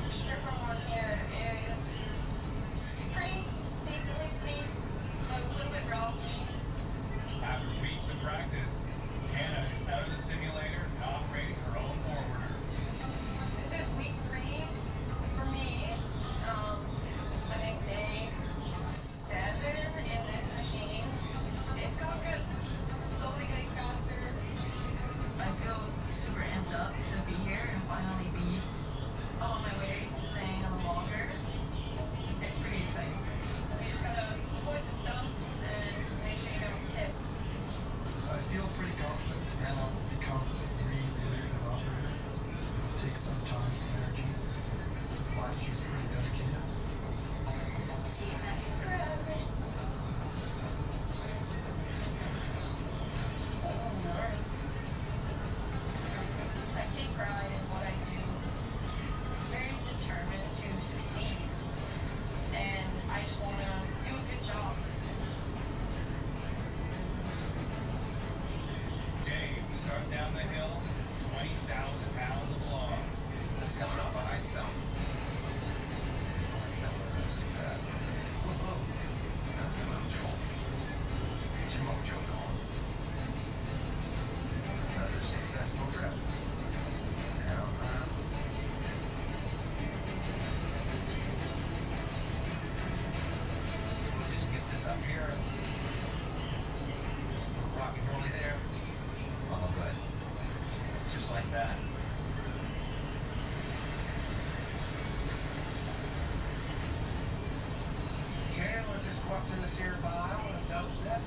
Stripper one here is pretty decently steep, a little bit rocky. After weeks of practice, Hannah is out of the simulator and operating her own forwarder. This is week 3 for me. I think day 7 in this machine. It's going good. Slowly getting faster. I feel super amped up to be here and finally be on my way to staying a little longer. It's pretty exciting. We just gotta avoid the stumps and make sure you don't tip. I feel pretty confident and to become a really good operator. It'll take some time, some energy, but she's pretty dedicated. She has to grab it. I take pride in what I do. Very determined to succeed. And I just want to do a good job. Dave starts down the hill, 20,000 pounds of logs. That's coming off a high stone. That's too fast. Whoa. That's good mojo. Get your mojo going. Another successful trip. Now, so we'll just get this up here. Rock and rolly there. Oh, good. Just like that. Okay, we'll just walk through this here pile and dump this.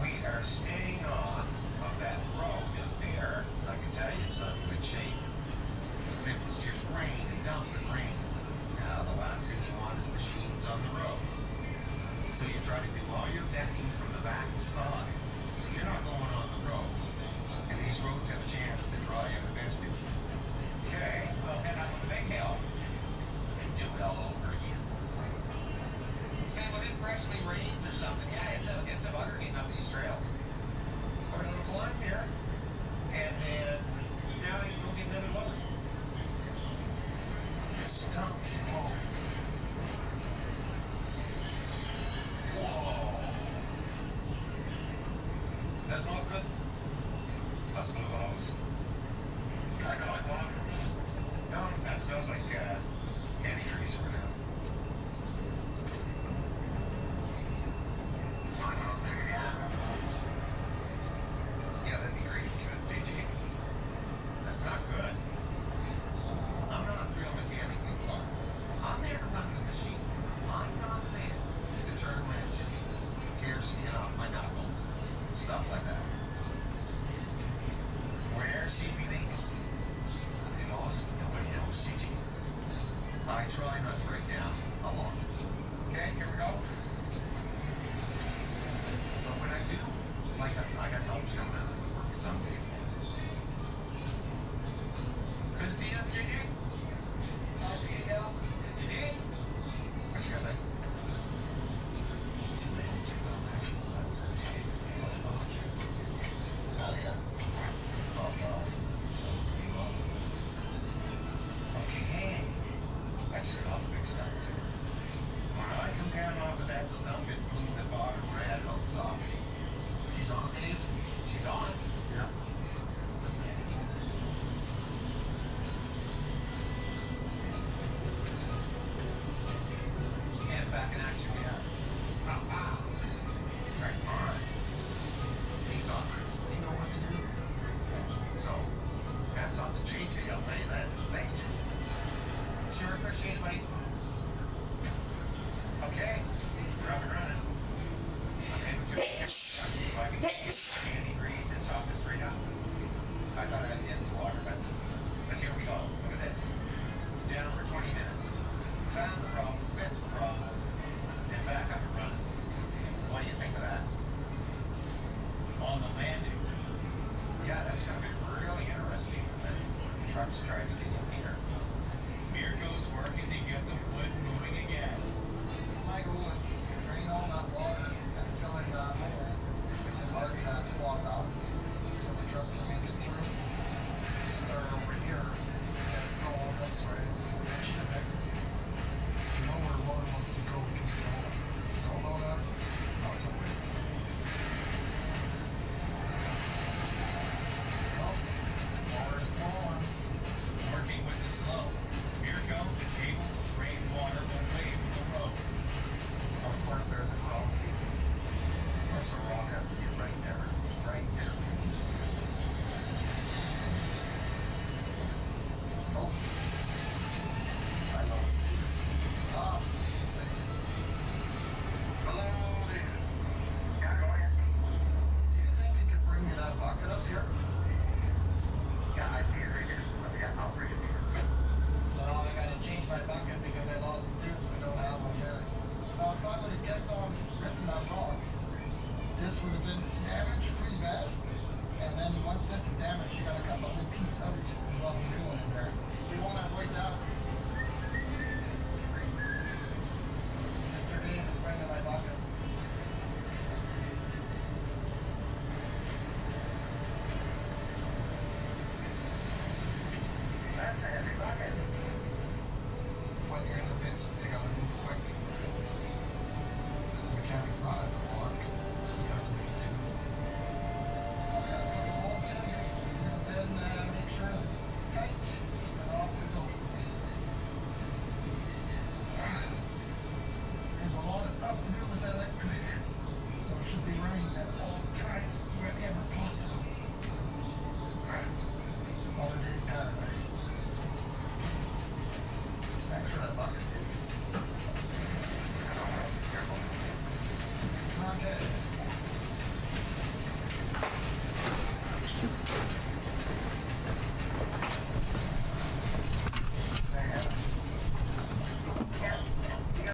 We are staying off of that road up there. I can tell you it's not in good shape. And if it's just rain and dump it rain. Now the last thing you want is machines on the road. So you try to do all your decking from the back side. So you're not going on the road. And these roads have a chance to dry out eventually. Okay, we'll head up on the big hill and do it all over again. Say when it freshly rains or something, yeah, it's a bugger getting up these trails. Put a little climb here, and then now you go get another load. Stumps. Whoa. Doesn't look good. Let's move hose. I know I want. No, that smells like antifreeze over there. Yeah, that'd be great if you could, JG. That's not good. I'm not real mechanically Clark. I'm there to run the machine. I'm not there to turn wrenches, tear skin off my knuckles, stuff like that. Where she be leaking? You know, nobody knows, CG. I try not to break down a lot. Okay, here we go. But when I do, like I got help coming out of the woodwork, it's unbelievable. Good to see you, JJ. Nice to get help. You did? What you got there? See you later. Oh, yeah. everybody.